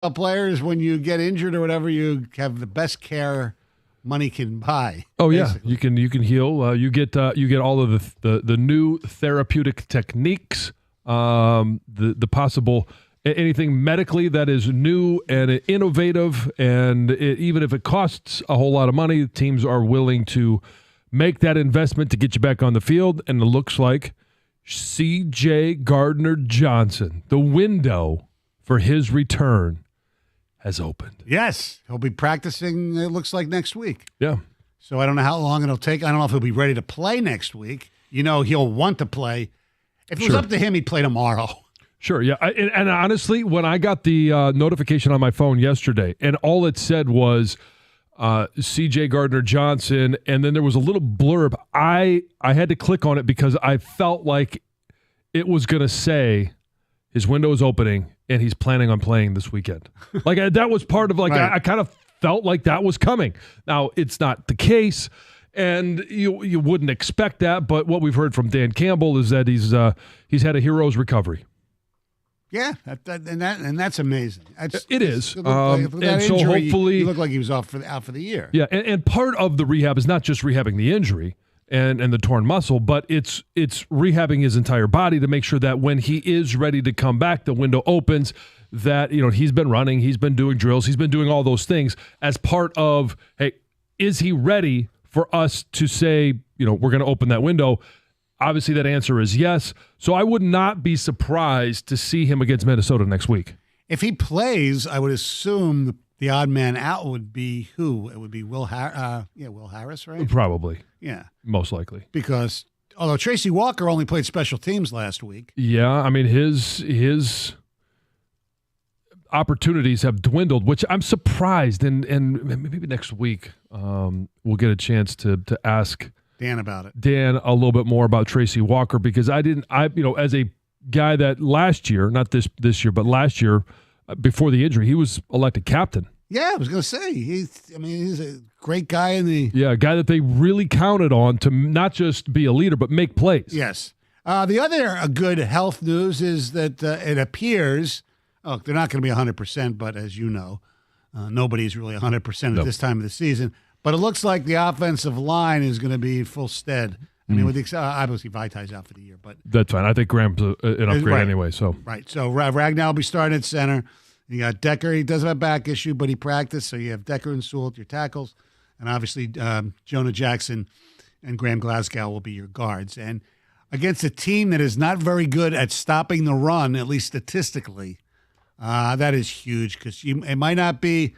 players, when you get injured or whatever, you have the best care money can buy. Oh basically. yeah, you can heal. You get all of the new therapeutic techniques. The possible anything medically that is new and innovative, and even if it costs a whole lot of money, teams are willing to make that investment to get you back on the field. And it looks like C.J. Gardner-Johnson, the window for his return, has opened. Yes, he'll be practicing, it looks like, next week. Yeah. So I don't know how long it'll take. I don't know if he'll be ready to play next week. He'll want to play. If it was up to him, he'd play tomorrow. Sure, yeah. And honestly, when I got the notification on my phone yesterday, and all it said was C.J. Gardner-Johnson, and then there was a little blurb, I had to click on it because I felt like it was going to say his window is opening and he's planning on playing this weekend. That was part of right. I kind of felt like that was coming. Now, it's not the case, and you wouldn't expect that, but what we've heard from Dan Campbell is that he's had a hero's recovery. Yeah, and that's amazing. It is. And so hopefully he looked like he was out for the year. Yeah, and part of the rehab is not just rehabbing the injury and the torn muscle, but it's rehabbing his entire body to make sure that when he is ready to come back, the window opens, that he's been running, he's been doing drills, he's been doing all those things as part of, hey, is he ready for us to say, we're going to open that window? Obviously, that answer is yes. So I would not be surprised to see him against Minnesota next week. If he plays, I would assume the odd man out would be who? It would be Will Harris, right? Probably. Yeah. Most likely. Because although Tracy Walker only played special teams last week. Yeah, I mean, his opportunities have dwindled, which I'm surprised. And maybe next week we'll get a chance to ask Dan about it. Dan a little bit more about Tracy Walker, because I as a guy that last year, not this year, but last year before the injury, he was elected captain. Yeah, I was going to say he's a great guy in the a guy that they really counted on to not just be a leader but make plays. Yes. The other good health news is that it appears they're not going to be 100%, but as you know, nobody's really 100% at this time of the season. But it looks like the offensive line is going to be full stead. I mean, with the obviously Vitai's out for the year, but that's fine. I think Graham's an upgrade anyway. So So Ragnow will be starting at center. You got Decker. He does have a back issue, but he practiced. So you have Decker and Sewell, your tackles, and obviously Jonah Jackson and Graham Glasgow will be your guards. And against a team that is not very good at stopping the run, at least statistically, that is huge, because it might not be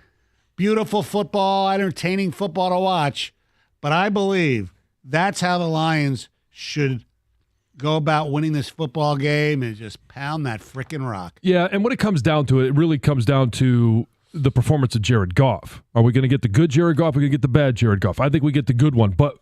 beautiful football, entertaining football to watch, but I believe that's how the Lions should go about winning this football game, and just pound that frickin' rock. Yeah, and when it comes down to it, it really comes down to the performance of Jared Goff. Are we going to get the good Jared Goff? Or are we going to get the bad Jared Goff? I think we get the good one, but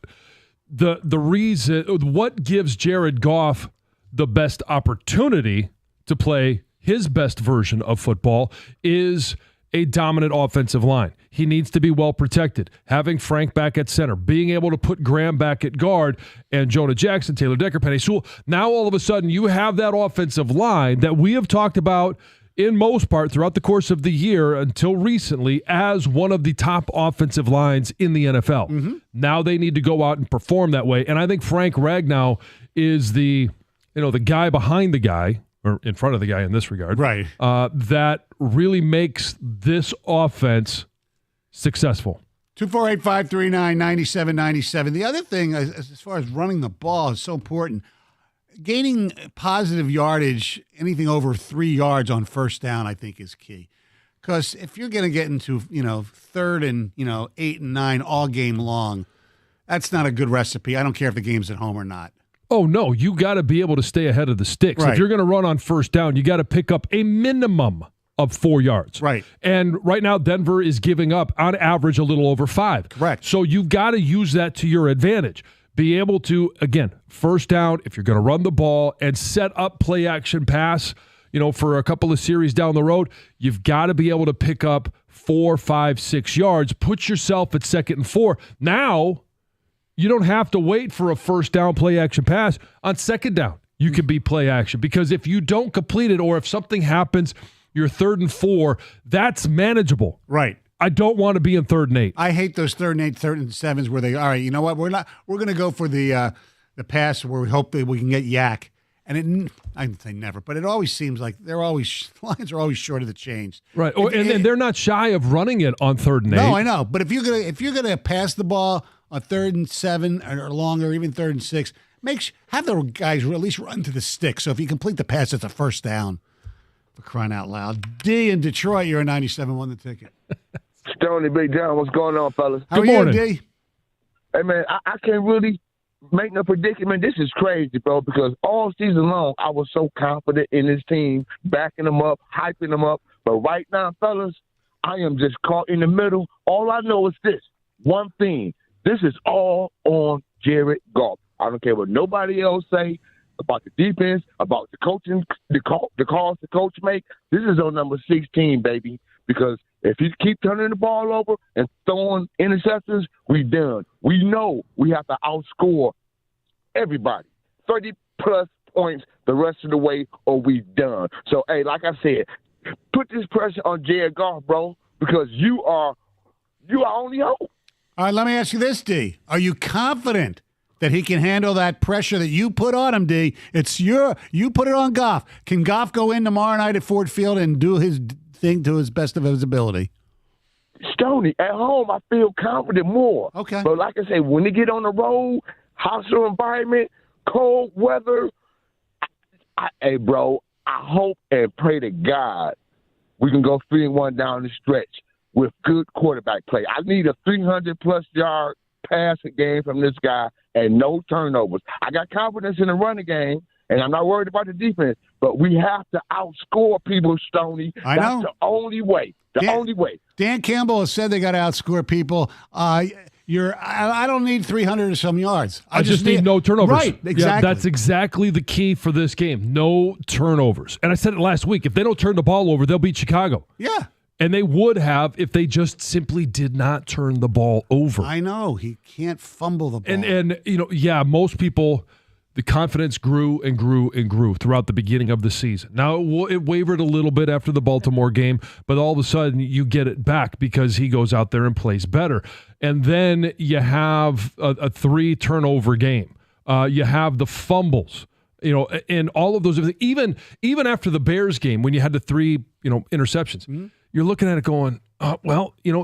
the reason, what gives Jared Goff the best opportunity to play his best version of football is a dominant offensive line. He needs to be well protected. Having Frank back at center, being able to put Graham back at guard, and Jonah Jackson, Taylor Decker, Penny Sewell. Now all of a sudden you have that offensive line that we have talked about in most part throughout the course of the year until recently as one of the top offensive lines in the NFL. Mm-hmm. Now they need to go out and perform that way. And I think Frank Ragnow is the guy behind the guy, or in front of the guy in this regard, right? That really makes this offense successful. 248-539-9797. The other thing, as far as running the ball, is so important. Gaining positive yardage, anything over 3 yards on first down, I think is key. Because if you're going to get into, third and, 8 and 9 all game long, that's not a good recipe. I don't care if the game's at home or not. Oh, no, you got to be able to stay ahead of the sticks. Right. If you're going to run on first down, you got to pick up a minimum of 4 yards. Right. And right now, Denver is giving up, on average, a little over 5. Correct. So you've got to use that to your advantage. Be able to, again, first down, if you're going to run the ball and set up play action pass, for a couple of series down the road, you've got to be able to pick up 4, 5, 6 yards. Put yourself at 2nd and 4. Now, you don't have to wait for a first down play action pass. On 2nd down, you can be play action, because if you don't complete it, or if something happens you're 3rd and 4. That's manageable. Right. I don't want to be in 3rd and 8. I hate those 3rd and 8, 3rd and 7s where they, all right, you know what? We're going to go for the pass where we hope that we can get yak. And I'd say never, but it always seems like lines are always short of the change. Right. And they're not shy of running it on 3rd and 8. No, I know. But if you're gonna pass the ball on 3rd and 7 or longer, even 3rd and 6, have the guys at least run to the stick. So if you complete the pass, it's a first down. For crying out loud. D in Detroit, you're a 97 won the ticket. Stoney, Big John, what's going on, fellas? How are Good morning. you, D? Hey, man, I can't really make no predicament. This is crazy, bro, because all season long, I was so confident in this team, backing them up, hyping them up. But right now, fellas, I am just caught in the middle. All I know is this, one thing. This is all on Jared Goff. I don't care what nobody else say about the defense, about the coaching, the calls the coach make. This is on number 16, baby, because if you keep turning the ball over and throwing interceptions, we done. We know we have to outscore everybody. 30-plus points the rest of the way or we done. So, hey, like I said, put this pressure on Jared Goff, bro, because you are only hope. All right, let me ask you this, D. Are you confident that he can handle that pressure that you put on him, D? You put it on Goff. Can Goff go in tomorrow night at Ford Field and do his thing to his best of his ability? Stoney, at home, I feel confident more. Okay. But like I say, when they get on the road, hostile environment, cold weather, hey, bro, I hope and pray to God we can go 3-1 down the stretch with good quarterback play. I need a 300-plus yard passing game from this guy and no turnovers. I got confidence in the running game, and I'm not worried about the defense, but we have to outscore people, Stoney. That's the only way. Only way. Dan Campbell has said they got to outscore people. I don't need 300 or some yards. I just need no turnovers. Right, exactly. Yeah, that's exactly the key for this game. No turnovers. And I said it last week. If they don't turn the ball over, they'll beat Chicago. Yeah. And they would have if they just simply did not turn the ball over. I know. He can't fumble the ball. And most people, the confidence grew and grew and grew throughout the beginning of the season. Now, it wavered a little bit after the Baltimore game, but all of a sudden you get it back because he goes out there and plays better. And then you have a 3-turnover game. You have the fumbles. And all of those, even after the Bears game, when you had the 3, interceptions, you're looking at it going,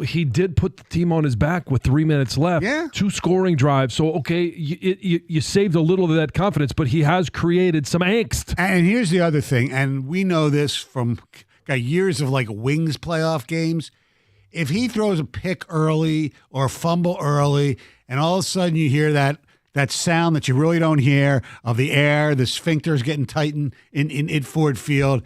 he did put the team on his back with 3 minutes left. Yeah. 2 scoring drives. So, okay, you saved a little of that confidence, but he has created some angst. And here's the other thing, and we know this from years of Wings playoff games. If he throws a pick early or a fumble early, and all of a sudden you hear that sound that you really don't hear of the air, the sphincters getting tightened in Ford Field,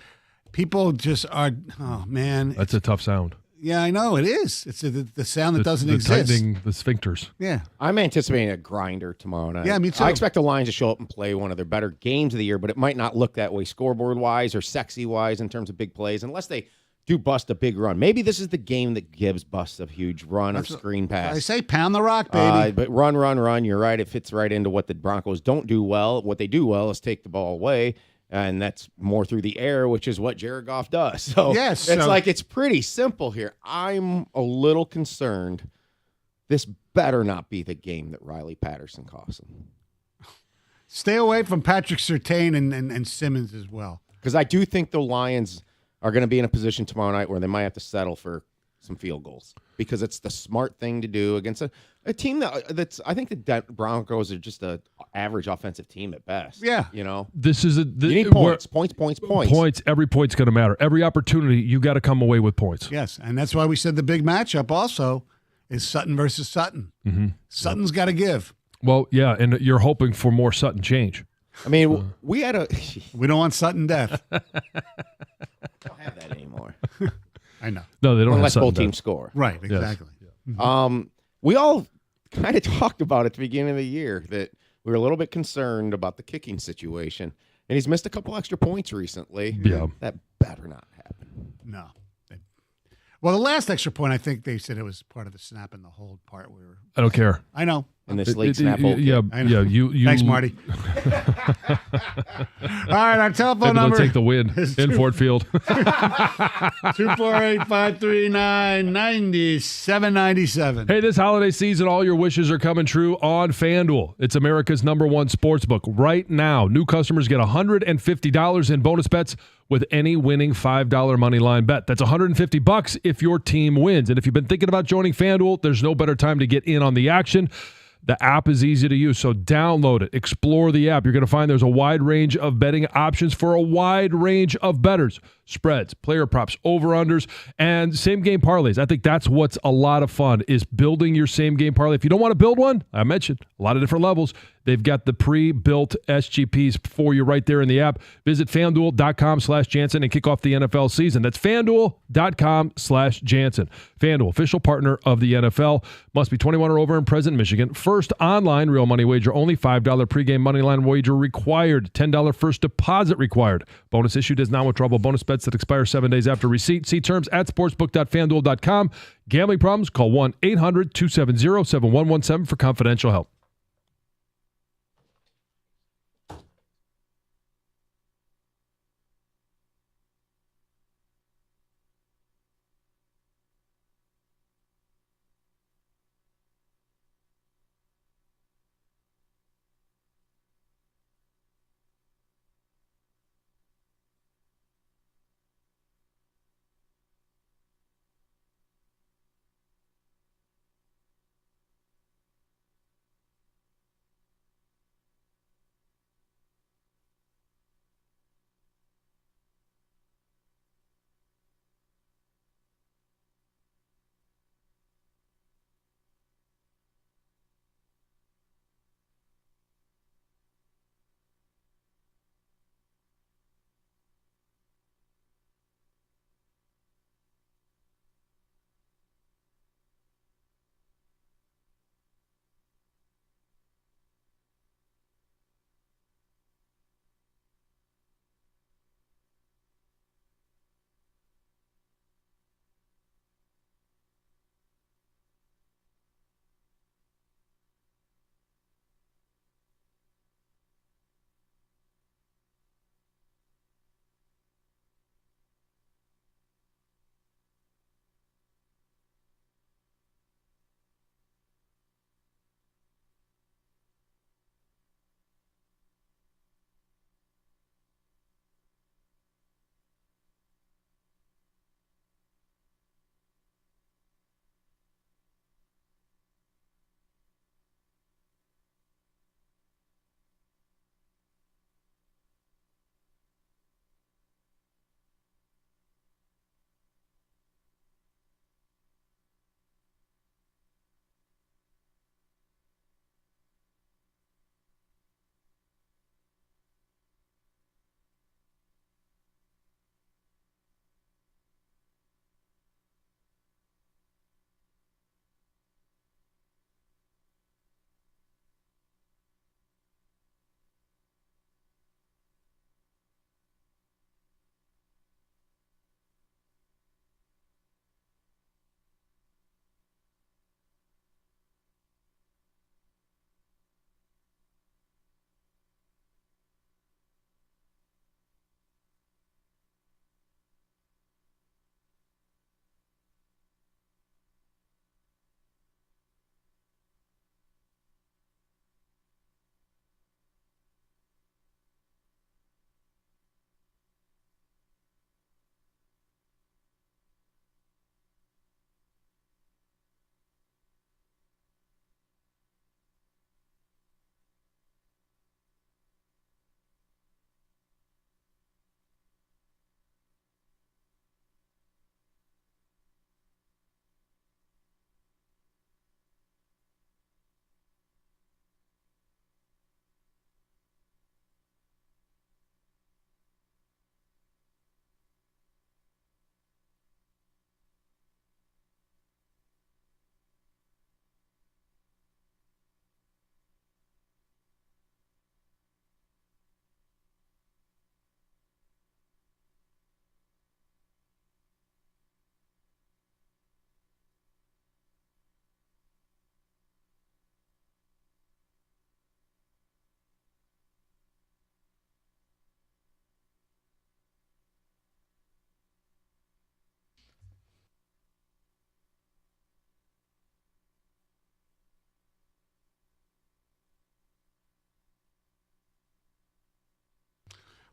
people just are, oh, man. That's a tough sound. Yeah, I know. It is. It's the sound that doesn't the exist. Tightening the sphincters. Yeah. I'm anticipating a grinder tomorrow night. Yeah, me too. I expect the Lions to show up and play one of their better games of the year, but it might not look that way scoreboard-wise or sexy-wise in terms of big plays unless they do bust a big run. Maybe this is the game that Gibbs busts a huge run or screen pass. I say pound the rock, baby. But run. You're right. It fits right into what the Broncos don't do well. What they do well is take the ball away. And that's more through the air, which is what Jared Goff does. So yes, it's pretty simple here. I'm a little concerned. This better not be the game that Riley Patterson costs him. Stay away from Patrick Surtain and Simmons as well. Because I do think the Lions are going to be in a position tomorrow night where they might have to settle for some field goals because it's the smart thing to do against a team that's I think the Broncos are just an average offensive team at best. Yeah. This is you need points. Points. Every point's going to matter. Every opportunity, you got to come away with points. Yes, and that's why we said the big matchup also is Sutton versus Sutton. Mm-hmm. Sutton's got to give. Well, yeah, and you're hoping for more Sutton change. I mean, we had we don't want Sutton death. Don't have that anymore. I know. No, they don't. Unless have both teams score. Right. Exactly. Yes. Yeah. We all kind of talked about at the beginning of the year that we were a little bit concerned about the kicking situation, and he's missed a couple extra points recently. Yeah, that better not happen. No. Well, the last extra point, I think they said it was part of the snap and the hold part. I don't care. I know. In this late snap hold. Yeah, I know. You. Thanks, Marty. All right, our telephone Able number to take the win in Ford Field. 248-539-9797. Hey, this holiday season, all your wishes are coming true on FanDuel. It's America's #1 sportsbook. Right now, new customers get $150 in bonus bets with any winning $5 money line bet. That's $150 if your team wins. And if you've been thinking about joining FanDuel, there's no better time to get in on the action. The app is easy to use, so download it. Explore the app. You're going to find there's a wide range of betting options for a wide range of bettors. Spreads, player props, over-unders, and same-game parlays. I think that's what's a lot of fun, is building your same-game parlay. If you don't want to build one, I mentioned a lot of different levels. They've got the pre-built SGPs for you right there in the app. Visit FanDuel.com/Jansen and kick off the NFL season. That's FanDuel.com/Jansen. FanDuel, official partner of the NFL. Must be 21 or over and present in Michigan. First online real money wager only. $5 pregame money line wager required. $10 first deposit required. Bonus issued is non-withdrawable bonus bets that expire 7 days after receipt. See terms at sportsbook.fanduel.com. Gambling problems? Call 1-800-270-7117 for confidential help.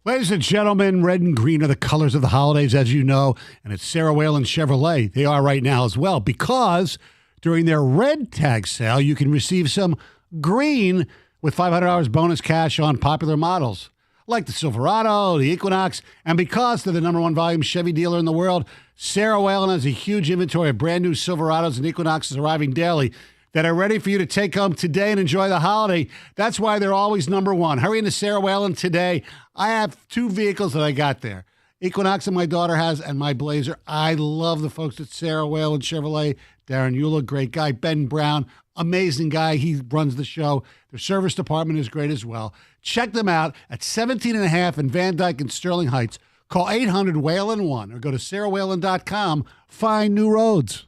Ladies and gentlemen, red and green are the colors of the holidays, as you know, and it's Sarah Whalen Chevrolet. They are right now as well, because during their red tag sale, you can receive some green with $500 bonus cash on popular models like the Silverado, the Equinox, and because they're the #1 volume Chevy dealer in the world, Sarah Whalen has a huge inventory of brand new Silverados and Equinoxes arriving daily that are ready for you to take home today and enjoy the holiday. That's why they're always #1. Hurry into Sarah Whalen today. I have 2 vehicles that I got there. Equinox that my daughter has and my Blazer. I love the folks at Sarah Whalen Chevrolet. Darren Eula, great guy. Ben Brown, amazing guy. He runs the show. Their service department is great as well. Check them out at 17.5 in Van Dyke and Sterling Heights. Call 800-WHALEN-1 or go to sarahwhalen.com. Find new roads.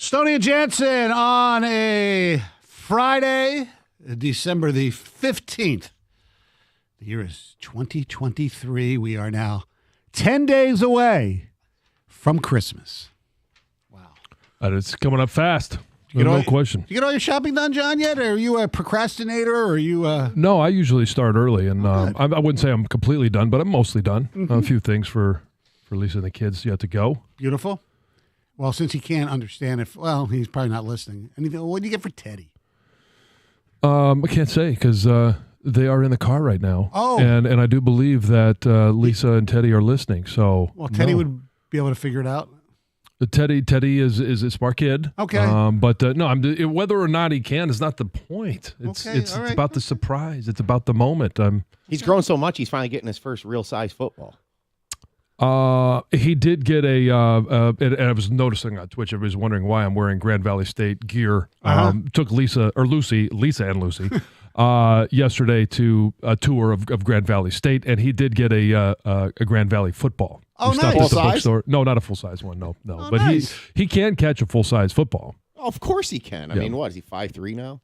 Stoney and Jansen on a Friday, December the 15th. The year is 2023. We are now 10 days away from Christmas. Wow. It's coming up fast. You No question. You get all your shopping done, John, yet? Or are you a procrastinator? Or are you No, I usually start early, and I wouldn't say I'm completely done, but I'm mostly done. A few things for Lisa and the kids yet to go. beautiful? Well, since he can't understand he's probably not listening. Anything? What do you get for Teddy? I can't say because they are in the car right now. Oh. And I do believe that Lisa and Teddy are listening. So Well, Teddy would be able to figure it out. Teddy is a smart kid. Okay. But no, whether or not he can is not the point. It's Okay, it's all right. about the surprise. It's about the moment. He's grown so much, he's finally getting his first real size football. He did get and I was noticing on Twitch, everybody's wondering why I'm wearing Grand Valley State gear. Took Lisa and Lucy, yesterday to a tour of Grand Valley State, and he did get a Grand Valley football. Oh, We stopped nice. at the Full size? bookstore. No, not a full-size one, no. Oh, But nice. he can catch a full-size football. Oh, of course he can. I Yeah. mean, what, is he 5'3" now?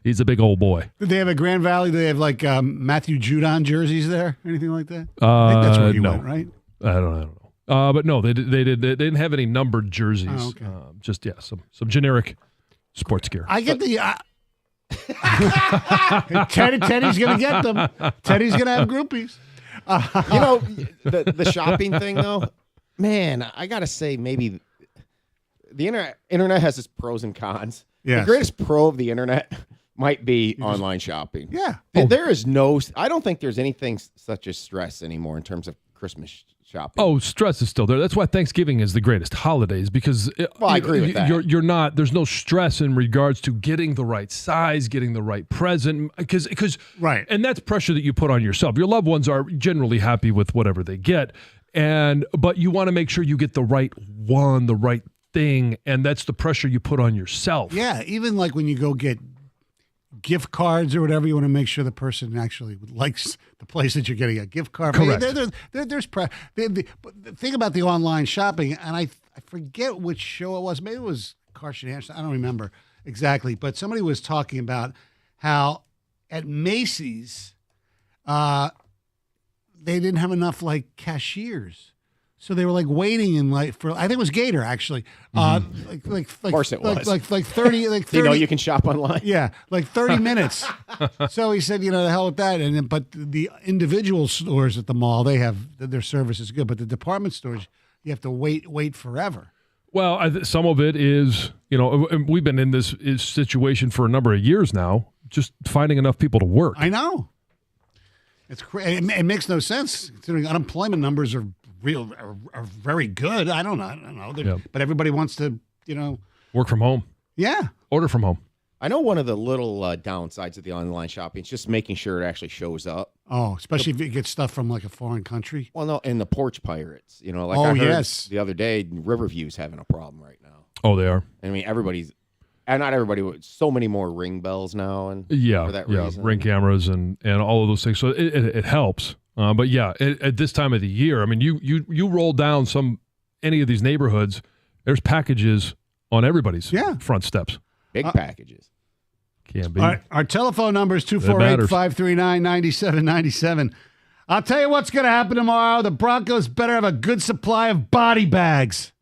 He's a big old boy. Did they have a Grand Valley? Do they have like Matthew Judon jerseys there? Anything like that? I think that's where you no. went, right? I don't know. But no, they didn't have any numbered jerseys. Oh, okay. Just some generic sports gear. I get the. Teddy's going to get them. Teddy's going to have groupies. You know, the shopping thing, though, man, I got to say, maybe the internet has its pros and cons. Yes. The greatest pro of the internet might be online shopping. Yeah. There is I don't think there's anything such as stress anymore in terms of Christmas shopping. Oh, stress is still there. That's why Thanksgiving is the greatest holidays because I agree with that. You're not. There's no stress in regards to getting the right size, getting the right present, because Right. and that's pressure that you put on yourself. Your loved ones are generally happy with whatever they get, but you want to make sure you get the right one, the right thing, and that's the pressure you put on yourself. Yeah. Even like when you go get gift cards or whatever, you want to make sure the person actually likes the place that you're getting a gift card. Correct. There's but the thing about the online shopping, and I forget which show it was. Maybe it was Carson Anderson. I don't remember exactly. But somebody was talking about how at Macy's, they didn't have enough like cashiers. So they were like waiting in like for I think it was Gator actually. Like Of course it was. Like 30 like 30 you know you can shop online. yeah, like 30 minutes. So he said, the hell with that. And then, but the individual stores at the mall, they have their service is good, but the department stores, you have to wait forever. Well, some of it is, we've been in this situation for a number of years now, just finding enough people to work. I know. It's it makes no sense considering unemployment numbers are very good. I don't know. Yeah. But everybody wants to, Work from home, yeah. order from home. I know one of the little downsides of the online shopping is just making sure it actually shows up. Oh, especially if you get stuff from like a foreign country. Well, no, and the porch pirates. I heard yes. the other day, Riverview's having a problem right now. Oh, they are. I mean, not everybody, so many more ring bells now, and Yeah, for that reason. Ring cameras and all of those things. So it helps. But yeah, at this time of the year, I mean, you roll down any of these neighborhoods, there's packages on everybody's Yeah. front steps. Big packages. Can be. Our telephone number is matters. 248-539-9797. I'll tell you what's going to happen tomorrow. The Broncos better have a good supply of body bags.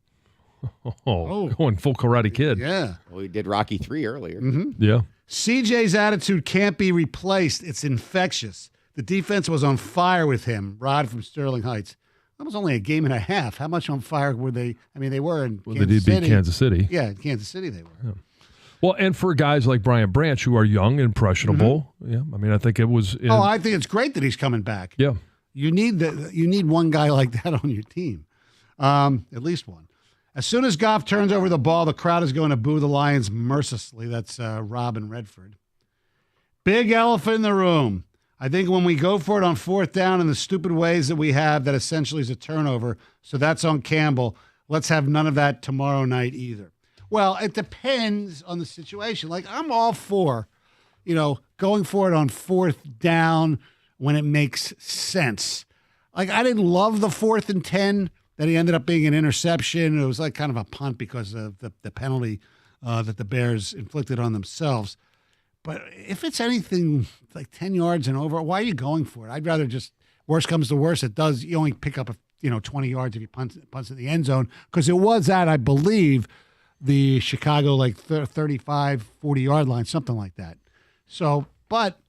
Going full Karate Kid. Yeah. Well, we did Rocky 3 earlier. Yeah. CJ's attitude can't be replaced. It's infectious. The defense was on fire with him. Rod from Sterling Heights. That was only a game and a half. How much on fire were they? I mean, they were in Well, Kansas they did City. beat Kansas City. Yeah, in Kansas City they were. Yeah. Well, and for guys like Brian Branch who are young, impressionable, yeah, I mean, I think it was. I think it's great that he's coming back. Yeah. You need one guy like that on your team, at least one. As soon as Goff turns over the ball, the crowd is going to boo the Lions mercilessly. That's Rob in Redford. Big elephant in the room. I think when we go for it on fourth down in the stupid ways that we have, that essentially is a turnover. So that's on Campbell. Let's have none of that tomorrow night either. Well, it depends on the situation. Like, I'm all for, going for it on fourth down when it makes sense. Like, I didn't love the 4th and 10 that he ended up being an interception. It was like kind of a punt because of the penalty that the Bears inflicted on themselves. But if it's anything like 10 yards and over, why are you going for it? I'd rather just, worst comes to worst, you only pick up 20 yards if you punts in the end zone, because it was at, I believe, the Chicago 35, 40-yard line, something like that. So, but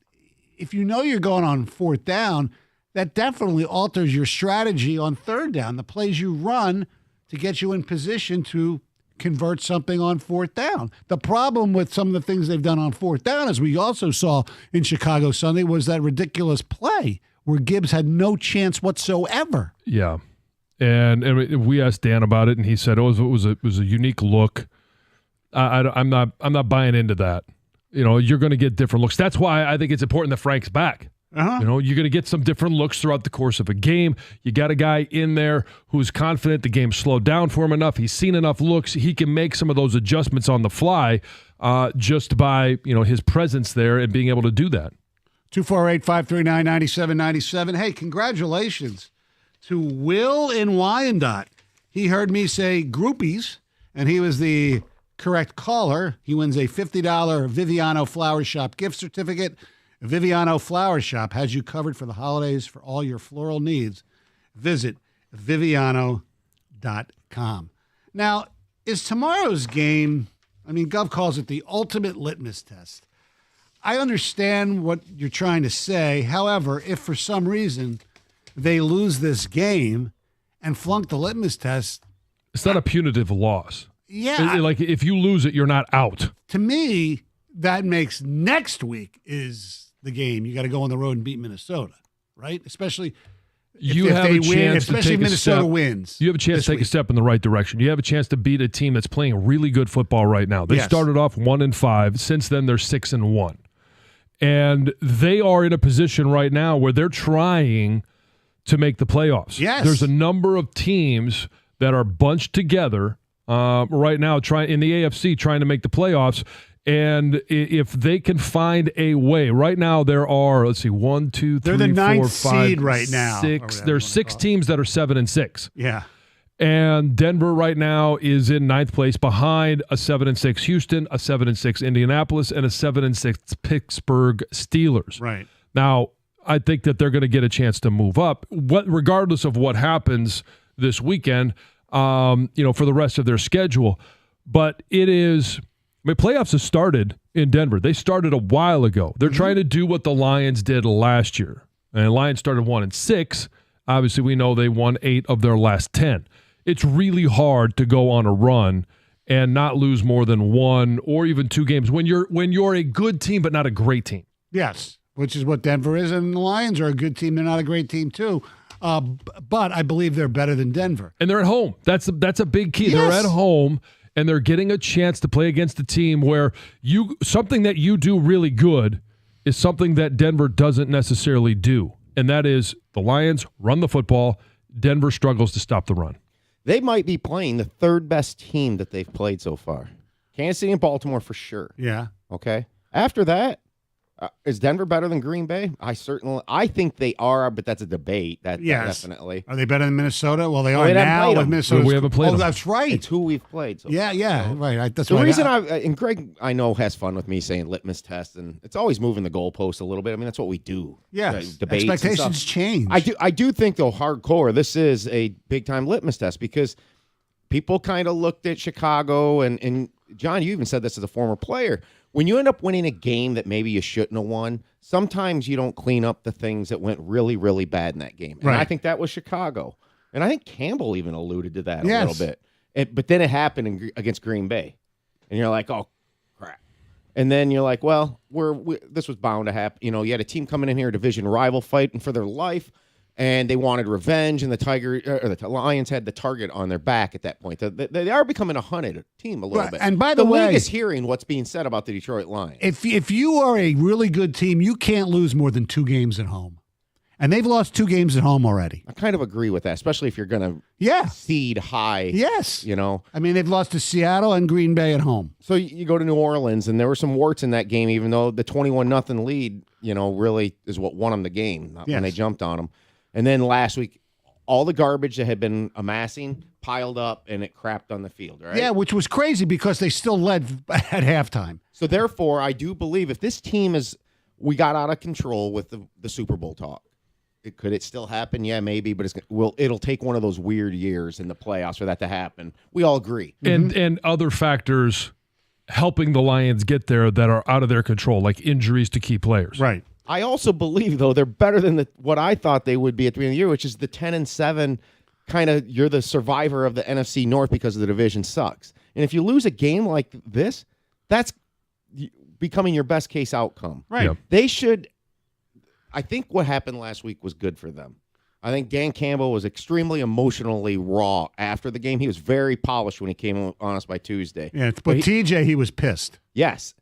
if you're going on fourth down, that definitely alters your strategy on third down, the plays you run to get you in position to convert something on fourth down. The problem with some of the things they've done on fourth down, as we also saw in Chicago Sunday, was that ridiculous play where Gibbs had no chance whatsoever. Yeah. And we asked Dan about it, and he said it was a unique look. I'm not buying into that. You're going to get different looks. That's why I think it's important that Frank's back. Uh-huh. You're going to get some different looks throughout the course of a game. You got a guy in there who's confident the game slowed down for him enough. He's seen enough looks. He can make some of those adjustments on the fly just by his presence there and being able to do that. 248-539-9797. Hey, congratulations to Will in Wyandotte. He heard me say groupies, and he was the correct caller. He wins a $50 Viviano Flower Shop gift certificate. Viviano Flower Shop has you covered for the holidays for all your floral needs. Visit Viviano.com. Now, is tomorrow's game, Gov calls it the ultimate litmus test. I understand what you're trying to say. However, if for some reason they lose this game and flunk the litmus test, it's not a punitive loss. Yeah. Like if you lose it, you're not out. To me, that makes next week is the game. You got to go on the road and beat Minnesota, right? Especially if they win, especially if Minnesota wins. You have a chance to take a step in the right direction. You have a chance to beat a team that's playing really good football right now. They started off 1-5. Since then, they're 6-1. And they are in a position right now where they're trying to make the playoffs. Yes. There's a number of teams that are bunched together right now in the AFC trying to make the playoffs. And if they can find a way, right now there are, let's see, 1, 2, 3, they're the 4, 5, ninth seed right now. 6. There's 6 teams that are 7-6. Yeah. And Denver right now is in 9th place behind a 7-6 Houston, a 7-6 Indianapolis, and a 7-6 Pittsburgh Steelers. Right. Now, I think that they're going to get a chance to move up, regardless of what happens this weekend, for the rest of their schedule. But it is, playoffs have started in Denver. They started a while ago. They're trying to do what the Lions did last year. And the Lions started 1-6. Obviously, we know they won 8 of their last 10. It's really hard to go on a run and not lose more than 1 or even 2 games when you're a good team but not a great team. Yes, which is what Denver is, and the Lions are a good team. They're not a great team too, but I believe they're better than Denver. And they're at home. That's a big key. Yes. They're at home, and they're getting a chance to play against a team where something that you do really good is something that Denver doesn't necessarily do, and that is the Lions run the football. Denver struggles to stop the run. They might be playing the 3rd best team that they've played so far. Kansas City and Baltimore for sure. Yeah. Okay. After that, Is Denver better than Green Bay? I think they are, but that's a debate. Yes. Definitely. Are they better than Minnesota? Well, they Well, are we haven't now played with them. Minnesota. We haven't played them. That's right. It's who we've played. So. Yeah, right. That's The why reason and Greg, I know, has fun with me saying litmus test, and it's always moving the goalpost a little bit. I mean, that's what we do. Yes, Debates and expectations stuff. change. I do think, though, hardcore, this is a big-time litmus test because people kind of looked at Chicago, and John, you even said this as a former player. When you end up winning a game that maybe you shouldn't have won, sometimes you don't clean up the things that went really, really bad in that game. And Right. I think that was Chicago. And I think Campbell even alluded to that a Yes. little bit. But then it happened against Green Bay. And you're like, oh, crap. And then you're like, well, this was bound to happen. You had a team coming in here, a division rival fighting for their life, and they wanted revenge, and the Lions had the target on their back at that point. They are becoming a hunted team a little Right. bit. And by the way, league is hearing what's being said about the Detroit Lions. if you are a really good team, you can't lose more than 2 games at home. And they've lost 2 games at home already. I kind of agree with that, especially if you're going to Yeah. seed high. Yes. I mean, they've lost to Seattle and Green Bay at home. So you go to New Orleans, and there were some warts in that game, even though the 21-0 lead, really is what won them the game not when they jumped on them. And then last week, all the garbage that had been amassing piled up, and it crapped on the field, right? Yeah, which was crazy because they still led at halftime. So therefore, I do believe if this team we got out of control with the Super Bowl talk. Could it still happen? Yeah, maybe, but it'll take one of those weird years in the playoffs for that to happen. We all agree. And other factors helping the Lions get there that are out of their control, like injuries to key players. Right. I also believe, though, they're better than what I thought they would be at the beginning of the year, which is the 10-7 kind of you're the survivor of the NFC North because the division sucks. And if you lose a game like this, that's becoming your best case outcome. Right. Yep. They should – I think what happened last week was good for them. I think Dan Campbell was extremely emotionally raw after the game. He was very polished when he came on us by Tuesday. Yeah, but TJ, he was pissed. Yes.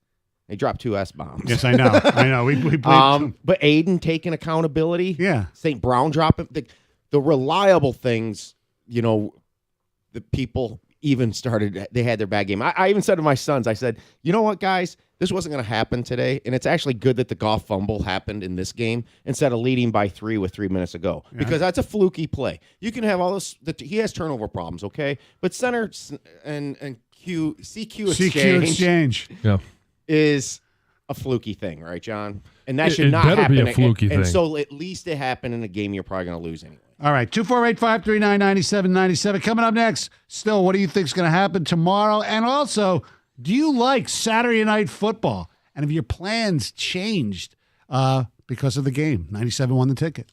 They dropped 2 S-bombs. Yes, I know. I know. We played. But Aiden taking accountability. Yeah. St. Brown dropping the reliable things, the people even started, they had their bad game. I even said to my sons, I said, you know what, guys? This wasn't going to happen today, and it's actually good that the Goff fumble happened in this game instead of leading by 3 with 3 minutes to go, because that's a fluky play. You can have all this. He has turnover problems, okay? But center and CQ exchange. Yeah. is a fluky thing, right, John? And that It should not better happen. be a fluky and thing. so at least it happened in a game you're probably going to lose anyway. All right, 248-539-9797. Coming up next, still, what do you think is going to happen tomorrow? And also, do you like Saturday Night Football? And have your plans changed because of the game? 97 won the ticket.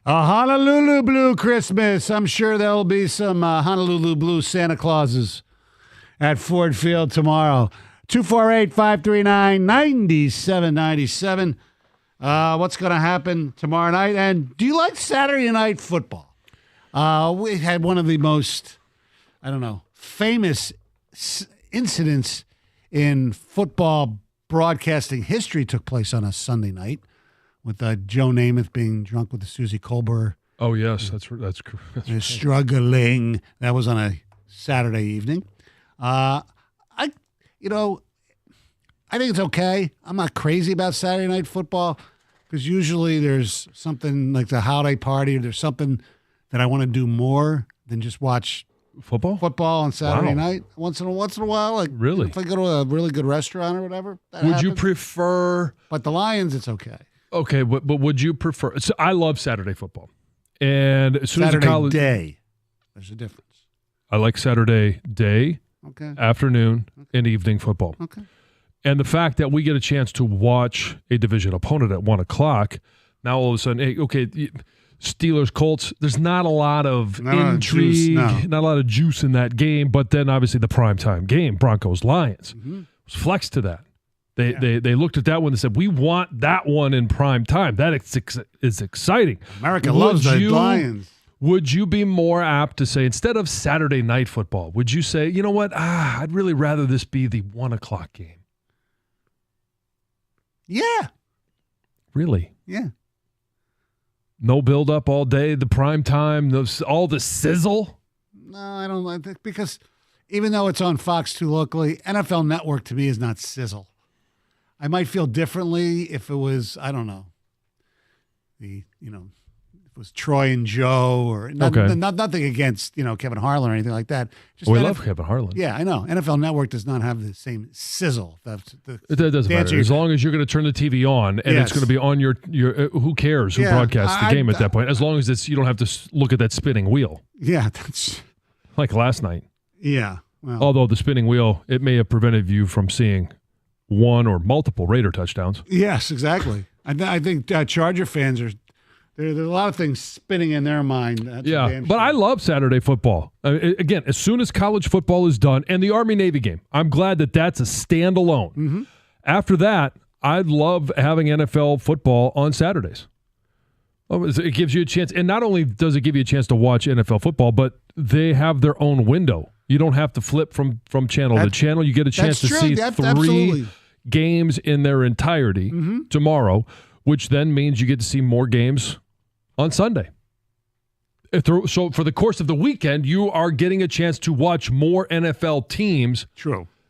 A Honolulu Blue Christmas. I'm sure there'll be some Honolulu Blue Santa Clauses at Ford Field tomorrow. 248-539-9797. What's going to happen tomorrow night? And do you like Saturday night football? We had one of the most, famous incidents in football broadcasting history took place on a Sunday night with Joe Namath being drunk with the Susie Colbert. Oh, yes, that's Struggling. That was on a Saturday evening. I think it's okay. I'm not crazy about Saturday night football because usually there's something like the holiday party or there's something that I want to do more than just watch football on Saturday Wow. night. Once in a while, like Really? if I go to a really good restaurant or whatever. That Would you happens. prefer? But the Lions, it's okay. Okay, but would you prefer? So I love Saturday football, and as soon Saturday as the college day, there's a difference. I like Saturday day, Okay. afternoon, and evening football. Okay. And the fact that we get a chance to watch a division opponent at 1:00, now all of a sudden, hey, okay, Steelers, Colts, there's not a lot of Not a lot of intrigue, juice, no. not a lot of juice in that game. But then obviously the primetime game, Broncos, Lions, was flexed to that. They looked at that one and said, we want that one in prime time. That is exciting. America loves the Lions. Would you be more apt to say, instead of Saturday night football, would you say, you know what, I'd really rather this be the 1:00 game? Yeah. Really? Yeah. No build up all day, the prime time, all the sizzle? No, I don't like that because even though it's on Fox 2 locally, NFL Network to me is not sizzle. I might feel differently if it was, I don't know, if it was Troy and Joe or nothing against, Kevin Harlan or anything like that. Just We love Kevin Harlan. Yeah, I know. NFL Network does not have the same sizzle. That doesn't matter. As long as you're going to turn the TV on and it's going to be on your who cares who broadcasts the game at that point? As long as you don't have to look at that spinning wheel. Yeah, that's like last night. Yeah. Well, Although the spinning wheel, it may have prevented you from seeing one or multiple Raider touchdowns. yes, exactly. I think Charger fans are. There's a lot of things spinning in their mind. That's but I love Saturday football. Again, as soon as college football is done and the Army-Navy game, I'm glad that that's a standalone. Mm-hmm. After that, I love having NFL football on Saturdays. It gives you a chance, and not only does it give you a chance to watch NFL football, but they have their own window. You don't have to flip from channel to channel. You get a chance to see three games in their entirety tomorrow, which then means you get to see more games on Sunday. So for the course of the weekend, you are getting a chance to watch more NFL teams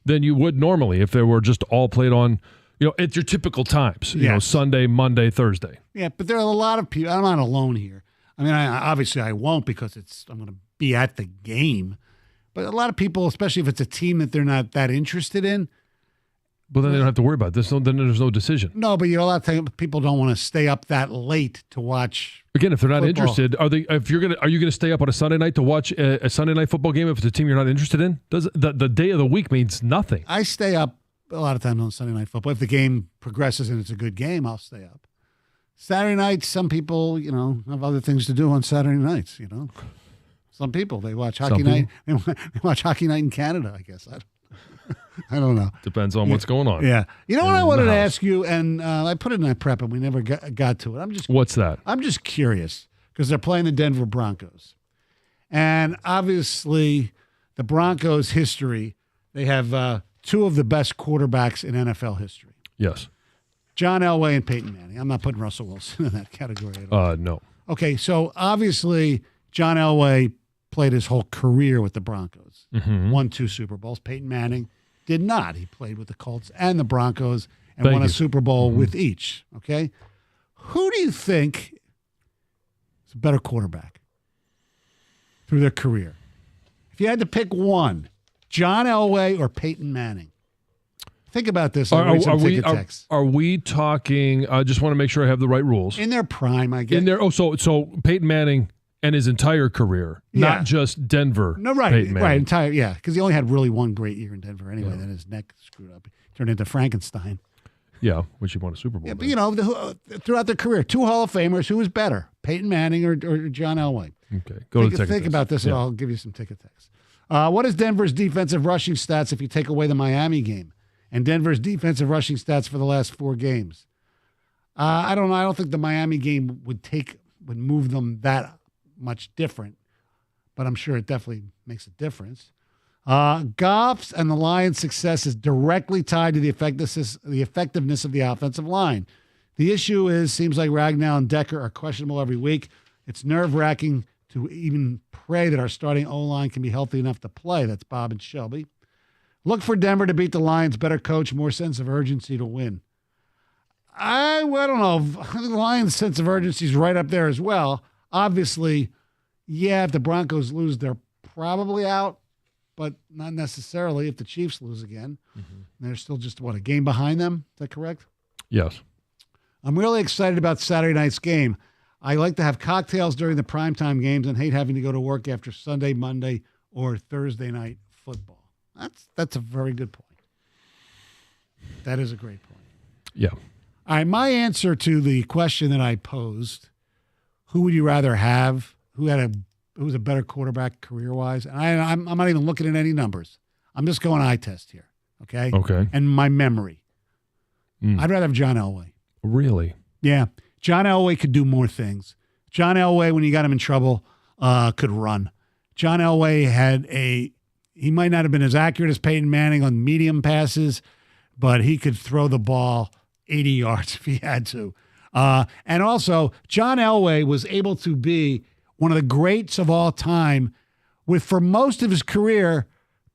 than you would normally if they were just all played on, at your typical times, Sunday, Monday, Thursday. Yeah, but there are a lot of people. I'm not alone here. I mean, obviously I won't because I'm going to be at the game. But a lot of people, especially if it's a team that they're not that interested in. But then they don't have to worry about this. Then there's no decision. No, but a lot of people don't want to stay up that late to watch. Again, if they're not football. interested, are you going to stay up on a Sunday night to watch a Sunday night football game if it's a team you're not interested in? Does the day of the week means nothing? I stay up a lot of times on Sunday night football. If the game progresses and it's a good game, I'll stay up. Saturday nights, some people, have other things to do on Saturday nights. Some people they watch hockey night. They watch hockey night in Canada. I guess I don't know. Depends on what's going on. Yeah. You know what I wanted to ask you, and I put it in my prep, and we never got to it. What's that? I'm just curious because they're playing the Denver Broncos. And obviously, the Broncos' history, they have two of the best quarterbacks in NFL history. Yes. John Elway and Peyton Manning. I'm not putting Russell Wilson in that category at all. No. Okay, so obviously, John Elway played his whole career with the Broncos. Won 2 Super Bowls. Peyton Manning did not. He played with the Colts and the Broncos and won a Super Bowl with each. Okay? Who do you think is a better quarterback through their career? If you had to pick one, John Elway or Peyton Manning? Think about this. Are we talking? I just want to make sure I have the right rules. In their prime, I guess. So Peyton Manning and his entire career, not just Denver. No, right, Peyton Manning. because he only had really one great year in Denver anyway. Then his neck screwed up, turned into Frankenstein. Yeah, which he won a Super Bowl. Yeah, but throughout their career, 2 Hall of Famers. Who was better, Peyton Manning or John Elway. Okay, go to the ticket Think text. about this, and Yeah. I'll give you some ticket text. What is Denver's defensive rushing stats if you take away the Miami game? And Denver's defensive rushing stats for the last 4 games? I don't know. I don't think the Miami game would move them that much different, but I'm sure it definitely makes a difference. Goff's and the Lions' success is directly tied to the effectiveness of the offensive line. The issue seems like Ragnow and Decker are questionable every week. It's nerve-wracking to even pray that our starting O-line can be healthy enough to play. That's Bob and Shelby. Look for Denver to beat the Lions. Better coach, more sense of urgency to win. I don't know. I think the Lions' sense of urgency is right up there as well. Obviously, yeah, if the Broncos lose, they're probably out, but not necessarily if the Chiefs lose again. They're still just, a game behind them? Is that correct? Yes. I'm really excited about Saturday night's game. I like to have cocktails during the primetime games and hate having to go to work after Sunday, Monday, or Thursday night football. That's a very good point. That is a great point. Yeah. All right, my answer to the question that I posed, who would you rather have? Who was a better quarterback career-wise? And I'm not even looking at any numbers. I'm just going eye test here, okay? Okay. And my memory. I'd rather have John Elway. Really? Yeah. John Elway could do more things. John Elway, when you got him in trouble, could run. John Elway he might not have been as accurate as Peyton Manning on medium passes, but he could throw the ball 80 yards if he had to. And also, John Elway was able to be one of the greats of all time with, for most of his career,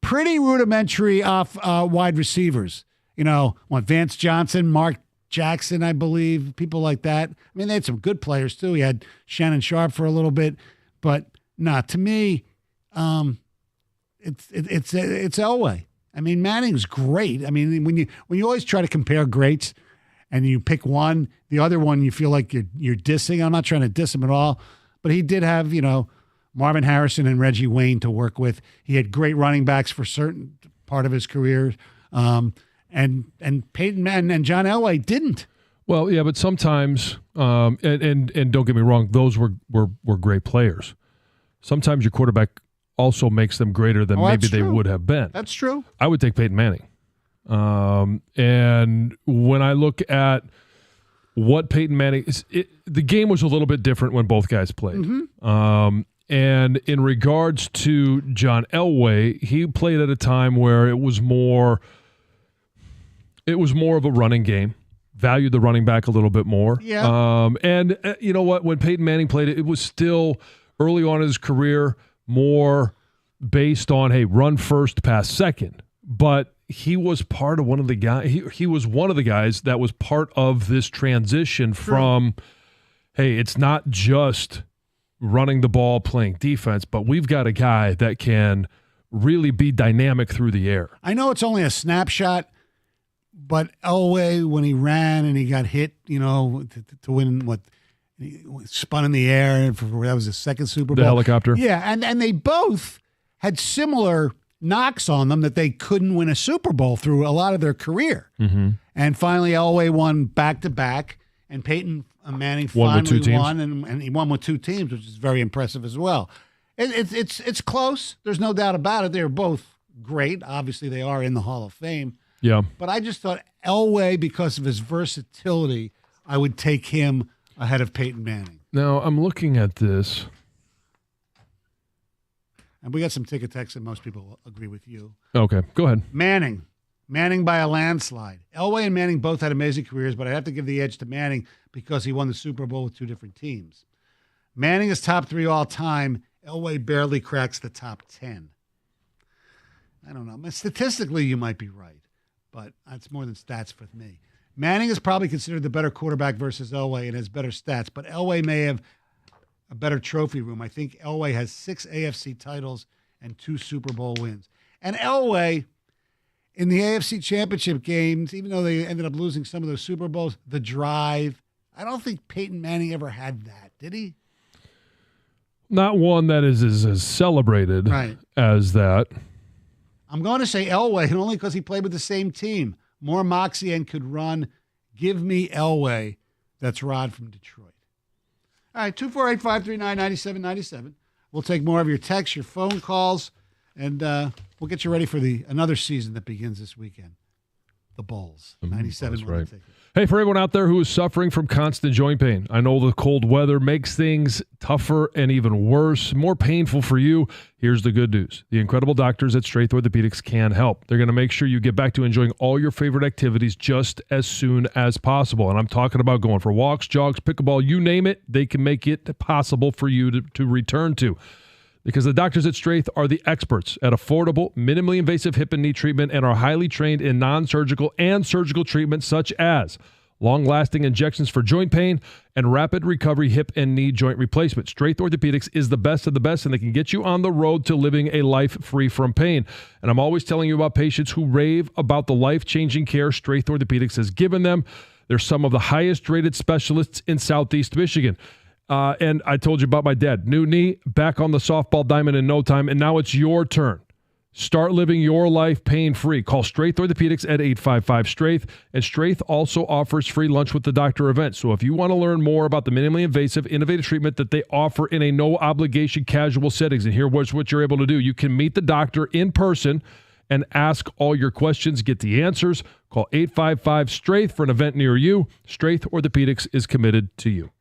pretty rudimentary wide receivers. Vance Johnson, Mark Jackson, I believe, people like that. I mean, they had some good players too. He had Shannon Sharp for a little bit, but to me, it's Elway. I mean, Manning's great. I mean, when you always try to compare greats and you pick one, the other one you feel like you're dissing. I'm not trying to diss him at all, but he did have Marvin Harrison and Reggie Wayne to work with. He had great running backs for certain part of his career. And Peyton Manning and John Elway didn't. Well, yeah, but sometimes, and don't get me wrong, those were great players. Sometimes your quarterback also makes them greater than maybe they would have been. That's true. I would take Peyton Manning. And when I look at what Peyton Manning is, the game was a little bit different when both guys played. And in regards to John Elway, he played at a time where it was more of a running game, valued the running back a little bit more. Yeah. And you know what? When Peyton Manning played it was still early on in his career more based on, hey, run first, pass second. But he was part of one of the guys. He was one of the guys that was part of this transition from, hey, it's not just running the ball, playing defense, but we've got a guy that can really be dynamic through the air. I know it's only a snapshot, but Elway, when he ran and he got hit, to win he spun in the air, that was his second Super Bowl. The helicopter. Yeah, and they both had similar knocks on them that they couldn't win a Super Bowl through a lot of their career. And finally, Elway won back-to-back, and Peyton Manning finally won, and he won with 2 teams, which is very impressive as well. It's close. There's no doubt about it. They're both great. Obviously, they are in the Hall of Fame. Yeah. But I just thought Elway, because of his versatility, I would take him ahead of Peyton Manning. Now, I'm looking at this. And we got some ticket texts, and most people agree with you. Okay, go ahead. Manning by a landslide. Elway and Manning both had amazing careers, but I have to give the edge to Manning because he won the Super Bowl with 2 different teams. Manning is top 3 all time. Elway barely cracks the top 10. I don't know. Statistically, you might be right, but that's more than stats for me. Manning is probably considered the better quarterback versus Elway and has better stats, but Elway may have a better trophy room. I think Elway has 6 AFC titles and 2 Super Bowl wins. And Elway, in the AFC Championship games, even though they ended up losing some of those Super Bowls, the drive, I don't think Peyton Manning ever had that, did he? Not one that is as celebrated as that. I'm going to say Elway, and only because he played with the same team. More moxie and could run. Give me Elway. That's Rod from Detroit. All right, 248-539-9797. We'll take more of your texts, your phone calls, and we'll get you ready for another season that begins this weekend. The Bulls. 97 that's right. ticket. Hey, for everyone out there who is suffering from constant joint pain, I know the cold weather makes things tougher and even worse, more painful for you. Here's the good news. The incredible doctors at Straith Orthopedics can help. They're going to make sure you get back to enjoying all your favorite activities just as soon as possible. And I'm talking about going for walks, jogs, pickleball, you name it. They can make it possible for you to return to. Because the doctors at Straith are the experts at affordable, minimally invasive hip and knee treatment and are highly trained in non-surgical and surgical treatments such as long-lasting injections for joint pain and rapid recovery hip and knee joint replacement. Straith Orthopedics is the best of the best, and they can get you on the road to living a life free from pain. And I'm always telling you about patients who rave about the life-changing care Straith Orthopedics has given them. They're some of the highest-rated specialists in Southeast Michigan. And I told you about my dad. New knee, back on the softball diamond in no time, and now it's your turn. Start living your life pain-free. Call Straith Orthopedics at 855-STRAIGHT. And Straith also offers free lunch with the doctor event. So if you want to learn more about the minimally invasive, innovative treatment that they offer in a no-obligation casual settings, and here's what you're able to do. You can meet the doctor in person and ask all your questions, get the answers. Call 855-STRAIGHT for an event near you. Straith Orthopedics is committed to you.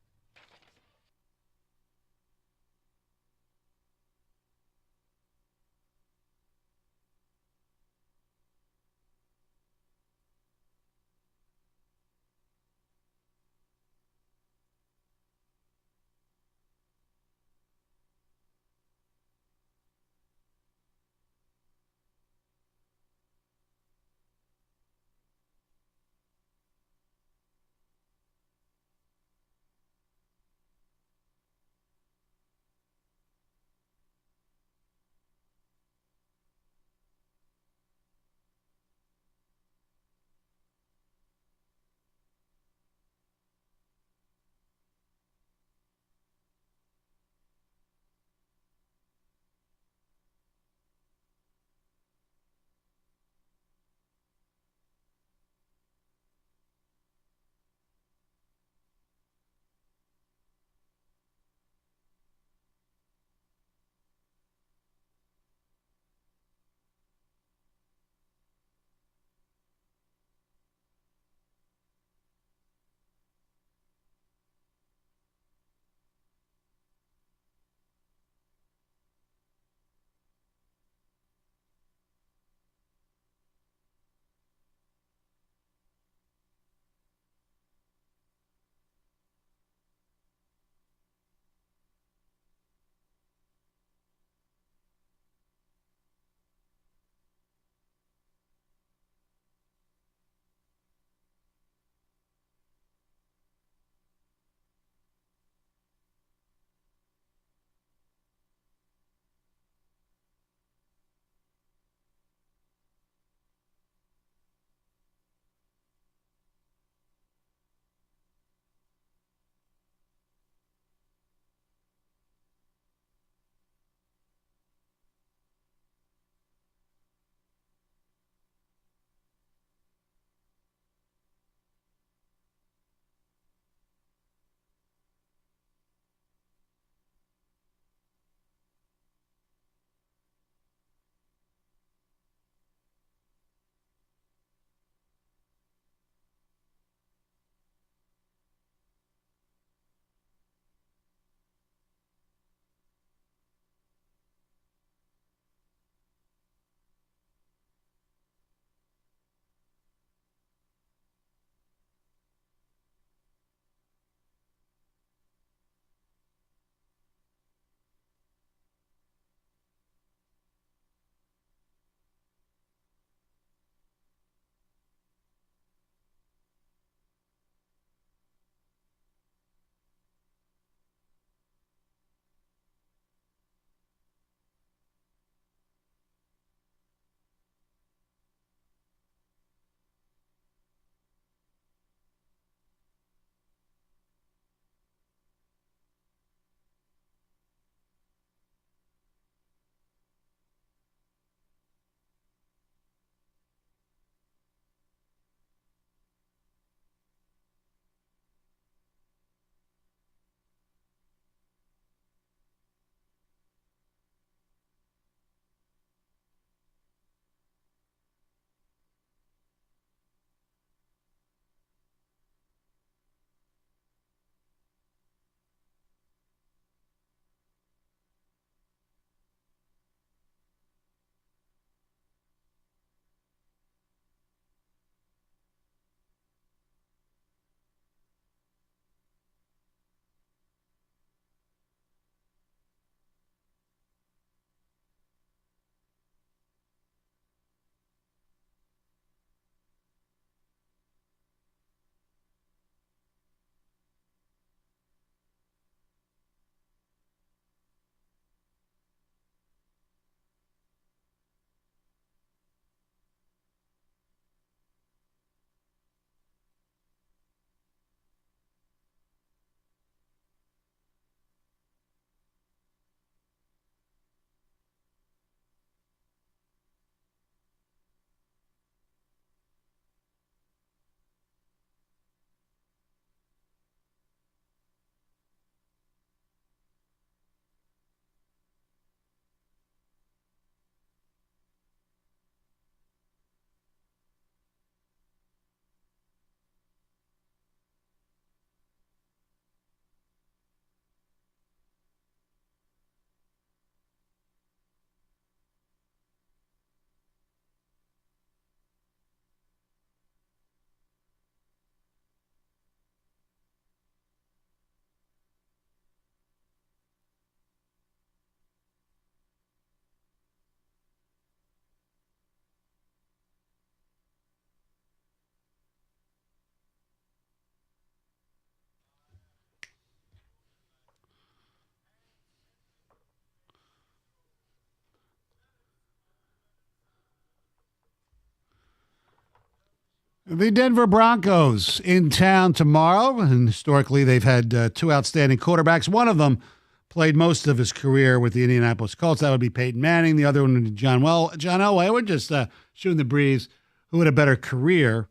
The Denver Broncos in town tomorrow, and historically they've had two outstanding quarterbacks. One of them played most of his career with the Indianapolis Colts. That would be Peyton Manning. The other one would be John Elway. We're just shooting the breeze. Who had a better career?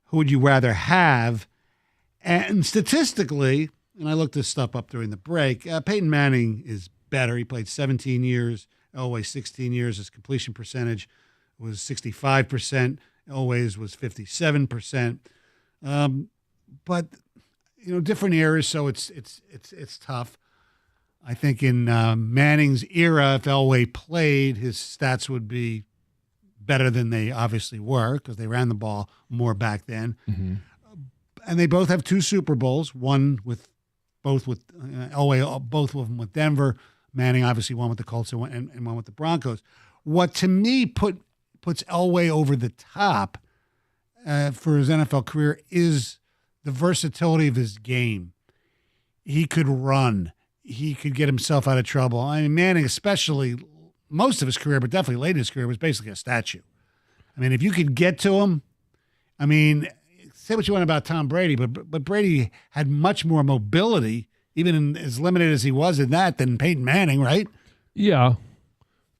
Who would you rather have? And statistically, and I looked this stuff up during the break, Peyton Manning is better. He played 17 years, Elway 16 years. His completion percentage was 65%. Elway's was 57%. But different eras, so it's tough. I think in Manning's era, if Elway played, his stats would be better than they obviously were because they ran the ball more back then. Mm-hmm. And they both have 2 Super Bowls, one with Elway, both of them with Denver. Manning obviously one with the Colts and one with the Broncos. What to me puts Elway over the top for his NFL career is the versatility of his game. He could run. He could get himself out of trouble. I mean, Manning, especially most of his career, but definitely late in his career, was basically a statue. I mean, if you could get to him, I mean, say what you want about Tom Brady, but Brady had much more mobility, even as limited as he was in that, than Peyton Manning, right? Yeah.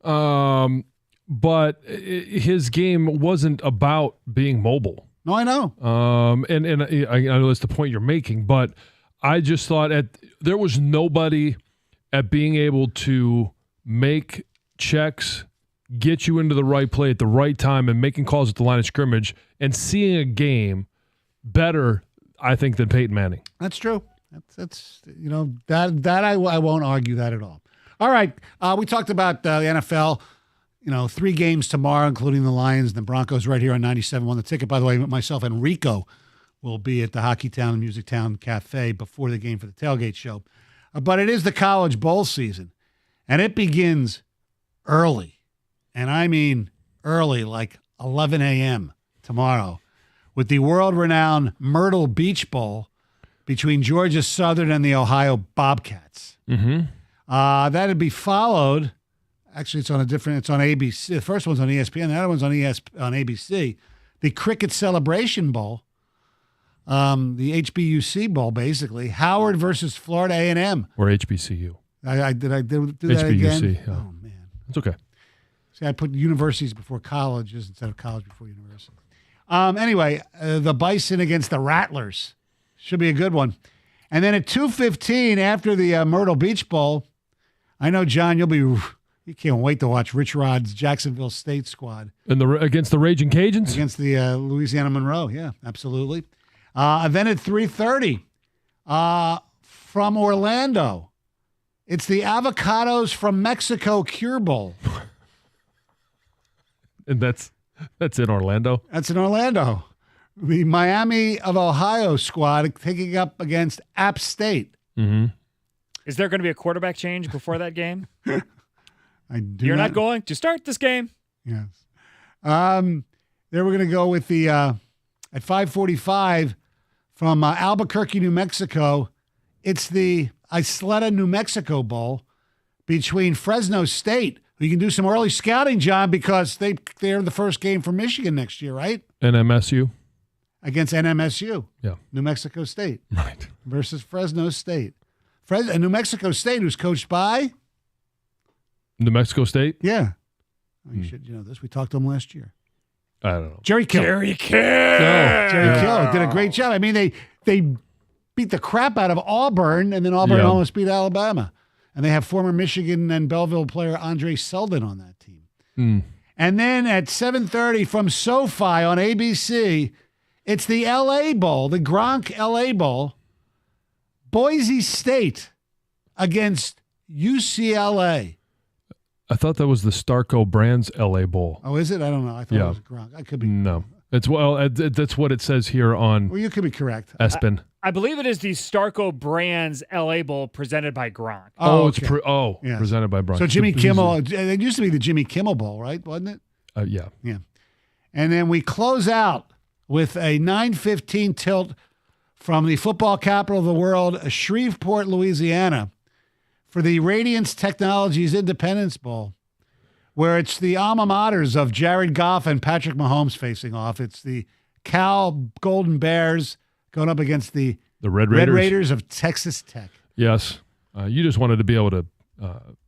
But his game wasn't about being mobile. No, I know. And I know that's the point you're making, but I just thought there was nobody at being able to make checks, get you into the right play at the right time, and making calls at the line of scrimmage and seeing a game better, I think, than Peyton Manning. That's true. That's that I won't argue that at all. All right, we talked about the NFL. 3 games tomorrow, including the Lions and the Broncos, right here on 97.1 The Ticket. By the way, myself and Rico will be at the Hockey Town and Music Town Cafe before the game for the tailgate show. But it is the college bowl season, and it begins early. And I mean early, like 11 a.m. tomorrow, with the world-renowned Myrtle Beach Bowl between Georgia Southern and the Ohio Bobcats. Mm-hmm. That'd be followed. Actually, it's on ABC. The first one's on ESPN. The other one's on ABC. The Cricket Celebration Bowl, the HBUC Bowl, basically. Howard versus Florida A&M. Or HBCU. I do that HBUC, again? Yeah. Oh, man. It's okay. See, I put universities before colleges instead of college before university. Anyway, the Bison against the Rattlers. Should be a good one. And then at 2:15 after the Myrtle Beach Bowl, I know, John, you can't wait to watch Rich Rod's Jacksonville State squad. And against the Raging Cajuns? Against the Louisiana Monroe, yeah, absolutely. Then at 3:30 from Orlando, it's the Avocados from Mexico Cure Bowl. And that's in Orlando? That's in Orlando. The Miami of Ohio squad taking up against App State. Mm-hmm. Is there going to be a quarterback change before that game? You're not going to start this game? Yes. Then we're going to go with the at 5:45 from Albuquerque, New Mexico. It's the Isleta, New Mexico Bowl between Fresno State, who you can do some early scouting, John, because they're the first game for Michigan next year, right? NMSU. Against NMSU. Yeah. New Mexico State. Right. Versus Fresno State. New Mexico State, who's coached by? New Mexico State? Yeah. Oh, you should know this. We talked to him last year. I don't know. Jerry Kill. Jerry Kill. Jerry Kill did a great job. I mean, they beat the crap out of Auburn, and then Auburn almost beat Alabama. And they have former Michigan and Belleville player Andre Selden on that team. Mm. And then at 7:30 from SoFi on ABC, it's the L.A. Bowl, the Gronk L.A. Bowl. Boise State against UCLA. I thought that was the Starco Brands LA Bowl. Oh, is it? I don't know. I thought it was Gronk. I could be. No. That's what it says here on Well, you could be correct. ESPN. I believe it is the Starco Brands LA Bowl presented by Gronk. It's okay. Yes. presented by Brian. So Jimmy Kimmel, it used to be the Jimmy Kimmel Bowl, right? Wasn't it? Yeah. Yeah. And then we close out with a 9:15 tilt from the football capital of the world, Shreveport, Louisiana, for the Radiance Technologies Independence Bowl, where it's the alma maters of Jared Goff and Patrick Mahomes facing off. It's the Cal Golden Bears going up against the The Red Red Raiders. Raiders of Texas Tech. Yes. You just wanted to be able to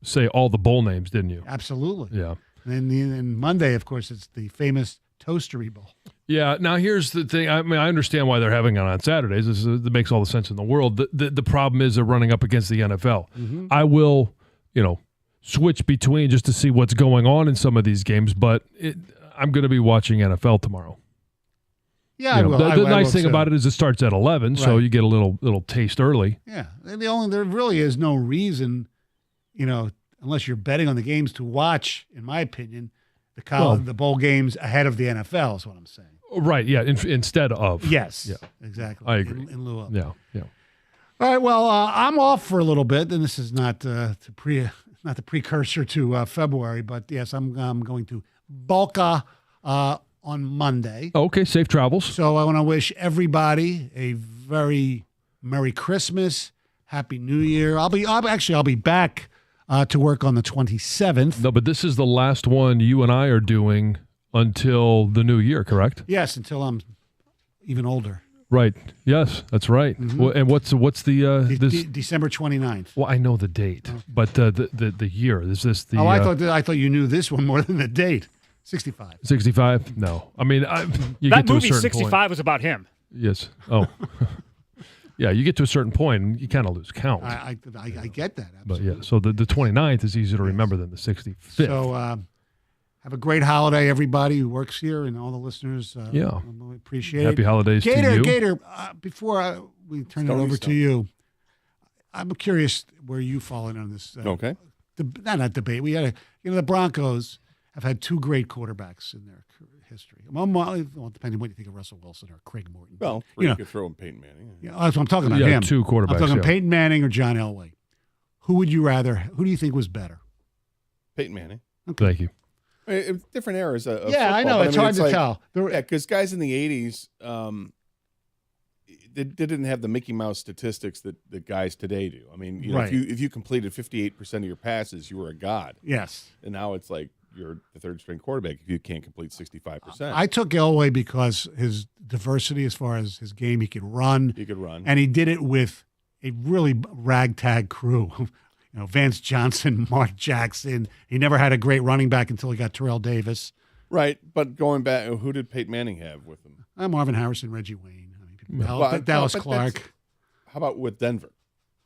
say all the bowl names, didn't you? Absolutely. Yeah. And then Monday, of course, it's the famous Toastery Bowl. Yeah. Now, here's the thing. I mean, I understand why they're having it on Saturdays. That makes all the sense in the world. The problem is they're running up against the NFL. Mm-hmm. I will, switch between just to see what's going on in some of these games, but I'm going to be watching NFL tomorrow. Yeah, I will. The I nice will thing too. about it is it starts at 11, so Right. you get a little taste early. Yeah, and there really is no reason, unless you're betting on the games, to watch, in my opinion, the bowl games ahead of the NFL. Is what I'm saying. Right, yeah, instead of. Yes. Yeah. Exactly. I agree. In lieu of. Yeah. All right. Well, I'm off for a little bit, and this is not the precursor to February, but yes, I'm going to Boca on Monday. Okay, safe travels. So I want to wish everybody a very Merry Christmas, Happy New Year. I'll be back to work on the 27th. No, but this is the last one you and I are doing until the new year, correct? Yes, until I'm even older. Right. Yes, that's right. Well, and what's the this? December 29th. Well, I know the date, but the year. Is this the? I thought you knew this one more than the date. 65. 65? No. I mean, you That get to a movie certain 65 point. was about him. Yes. Oh. Yeah, you get to a certain point and you kind of lose count. I get that. But Absolutely. yeah, so the 29th is easier to remember than the 65th. So have a great holiday, everybody who works here and all the listeners. Yeah. I really appreciate Happy it. holidays to you. Gator, before we turn it Stony over Stone. to you, I'm curious where you fall in on this. Okay. Not debate. We had the Broncos have had two great quarterbacks in their history. Well, depending on what you think of Russell Wilson or Craig Morton. Well, You know. you could throw in Peyton Manning. Yeah, that's what I'm talking about. Yeah, him. two quarterbacks, I'm talking yeah. Peyton Manning or John Elway. Who do you think was better? Peyton Manning. Thank you. I mean, it's different eras of Yeah, I football, know. but It's mean, hard to like- tell. Yeah, because guys in the 80s, they didn't have the Mickey Mouse statistics that guys today do. I mean, Right. if you completed 58% of your passes, you were a god. Yes. And now it's like you're the third string quarterback if you can't complete 65%. I took Elway because his diversity as far as his game, he could run, You could run. and he did it with a really ragtag crew. Vance Johnson, Mark Jackson. He never had a great running back until he got Terrell Davis. Right, but going back, who did Peyton Manning have with him? Marvin Harrison, Reggie Wayne. Well, Dallas but Clark. How about with Denver?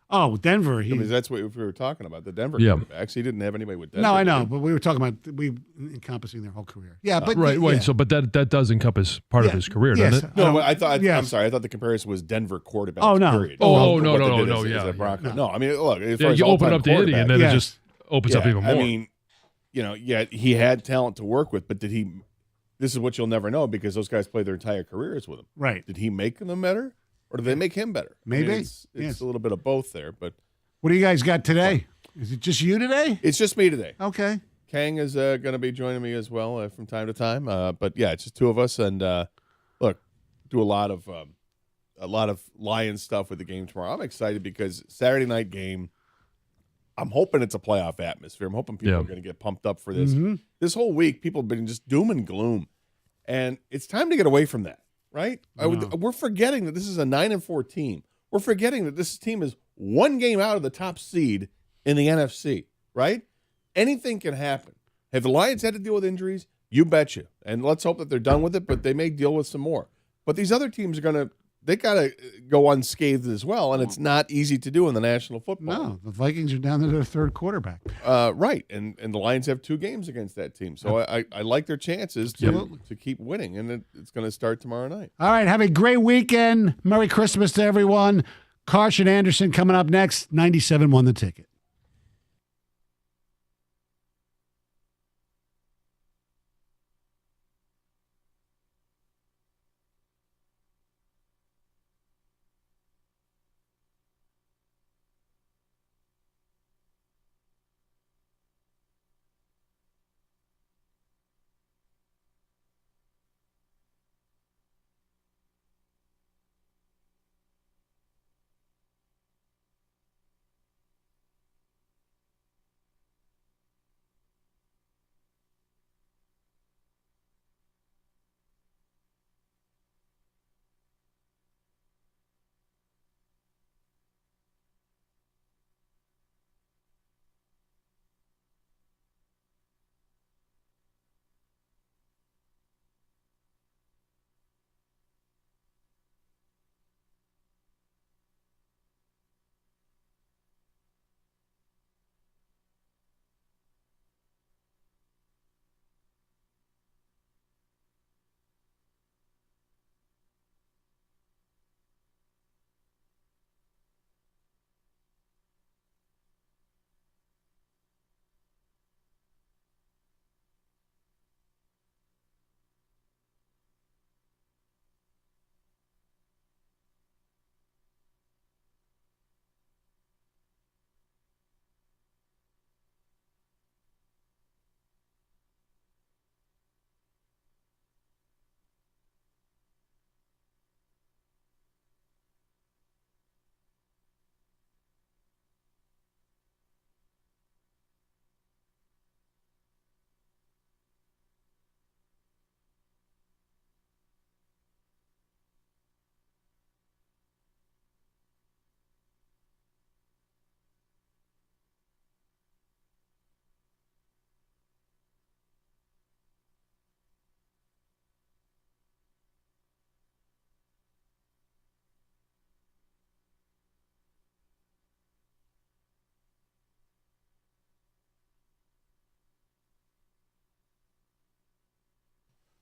Oh, Denver. I mean, that's what we were talking about, the Denver Yeah. quarterbacks. He didn't have anybody with Denver. no, I did know, he? but we were talking about encompassing their whole career. Yeah, but Right. yeah. So, but that does encompass part of Yeah, his career, yes. doesn't it? No, but I thought. Yes. I'm sorry. I thought the comparison was Denver quarterbacks. Oh, no. Period. Oh, What no, they no, did no, as yeah, a Bronco. yeah. No, I mean, look. As Yeah, far as you open all-time up the Indy, and then Yes. it just opens up even more. I mean, he had talent to work with, but did he? This is what you'll never know because those guys play their entire careers with him. Right. Did he make them better, or did they make him better? I mean, Maybe. it's Yes. a little bit of both there, but What do you guys got today? Is it just you today? it's just me today. Okay. Kang is going to be joining me as well from time to time. But yeah, it's just two of us, and look, do a lot of Lions stuff with the game tomorrow. I'm excited because Saturday night game. I'm hoping it's a playoff atmosphere. I'm hoping people Yeah. are going to get pumped up for this. Mm-hmm. This whole week, people have been just doom and gloom, and it's time to get away from that. Right? We're forgetting that this is a 9-4 team. We're forgetting that this team is one game out of the top seed in the NFC. Right? Anything can happen. Have the Lions had to deal with injuries? You betcha. And let's hope that they're done with it, but they may deal with some more. But these other teams they got to go unscathed as well, and it's not easy to do in the National Football League. No, the Vikings are down to their third quarterback. Right, and the Lions have 2 games against that team, so I like their chances to keep winning, and it's going to start tomorrow night. All right, have a great weekend. Merry Christmas to everyone. Carson Anderson coming up next. 97 won the ticket.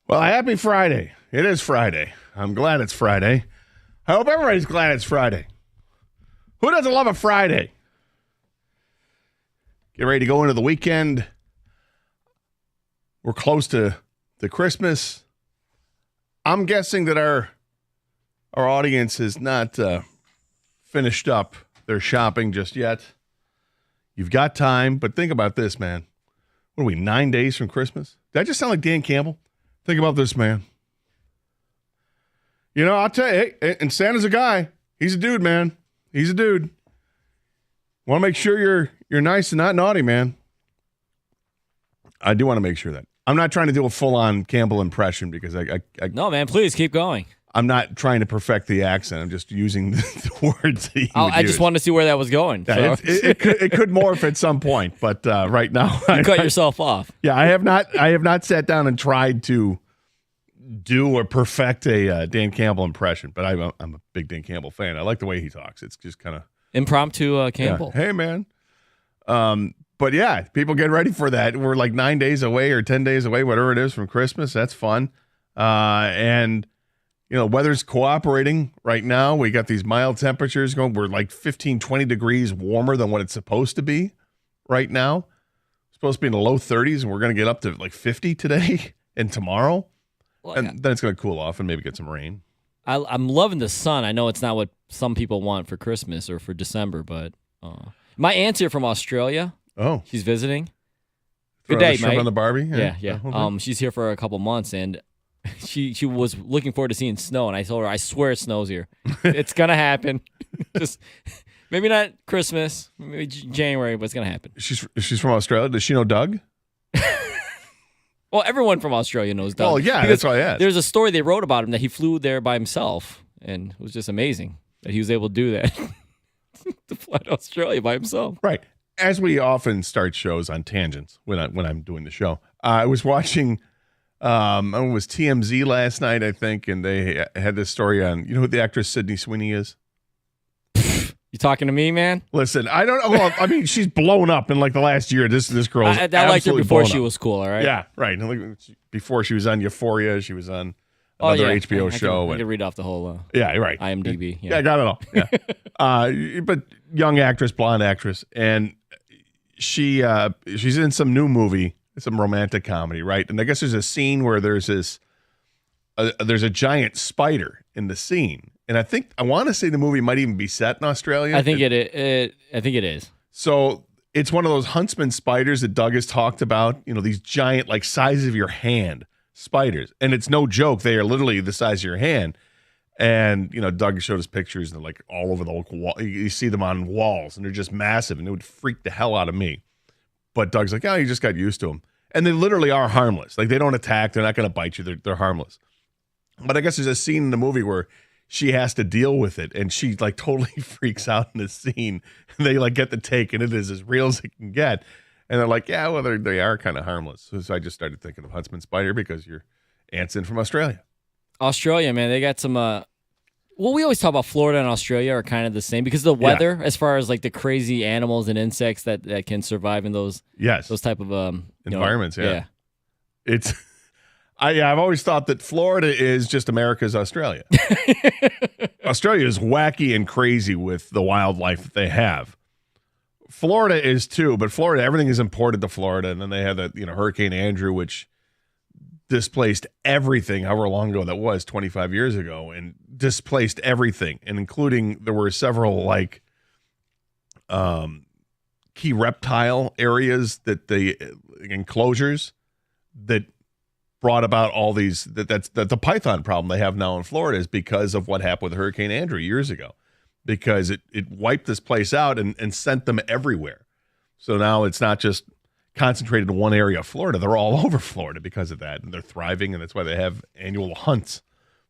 Well, happy Friday. It is Friday. I'm glad it's Friday. I hope everybody's glad it's Friday. Who doesn't love a Friday? Get ready to go into the weekend. We're close to Christmas. I'm guessing that our audience has not finished up their shopping just yet. You've got time, but think about this, man. What are we, 9 days from Christmas? Did I just sound like Dan Campbell? Think about this, man. You know, I'll tell you, hey, and Santa's a guy. He's a dude, man. He's a dude. Want to make sure you're nice and not naughty, man. I do want to make sure that. I'm not trying to do a full-on Campbell impression because I No, man, please keep going. I'm not trying to perfect the accent. I'm just using the words that you would I just use. wanted to see where that was going. Yeah, So. it could morph at some point, but right now You cut yourself off. Yeah, I have not sat down and tried to do or perfect a Dan Campbell impression, but I'm a big Dan Campbell fan. I like the way he talks. It's just kind of Impromptu Campbell. Hey, man. But yeah, people get ready for that. We're like 9 days away or 10 days away, whatever it is, from Christmas. That's fun. And you know, weather's cooperating right now. We got these mild temperatures going. We're like 15, 20 degrees warmer than what it's supposed to be right now. It's supposed to be in the low 30s, and we're going to get up to like 50 today and tomorrow. Well, And then it's going to cool off and maybe get some rain. I'm loving the sun. I know it's not what some people want for Christmas or for December, but my aunt's here from Australia. Oh. She's visiting. Good day, shrimp mate. on the Barbie? Yeah. Okay. She's here for a couple months, and she was looking forward to seeing snow, and I told her, I swear it snows here. It's gonna happen. Just maybe not Christmas, maybe January, but it's gonna happen. She's from Australia. Does she know Doug? Well, everyone from Australia knows Doug. Well, yeah, because that's why I asked. There's a story they wrote about him that he flew there by himself, and it was just amazing that he was able to do that. To fly to Australia by himself. Right. As we often start shows on tangents when I'm doing the show, I was watching. It was TMZ last night, I think, and they had this story on. You know who the actress Sydney Sweeney is? You talking to me, man? Listen, I don't know. Well, I mean, she's blown up in like the last year. This girl. I liked her absolutely before blown she up. was cool. All right. Yeah, right. Before she was on Euphoria, she was on Oh, another yeah. HBO show. I can read off the whole Yeah, right. IMDb. Yeah, I got it all. Yeah. But young actress, blonde actress, and she's in some new movie, some romantic comedy, right? And I guess there's a scene where there's a giant spider in the scene, and I want to say the movie might even be set in Australia. I think it is. So it's one of those huntsman spiders that Doug has talked about. You know, these giant, like size of your hand spiders, and it's no joke. They are literally the size of your hand. And you know, Doug showed us pictures, and they're like all over the local wall. You see them on walls, and they're just massive, and it would freak the hell out of me. But Doug's like, oh, you just got used to them, and they literally are harmless. Like they don't attack. They're not going to bite you. They're harmless. But I guess there's a scene in the movie where she has to deal with it, and she like totally freaks out in the scene. And they like get the take, and it is as real as it can get. And they're like, yeah, well, they are kind of harmless. So I just started thinking of Huntsman Spider because your aunt's in from Australia. Australia, man, they got some. Well, we always talk about Florida and Australia are kind of the same because of the weather, as far as like the crazy animals and insects that can survive in those type of environments. Yeah. It's. I've always thought that Florida is just America's Australia. Australia is wacky and crazy with the wildlife that they have. Florida is too, but Florida, everything is imported to Florida, and then they had that Hurricane Andrew, which displaced everything. However long ago that was, 25 years ago, and displaced everything, and including there were several like key reptile areas that the enclosures that brought about all these that's the python problem they have now in Florida is because of what happened with Hurricane Andrew years ago, because it wiped this place out and sent them everywhere. So now it's not just concentrated in one area of Florida. They're all over Florida because of that, and they're thriving, and that's why they have annual hunts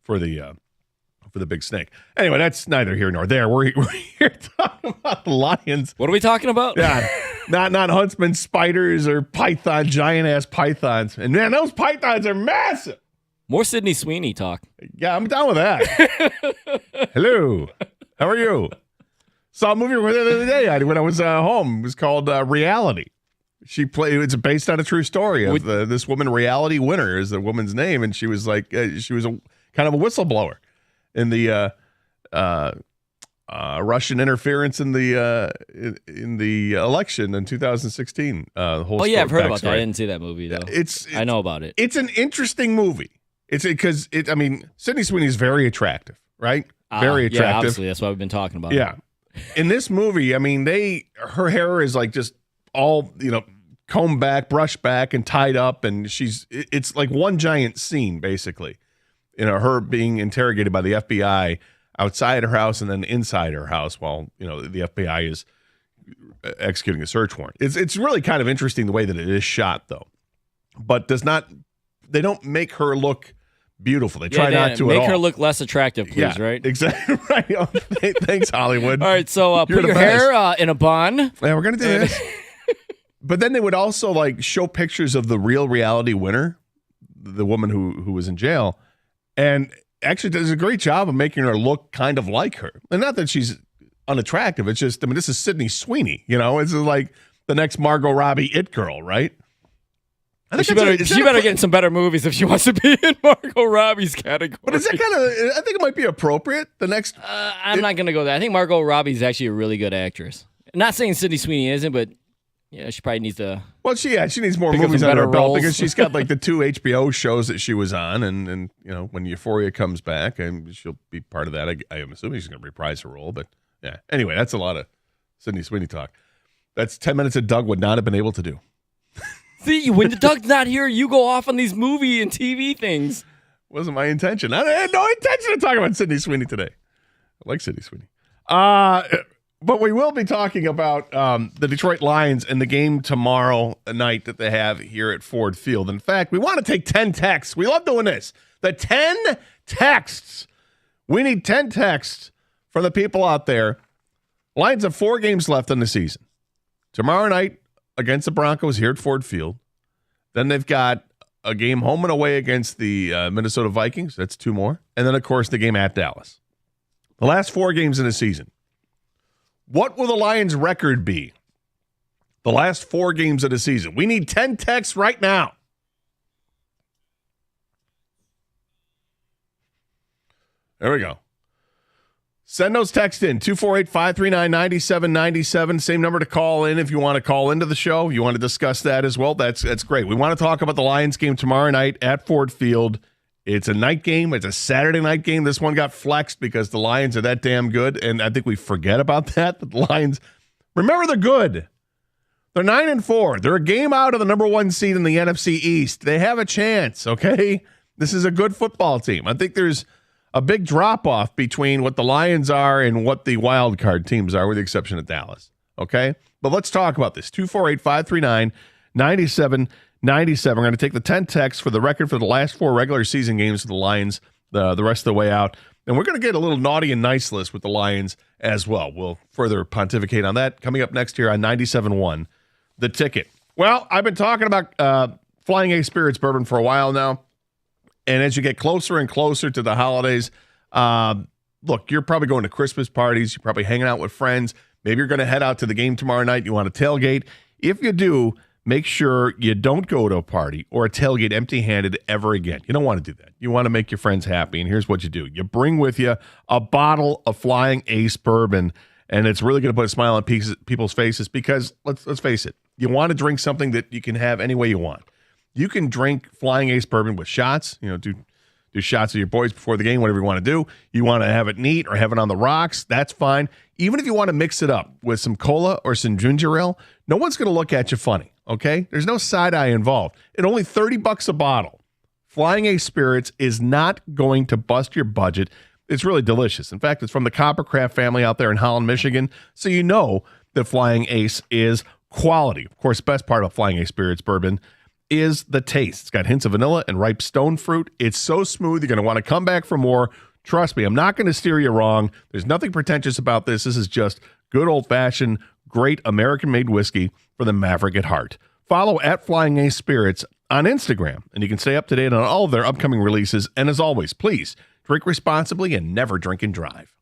for the big snake. Anyway, that's neither here nor there. We're here talking about the lions. What are we talking about? Yeah, not huntsman spiders or python, giant ass pythons. And man, those pythons are massive. More Sydney Sweeney talk. Yeah, I'm down with that. Hello, how are you? Saw a movie the other day when I was home. It was called Reality. She played. It's based on a true story of this woman. Reality Winner is the woman's name, and she was like she was a kind of a whistleblower in the Russian interference in the election in 2016. The whole I've heard about backstory. that. I didn't see that movie though. I know about it. It's an interesting movie. It's because I mean, Sydney Sweeney is very attractive, right? Very attractive. Yeah, obviously that's why we've been talking about. Yeah. In this movie, I mean, her hair is like just all, combed back, brushed back, and tied up, and it's like one giant scene, basically. Her being interrogated by the FBI outside her house and then inside her house while, the FBI is executing a search warrant. It's really kind of interesting the way that it is shot, though. But they don't make her look beautiful. They try not to make at all. her look less attractive, please, right? Exactly right. Oh, thanks, Hollywood. All right, so You're put the your hair in a bun. Yeah, we're gonna do this. But then they would also like show pictures of the real Reality Winner, the woman who was in jail, and actually does a great job of making her look kind of like her. And not that she's unattractive. It's just, this is Sydney Sweeney. It's like the next Margot Robbie it girl, right? She better get in some better movies if she wants to be in Margot Robbie's category. But is that kind of? I think it might be appropriate. The next, I'm not going to go there. I think Margot Robbie's actually a really good actress. Not saying Sydney Sweeney isn't, but she probably needs to. Well, she needs more pick up movies some under her better belt roles. because she's got like the 2 HBO shows that she was on, and when Euphoria comes back, and she'll be part of that. I am assuming she's going to reprise her role, but yeah. Anyway, that's a lot of Sydney Sweeney talk. That's 10 minutes that Doug would not have been able to do. See, when Doug's not here, you go off on these movie and TV things. Wasn't my intention. I had no intention of talking about Sydney Sweeney today. I like Sydney Sweeney. But we will be talking about the Detroit Lions and the game tomorrow night that they have here at Ford Field. In fact, we want to take 10 texts. We love doing this. The 10 texts. We need 10 texts from the people out there. Lions have 4 games left in the season. Tomorrow night against the Broncos here at Ford Field. Then they've got a game home and away against the Minnesota Vikings. That's 2 more. And then, of course, the game at Dallas. The last 4 games in the season. What will the Lions' record be? The last 4 games of the season. We need 10 texts right now. There we go. Send those texts in, 248-539-9797. Same number to call in if you want to call into the show. You want to discuss that as well. That's great. We want to talk about the Lions game tomorrow night at Ford Field. It's a night game. It's a Saturday night game. This one got flexed because the Lions are that damn good, and I think we forget about that. But the Lions, remember, they're good. They're 9-4. They're a game out of the number 1 seed in the NFC East. They have a chance, okay? This is a good football team. I think there's a big drop-off between what the Lions are and what the wild card teams are, with the exception of Dallas, okay? But let's talk about this. 248-539-9797. We're going to take the 10 texts for the record for the last 4 regular season games of the Lions the rest of the way out. And we're going to get a little naughty and nice list with the Lions as well. We'll further pontificate on that coming up next here on 97.1, The Ticket. Well, I've been talking about Flying Ace Spirits bourbon for a while now. And as you get closer and closer to the holidays, look, you're probably going to Christmas parties. You're probably hanging out with friends. Maybe you're going to head out to the game tomorrow night. You want to tailgate. If you do, make sure you don't go to a party or a tailgate empty-handed ever again. You don't want to do that. You want to make your friends happy. And here's what you do. You bring with you a bottle of Flying Ace bourbon, and it's really going to put a smile on people's faces because, let's face it, you want to drink something that you can have any way you want. You can drink Flying Ace bourbon with shots, do shots with your boys before the game, whatever you want to do. You want to have it neat or have it on the rocks, that's fine. Even if you want to mix it up with some cola or some ginger ale, no one's going to look at you funny, okay? There's no side eye involved. At only $30 a bottle, Flying Ace Spirits is not going to bust your budget. It's really delicious. In fact, it's from the Coppercraft family out there in Holland, Michigan, so you know that Flying Ace is quality. Of course, the best part of Flying Ace Spirits bourbon is the taste. It's got hints of vanilla and ripe stone fruit. It's so smooth, you're going to want to come back for more. Trust me, I'm not going to steer you wrong. There's nothing pretentious about this. This is just good old-fashioned, great American-made whiskey for the maverick at heart. Follow at Flying Ace Spirits on Instagram, and you can stay up to date on all of their upcoming releases. And as always, please drink responsibly and never drink and drive.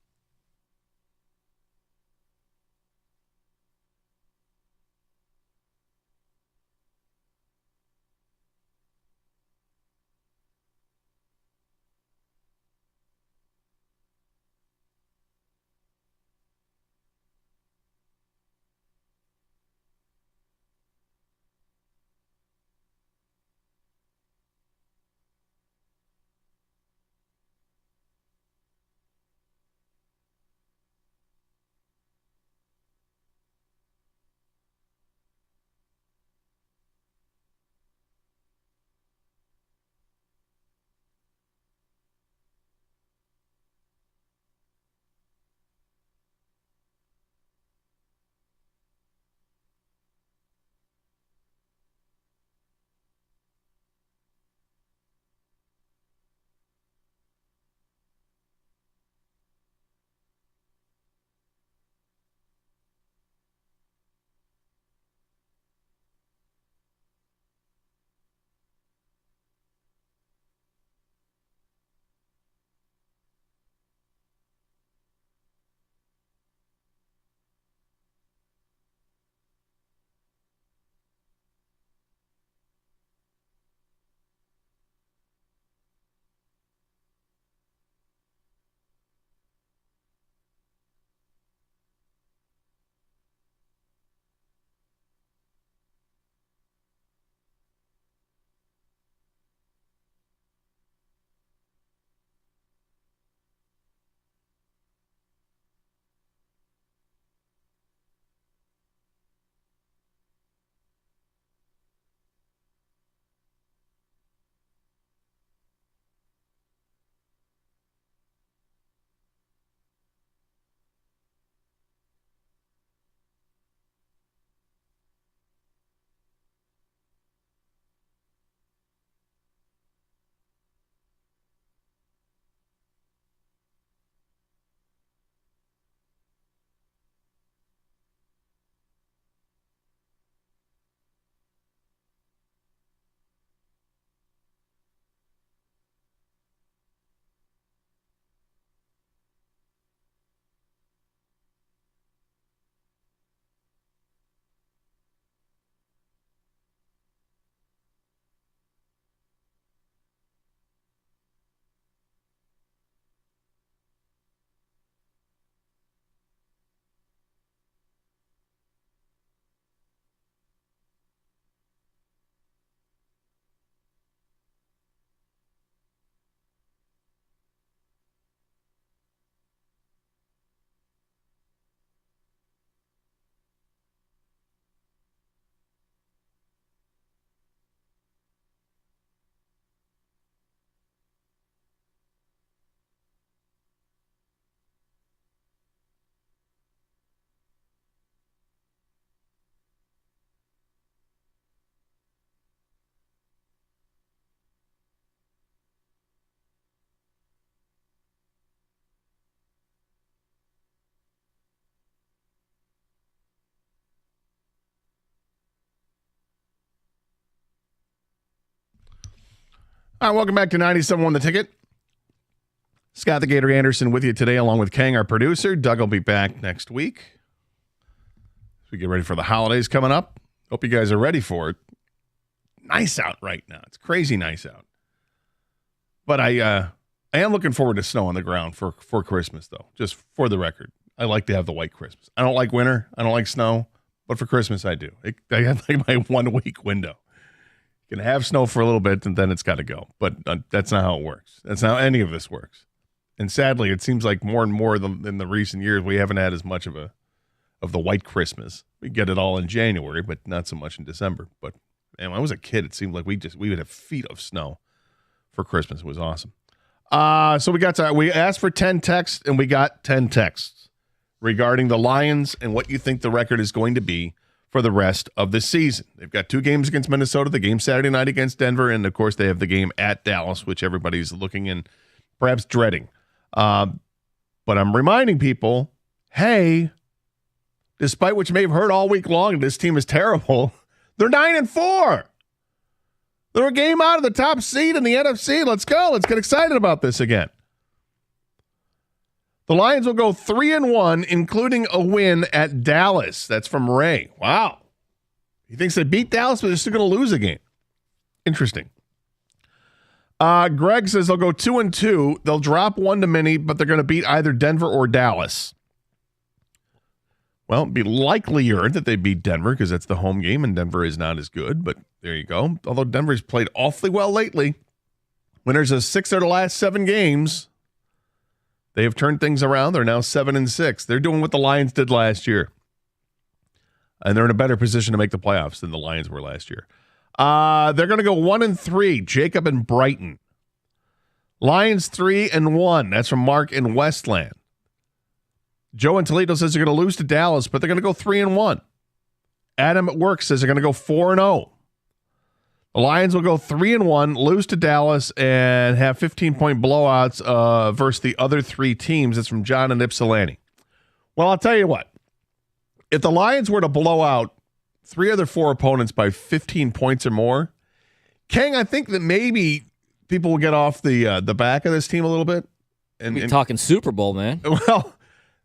All right, welcome back to 97.1 The Ticket. Scott the Gator Anderson with you today, along with Kang, our producer. Doug will be back next week as we get ready for the holidays coming up. Hope you guys are ready for it. Nice out right now. It's crazy nice out. But I am looking forward to snow on the ground for Christmas, though, just for the record. I like to have the white Christmas. I don't like winter. I don't like snow. But for Christmas, I do. I have like my 1 week window. You can have snow for a little bit, and then it's got to go. But that's not how it works. That's not how any of this works. And sadly, it seems like more and more in the recent years, we haven't had as much of the white Christmas. We get it all in January, but not so much in December. But man, when I was a kid, it seemed like we would have feet of snow for Christmas. It was awesome. So we asked for 10 texts, and we got 10 texts regarding the Lions and what you think the record is going to be for the rest of the season. They've got 2 games against Minnesota, the game Saturday night against Denver, and of course they have the game at Dallas, which everybody's looking and perhaps dreading. But I'm reminding people, hey, despite what you may have heard all week long, this team is terrible. They're 9-4. They're a game out of the top seed in the NFC. Let's go. Let's get excited about this again. The Lions will go 3-1, including a win at Dallas. That's from Ray. Wow. He thinks they beat Dallas, but they're still going to lose a game. Interesting. Greg says they'll go 2-2. They'll drop 1 to Minnie, but they're going to beat either Denver or Dallas. Well, it'd be likelier that they beat Denver because that's the home game, and Denver is not as good. But there you go. Although Denver's played awfully well lately. Winners of 6 of the last 7 games. They have turned things around. They're now 7-6. They're doing what the Lions did last year. And they're in a better position to make the playoffs than the Lions were last year. They're going to go 1-3. Jacob and Brighton. Lions 3-1. That's from Mark in Westland. Joe in Toledo says they're going to lose to Dallas, but they're going to go 3-1. Adam at work says they're going to go 4-0. The Lions will go 3-1, lose to Dallas, and have 15-point blowouts versus the other 3 teams. That's from John in Ypsilanti. Well, I'll tell you what. If the Lions were to blow out 3 other 4 opponents by 15 points or more, Kang, I think that maybe people will get off the back of this team a little bit. We're talking Super Bowl, man. Well,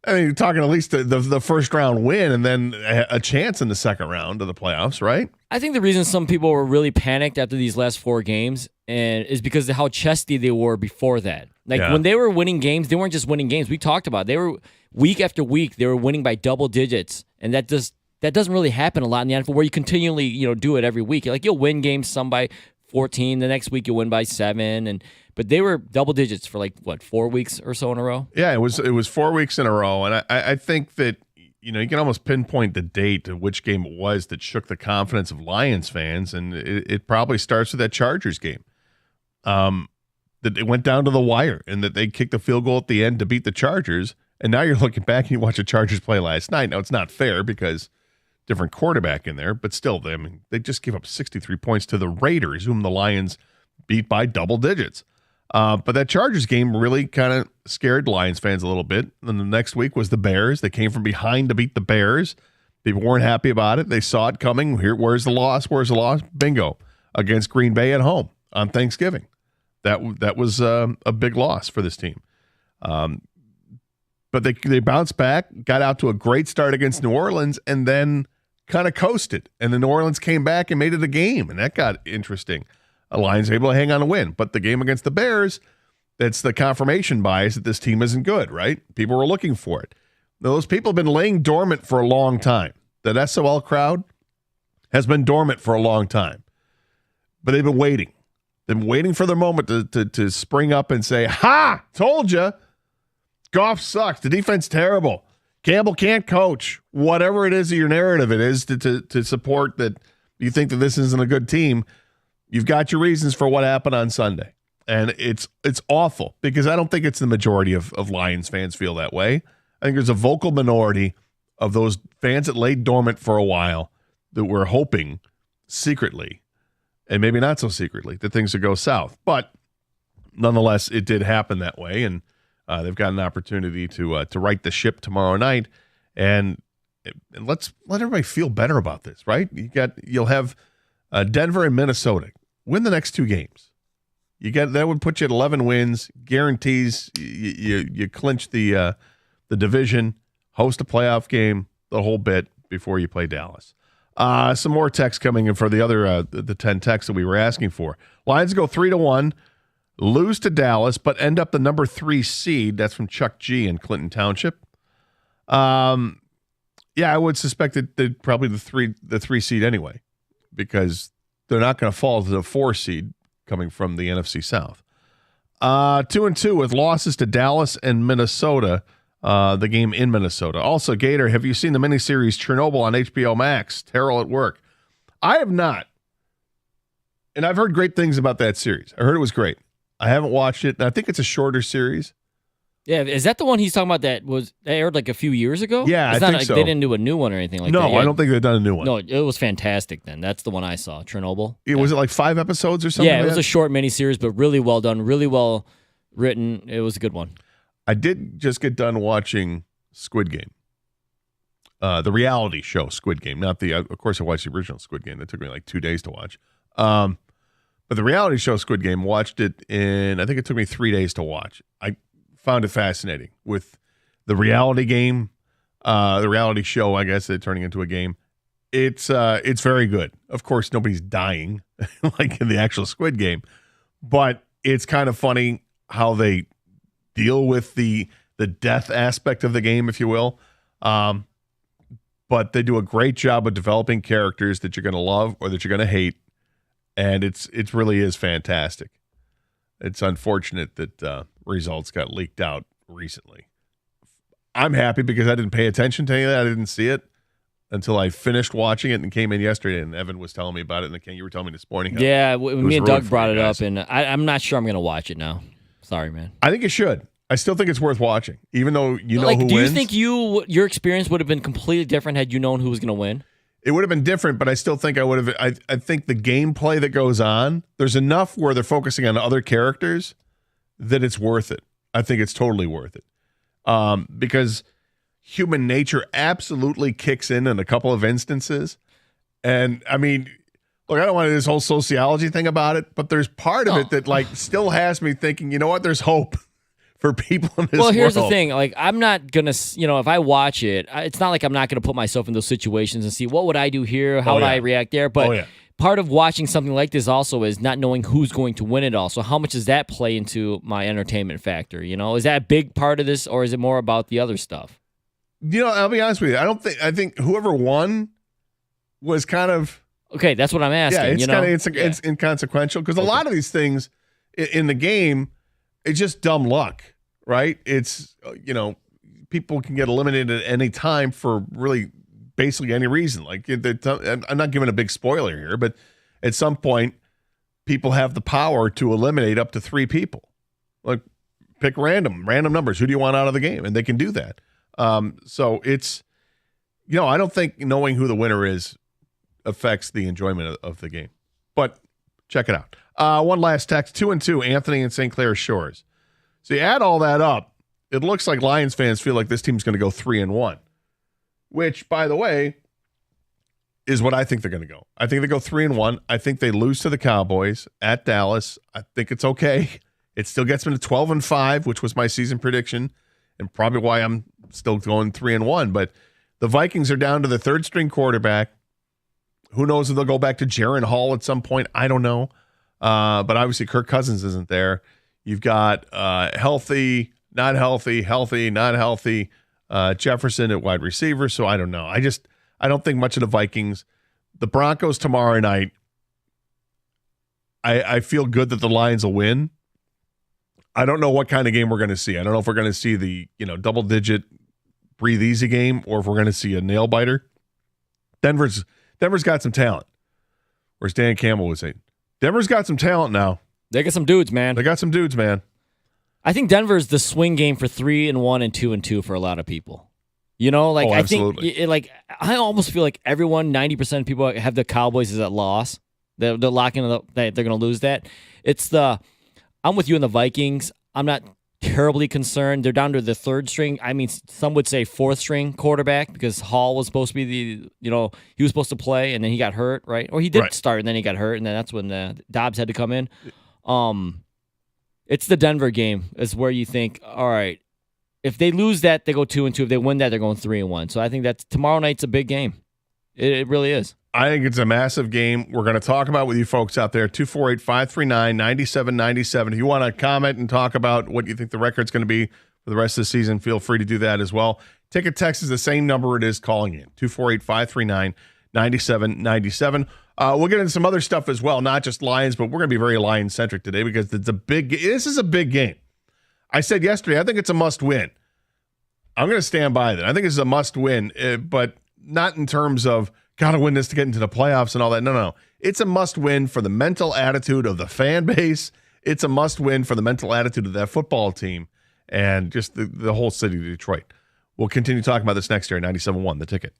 I mean, you're talking at least the first round win and then a chance in the second round of the playoffs, right? I think the reason some people were really panicked after these last 4 games is because of how chesty they were before that. When they were winning games, they weren't just winning games. We talked about it. They were week after week, they were winning by double digits, and that doesn't really happen a lot in the NFL where you continually do it every week. Like you'll win games some by 14, the next week you'll win by 7, but they were double digits for 4 weeks or so in a row. Yeah, it was 4 weeks in a row, and I think that you can almost pinpoint the date of which game it was that shook the confidence of Lions fans, and it probably starts with that Chargers game. That it went down to the wire, and that they kicked a field goal at the end to beat the Chargers. And now you're looking back and you watch the Chargers play last night. Now it's not fair because different quarterback in there, but still, they just gave up 63 points to the Raiders, whom the Lions beat by double digits. But that Chargers game really kind of scared Lions fans a little bit. And the next week was the Bears. They came from behind to beat the Bears. People weren't happy about it. They saw it coming. Where's the loss? Where's the loss? Bingo. Against Green Bay at home on Thanksgiving. That was a big loss for this team. But they bounced back, got out to a great start against New Orleans, and then kind of coasted. And then New Orleans came back and made it a game, and that got interesting. The Lions able to hang on and win. But the game against the Bears, that's the confirmation bias that this team isn't good, right? People were looking for it. Those people have been laying dormant for a long time. That SOL crowd has been dormant for a long time. But they've been waiting. They've been waiting for their moment to spring up and say, ha, told you. Goff sucks. The defense terrible. Campbell can't coach. Whatever it is that your narrative it is to support that you think that this isn't a good team, you've got your reasons for what happened on Sunday. And it's awful because I don't think it's the majority of Lions fans feel that way. I think there's a vocal minority of those fans that laid dormant for a while that were hoping secretly, and maybe not so secretly, that things would go south. But nonetheless, it did happen that way, and they've got an opportunity to right the ship tomorrow night, and let everybody feel better about this, right? You'll have Denver and Minnesota win the next 2 games. That would put you at 11 wins, guarantees you clinch the division, host a playoff game, the whole bit before you play Dallas. Some more text coming in for the other the 10 texts that we were asking for. Lions go 3-1, lose to Dallas, but end up the number 3 seed. That's from Chuck G in Clinton Township. Yeah, I would suspect that they're probably the 3 seed anyway, because they're not going to fall to the 4 seed coming from the NFC South. 2-2 with losses to Dallas and Minnesota, the game in Minnesota. Also, Gator, have you seen the miniseries Chernobyl on HBO Max? Terrell at Work. I have not. And I've heard great things about that series. I heard it was great. I haven't watched it, and I think it's a shorter series. Yeah, is that the one he's talking about that aired like a few years ago? Yeah, it's I not think like so. They didn't do a new one or anything like that. No, I don't think they've done a new one. No, it was fantastic then. That's the one I saw, Chernobyl. Was it like 5 episodes or something? Yeah, it like was that? a short miniseries, but really well done, really well written. It was a good one. I did just get done watching Squid Game. The reality show Squid Game, not the. Of course, I watched the original Squid Game. That took me like 2 days to watch. But the reality show Squid Game, watched it in. I think it took me 3 days to watch. I found it fascinating with the reality game, the reality show. I guess they're turning into a game. It's very good. Of course, nobody's dying like in the actual Squid Game, but it's kind of funny how they deal with the death aspect of the game, if you will. But they do a great job of developing characters that you're going to love or that you're going to hate, and it really is fantastic. It's unfortunate that results got leaked out recently. I'm happy because I didn't pay attention to any of that. I didn't see it until I finished watching it and came in yesterday, and Evan was telling me about it, and Ken, you were telling me this morning. Yeah, me and Doug brought it up, guys. and I'm not sure I'm going to watch it now. Sorry, man. I think you should. I still think it's worth watching, even though you know who do wins. you think your experience would have been completely different had you known who was going to win? It would have been different, but I still think I would have. I think the gameplay that goes on, there's enough where they're focusing on other characters that it's worth it. I think it's totally worth it. Because human nature absolutely kicks in a couple of instances. And I mean, look, I don't want to do this whole sociology thing about it, but there's part of it that like still has me thinking, you know what, there's hope for people in this world. Well, here's the thing. Like, I'm not going to, if I watch it, it's not like I'm not going to put myself in those situations and see what would I do here? How would I react there? But part of watching something like this also is not knowing who's going to win it all. So how much does that play into my entertainment factor? Is that a big part of this, or is it more about the other stuff? I'll be honest with you. I think whoever won was kind of. Okay, that's what I'm asking. Yeah, it's inconsequential because a lot of these things in the game, it's just dumb luck, right? It's people can get eliminated at any time for really basically any reason. Like I'm not giving a big spoiler here, but at some point, people have the power to eliminate up to 3 people. Like pick random numbers. Who do you want out of the game? And they can do that. So it's I don't think knowing who the winner is affects the enjoyment of the game. But check it out. One last text, 2-2, Anthony and St. Clair Shores. So you add all that up, it looks like Lions fans feel like this team's going to go 3-1, which, by the way, is what I think they're going to go. I think they go 3-1. I think they lose to the Cowboys at Dallas. I think it's okay. It still gets them to 12-5, which was my season prediction, and probably why I'm still going 3-1. But the Vikings are down to the third-string quarterback. Who knows if they'll go back to Jaron Hall at some point? I don't know. But obviously Kirk Cousins isn't there. You've got healthy, not healthy, healthy, not healthy, Jefferson at wide receiver. So I don't know. I don't think much of the Vikings. The Broncos tomorrow night, I feel good that the Lions will win. I don't know what kind of game we're going to see. I don't know if we're going to see the double-digit breathe easy game or if we're going to see a nail biter. Denver's got some talent. Whereas Dan Campbell was saying, Denver's got some talent now. They got some dudes, man. They got some dudes, man. I think Denver's the swing game for 3-1 and 2-2 for a lot of people. I think I almost feel like everyone, 90% of people have the Cowboys as a loss. They're locking it up that they're going to lose that. I'm with you in the Vikings. I'm not terribly concerned. They're down to the third string. I mean, some would say fourth string quarterback because Hall was supposed to be he was supposed to play and then he got hurt, right? Or he did start and then he got hurt and then that's when Dobbs had to come in. It's the Denver game is where you think, all right, if they lose that, they go 2-2. If they win that, they're going 3-1. So I think that tomorrow night's a big game. It really is. I think it's a massive game. We're going to talk about with you folks out there, 248-539-9797. If you want to comment and talk about what you think the record's going to be for the rest of the season, feel free to do that as well. Ticket text is the same number it is calling in, 248-539-9797. We'll get into some other stuff as well, not just Lions, but we're going to be very Lions-centric today because this is a big game. I said yesterday, I think it's a must-win. I'm going to stand by that. I think it's a must-win, but not in terms of got to win this to get into the playoffs and all that. No. It's a must-win for the mental attitude of the fan base. It's a must-win for the mental attitude of that football team and just the whole city of Detroit. We'll continue talking about this next year, 97.1, The Ticket.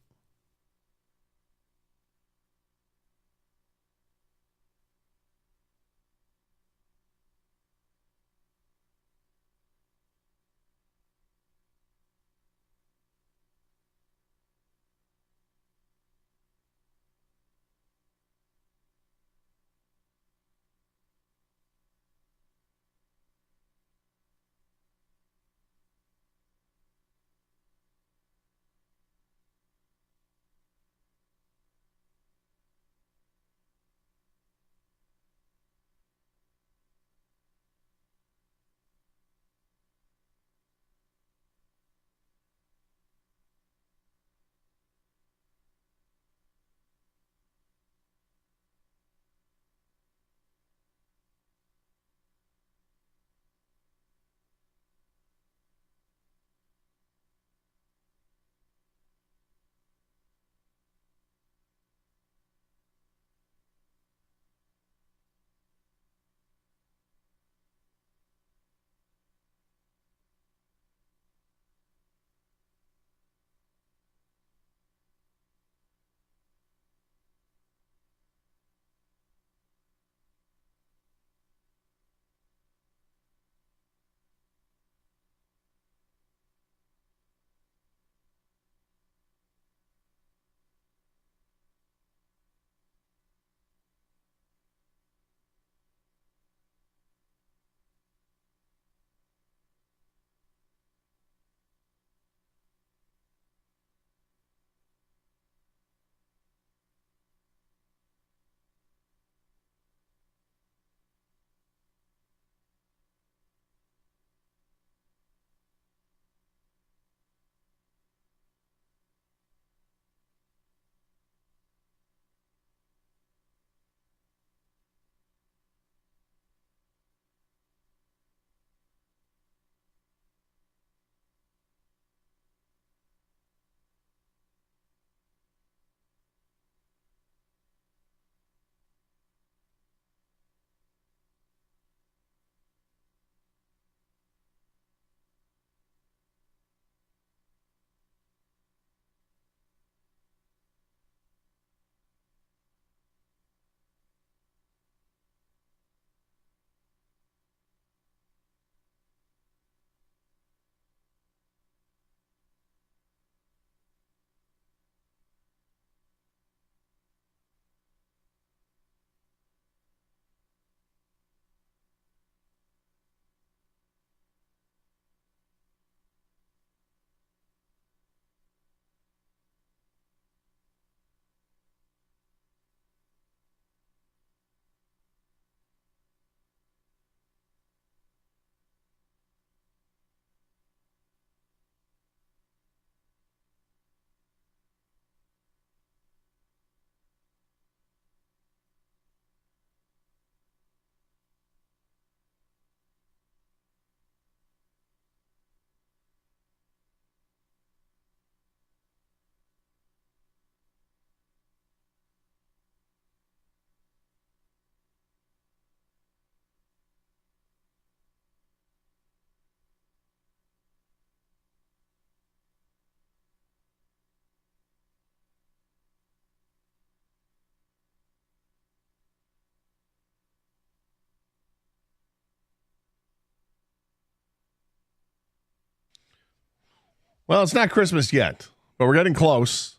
Well, it's not Christmas yet, but we're getting close.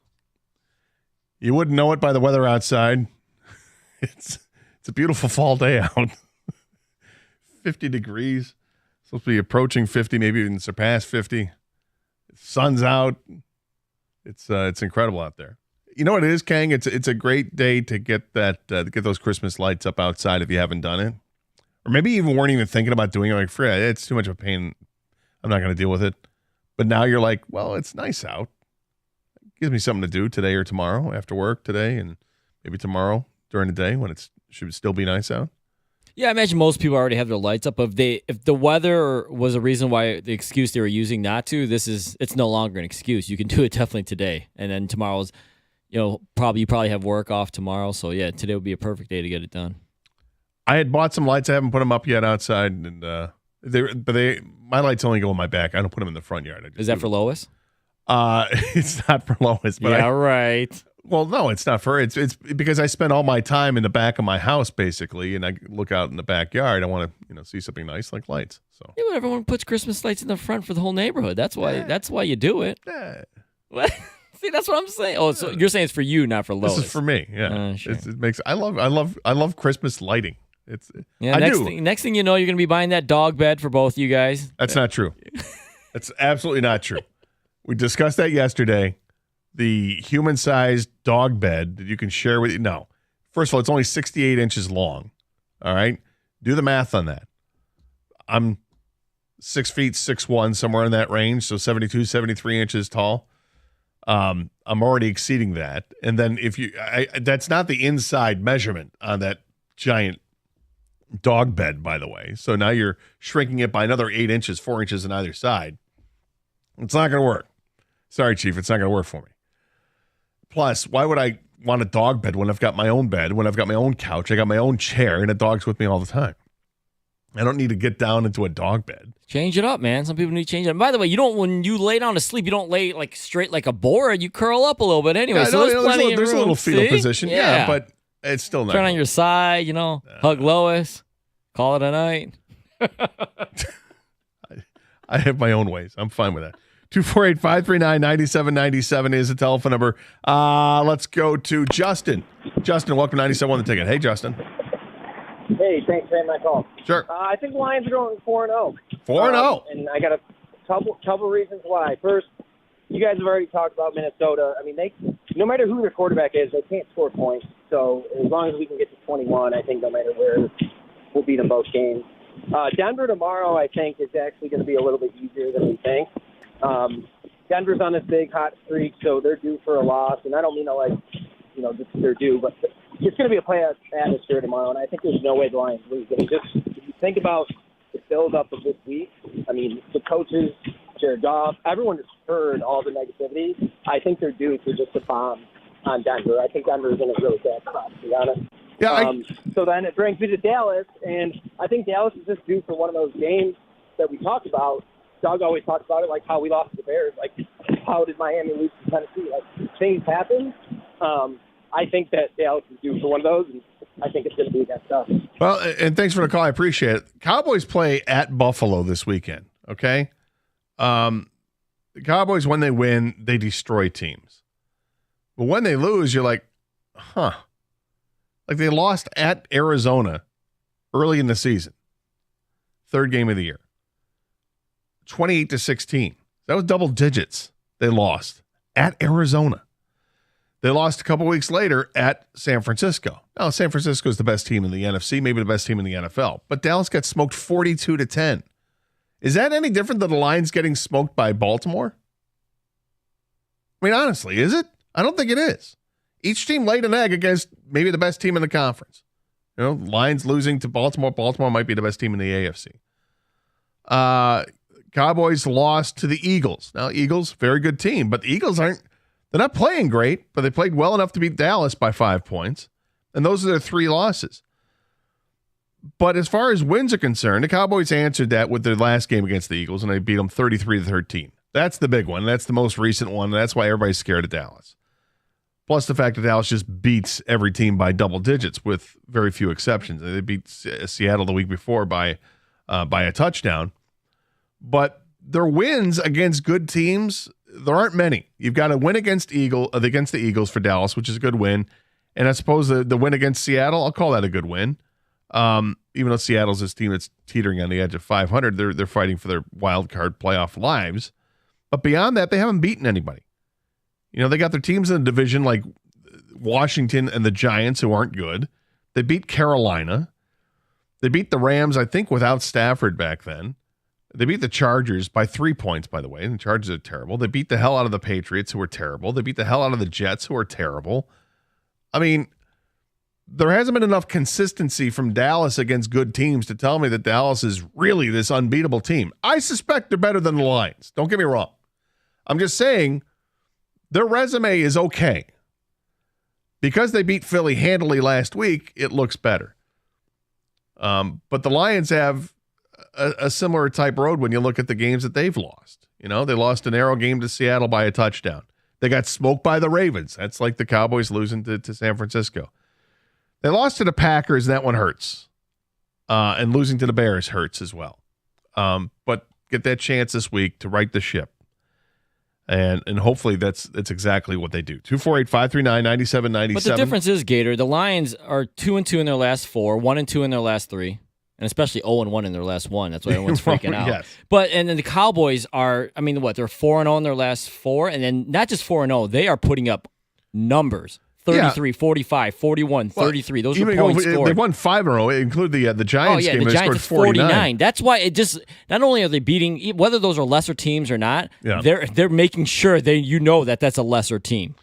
You wouldn't know it by the weather outside. It's a beautiful fall day out. 50 degrees. Supposed to be approaching 50, maybe even surpass 50. Sun's out. It's incredible out there. You know what it is, Kang? It's a great day to get get those Christmas lights up outside if you haven't done it, or maybe even weren't even thinking about doing it. Like, Fred, it's too much of a pain. I'm not going to deal with it. But now you're like, well, it's nice out. It gives me something to do today or tomorrow after work today, and maybe tomorrow during the day when it should still be nice out. Yeah, I imagine most people already have their lights up. If the weather was a reason why the excuse they were using not to, it's no longer an excuse. You can do it definitely today, and then tomorrow's, you probably have work off tomorrow. So yeah, today would be a perfect day to get it done. I had bought some lights. I haven't put them up yet outside, and my lights only go in my back. I don't put them in the front yard. Is that for Lois? It's not for Lois, but right. Well, no, it's not for her. It's because I spend all my time in the back of my house, basically, and I look out in the backyard. I want to, see something nice like lights. So yeah, but everyone puts Christmas lights in the front for the whole neighborhood. That's why you do it. What? See, that's what I'm saying. Oh, so you're saying it's for you, not for Lois. This is for me. Yeah, sure. I love Christmas lighting. Next thing you know, you're gonna be buying that dog bed for both you guys. That's not true. That's absolutely not true. We discussed that yesterday. The human-sized dog bed that you can share with you. No. First of all, it's only 68 inches long. All right? Do the math on that. I'm 6 feet, 6'1", somewhere in that range, so 72, 73 inches tall. I'm already exceeding that. And then that's not the inside measurement on that giant dog bed, by the way. So now you're shrinking it by another 8 inches, 4 inches on either side. It's not going to work. Sorry, Chief. It's not going to work for me. Plus, why would I want a dog bed when I've got my own bed, when I've got my own couch, I got my own chair, and a dog's with me all the time? I don't need to get down into a dog bed. Change it up, man. Some people need to change it up. By the way, when you lay down to sleep, you don't lay like straight like a board. You curl up a little bit anyway. Yeah, so there's plenty of there's room. a little fetal See? position. Yeah, but it's still not. Turn on your side, hug Lois, call it a night. I have my own ways. I'm fine with that. 248-539-9797 is the telephone number. Let's go to Justin. Justin, welcome to 97 on the ticket. Hey, Justin. Hey, thanks for taking my call. Sure. I think the Lions are going 4-0. 4-0. And I got a couple reasons why. First, you guys have already talked about Minnesota. I mean, no matter who their quarterback is, they can't score points. So as long as we can get to 21, I think no matter where, we'll beat them both games. Denver tomorrow, I think, is actually going to be a little bit easier than we think. Denver's on this big hot streak, so they're due for a loss. And I don't mean just they're due, but it's going to be a playoff atmosphere tomorrow. And I think there's no way the Lions lose. I mean, just if you think about the build-up of this week, I mean, the coaches, Jared Goff, everyone has heard all the negativity. I think they're due for just a bomb on Denver. I think Denver's in a really bad spot, to be honest. Yeah. So then it brings me to Dallas, and I think Dallas is just due for one of those games that we talked about. Doug always talks about it, like how we lost to the Bears. Like, how did Miami lose to Tennessee? Like, things happen. I think that Dallas is due for one of those, and I think it's going to be against us. Well, and thanks for the call. I appreciate it. Cowboys play at Buffalo this weekend, okay? The Cowboys, when they win, they destroy teams. But when they lose, you're like, huh. Like they lost at Arizona early in the season. Third game of the year. 28-16. That was double digits. They lost at Arizona. They lost a couple weeks later at San Francisco. Now, San Francisco is the best team in the NFC, maybe the best team in the NFL. But Dallas got smoked 42-10. Is that any different than the Lions getting smoked by Baltimore? I mean, honestly, is it? I don't think it is. Each team laid an egg against maybe the best team in the conference. Lions losing to Baltimore. Baltimore might be the best team in the AFC. Cowboys lost to the Eagles. Now, Eagles, very good team, but the Eagles they're not playing great, but they played well enough to beat Dallas by 5 points. And those are their 3 losses. But as far as wins are concerned, the Cowboys answered that with their last game against the Eagles, and they beat them 33-13. That's the big one. That's the most recent one. That's why everybody's scared of Dallas. Plus the fact that Dallas just beats every team by double digits with very few exceptions. They beat Seattle the week before by a touchdown. But their wins against good teams, there aren't many. You've got a win against the Eagles for Dallas, which is a good win. And I suppose the win against Seattle, I'll call that a good win. even though Seattle's this team that's teetering on the edge of 500, they're fighting for their wild card playoff lives. But beyond that, they haven't beaten anybody. You know, they got their teams in the division like Washington and the Giants, who aren't good. They beat Carolina. They beat the Rams, I think, without Stafford back then. They beat the Chargers by 3 points, by the way. And the Chargers are terrible. They beat the hell out of the Patriots, who are terrible. They beat the hell out of the Jets, who are terrible. I mean, there hasn't been enough consistency from Dallas against good teams to tell me that Dallas is really this unbeatable team. I suspect they're better than the Lions. Don't get me wrong. I'm just saying their resume is okay. Because they beat Philly handily last week, it looks better. But the Lions have a similar type road when you look at the games that they've lost. You know, they lost a narrow game to Seattle by a touchdown. They got smoked by the Ravens. That's like the Cowboys losing to San Francisco. They lost to the Packers, and that one hurts. And losing to the Bears hurts as well. But get that chance this week to right the ship. And hopefully that's exactly what they do. 248-539-9797. But the difference is, Gator, the Lions are 2-2 in their last 4, 1-2 in their last 3, and especially 0-1 in their last 1. That's why everyone's freaking out. Yes. But and then the Cowboys are, I mean, what? They're 4-0 in their last 4, and then not just 4-0, they are putting up numbers. 33, 45, 41, 33. Those are points scored. They won 5 in a row. Include the Giants game. The they Giants scored 49. That's why it just, not only are they beating, whether those are lesser teams or not, they're making sure that's a lesser team.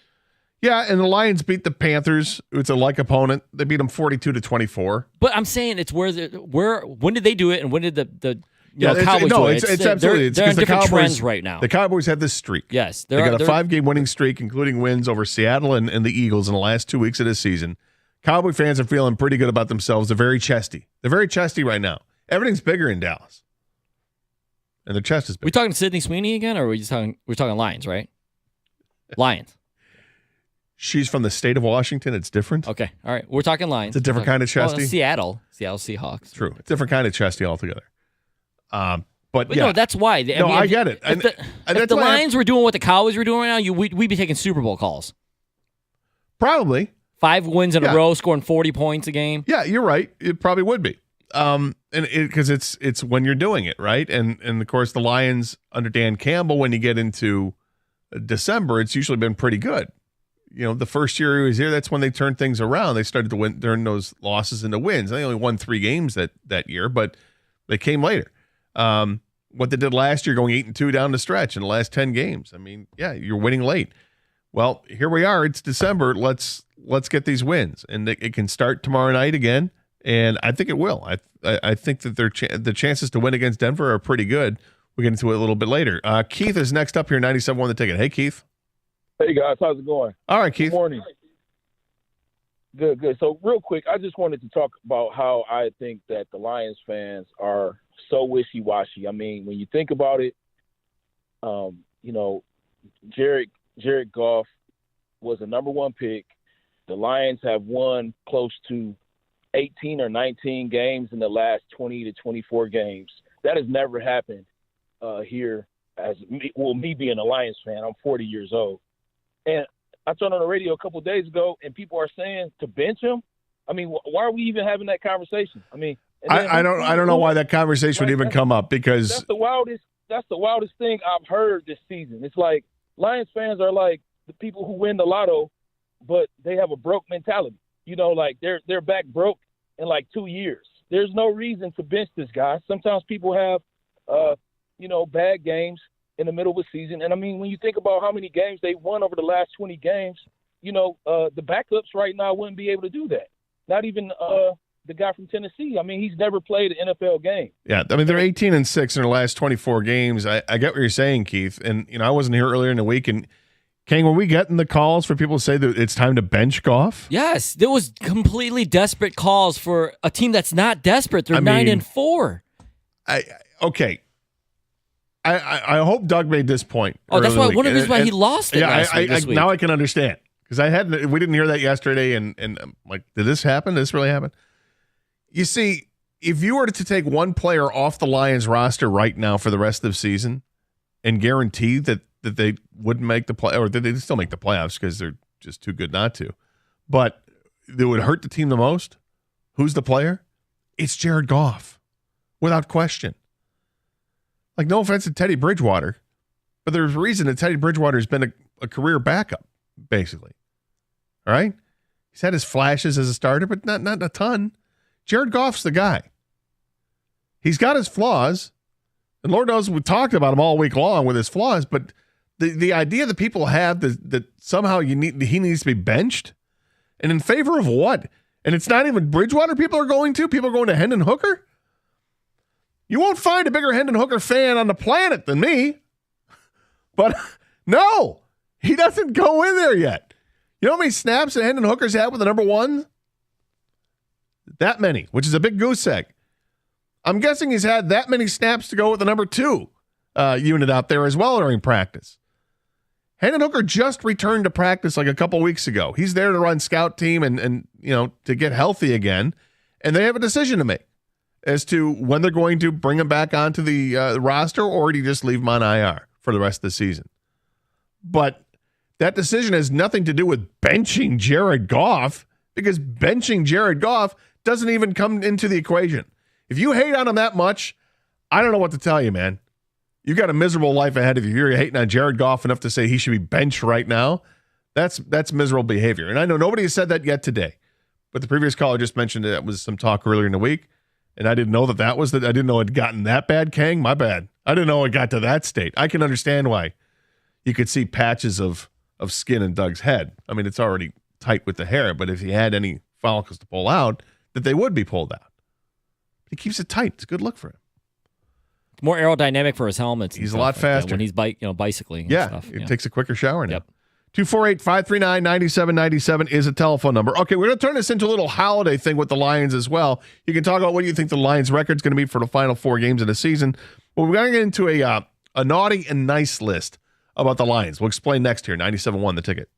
Yeah, and the Lions beat the Panthers. It's a like opponent. They beat them 42-24. But I'm saying it's when did they do it, and when did the Cowboys no, do it? it's absolutely. They're in the different Cowboys, trends right now. The Cowboys had this streak. Yes. They got a 5-game winning streak, including wins over Seattle and the Eagles in the last 2 weeks of this season. Cowboy fans are feeling pretty good about themselves. They're very chesty. They're very chesty right now. Everything's bigger in Dallas. And their chest is big. We talking Sydney Sweeney again, or are we're talking Lions, right? Lions. She's from the state of Washington. It's different. Okay. All right. We're talking Lions. It's a different kind of chesty. Seattle Seahawks. True. It's a different kind of chesty altogether. But no, that's why. I get it. If the Lions were doing what the Cowboys were doing right now, we'd be taking Super Bowl calls. Probably. 5 wins in a row, scoring 40 points a game. Yeah, you're right. It probably would be. And because it's when you're doing it, right? And of course the Lions under Dan Campbell, when you get into December, it's usually been pretty good. You know, the first year he was here, that's when they turned things around. They started to turn those losses into wins. They only won 3 games that year, but they came later. What they did last year, going 8-2 down the stretch in the last 10 games. I mean, yeah, you're winning late. Well, here we are. It's December. Let's get these wins, and it can start tomorrow night again. And I think it will. I think that the chances to win against Denver are pretty good. We'll get into it a little bit later. Keith is next up here, 97.1 The Ticket. Hey, Keith. Hey, guys. How's it going? All right, Keith. Good morning. Good. So real quick, I just wanted to talk about how I think that the Lions fans are so wishy-washy. I mean, when you think about it, Jared Goff was a number 1 pick. The Lions have won close to 18 or 19 games in the last 20 to 24 games. That has never happened here. Me being a Lions fan, I'm 40 years old. And I turned on the radio a couple of days ago, and people are saying to bench him. I mean, why are we even having that conversation? I mean, I don't know why that conversation would even come up, because that's the wildest thing I've heard this season. It's like Lions fans are like the people who win the lotto, but they have a broke mentality. You know, like they're back broke in like 2 years. There's no reason to bench this guy. Sometimes people have bad games in the middle of a season. And I mean, when you think about how many games they won over the last 20 games, the backups right now wouldn't be able to do that. Not even the guy from Tennessee. I mean, he's never played an NFL game. Yeah, I mean, they're 18-6 in their last 24 games. I get what you're saying, Keith. And, I wasn't here earlier in the week. And, King, were we getting the calls for people to say that it's time to bench Goff? Yes, there was completely desperate calls for a team that's not desperate. They're 9-4. Okay. I hope Doug made this point. Oh, that's why one of the reasons why he lost it last week. Now I can understand, because we didn't hear that yesterday, and I'm like, did this happen? Did this really happen? You see, if you were to take one player off the Lions roster right now for the rest of the season and guarantee that they wouldn't make the play, or that they'd still make the playoffs because they're just too good not to, but it would hurt the team the most, who's the player? it's Jared Goff, without question. Like, no offense to Teddy Bridgewater, but there's a reason that Teddy Bridgewater has been a career backup, basically. All right? He's had his flashes as a starter, but not a ton. Jared Goff's the guy. He's got his flaws, and Lord knows we talked about him all week long with his flaws, but the idea that people have that somehow he needs to be benched, and in favor of what? And it's not even Bridgewater people are going to? People are going to Hendon Hooker? You won't find a bigger Hendon Hooker fan on the planet than me. But no, he doesn't go in there yet. You know how many snaps that Hendon Hooker's had with the number one? That many, which is a big goose egg. I'm guessing he's had that many snaps to go with the number two unit out there as well during practice. Hendon Hooker just returned to practice like a couple weeks ago. He's there to run scout team and to get healthy again. And they have a decision to make as to when they're going to bring him back onto the roster or do you just leave him on IR for the rest of the season. But that decision has nothing to do with benching Jared Goff, because benching Jared Goff doesn't even come into the equation. If you hate on him that much, I don't know what to tell you, man. You've got a miserable life ahead of you. You're hating on Jared Goff enough to say he should be benched right now. That's miserable behavior. And I know nobody has said that yet today, but the previous caller just mentioned that was some talk earlier in the week, and I didn't know that was that. I didn't know it had gotten that bad, Kang. My bad. I didn't know it got to that state. I can understand why you could see patches of skin in Doug's head. I mean, it's already tight with the hair, but if he had any follicles to pull out, that they would be pulled out. He keeps it tight. It's a good look for him. It's more aerodynamic for his helmets. He's a lot faster when he's bicycling. Yeah, and stuff. it takes a quicker shower now. Yep. 248-539-9797 is a telephone number. Okay, we're going to turn this into a little holiday thing with the Lions as well. You can talk about what you think the Lions record's going to be for the final 4 games of the season. But we're going to get into a naughty and nice list about the Lions. We'll explain next here. 97.1 The Ticket.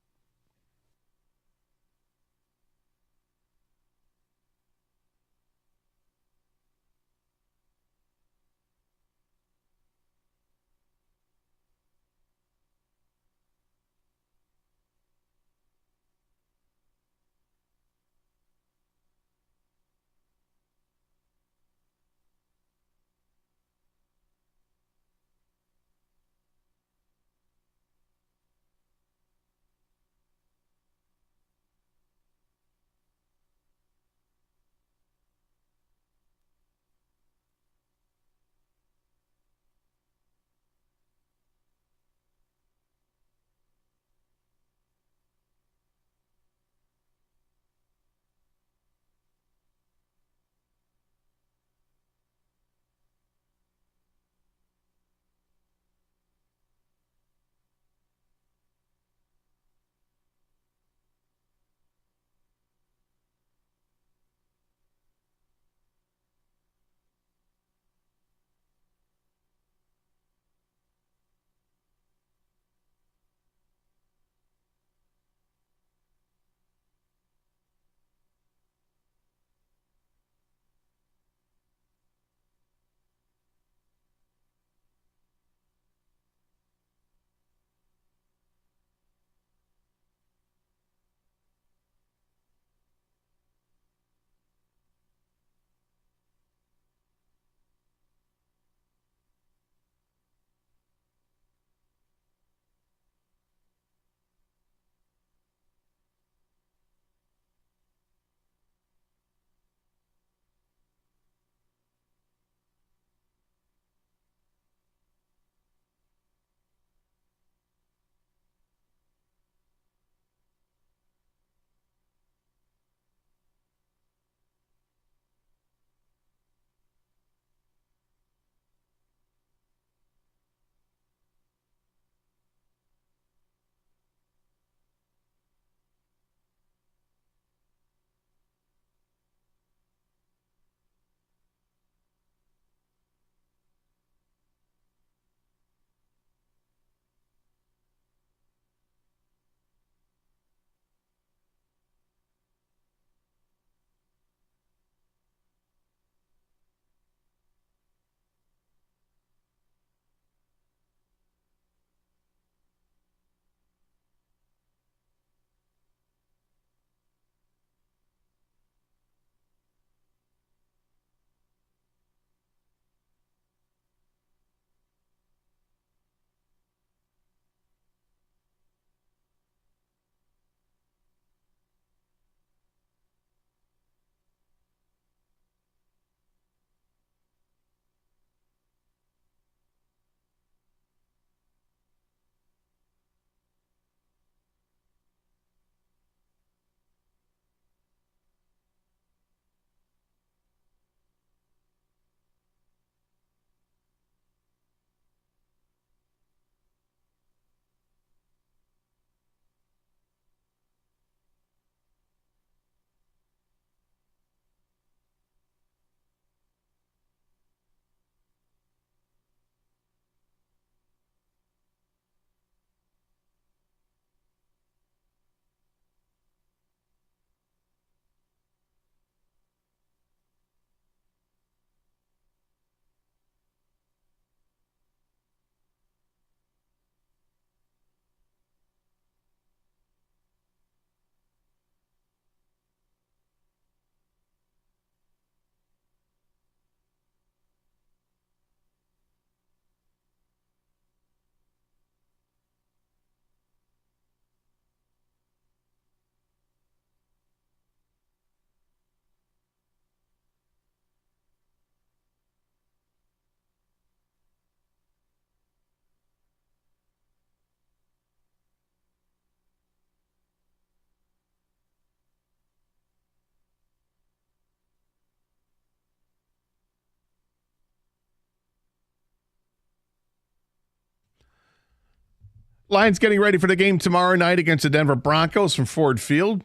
Lions getting ready for the game tomorrow night against the Denver Broncos from Ford Field.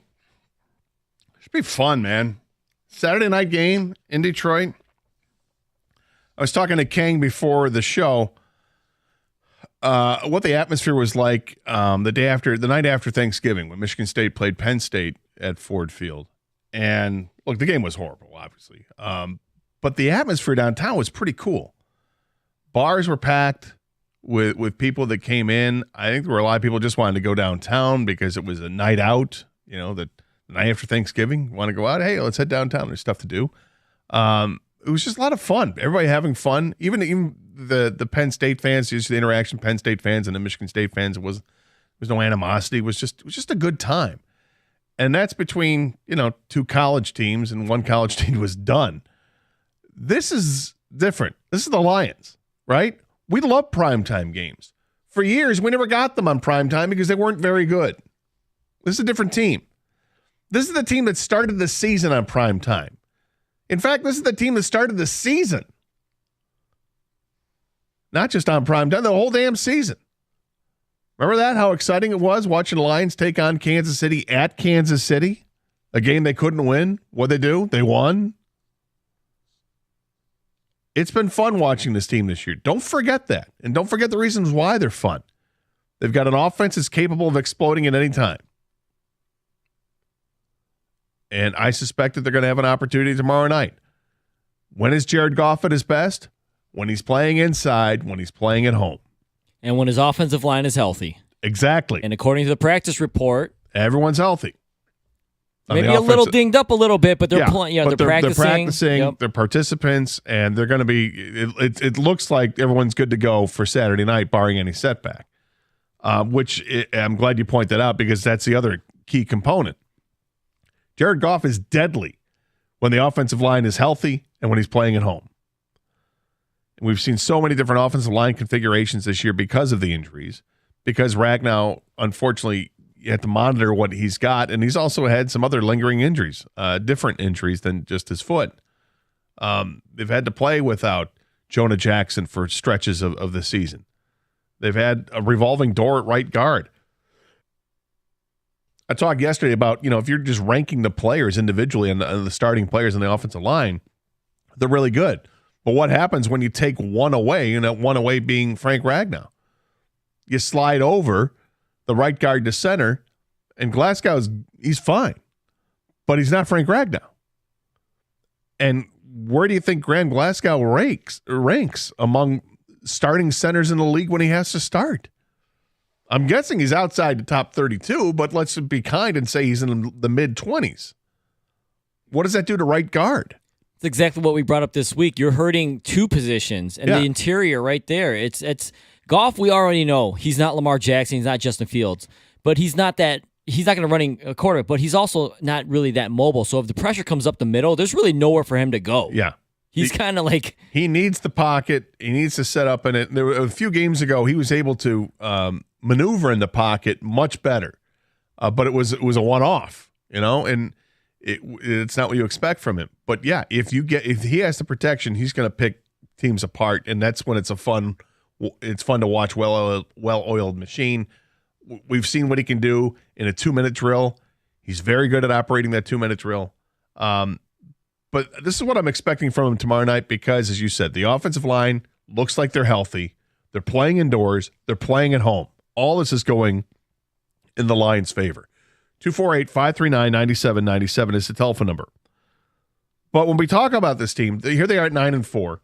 Should be fun, man. Saturday night game in Detroit. I was talking to Kang before the show. What the atmosphere was like the night after Thanksgiving when Michigan State played Penn State at Ford Field. And look, the game was horrible, obviously. But the atmosphere downtown was pretty cool. Bars were packed with people that came in. I think there were a lot of people just wanted to go downtown because it was a night out. You know, the night after Thanksgiving, want to go out? Hey, let's head downtown. There's stuff to do. It was just a lot of fun. Everybody having fun. Even the Penn State fans, just the interaction, Penn State fans and the Michigan State fans. There was no animosity. It was just a good time. And that's between, two college teams, and one college team was done. This is different. This is the Lions, right? We love primetime games. For years, we never got them on primetime because they weren't very good. This is a different team. This is the team that started the season on primetime. In fact, this is the team that started the season. Not just on primetime, the whole damn season. Remember that? How exciting it was watching the Lions take on Kansas City at Kansas City? A game they couldn't win. What'd they do? They won. It's been fun watching this team this year. Don't forget that. And don't forget the reasons why they're fun. They've got an offense that's capable of exploding at any time. And I suspect that they're going to have an opportunity tomorrow night. When is Jared Goff at his best? When he's playing inside, when he's playing at home. And when his offensive line is healthy. Exactly. And according to the practice report, everyone's healthy. Maybe a little dinged up a little bit, but they're playing. They're practicing. They're practicing. Yep. They're participants, and they're going to be. It looks like everyone's good to go for Saturday night, barring any setback. I'm glad you point that out because that's the other key component. Jared Goff is deadly when the offensive line is healthy and when he's playing at home. And we've seen so many different offensive line configurations this year because of the injuries. Because Ragnow, unfortunately, you have to monitor what he's got, and he's also had some other lingering injuries, different injuries than just his foot. They've had to play without Jonah Jackson for stretches of the season. They've had a revolving door at right guard. I talked yesterday about, if you're just ranking the players individually and the starting players on the offensive line, they're really good. But what happens when you take one away, one away being Frank Ragnow? You slide over the right guard to center, and he's fine. But he's not Frank Ragnow. And where do you think Graham Glasgow ranks among starting centers in the league when he has to start? I'm guessing he's outside the top 32, but let's be kind and say he's in the mid-20s. What does that do to right guard? It's exactly what we brought up this week. You're hurting two positions, and the interior right there. It's Goff, we already know. He's not Lamar Jackson. He's not Justin Fields. But he's not going to running a quarterback, but he's also not really that mobile. So if the pressure comes up the middle, there's really nowhere for him to go. Yeah. He's kind of like... He needs the pocket. He needs to set up in it. There were a few games ago, he was able to maneuver in the pocket much better. But it was a one-off, and it's not what you expect from him. But yeah, if he has the protection, he's going to pick teams apart, and that's when it's fun to watch well-oiled machine. We've seen what he can do in a 2-minute drill. He's very good at operating that 2-minute drill. But this is what I'm expecting from him tomorrow night because, as you said, the offensive line looks like they're healthy. They're playing indoors. They're playing at home. All this is going in the Lions' favor. 248-539-9797 is the telephone number. But when we talk about this team, here they are at 9-4.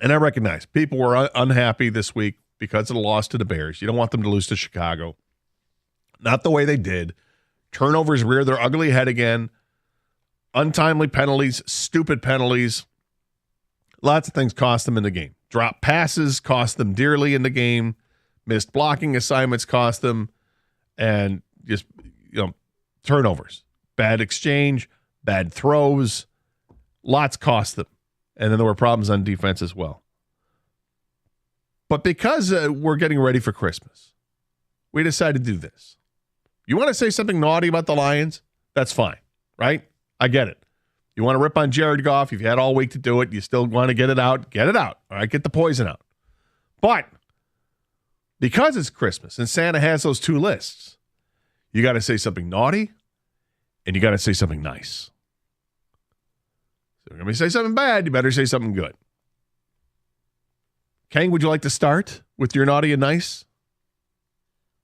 And I recognize people were unhappy this week because of the loss to the Bears. You don't want them to lose to Chicago. Not the way they did. Turnovers rear their ugly head again. Untimely penalties, stupid penalties. Lots of things cost them in the game. Drop passes cost them dearly in the game. Missed blocking assignments cost them. And just, turnovers. Bad exchange, bad throws. Lots cost them. And then there were problems on defense as well. But because we're getting ready for Christmas, we decided to do this. You want to say something naughty about the Lions? That's fine, right? I get it. You want to rip on Jared Goff? You've had all week to do it. You still want to get it out? Get it out. All right, get the poison out. But because it's Christmas and Santa has those two lists, you got to say something naughty and you got to say something nice. So if you're going to say something bad, you better say something good. Kang, would you like to start with your naughty and nice?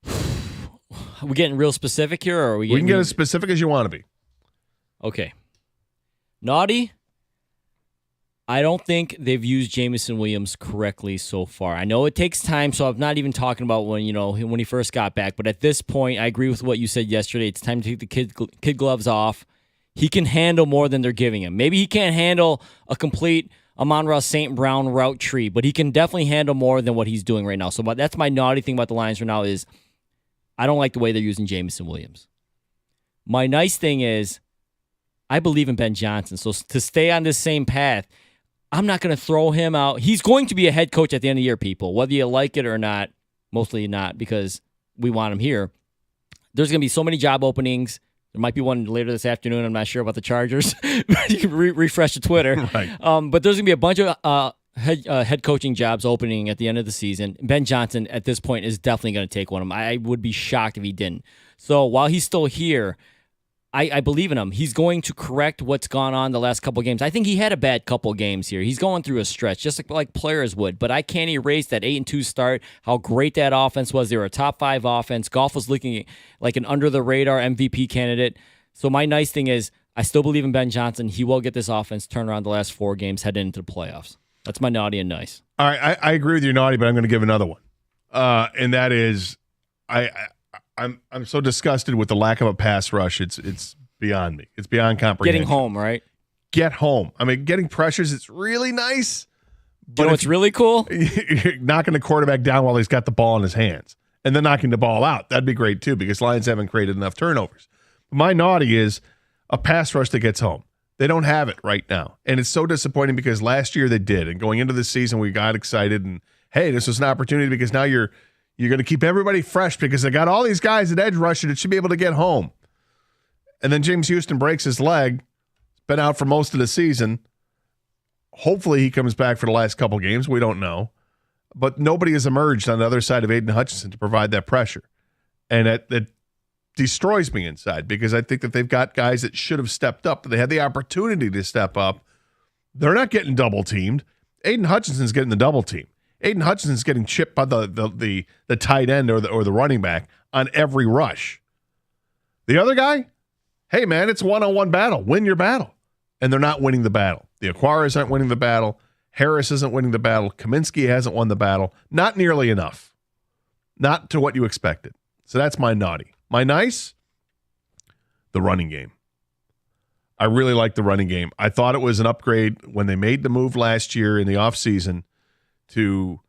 Are we getting real specific here, or are we We getting... can get as specific as you want to be. Okay. Naughty, I don't think they've used Jameson Williams correctly so far. I know it takes time, so I'm not even talking about when he first got back. But at this point, I agree with what you said yesterday. It's time to take the kid gloves off. He can handle more than they're giving him. Maybe he can't handle a complete Amon-Ra St. Brown route tree, but he can definitely handle more than what he's doing right now. So that's my naughty thing about the Lions right now is I don't like the way they're using Jameson Williams. My nice thing is I believe in Ben Johnson. So to stay on this same path, I'm not going to throw him out. He's going to be a head coach at the end of the year, people, whether you like it or not. Mostly not, because we want him here. There's going to be so many job openings. There might be one later this afternoon. I'm not sure about the Chargers. You can refresh the Twitter. Right. But there's going to be a bunch of head coaching jobs opening at the end of the season. Ben Johnson, at this point, is definitely going to take one of them. I would be shocked if he didn't. So while he's still here, I believe in him. He's going to correct what's gone on the last couple of games. I think he had a bad couple of games here. He's going through a stretch, just like players would. But I can't erase that 8-2 start, how great that offense was. They were a top 5 offense. Goff was looking like an under-the-radar MVP candidate. So my nice thing is I still believe in Ben Johnson. He will get this offense turned around the last 4 games, heading into the playoffs. That's my naughty and nice. All right, I agree with your naughty, but I'm going to give another one. And that is I'm so disgusted with the lack of a pass rush. It's beyond me. It's beyond comprehension. Getting home, right? Get home. I mean, getting pressures, it's really nice. But what's really cool? You're knocking the quarterback down while he's got the ball in his hands. And then knocking the ball out. That'd be great, too, because Lions haven't created enough turnovers. My naughty is a pass rush that gets home. They don't have it right now. And it's so disappointing because last year they did. And going into the season, we got excited. And, hey, this was an opportunity because now you're going to keep everybody fresh because they got all these guys at edge rushing that should be able to get home. And then James Houston breaks his leg. Been out for most of the season. Hopefully he comes back for the last couple games. We don't know. But nobody has emerged on the other side of Aiden Hutchinson to provide that pressure. And it destroys me inside because I think that they've got guys that should have stepped up. They had the opportunity to step up. They're not getting double teamed. Aiden Hutchinson's getting the double team. Aiden Hutchinson's getting chipped by the tight end or the running back on every rush. The other guy, hey man, it's a one-on-one battle. Win your battle. And they're not winning the battle. The Aquaras aren't winning the battle. Harris isn't winning the battle. Kaminsky hasn't won the battle. Not nearly enough. Not to what you expected. So that's my naughty. My nice, the running game. I really like the running game. I thought it was an upgrade when they made the move last year in the offseason to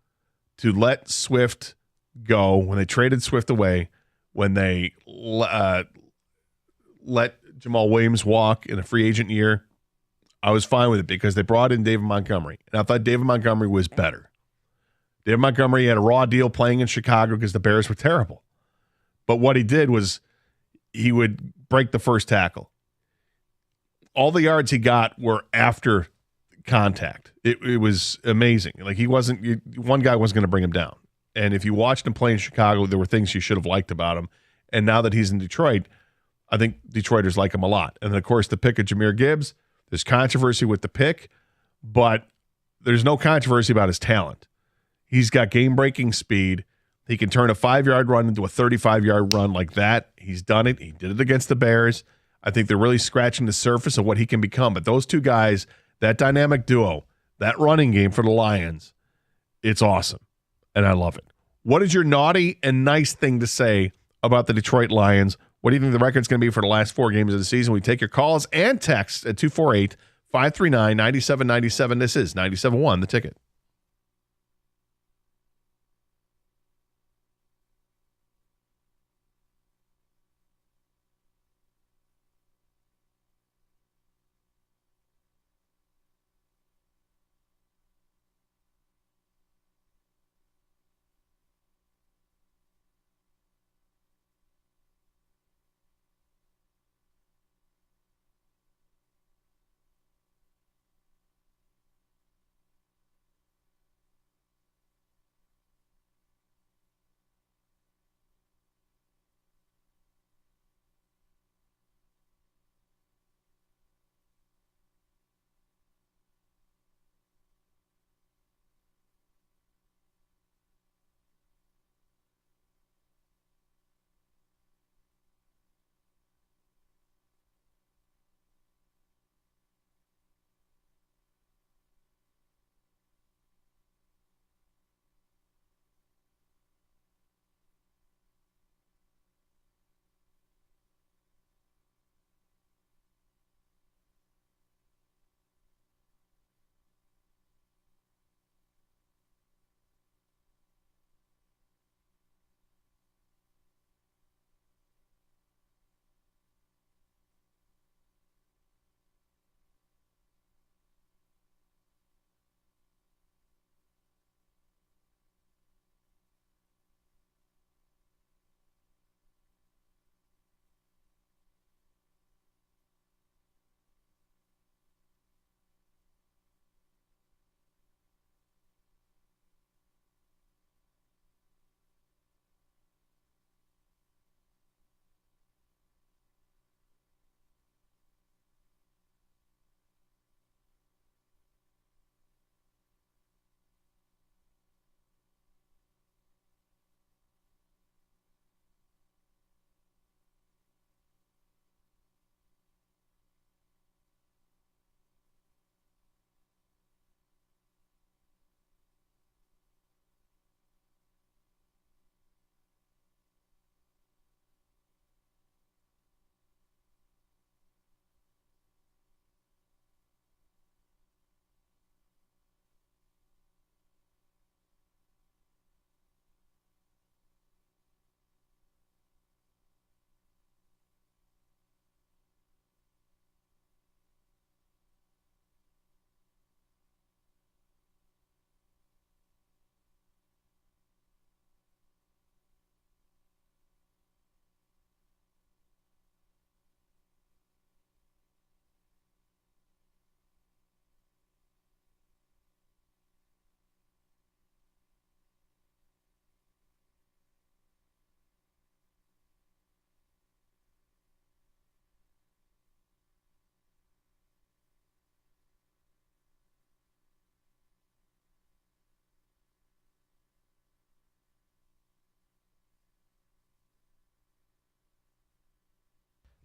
let Swift go, when they traded Swift away, when they let Jamal Williams walk in a free agent year. I was fine with it because they brought in David Montgomery. And I thought David Montgomery was better. David Montgomery had a raw deal playing in Chicago because the Bears were terrible. But what he did was he would break the first tackle. All the yards he got were after contact. It was amazing. Like one guy wasn't going to bring him down. And if you watched him play in Chicago, there were things you should have liked about him. And now that he's in Detroit, I think Detroiters like him a lot. And then, of course, the pick of Jahmyr Gibbs. There's controversy with the pick, but there's no controversy about his talent. He's got game-breaking speed. He can turn a 5-yard run into a 35-yard run like that. He's done it. He did it against the Bears. I think they're really scratching the surface of what he can become. But those two guys, that dynamic duo, that running game for the Lions, it's awesome, and I love it. What is your naughty and nice thing to say about the Detroit Lions? What do you think the record's going to be for the last 4 games of the season? We take your calls and texts at 248-539-9797. This is 97.1 The Ticket.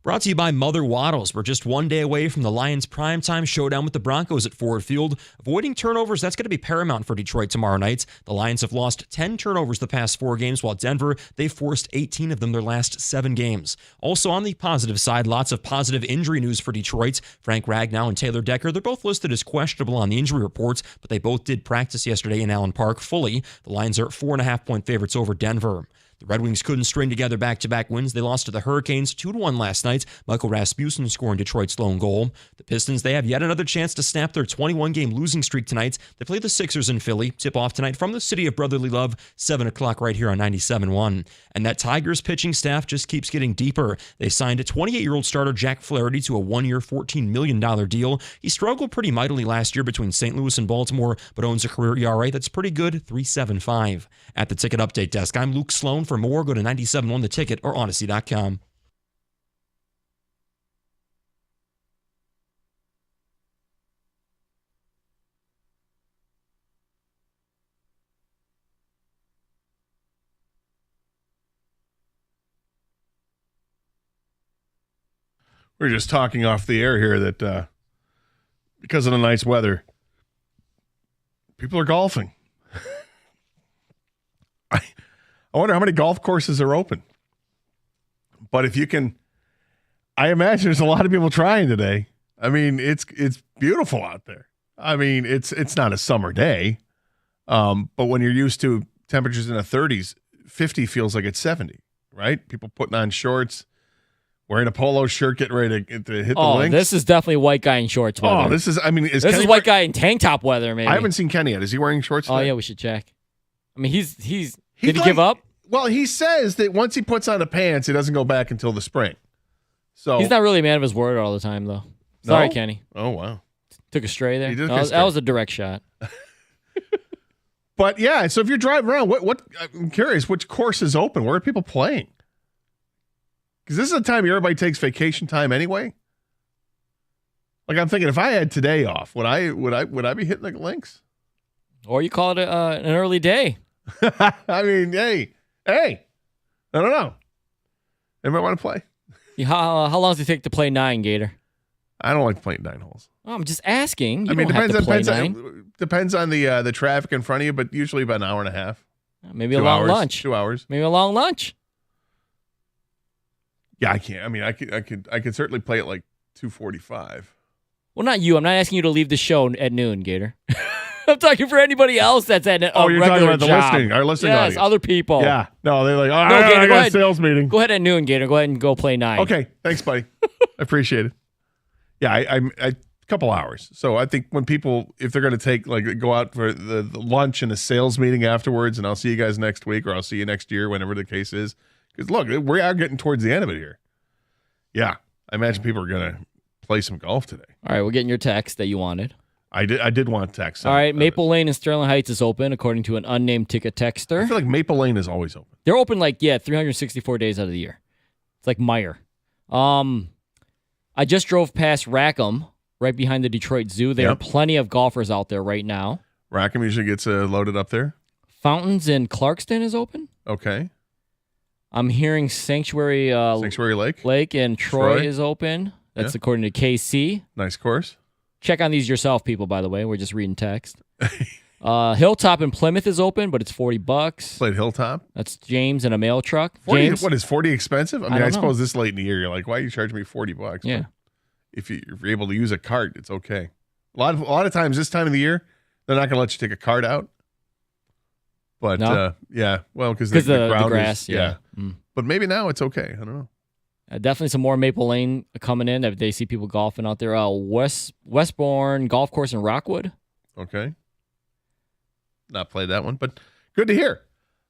Brought to you by Mother Waddles. We're just one day away from the Lions' primetime showdown with the Broncos at Ford Field. Avoiding turnovers, that's going to be paramount for Detroit tomorrow night. The Lions have lost 10 turnovers the past 4 games, while Denver, they've forced 18 of them their last 7 games. Also on the positive side, lots of positive injury news for Detroit. Frank Ragnow and Taylor Decker, they're both listed as questionable on the injury reports, but they both did practice yesterday in Allen Park fully. The Lions are 4.5-point favorites over Denver. The Red Wings couldn't string together back-to-back wins. They lost to the Hurricanes 2-1 last night. Michael Rasmussen scoring Detroit's lone goal. The Pistons, they have yet another chance to snap their 21-game losing streak tonight. They play the Sixers in Philly. Tip-off tonight from the city of brotherly love, 7 o'clock right here on 97.1. And that Tigers pitching staff just keeps getting deeper. They signed a 28-year-old starter Jack Flaherty to a 1-year, $14 million deal. He struggled pretty mightily last year between St. Louis and Baltimore, but owns a career ERA that's pretty good, 3.75. At the Ticket Update Desk, I'm Luke Sloan. For more, go to 97.1 The Ticket or Odyssey.com. We were just talking off the air here that because of the nice weather, people are golfing. I wonder how many golf courses are open. But if you can, I imagine there's a lot of people trying today. I mean, it's beautiful out there. I mean, it's not a summer day, but when you're used to temperatures in the 30s, 50 feels like it's 70, right? People putting on shorts, wearing a polo shirt, getting ready to hit the links. This is definitely white guy in shorts weather. Oh, this is white guy in tank top weather, maybe. I haven't seen Kenny yet. Is he wearing shorts today? Oh, yeah, we should check. I mean, did he give up? Well, he says that once he puts on the pants, he doesn't go back until the spring. So he's not really a man of his word all the time, though. Sorry, No? Kenny. Oh, wow. Took a stray there. He did That take a was, stray. that was a direct shot. But yeah, so if you're driving around, what I'm curious, which course is open? Where are people playing? Because this is a time everybody takes vacation time anyway. Like I'm thinking, if I had today off, would I be hitting the links? Or you call it an early day. I mean, hey, I don't know. Anybody want to play? How long does it take to play 9, Gator? I don't like playing 9 holes. Oh, I'm just asking. You I mean, don't have to play depends 9. depends on the traffic in front of you, but usually about an hour and a half. Maybe a 2 long hours, lunch. 2 hours. Maybe a long lunch. Yeah, I can't. I mean, I could certainly play at like 2:45. Well, not you. I'm not asking you to leave the show at noon, Gator. I'm talking for anybody else that's at a Oh, you're talking regular about the job. listening, our listening yes, audience. other people. Yeah. No, they're like, oh, No, Gator, I go got a ahead. sales meeting. Go ahead at noon, Gator. Go ahead and go play 9. Okay. Thanks, buddy. I appreciate it. Yeah, I a couple hours. So I think when people, if they're going to go out for the lunch and a sales meeting afterwards, and I'll see you guys next week or I'll see you next year, whenever the case is. Because look, we are getting towards the end of it here. Yeah. I imagine people are going to play some golf today. All right, we're getting your text that you wanted. I did want to text. All right, Maple Lane in Sterling Heights is open, according to an unnamed ticket texter. I feel like Maple Lane is always open. They're open 364 days out of the year. It's like Meyer. I just drove past Rackham, right behind the Detroit Zoo. There are plenty of golfers out there right now. Rackham usually gets loaded up there. Fountains in Clarkston is open. Okay. I'm hearing Sanctuary Lake in Troy is open. That's according to KC. Nice course. Check on these yourself, people, by the way. We're just reading text. Hilltop in Plymouth is open, but it's $40. Played Hilltop. That's James in a mail truck. 40, James, what is 40 expensive? I mean, don't I know. suppose this late in the year, you're like, why are you charging me $40? Yeah. But if you're able to use a cart, it's okay. A lot of times this time of the year, they're not going to let you take a cart out. But No? yeah, well, because the ground grass. is, Yeah. But maybe now it's okay. I don't know. Definitely some more Maple Lane coming in. They see people golfing out there. Westbourne Golf Course in Rockwood. Okay. Not played that one, but good to hear.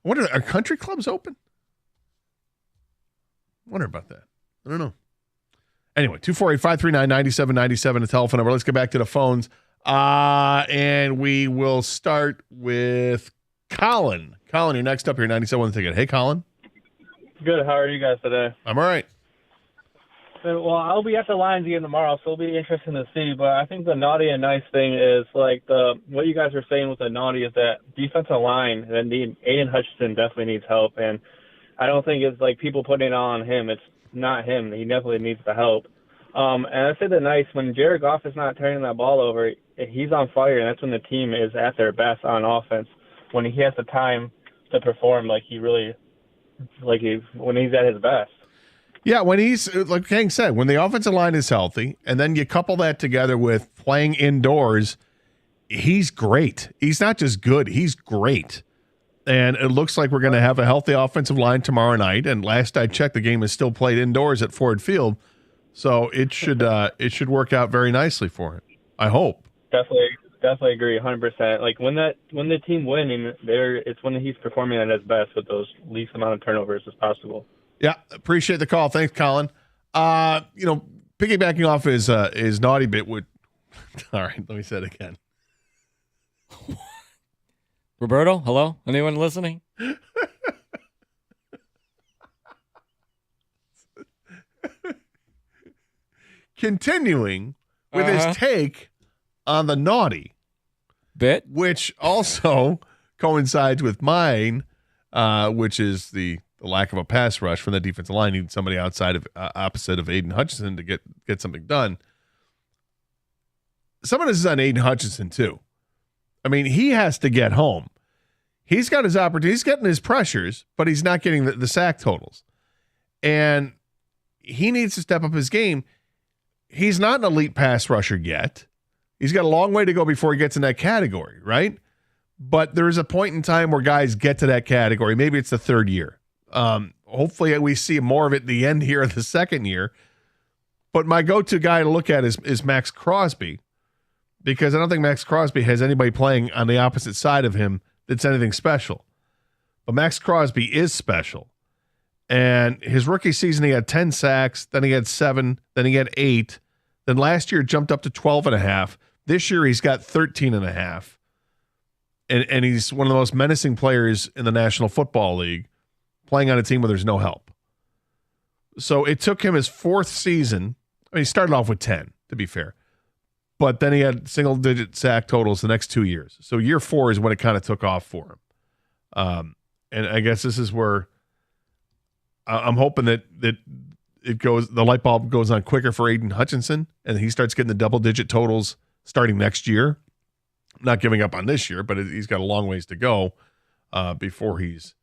I wonder, are country clubs open? I wonder about that. I don't know. Anyway, 248-539-9797, the telephone number. Let's get back to the phones. And we will start with Colin. Colin, you're next up here, 97 Ticket. Hey, Colin. Good. How are you guys today? I'm all right. Well, I'll be at the Lions again tomorrow, so it'll be interesting to see. But I think the naughty and nice thing is what you guys are saying with the naughty is that defensive line that Aiden Hutchinson definitely needs help, and I don't think it's like people putting it on him. It's not him. He definitely needs the help. And I say the Knights, when Jared Goff is not turning that ball over, he's on fire, and that's when the team is at their best on offense, when he has the time to perform when he's at his best. Yeah, when he's, like Hank said, when the offensive line is healthy, and then you couple that together with playing indoors, he's great. He's not just good, he's great. And it looks like we're going to have a healthy offensive line tomorrow night. And last I checked, the game is still played indoors at Ford Field. So it should work out very nicely for him, I hope. Definitely agree, 100%. Like when the team winning, it's when he's performing at his best with those least amount of turnovers as possible. Yeah, appreciate the call. Thanks, Colin. Piggybacking off his naughty bit would. All right, let me say it again. Roberto, hello? Anyone listening? Continuing with his take on the naughty bit, which also coincides with mine, which is the lack of a pass rush from the defensive line. You need somebody opposite of Aiden Hutchinson to get something done. Some of this is on Aiden Hutchinson too. I mean, he has to get home. He's got his opportunity. He's getting his pressures, but he's not getting the sack totals. And he needs to step up his game. He's not an elite pass rusher yet. He's got a long way to go before he gets in that category, right? But there's a point in time where guys get to that category. Maybe it's the third year. Hopefully we see more of it at the end here of the second year. But my go-to guy to look at is Max Crosby, because I don't think Max Crosby has anybody playing on the opposite side of him that's anything special. But Max Crosby is special. And his rookie season, he had 10 sacks, then he had 7, then he had 8. Then last year jumped up to 12.5. This year he's got 13.5. And he's one of the most menacing players in the National Football League, playing on a team where there's no help. So it took him his 4th season. I mean, he started off with 10, to be fair. But then he had single-digit sack totals the next 2 years. So year 4 is when it kind of took off for him. And I guess this is where I'm hoping that it goes. The light bulb goes on quicker for Aiden Hutchinson, and he starts getting the double-digit totals starting next year. I'm not giving up on this year, but he's got a long ways to go before he's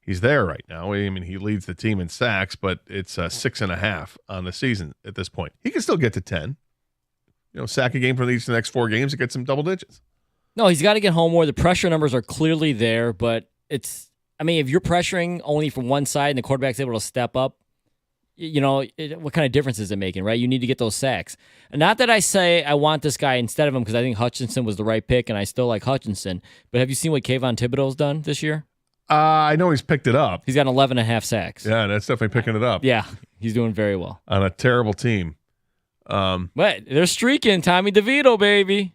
there right now. I mean, he leads the team in sacks, but it's 6.5 on the season at this point. He can still get to 10. Sack a game for each of the next 4 games to get some double digits. No, he's got to get home more. The pressure numbers are clearly there, but if you're pressuring only from one side and the quarterback's able to step up, what kind of difference is it making, right? You need to get those sacks. And not that I say I want this guy instead of him, because I think Hutchinson was the right pick, and I still like Hutchinson. But have you seen what Kayvon Thibodeau's done this year? I know he's picked it up. He's got 11.5 sacks. Yeah, that's definitely picking it up. Yeah, he's doing very well. On a terrible team. But they're streaking. Tommy DeVito, baby.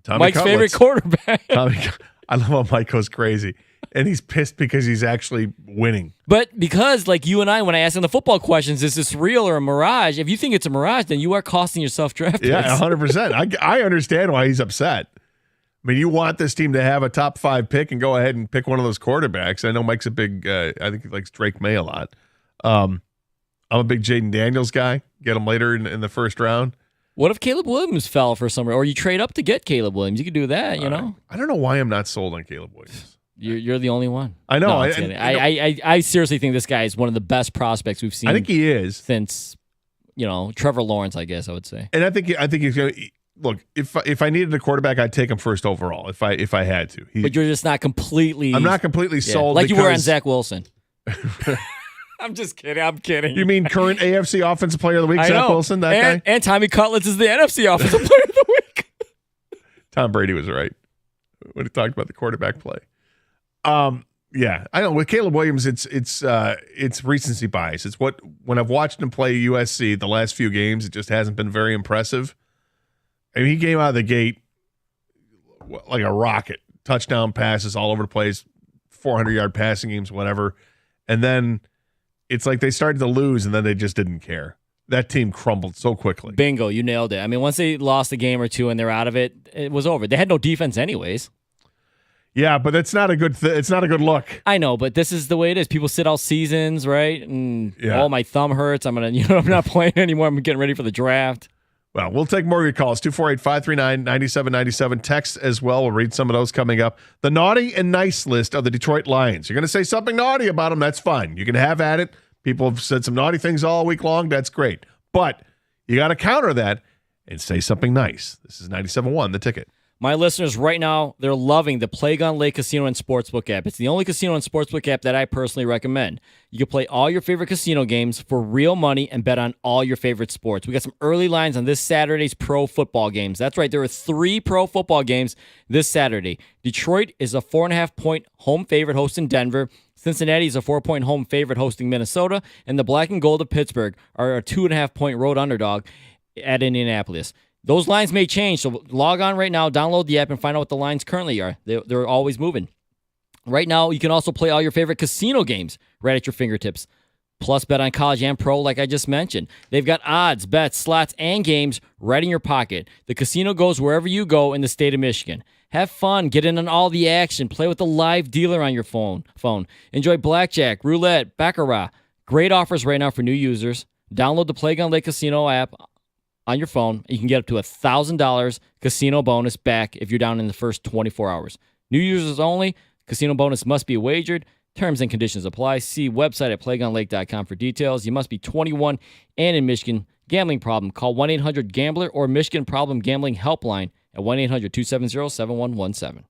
Mike's Cutlets. favorite quarterback. I love how Mike goes crazy. And he's pissed because he's actually winning. But because, like you and I, when I ask him the football questions, is this real or a mirage? If you think it's a mirage, then you are costing yourself draft picks. Yeah, 100%. I understand why he's upset. I mean, you want this team to have a top 5 pick and go ahead and pick one of those quarterbacks. I know Mike's a big, I think he likes Drake May a lot. I'm a big Jaden Daniels guy. Get him later in the first round. What if Caleb Williams fell for some reason? Or you trade up to get Caleb Williams. You could do that, you know? I don't know why I'm not sold on Caleb Williams. You're the only one. I know. No, I seriously think this guy is one of the best prospects we've seen. I think he is. Since, Trevor Lawrence, I guess I would say. And I think he's going to look. If I needed a quarterback, I'd take him first overall. If I had to. But you're just not completely. I'm not completely sold. Like you were on Zach Wilson. I'm just kidding. I'm kidding. You mean current AFC Offensive Player of the Week, Zach Wilson? That guy. And Tommy Cutlets is the NFC Offensive Player of the Week. Tom Brady was right when he talked about the quarterback play. Yeah, I know. With Caleb Williams, it's recency bias. It's when I've watched him play USC the last few games, it just hasn't been very impressive. I mean, he came out of the gate like a rocket, touchdown passes all over the place, 400-yard passing games, whatever, and then it's like they started to lose, and then they just didn't care. That team crumbled so quickly. Bingo, you nailed it. I mean, once they lost a game or two and they're out of it, it was over. They had no defense anyways. Yeah, but that's not a good. It's not a good look. I know, but this is the way it is. People sit all seasons, right? And Yeah. my thumb hurts. I'm not playing anymore. I'm getting ready for the draft. Well, we'll take more of your calls. 248-539-9797. Text as well. We'll read some of those coming up. The naughty and nice list of the Detroit Lions. You're going to say something naughty about them. That's fine. You can have at it. People have said some naughty things all week long. That's great. But you got to counter that and say something nice. This is 97.1, The Ticket. My listeners right now, they're loving the Playgon Lake Casino and Sportsbook app. It's the only casino and sportsbook app that I personally recommend. You can play all your favorite casino games for real money and bet on all your favorite sports. We got some early lines on this Saturday's pro football games. That's right, there are 3 pro football games this Saturday. Detroit is a 4.5-point home favorite hosting Denver. Cincinnati is a 4-point home favorite hosting Minnesota. And the Black and Gold of Pittsburgh are a 2.5-point road underdog at Indianapolis. Those lines may change, so log on right now, download the app, and find out what the lines currently are. They're always moving. Right now, you can also play all your favorite casino games right at your fingertips. Plus, bet on college and pro, like I just mentioned. They've got odds, bets, slots, and games right in your pocket. The casino goes wherever you go in the state of Michigan. Have fun, get in on all the action, play with the live dealer on your phone. Enjoy blackjack, roulette, baccarat. Great offers right now for new users. Download the Playgon Lake Casino app on your phone. You can get up to $1,000 casino bonus back if you're down in the first 24 hours. New users only. Casino bonus must be wagered. Terms and conditions apply. See website at playgonlake.com for details. You must be 21 and in Michigan. Gambling problem? Call 1-800-GAMBLER or Michigan Problem Gambling Helpline at 1-800-270-7117.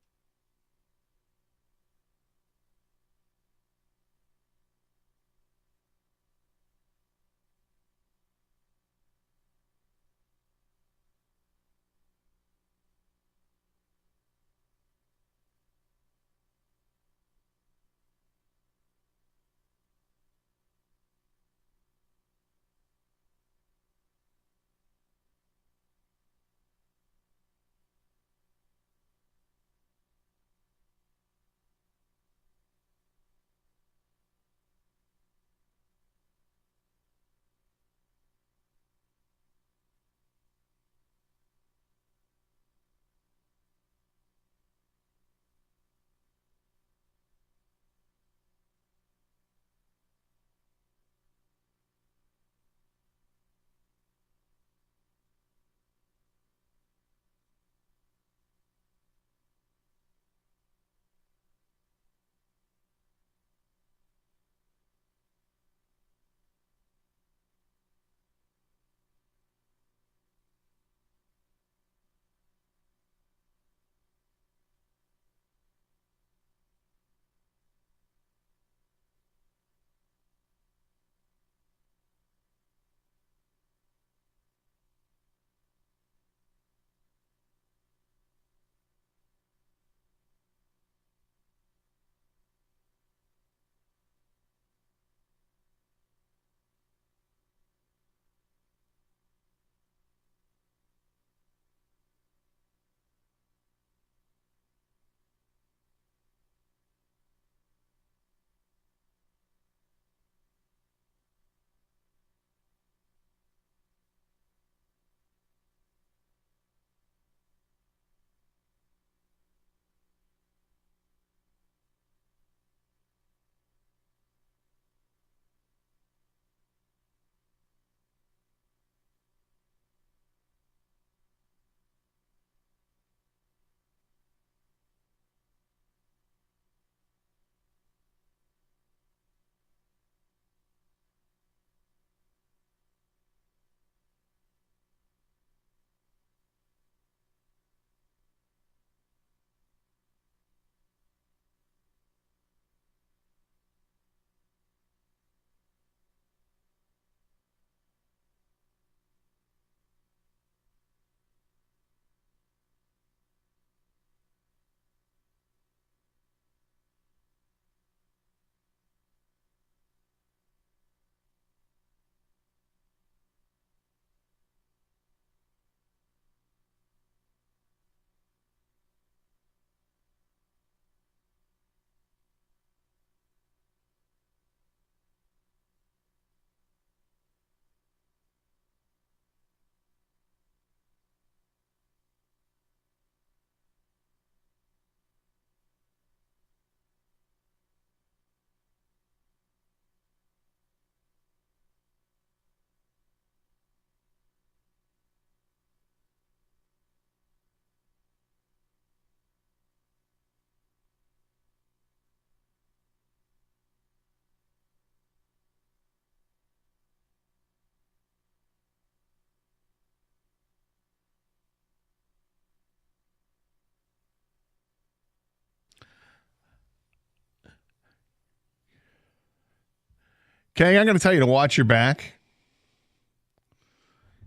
Okay, I'm going to tell you to watch your back.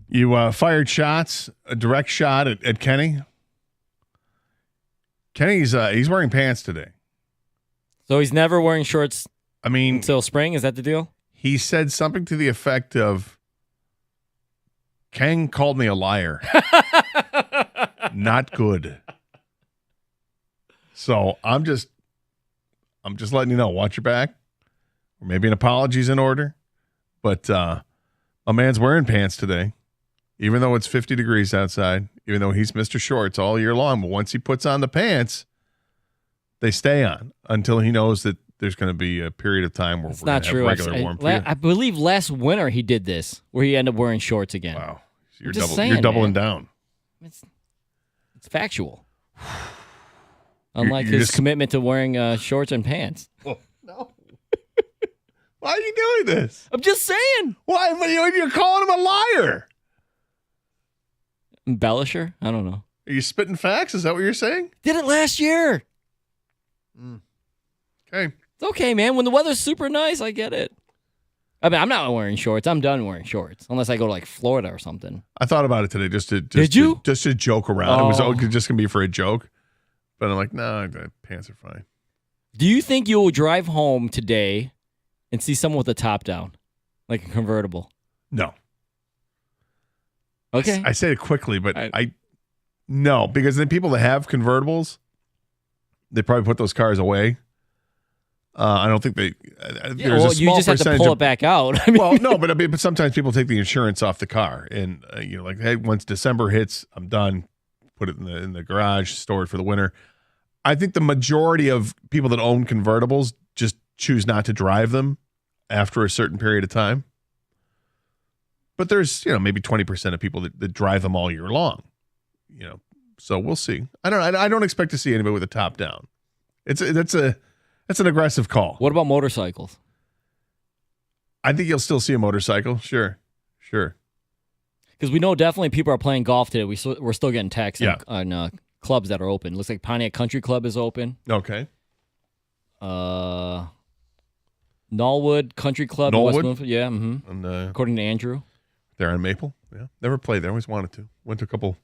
You fired shots, a direct shot at Kenny. Kenny's he's wearing pants today. So he's never wearing shorts I mean, until spring? Is that the deal? he said something to the effect of, Kang called me a liar. Not good. So I'm just letting you know, watch your back. Or maybe an apology's in order. But my man's wearing pants today. Even though it's 50 degrees outside, even though he's Mr. Shorts all year long, but once he puts on the pants, they stay on until he knows that there's going to be a period of time where It's we're going not to have true. regular warm period. I believe last winter he did this, where he ended up wearing shorts again. Wow. So I'm just saying, you're doubling man. down. It's factual. Unlike you're his just- commitment to wearing shorts and pants. Oh, no. Why are you doing this? I'm just saying. Why? But you're calling him a liar. Embellisher? I don't know. Are you spitting facts? Is that what you're saying? Did it last year. Okay. It's okay, man. When the weather's super nice, I get it. I mean, I'm not wearing shorts. I'm done wearing shorts. Unless I go to like Florida or something. I thought about it today just to joke around. It Oh. was just going to be for a joke. But I'm like, no, the pants are fine. Do you think you will drive home today and see someone with a top down? Like a convertible? No. Okay. I say it quickly, but no, because then people that have convertibles, they probably put those cars away. I don't think they. Yeah, there's well, a you small just have to percentage pull of- it back out. I mean, Well, no, but sometimes people take the insurance off the car, and like, hey, once December hits, I'm done. Put it in the garage, store it for the winter. I think the majority of people that own convertibles just choose not to drive them after a certain period of time. But there's maybe 20% of people that drive them all year long. So we'll see. I don't expect to see anybody with a top down. That's an aggressive call. What about motorcycles? I think you'll still see a motorcycle. Sure. Because we know definitely people are playing golf today. We're still getting texts Yeah. on clubs that are open. Looks like Pontiac Country Club is open. Okay. Knollwood Country Club in West Bloomfield. Yeah. Mm-hmm. And, according to Andrew. There on Maple. Yeah. Never played there. Always wanted to. Went to a couple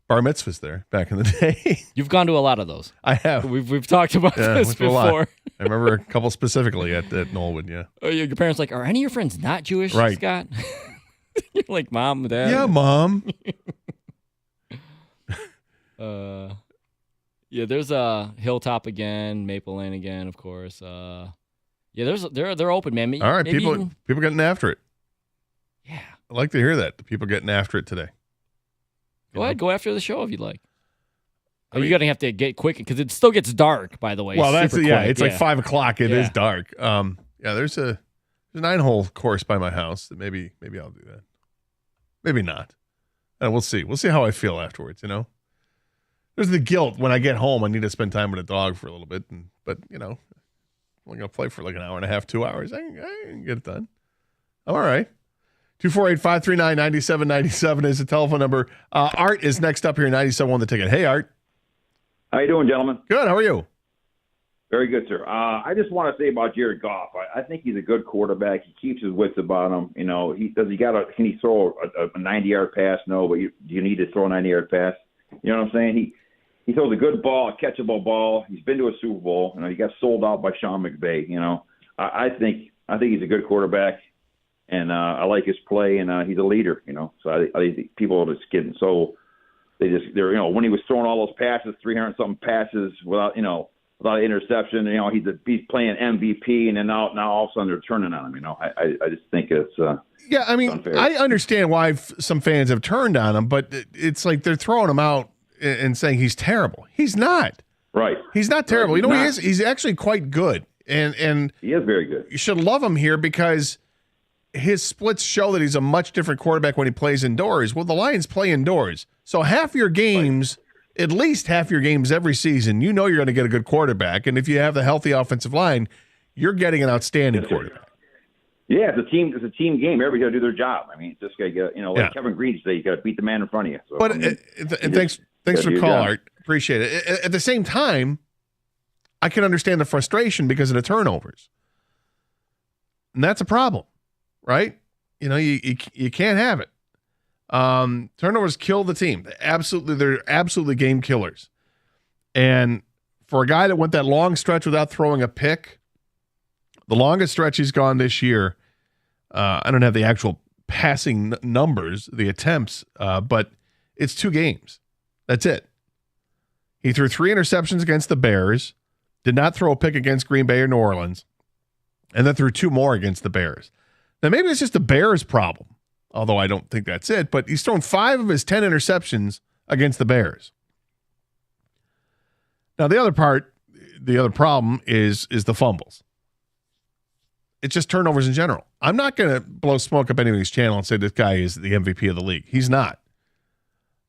bar mitzvahs there back in the day. You've gone to a lot of those. I have. We've talked about this went to a lot. before. I remember a couple specifically at Knollwood, yeah. Oh, your parents like, are any of your friends not Jewish, Right. Scott? You're like, Mom, Dad. Yeah, Mom. Yeah, there's a Hilltop again, Maple Lane again, of course. Yeah, they're open, man. All right, Maybe people you can- people getting after it. Yeah. I like to hear that. The people getting after it today. Go ahead, go after the show if you'd like. I You're mean- gonna have to get quick because it still gets dark. By the way, Well, that's super yeah. quick, It's like 5 o'clock. It is Yeah. dark. Yeah, there's a 9-hole course by my house that maybe I'll do that. Maybe not. We'll see. We'll see how I feel afterwards. There's the guilt when I get home. I need to spend time with a dog for a little bit, but I'm only gonna play for like an hour and a half, 2 hours. I can get it done. I'm all right. 248-539-9797 is the telephone number. Art is next up here. 97 on the ticket. Hey, Art. How you doing, gentlemen? Good. How are you? Very good, sir. I just want to say about Jared Goff. I think he's a good quarterback. He keeps his wits about him. Can he throw a 90-yard pass? No, but do you need to throw a 90-yard pass? You know what I'm saying? He throws a good ball, a catchable ball. He's been to a Super Bowl. He got sold out by Sean McVay. I think he's a good quarterback, and I like his play, and he's a leader. So I think people are just getting so they're when he was throwing all those passes, 300 something passes without interception. He's playing MVP, and then now all of a sudden they're turning on him. I just think it's Yeah, I mean, unfair. I understand why some fans have turned on him, but it's like they're throwing him out and saying he's terrible. He's not. Right. He's not terrible. Right, He he's is. not. He's actually quite good, and he is very good. You should love him here because his splits show that he's a much different quarterback when he plays indoors. Well, the Lions play indoors, so half your games. At least half your games every season, you're going to get a good quarterback. And if you have the healthy offensive line, you're getting an outstanding quarterback. Yeah, it's a team game. Everybody's got to do their job. It's just got to get, like Yeah. Kevin Green said, you got to beat the man in front of you. So, But thanks gotta for do the your call, job. Art. Appreciate it. At the same time, I can understand the frustration because of the turnovers. And that's a problem. right? You know, you can't have it. Turnovers kill the team. They're absolutely game killers. And for a guy that went that long stretch without throwing a pick, the longest stretch he's gone this year, I don't have the actual passing numbers, the attempts, but it's 2 games. That's it. He threw 3 interceptions against the Bears, did not throw a pick against Green Bay or New Orleans, and then threw 2 more against the Bears. Now, maybe it's just a Bears problem, although I don't think that's it, but he's thrown 5 of his 10 interceptions against the Bears. Now, the other problem is the fumbles. It's just turnovers in general. I'm not going to blow smoke up anybody's channel and say this guy is the MVP of the league. He's not.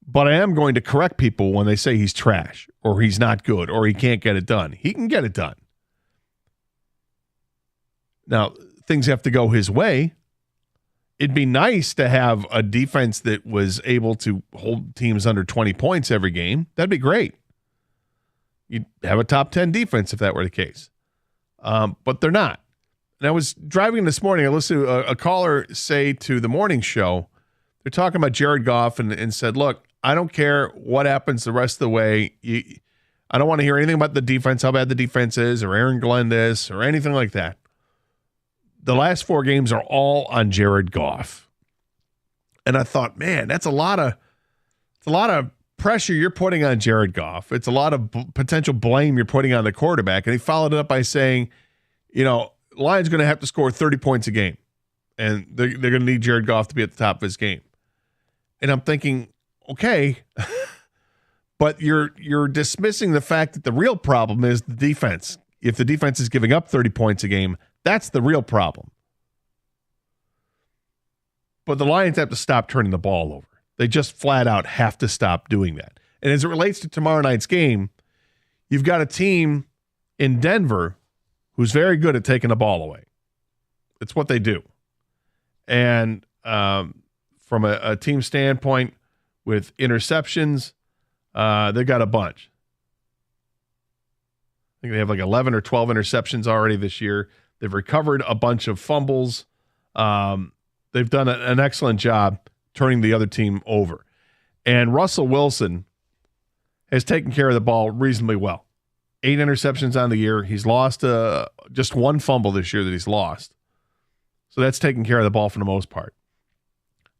But I am going to correct people when they say he's trash or he's not good or he can't get it done. He can get it done. Now, things have to go his way. It'd be nice to have a defense that was able to hold teams under 20 points every game. That'd be great. You'd have a top 10 defense if that were the case. But they're not. And I was driving this morning. I listened to a caller say to the morning show, they're talking about Jared Goff and said, look, I don't care what happens the rest of the way. I don't want to hear anything about the defense, how bad the defense is, or Aaron Glenn this, or anything like that. The last 4 games are all on Jared Goff. And I thought, man, it's a lot of pressure you're putting on Jared Goff. It's a lot of potential blame you're putting on the quarterback. And he followed it up by saying, you know, Lions going to have to score 30 points a game. And they're going to need Jared Goff to be at the top of his game. And I'm thinking, okay, but you're dismissing the fact that the real problem is the defense. If the defense is giving up 30 points a game, that's the real problem. But the Lions have to stop turning the ball over. They just flat out have to stop doing that. And as it relates to tomorrow night's game, you've got a team in Denver who's very good at taking the ball away. It's what they do. And from a team standpoint with interceptions, they've got a bunch. I think they have like 11 or 12 interceptions already this year. They've recovered a bunch of fumbles. They've done an excellent job turning the other team over. And Russell Wilson has taken care of the ball reasonably well. 8 interceptions on the year. He's lost just 1 fumble this year that he's lost. So that's taking care of the ball for the most part.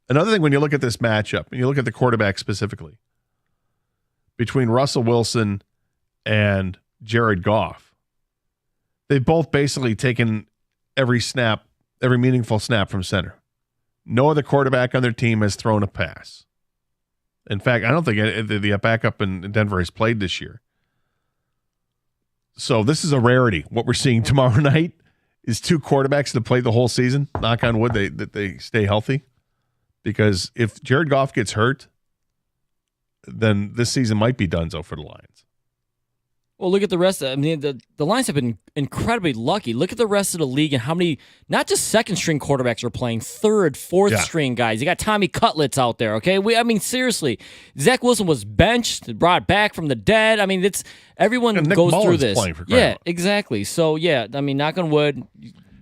Another thing, when you look at this matchup, and you look at the quarterback specifically, between Russell Wilson and Jared Goff, they've both basically taken every meaningful snap from center. No other quarterback on their team has thrown a pass. In fact, I don't think the backup in Denver has played this year. So this is a rarity. What we're seeing tomorrow night is 2 quarterbacks that played the whole season. Knock on wood, that they stay healthy. Because if Jared Goff gets hurt, then this season might be donezo for the Lions. Well, look at the rest. I mean, the Lions have been incredibly lucky. Look at the rest of the league and how many, not just second-string quarterbacks are playing, third, fourth-string guys. You got Tommy Cutlets out there, okay? I mean, seriously. Zach Wilson was benched, brought back from the dead. I mean, everyone goes through this. Yeah, exactly. So, yeah, I mean, knock on wood.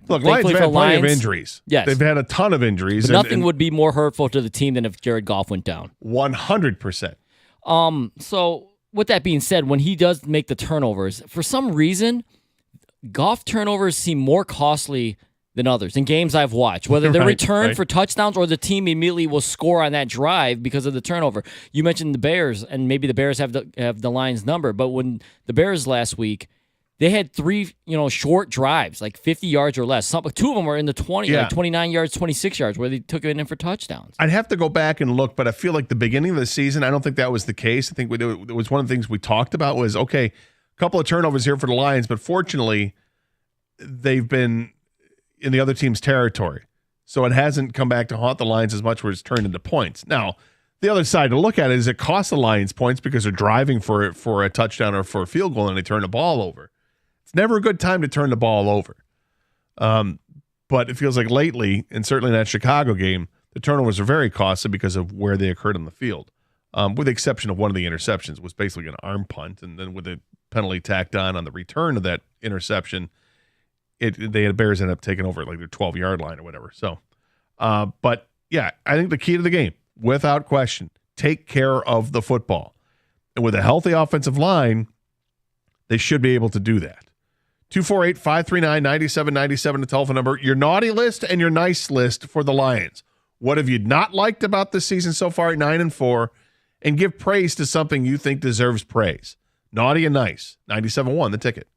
Look, Lions have had plenty of injuries. Yes. They've had a ton of injuries. But nothing would be more hurtful to the team than if Jared Goff went down. 100%. So, with that being said, when he does make the turnovers, for some reason, Goff turnovers seem more costly than others in games I've watched, whether they're returned for touchdowns or the team immediately will score on that drive because of the turnover. You mentioned the Bears, and maybe the Bears have the Lions number, but when the Bears last week, they had 3, short drives, like 50 yards or less. 2 of them were in the 20, like 29 yards, 26 yards, where they took it in for touchdowns. I'd have to go back and look, but I feel like the beginning of the season, I don't think that was the case. I think it was one of the things we talked about was, okay, a couple of turnovers here for the Lions, but fortunately, they've been in the other team's territory. So it hasn't come back to haunt the Lions as much where it's turned into points. Now, the other side to look at it is it costs the Lions points because they're driving for a touchdown or for a field goal and they turn the ball over. It's never a good time to turn the ball over. But it feels like lately, and certainly in that Chicago game, the turnovers are very costly because of where they occurred on the field. With the exception of one of the interceptions, was basically an arm punt, and then with the penalty tacked on the return of that interception, the Bears ended up taking over like their 12-yard line or whatever. So But yeah, I think the key to the game, without question, take care of the football. And with a healthy offensive line, they should be able to do that. 248-539-9797, the telephone number. Your naughty list and your nice list for the Lions. What have you not liked about this season so far at 9-4? And give praise to something you think deserves praise. Naughty and nice. 97.1, the ticket.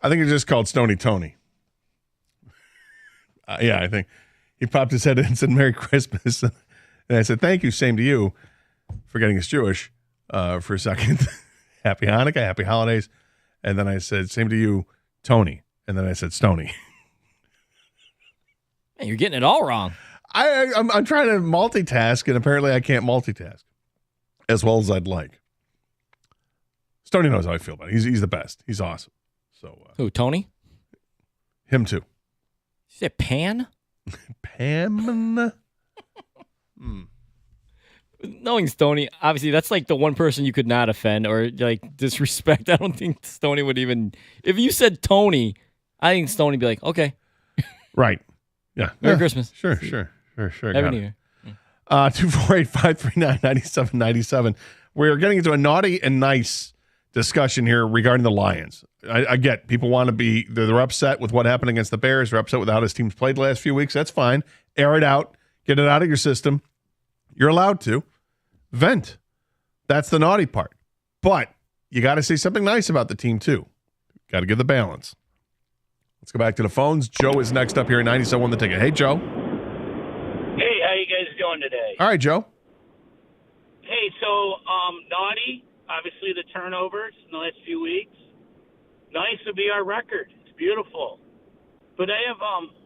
I think it's just called Stony Tony. Yeah, I think he popped his head in and said Merry Christmas. And I said, thank you, same to you, forgetting it's Jewish for a second. Happy Hanukkah, happy holidays. And then I said, same to you, Tony. And then I said, Stoney. Man, you're getting it all wrong. I'm trying to multitask, and apparently I can't multitask as well as I'd like. Stoney knows how I feel about it. He's the best. He's awesome. So Who, Tony? Him too. You said Pan? Pam? Knowing Stoney, obviously that's like the one person you could not offend or like disrespect. I don't think Stoney would even. If you said Tony, I think Stoney would be like, okay. Right. Yeah. Merry Christmas. Sure. Happy New Year. 248-539-9797. We're getting into a naughty and nice discussion here regarding the Lions. I get people want to be, they're upset with what happened against the Bears. They're upset with how his team's played the last few weeks. That's fine. Air it out. Get it out of your system. You're allowed to. Vent. That's the naughty part. But you got to say something nice about the team, too. Got to give the balance. Let's go back to the phones. Joe is next up here at 97 The Ticket. Hey, Joe. Hey, how you guys doing today? All right, Joe. Hey, so naughty, obviously the turnovers in the last few weeks. Nice would be our record. It's beautiful. But I have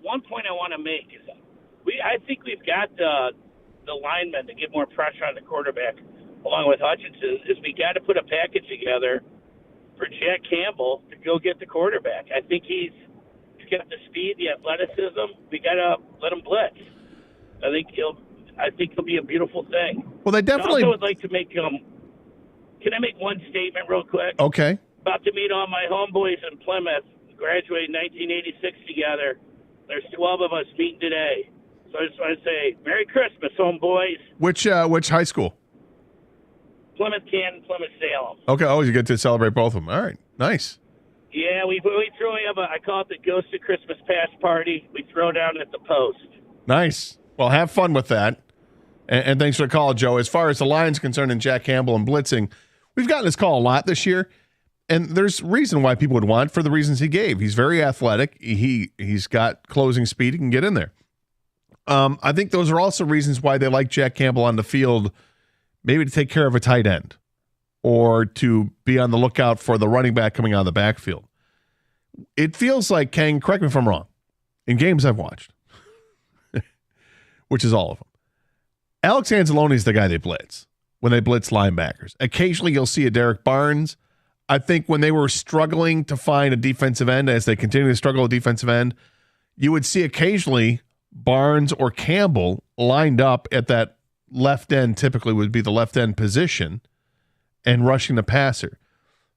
one point I want to make is I think we've got the linemen to get more pressure on the quarterback along with Hutchinson is we got to put a package together for Jack Campbell to go get the quarterback. I think he's got the speed, the athleticism. We got to let him blitz. I think he'll be a beautiful thing. Well, they definitely. I also would like to make can I make one statement real quick? Okay. About to meet all my homeboys in Plymouth, graduated in 1986 together. There's 12 of us meeting today. So I just want to say Merry Christmas, homeboys. Which high school? Plymouth Canton, Plymouth Salem. Okay. Oh, you get to celebrate both of them. All right. Nice. Yeah, we have I call it the Ghost of Christmas Past party. We throw down at the post. Nice. Well, have fun with that. And thanks for the call, Joe. As far as the Lions concerned and Jack Campbell and blitzing, we've gotten this call a lot this year. And there's reason why people would want for the reasons he gave. He's very athletic. He's got closing speed. He can get in there. I think those are also reasons why they like Jack Campbell on the field, maybe to take care of a tight end or to be on the lookout for the running back coming out of the backfield. It feels like, Kang, correct me if I'm wrong, in games I've watched, which is all of them, Alex Anzalone is the guy they blitz when they blitz linebackers. Occasionally you'll see a Derek Barnes. I think when they were struggling to find a defensive end, as they continue to struggle at defensive end, you would see occasionally Barnes or Campbell lined up at that left end, typically would be the left end position, and rushing the passer.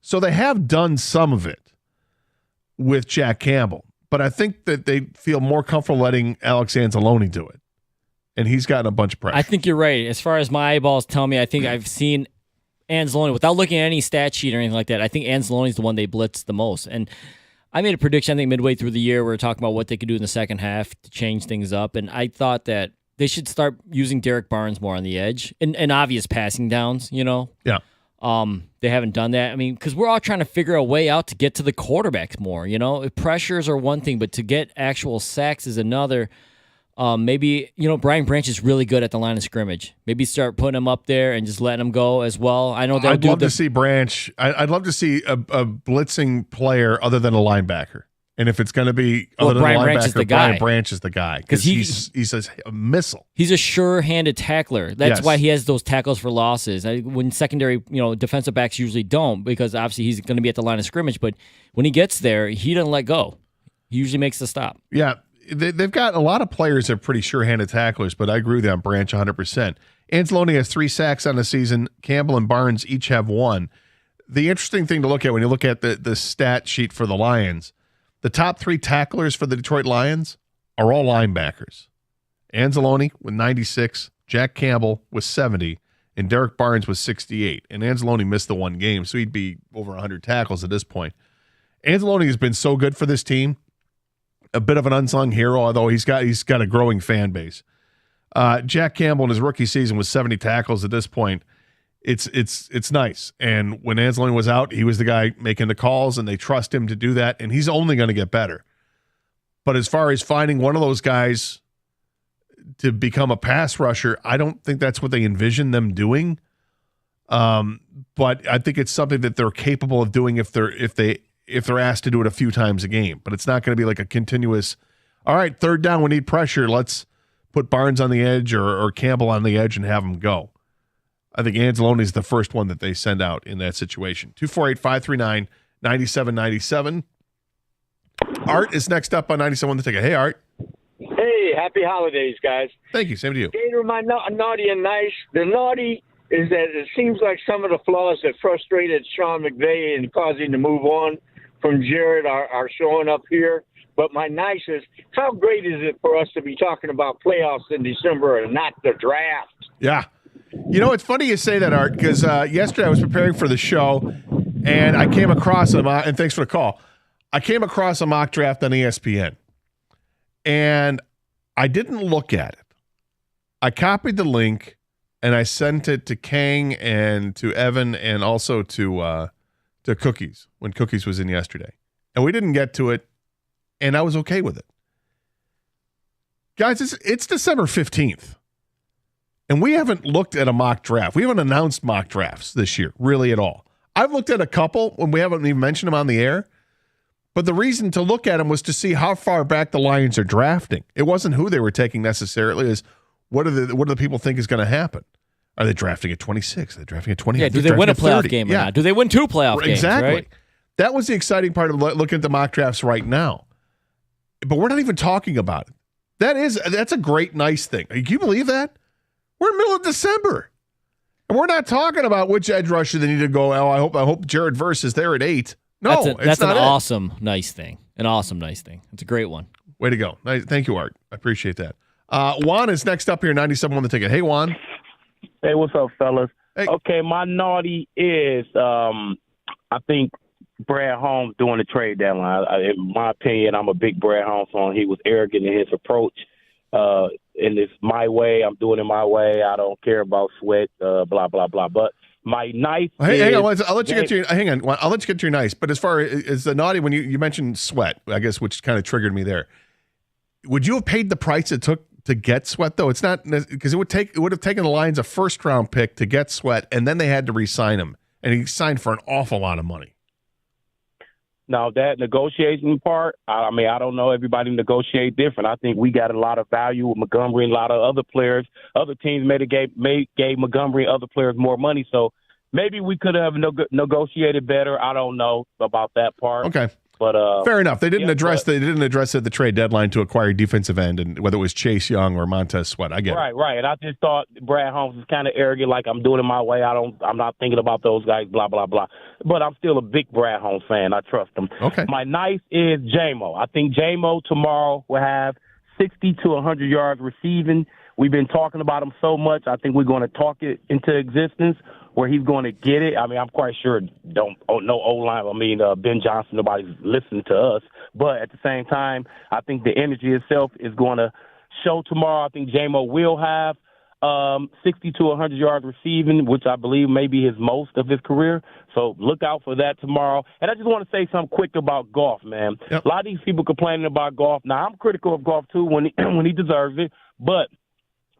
So they have done some of it with Jack Campbell, but I think that they feel more comfortable letting Alex Anzalone do it. And he's gotten a bunch of pressure. I think you're right. As far as my eyeballs tell me, I think I've seen Anzalone, without looking at any stat sheet or anything like that, I think Anzalone's the one they blitz the most. And I made a prediction, I think midway through the year, we were talking about what they could do in the second half to change things up. And I thought that they should start using Derek Barnes more on the edge and obvious passing downs, you know? Yeah. They haven't done that. I mean, because we're all trying to figure a way out to get to the quarterbacks more, you know? Pressures are one thing, but to get actual sacks is another. Maybe, you know, Brian Branch is really good at the line of scrimmage. Maybe start putting him up there and just letting him go as well. I know I'd love to see Branch. I'd love to see a blitzing player other than a linebacker. And if it's going to be other than Brian a linebacker, Branch is the guy. Brian Branch is the guy because he's a missile. He's a sure-handed tackler. That's Yes. why he has those tackles for losses. When secondary, you know, defensive backs usually don't, because obviously he's going to be at the line of scrimmage. But when he gets there, he doesn't let go. He usually makes the stop. Yeah. They've got a lot of players that are pretty sure-handed tacklers, but I agree with you on Branch 100%. Anzalone has 3 sacks on the season. Campbell and Barnes each have 1. The interesting thing to look at when you look at the stat sheet for the Lions, the top 3 tacklers for the Detroit Lions are all linebackers. Anzalone with 96, Jack Campbell with 70, and Derek Barnes with 68. And Anzalone missed the 1 game, so he'd be over 100 tackles at this point. Anzalone has been so good for this team. A bit of an unsung hero, although he's got a growing fan base. Jack Campbell in his rookie season was 70 tackles at this point. It's nice. And when Anzalone was out, he was the guy making the calls, and they trust him to do that, and he's only going to get better. But as far as finding one of those guys to become a pass rusher, I don't think that's what they envision them doing. But I think it's something that they're capable of doing if they if they're asked to do it a few times a game. But it's not going to be like a continuous, all right, third down, we need pressure. Let's put Barnes on the edge or Campbell on the edge and have them go. I think Anzalone is the first one that they send out in that situation. 248-539-9797. Art is next up on 97 The Ticket. Hey, Art. Hey, happy holidays, guys. Thank you. Same to you. Gator, my naughty and nice. The naughty is that it seems like some of the flaws that frustrated Sean McVay and caused him to move on from Jared are showing up here. But my nice is, how great is it for us to be talking about playoffs in December and not the draft? Yeah. You know, it's funny you say that, Art, because yesterday I was preparing for the show, and I came across and thanks for the call. I came across a mock draft on ESPN, and I didn't look at it. I copied the link, and I sent it to Kang and to Evan and also to Cookies when Cookies was in yesterday. And we didn't get to it, and I was okay with it. Guys, it's December 15th, and we haven't looked at a mock draft. We haven't announced mock drafts this year, really at all. I've looked at a couple when we haven't even mentioned them on the air, but the reason to look at them was to see how far back the Lions are drafting. It wasn't who they were taking necessarily, is what do the people think is going to happen? Are they drafting at 26? Are they drafting at 20? Yeah, do they win a playoff game or not? Do they win 2 playoff games? Exactly. Right? That was the exciting part of looking at the mock drafts right now. But we're not even talking about it. That's a great, nice thing. Can you believe that? We're in the middle of December. And we're not talking about which edge rusher they need to go. Oh, I hope Jared Verse is there at 8. No, that's an awesome, nice thing. An awesome, nice thing. It's a great one. Way to go. Thank you, Art. I appreciate that. Juan is next up here, 97 on The Ticket. Hey, Juan. Hey, what's up, fellas? Hey. Okay, my naughty is I think Brad Holmes doing the trade deadline. In my opinion, I'm a big Brad Holmes fan. He was arrogant in his approach. And it's my way. I'm doing it my way. I don't care about Sweat, blah, blah, blah. But my nice hang on. I'll let you get to your, hang on. I'll let you get to your nice. But as far as the naughty, when you mentioned Sweat, I guess, which kind of triggered me there. Would you have paid the price it took to get Sweat, though? It's not, because it would have taken the Lions a first-round pick to get Sweat, and then they had to re-sign him. And he signed for an awful lot of money. Now, that negotiation part, I mean, I don't know. Everybody negotiate different. I think we got a lot of value with Montgomery and a lot of other players. Other teams gave Montgomery and other players more money. So maybe we could have negotiated better. I don't know about that part. Okay. But fair enough. They didn't address it at the trade deadline to acquire defensive end, and whether it was Chase Young or Montez Sweat. I get it. Right. And I just thought Brad Holmes is kind of arrogant, like I'm doing it my way. I'm not thinking about those guys, blah, blah, blah. But I'm still a big Brad Holmes fan. I trust him. Okay. My nice is J-Mo. I think J-Mo tomorrow will have 60 to 100 yards receiving. We've been talking about him so much. I think we're going to talk it into existence where he's going to get it. I mean, I'm quite sure no O-line. I mean, Ben Johnson, nobody's listening to us. But at the same time, I think the energy itself is going to show tomorrow. I think J-Mo will have 60 to 100 yards receiving, which I believe may be his most of his career. So look out for that tomorrow. And I just want to say something quick about Goff, man. Yep. A lot of these people complaining about Goff. Now, I'm critical of Goff, too, when he deserves it. But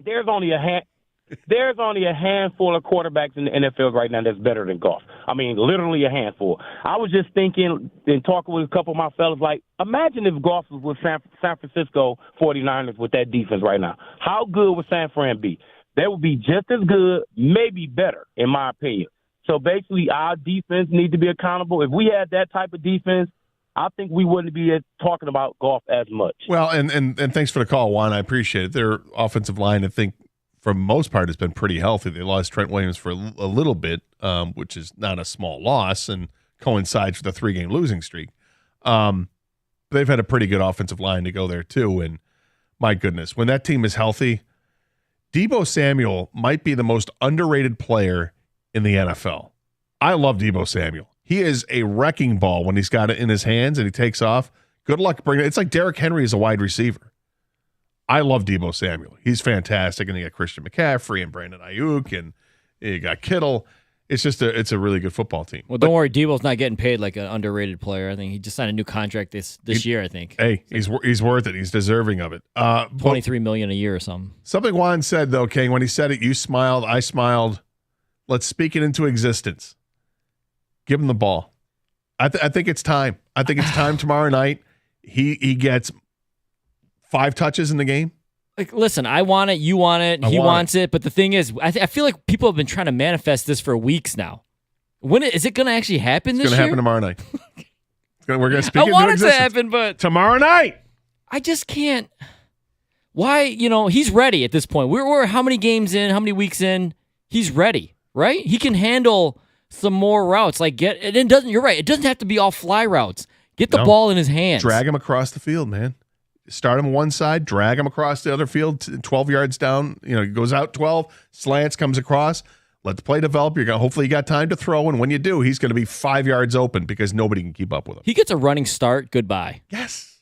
there's only a handful of quarterbacks in the NFL right now that's better than Goff. I mean, literally a handful. I was just thinking and talking with a couple of my fellas, like, imagine if Goff was with San Francisco 49ers with that defense right now. How good would San Fran be? They would be just as good, maybe better, in my opinion. So basically, our defense needs to be accountable. If we had that type of defense, I think we wouldn't be talking about Goff as much. Well, and thanks for the call, Juan. I appreciate it. Their offensive line, I think, for the most part, has been pretty healthy. They lost Trent Williams for a little bit, which is not a small loss and coincides with a 3-game losing streak. They've had a pretty good offensive line to go there, too. And my goodness, when that team is healthy, Deebo Samuel might be the most underrated player in the NFL. I love Deebo Samuel. He is a wrecking ball when he's got it in his hands and he takes off. Good luck bringing it. It's like Derrick Henry is a wide receiver. I love Deebo Samuel. He's fantastic. And you got Christian McCaffrey and Brandon Ayuk and you got Kittle. It's just it's a really good football team. Well, don't worry. Deebo's not getting paid like an underrated player. I think he just signed a new contract this year, I think. Hey, he's worth it. He's deserving of it. $23 million a year or something. Something Juan said, though, King, when he said it, you smiled, I smiled. Let's speak it into existence. Give him the ball. I think it's time. I think it's time tomorrow night. He gets 5 touches in the game. Like, listen, I want it, you want it, he wants it, but the thing is, I feel like people have been trying to manifest this for weeks now. When is it going to actually happen this year? It's going to happen tomorrow night. We're going to speak I into want it existence. to happen, but tomorrow night. I just can't. Why? He's ready at this point. We're how many games in? How many weeks in? He's ready, right? He can handle some more routes. You're right. It doesn't have to be all fly routes. Get the ball in his hands. Drag him across the field, man. Start him on one side, drag him across the other field, 12 yards down. He goes out 12, slants, comes across. Let the play develop. Hopefully you got time to throw, and when you do, he's going to be 5 yards open because nobody can keep up with him. He gets a running start. Goodbye. Yes.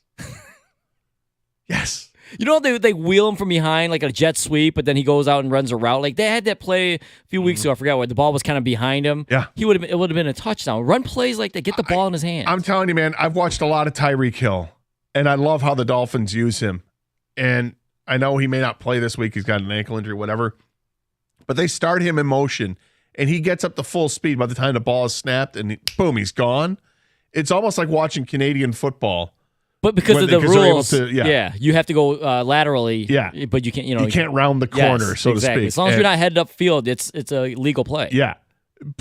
Yes. They wheel him from behind like a jet sweep, but then he goes out and runs a route. Like they had that play a few weeks ago. I forgot what the ball was kind of behind him. Yeah, it would have been a touchdown. Run plays like that. Get the ball in his hands. I'm telling you, man. I've watched a lot of Tyreek Hill, and I love how the Dolphins use him. And I know he may not play this week. He's got an ankle injury, whatever. But they start him in motion, and he gets up to full speed by the time the ball is snapped, and boom, he's gone. It's almost like watching Canadian football. But because of the rules, you have to go laterally. Yeah, but you can't. You can't round the corner, so to speak. As long as you're not headed upfield, it's a legal play. Yeah.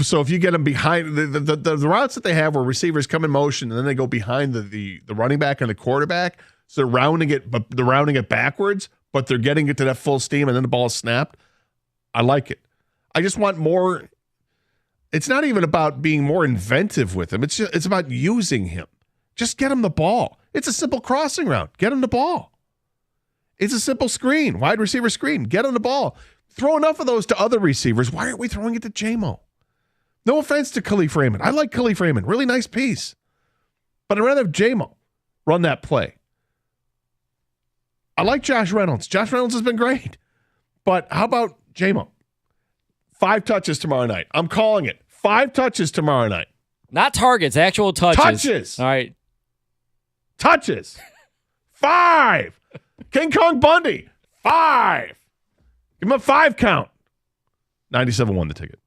So if you get them behind the routes that they have where receivers come in motion and then they go behind the running back and the quarterback, so they're rounding it backwards, but they're getting it to that full steam and then the ball is snapped. I like it. I just want more. It's not even about being more inventive with him. It's about using him. Just get him the ball. It's a simple crossing route. Get him the ball. It's a simple screen, wide receiver screen. Get him the ball. Throw enough of those to other receivers. Why aren't we throwing it to J-Mo? No offense to Khalif Raymond. I like Khalif Raymond. Really nice piece. But I'd rather have J-Mo run that play. I like Josh Reynolds. Josh Reynolds has been great. But how about J-Mo? 5 touches tomorrow night. I'm calling it. 5 touches tomorrow night. Not targets, actual touches. Touches. All right. Touches. 5. King Kong Bundy. 5. Give him a 5 count. 97 The Ticket.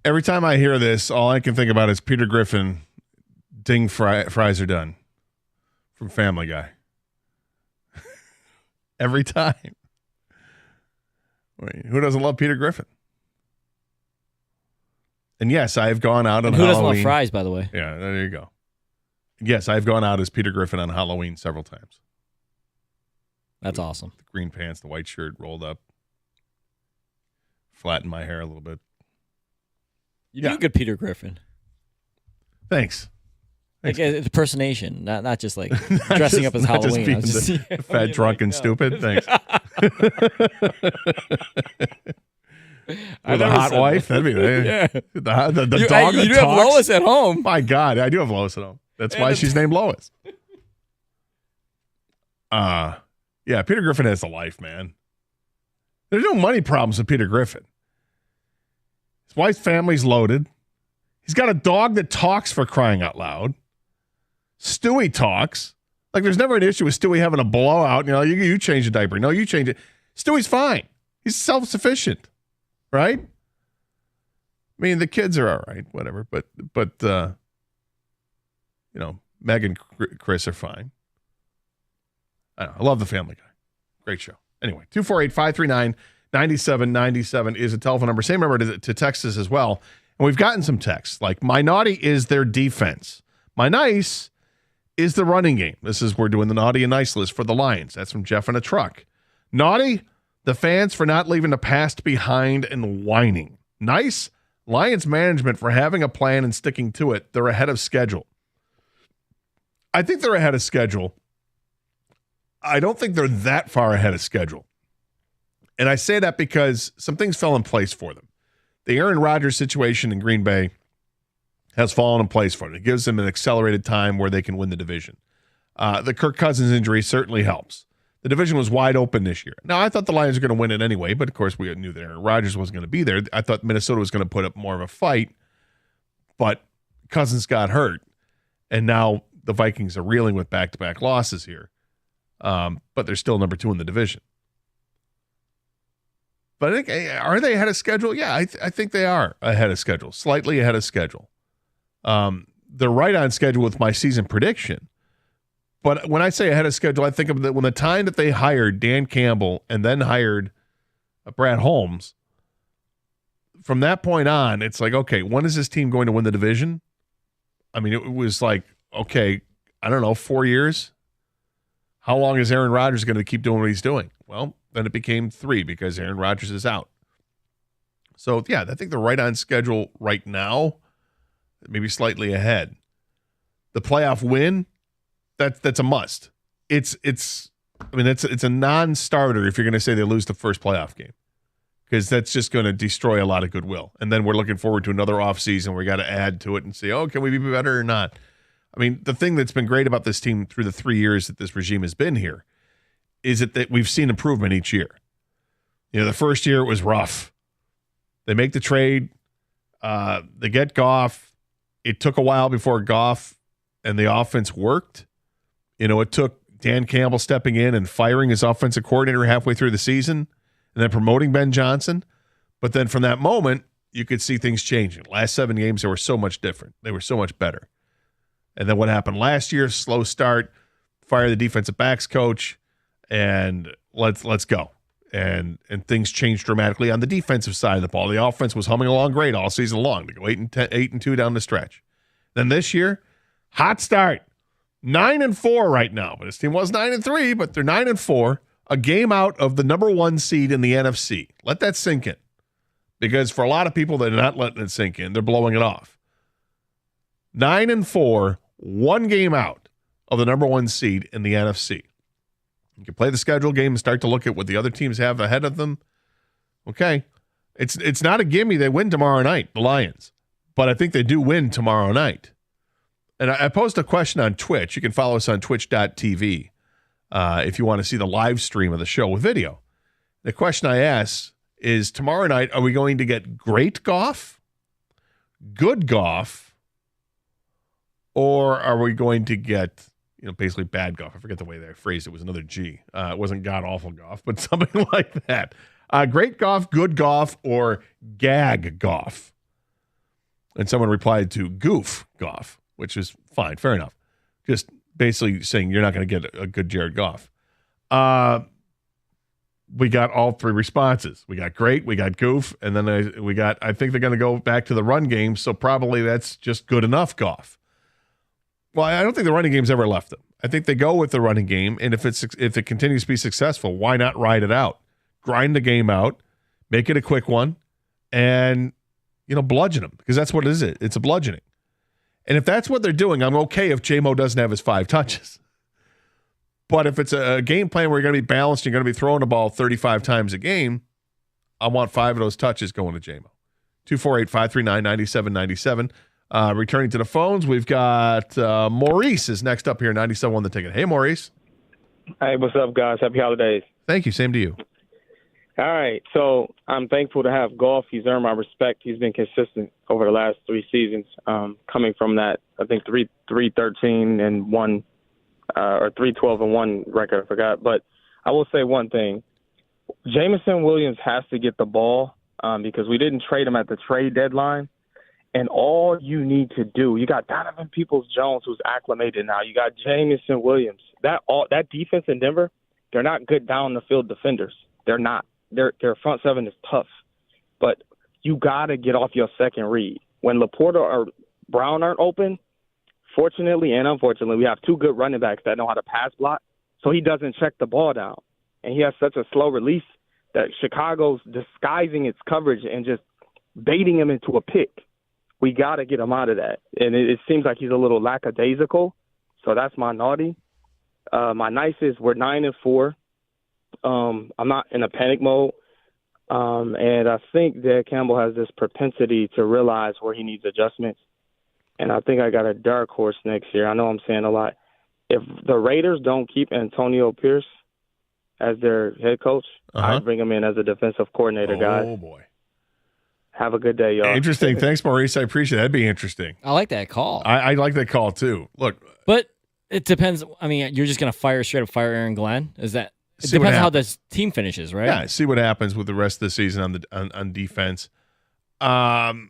Every time I hear this, all I can think about is Peter Griffin, ding, fries are done, from Family Guy. Every time. Wait, who doesn't love Peter Griffin? And yes, I have gone out on Who doesn't Halloween. love fries, by the way? Yeah, there you go. Yes, I've gone out as Peter Griffin on Halloween several times. That's awesome. The green pants, the white shirt rolled up. Flatten my hair a little bit. You do a good Peter Griffin. Thanks. Like impersonation, not just like dressing up as Not just Halloween. being I was just, the fat, drunk, and stupid. Thanks. With a hot wife, that'd be the dog You that do have talks. Lois at home. My God, I do have Lois at home. That's why she's named Lois. Yeah, Peter Griffin has a life, man. There's no money problems with Peter Griffin. His wife's family's loaded. He's got a dog that talks, for crying out loud. Stewie talks. Like, there's never an issue with Stewie having a blowout. You know, you change the diaper. No, you change it. Stewie's fine. He's self-sufficient, right? I mean, the kids are all right, whatever. But you know, Meg and Chris are fine. I love the Family Guy. Great show. Anyway, 248-539-9797 is a telephone number. Same number to text us as well. And we've gotten some texts like, my naughty is their defense. My nice is the running game. This is, we're doing the naughty and nice list for the Lions. That's from Jeff in a truck. Naughty, the fans for not leaving the past behind and whining. Nice, Lions management for having a plan and sticking to it. They're ahead of schedule. I think they're ahead of schedule. I don't think they're that far ahead of schedule. And I say that because some things fell in place for them. The Aaron Rodgers situation in Green Bay has fallen in place for them. It gives them an accelerated time where they can win the division. The Kirk Cousins injury certainly helps. The division was wide open this year. Now, I thought the Lions were going to win it anyway, but of course we knew that Aaron Rodgers wasn't going to be there. I thought Minnesota was going to put up more of a fight, but Cousins got hurt. And now the Vikings are reeling with back-to-back losses here. But they're still number 2 in the division. But I think, are they ahead of schedule? Yeah, I think they are ahead of schedule, slightly ahead of schedule. They're right on schedule with my season prediction. But when I say ahead of schedule, I think of when the time that they hired Dan Campbell and then hired Brad Holmes, from that point on, it's like, okay, when is this team going to win the division? I mean, it was like, okay, I don't know, 4 years? How long is Aaron Rodgers going to keep doing what he's doing? Well, then it became 3 because Aaron Rodgers is out. So, yeah, I think they're right on schedule right now, maybe slightly ahead. The playoff win, that's a must. It's a non-starter if you're going to say they lose the first playoff game, because that's just going to destroy a lot of goodwill. And then we're looking forward to another offseason. We got to add to it and see, can we be better or not? I mean, the thing that's been great about this team through the 3 years that this regime has been here is that we've seen improvement each year. You know, the first year it was rough. They make the trade. They get Goff. It took a while before Goff and the offense worked. You know, it took Dan Campbell stepping in and firing his offensive coordinator halfway through the season and then promoting Ben Johnson. But then from that moment, you could see things changing. Last 7 games, they were so much different. They were so much better. And then what happened last year, slow start, fire the defensive backs coach, and let's go. And things changed dramatically on the defensive side of the ball. The offense was humming along great all season long to go 8-2 down the stretch. Then this year, hot start. 9-4 right now. But this team was 9-3, but they're 9-4, a game out of the number 1 seed in the NFC. Let that sink in. Because for a lot of people, they're not letting it sink in. They're blowing it off. 9-4, 1 game out of the number 1 seed in the NFC. You can play the schedule game and start to look at what the other teams have ahead of them. Okay. It's not a gimme they win tomorrow night, the Lions. But I think they do win tomorrow night. And I posed a question on Twitch. You can follow us on twitch.tv if you want to see the live stream of the show with video. The question I asked is, tomorrow night, are we going to get great Goff, good Goff, or are we going to get, basically bad Goff? I forget the way they phrased it. It was another G. It wasn't god-awful Goff, but something like that. Great Goff, good Goff, or gag Goff. And someone replied to goof Goff, which is fine, fair enough. Just basically saying you're not going to get a good Jared Goff. We got all three responses. We got great, we got goof, and then I think they're going to go back to the run game, so probably that's just good enough Goff. Well, I don't think the running game's ever left them. I think they go with the running game, and if it continues to be successful, why not ride it out? Grind the game out, make it a quick one, and bludgeon them, because that's what it is. It's a bludgeoning. And if that's what they're doing, I'm okay if J-Mo doesn't have his 5 touches. But if it's a game plan where you're going to be balanced, you're going to be throwing the ball 35 times a game, I want 5 of those touches going to J-Mo. 248-539-9797. Returning to the phones, we've got Maurice is next up here, 97.1 The Ticket. Hey, Maurice. Hey, what's up, guys? Happy holidays. Thank you. Same to you. All right. So I'm thankful to have Goff. He's earned my respect. He's been consistent over the last 3 seasons, coming from that, I think, 3-13 and 1 or 3-12 and 1 record. I forgot. But I will say one thing. Jameson Williams has to get the ball because we didn't trade him at the trade deadline. And all you need to do, you got Donovan Peoples-Jones, who's acclimated now. You got Jameson Williams. That defense in Denver, they're not good down the field defenders. They're not. Their front seven is tough. But you got to get off your second read. When Laporta or Brown aren't open, fortunately and unfortunately, we have 2 good running backs that know how to pass block, so he doesn't check the ball down. And he has such a slow release that Chicago's disguising its coverage and just baiting him into a pick. We got to get him out of that. And it seems like he's a little lackadaisical, so that's my naughty. My nice is we're 9-4. I'm not in a panic mode. And I think that Campbell has this propensity to realize where he needs adjustments. And I think I got a dark horse next year. I know I'm saying a lot. If the Raiders don't keep Antonio Pierce as their head coach, I'd bring him in as a defensive coordinator, guys. Oh, boy. Have a good day, y'all. Interesting. Thanks, Maurice. I appreciate it. That'd be interesting. I like that call. I like that call, too. Look. But it depends. I mean, you're just going to straight up fire Aaron Glenn? Is that? It See what depends how happens. this team finishes, right? Yeah, see what happens with the rest of the season on defense. It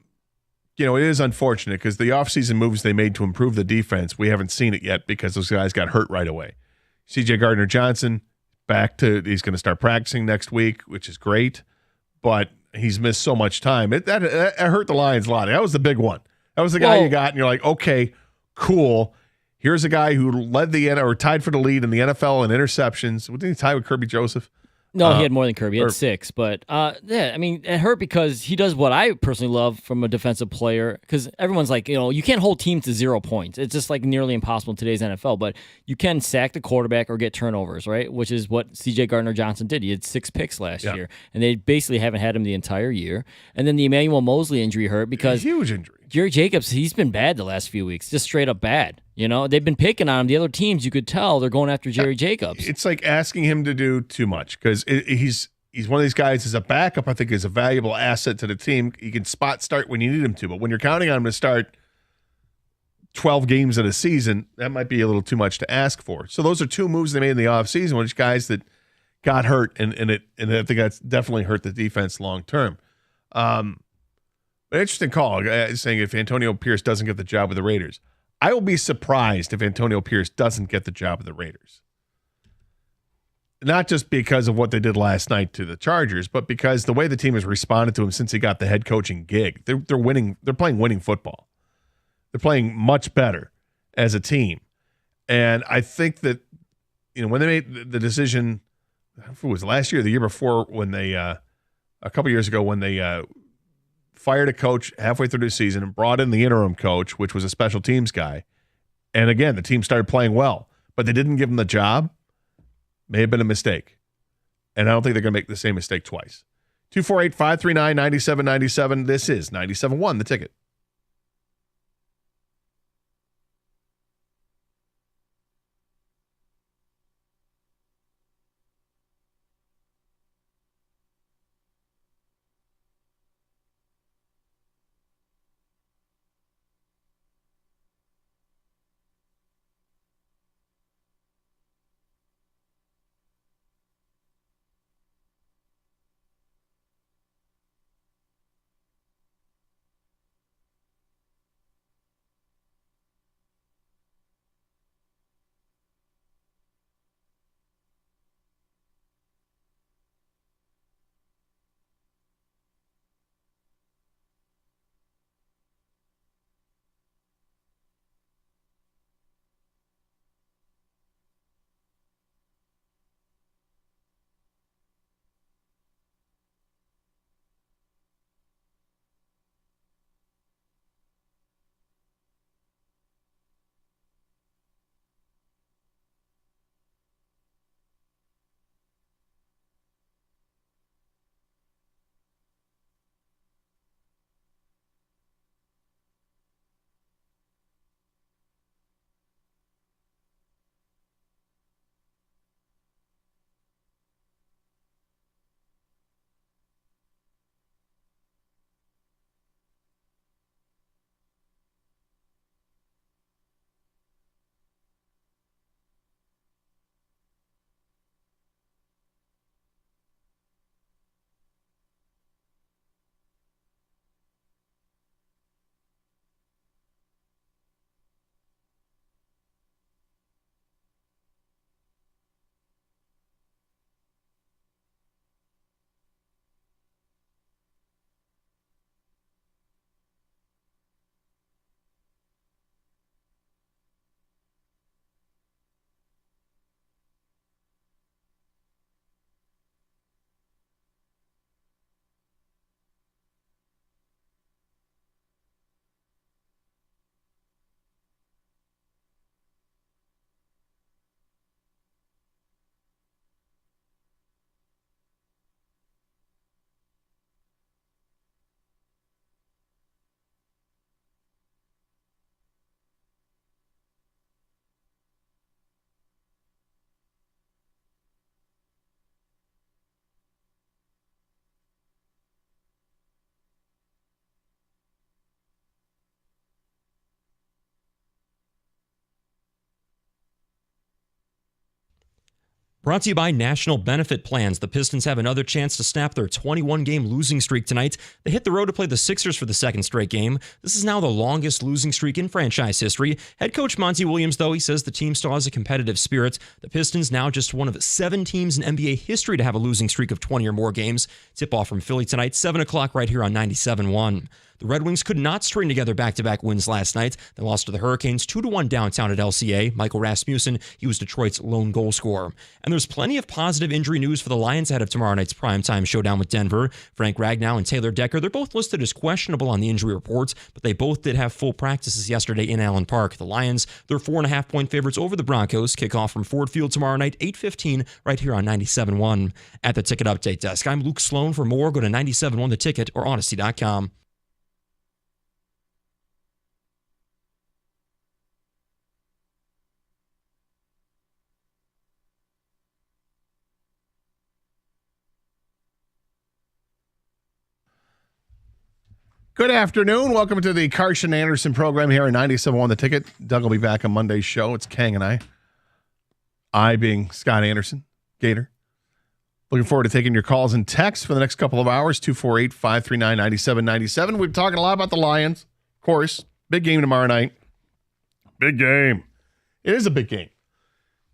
is unfortunate because the offseason moves they made to improve the defense, we haven't seen it yet because those guys got hurt right away. C.J. Gardner-Johnson, he's going to start practicing next week, which is great, but he's missed so much time. That hurt the Lions a lot. That was the big one. That was the guy you got, and you're like, okay, cool. Here's a guy who tied for the lead in the NFL in interceptions. Didn't he tie with Kirby Joseph? No, he had more than Kirby. He had 6. But, I mean, it hurt because he does what I personally love from a defensive player because everyone's like, you can't hold teams to 0 points. It's just like nearly impossible in today's NFL. But you can sack the quarterback or get turnovers, right, which is what C.J. Gardner-Johnson did. He had 6 picks last year, and they basically haven't had him the entire year. And then the Emmanuel Mosley injury hurt because huge injury. Jerry Jacobs, he's been bad the last few weeks, just straight up bad. They've been picking on him. The other teams, you could tell they're going after Jerry Jacobs. It's like asking him to do too much because he's one of these guys as a backup. I think is a valuable asset to the team. He can spot start when you need him to, but when you're counting on him to start 12 games in a season, that might be a little too much to ask for. So those are 2 moves they made in the offseason, which guys that got hurt, and I think that's definitely hurt the defense long term. An interesting call saying if Antonio Pierce doesn't get the job with the Raiders. I will be surprised if Antonio Pierce doesn't get the job with the Raiders. Not just because of what they did last night to the Chargers, but because the way the team has responded to him since he got the head coaching gig. They're winning. They're playing winning football. They're playing much better as a team. And I think that when they made the decision, it was last year or the year before when they a couple years ago when they fired a coach halfway through the season and brought in the interim coach, which was a special teams guy. And again, the team started playing well, but they didn't give him the job. May have been a mistake. And I don't think they're going to make the same mistake twice. 248-539-9797. This is 97.1 The Ticket. Brought to you by National Benefit Plans. The Pistons have another chance to snap their 21-game losing streak tonight. They hit the road to play the Sixers for the second straight game. This is now the longest losing streak in franchise history. Head coach Monty Williams, though, he says the team still has a competitive spirit. The Pistons now just one of 7 teams in NBA history to have a losing streak of 20 or more games. Tip-off from Philly tonight, 7 o'clock right here on 97.1. The Red Wings could not string together back-to-back wins last night. They lost to the Hurricanes 2-1 downtown at LCA. Michael Rasmussen, he was Detroit's lone goal scorer. And there's plenty of positive injury news for the Lions ahead of tomorrow night's primetime showdown with Denver. Frank Ragnow and Taylor Decker, they're both listed as questionable on the injury reports, but they both did have full practices yesterday in Allen Park. The Lions, they're 4.5-point favorites over the Broncos. Kickoff from Ford Field tomorrow night, 8:15, right here on 97.1. At the Ticket Update Desk, I'm Luke Sloan. For more, go to 97.1 The Ticket or Odyssey.com. Good afternoon. Welcome to the Carson Anderson program here at 97.1 The Ticket. Doug will be back on Monday's show. It's Kang and I. I being Scott Anderson, Gator. Looking forward to taking your calls and texts for the next couple of hours, 248-539-9797. We've been talking a lot about the Lions. Of course, big game tomorrow night. Big game. It is a big game.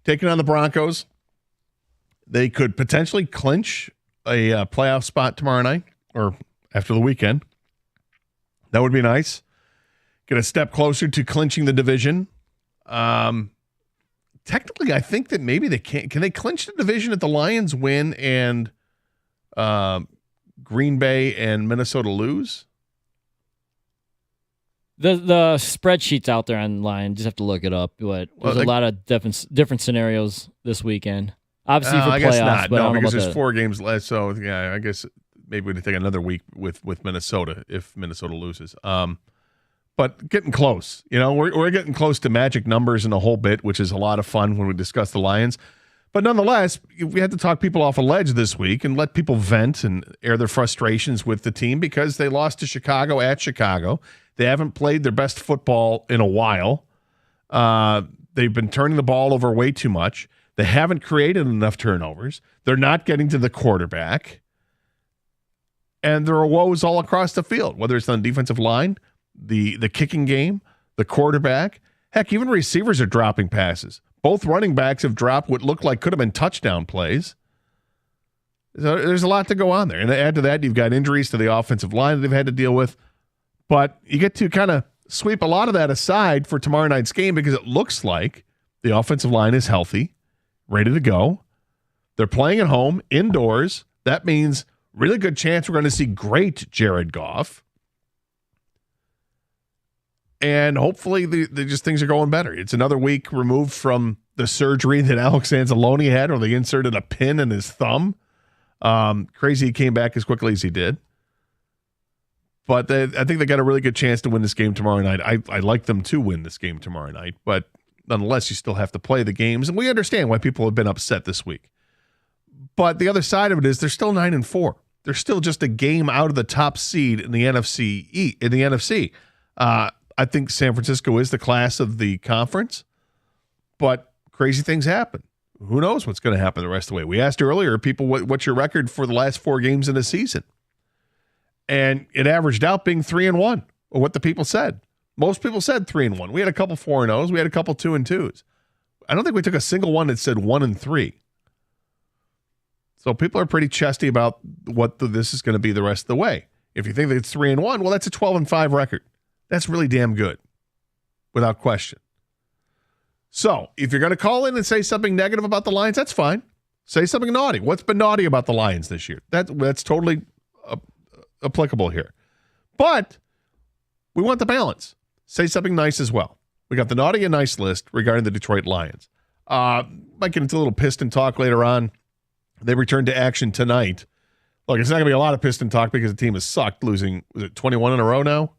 Taking on the Broncos. They could potentially clinch a playoff spot tomorrow night or after the weekend. That would be nice. Get a step closer to clinching the division. Technically, I think that maybe they can't. Can they clinch the division if the Lions win and Green Bay and Minnesota lose? The spreadsheet's out there online. Just have to look it up. But there's a lot of different scenarios this weekend. Obviously for playoffs, I guess not. But No, I don't know because about there's 4 games left. So yeah, I guess maybe we take another week with Minnesota if Minnesota loses. But getting close. You know, we're getting close to magic numbers in a whole bit, which is a lot of fun when we discuss the Lions. But nonetheless, we had to talk people off a ledge this week and let people vent and air their frustrations with the team because they lost to Chicago at Chicago. They haven't played their best football in a while. They've been turning the ball over way too much. They haven't created enough turnovers. They're not getting to the quarterback. And there are woes all across the field, whether it's on the defensive line, the kicking game, the quarterback. Heck, even receivers are dropping passes. Both running backs have dropped what looked like could have been touchdown plays. So there's a lot to go on there. And add to that, you've got injuries to the offensive line that they've had to deal with. But you get to kind of sweep a lot of that aside for tomorrow night's game because it looks like the offensive line is healthy, ready to go. They're playing at home, indoors. That means really good chance we're going to see great Jared Goff. And hopefully just things are going better. It's another week removed from the surgery that Alex Anzalone had where they inserted a pin in his thumb. Crazy he came back as quickly as he did. But I think they got a really good chance to win this game tomorrow night. I like them to win this game tomorrow night. But nonetheless, you still have to play the games. And we understand why people have been upset this week. But the other side of it is they're still 9-4. They're still just a game out of the top seed in the NFC. I think San Francisco is the class of the conference, but crazy things happen. Who knows what's going to happen the rest of the way? We asked earlier, people, what's your record for the last 4 games in the season? And it averaged out being 3-1, or what the people said. Most people said 3-1. We had a couple 4-0s. We had a couple 2-2s. I don't think we took a single one that said 1-3. So people are pretty chesty about what this is going to be the rest of the way. If you think that it's 3-1, well, that's a 12-5 record. That's really damn good, without question. So if you're going to call in and say something negative about the Lions, that's fine. Say something naughty. What's been naughty about the Lions this year? That's totally applicable here. But we want the balance. Say something nice as well. We got the naughty and nice list regarding the Detroit Lions. Might get into a little Piston talk later on. They return to action tonight. Look, it's not going to be a lot of Piston talk because the team has sucked, losing, was it 21 in a row now?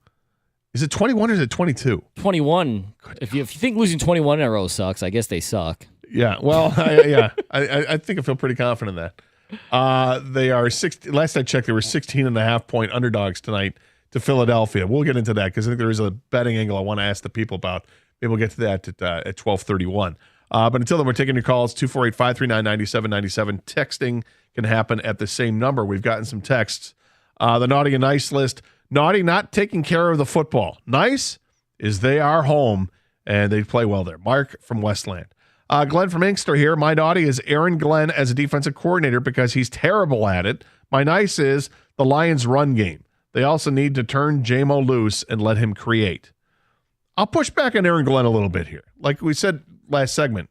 Is it 21 or is it 22? 21. If you think losing 21 in a row sucks, I guess they suck. Yeah, well, I think I feel pretty confident in that. They are last I checked, they were 16.5-point underdogs tonight to Philadelphia. We'll get into that because I think there is a betting angle I want to ask the people about. Maybe we'll get to that at 12:31. But until then, we're taking your calls, 248-539-9797. Texting can happen at the same number. We've gotten some texts. The naughty and nice list. Naughty, not taking care of the football. Nice is they are home, and they play well there. Mark from Westland. Glenn from Inkster here. My naughty is Aaron Glenn as a defensive coordinator because he's terrible at it. My nice is the Lions' run game. They also need to turn J-Mo loose and let him create. I'll push back on Aaron Glenn a little bit here. Like we said last segment,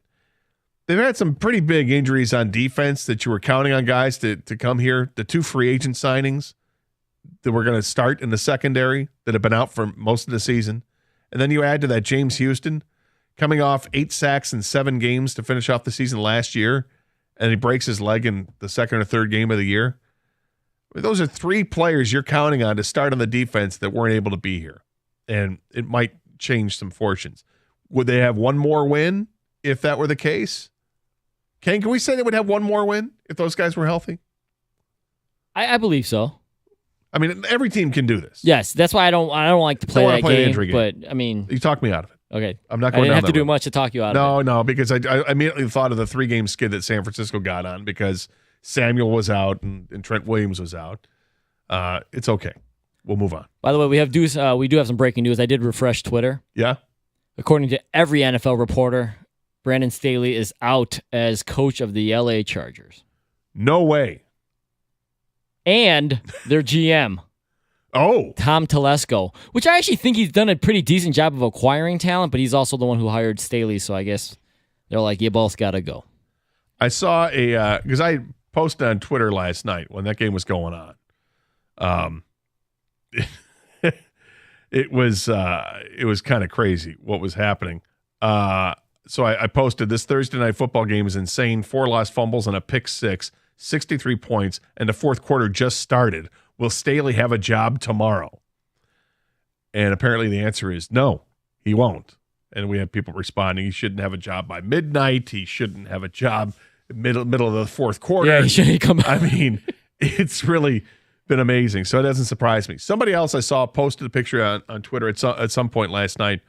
they've had some pretty big injuries on defense that you were counting on guys to come here. The 2 free agent signings that were going to start in the secondary that have been out for most of the season. And then you add to that James Houston coming off 8 sacks in 7 games to finish off the season last year, and he breaks his leg in the second or third game of the year. Those are 3 players you're counting on to start on the defense that weren't able to be here. And it might change some fortunes. Would they have one more win if that were the case? Ken, can we say they would have one more win if those guys were healthy? I believe so. I mean, every team can do this. Yes, that's why I don't like to play that play game. Injury game. But I mean, you talked me out of it. Okay, I'm not I going didn't down have to that do road. much to talk you out of it. No, because I immediately thought of the 3-game skid that San Francisco got on because Samuel was out and Trent Williams was out. It's okay. We'll move on. By the way, we do have some breaking news. I did refresh Twitter. Yeah. According to every NFL reporter, Brandon Staley is out as coach of the LA Chargers. No way. And their GM. Oh. Tom Telesco, which I actually think he's done a pretty decent job of acquiring talent, but he's also the one who hired Staley, so I guess they're like, you both got to go. I saw because I posted on Twitter last night when that game was going on. It was kind of crazy what was happening. So I posted this Thursday night football game is insane. 4 lost fumbles and a pick 6, 63 points, and the fourth quarter just started. Will Staley have a job tomorrow? And apparently the answer is no, he won't. And we had people responding, he shouldn't have a job by midnight. He shouldn't have a job middle of the fourth quarter. Yeah, he shouldn't come out. I mean, it's really been amazing. So it doesn't surprise me. Somebody else I saw posted a picture on Twitter at some point last night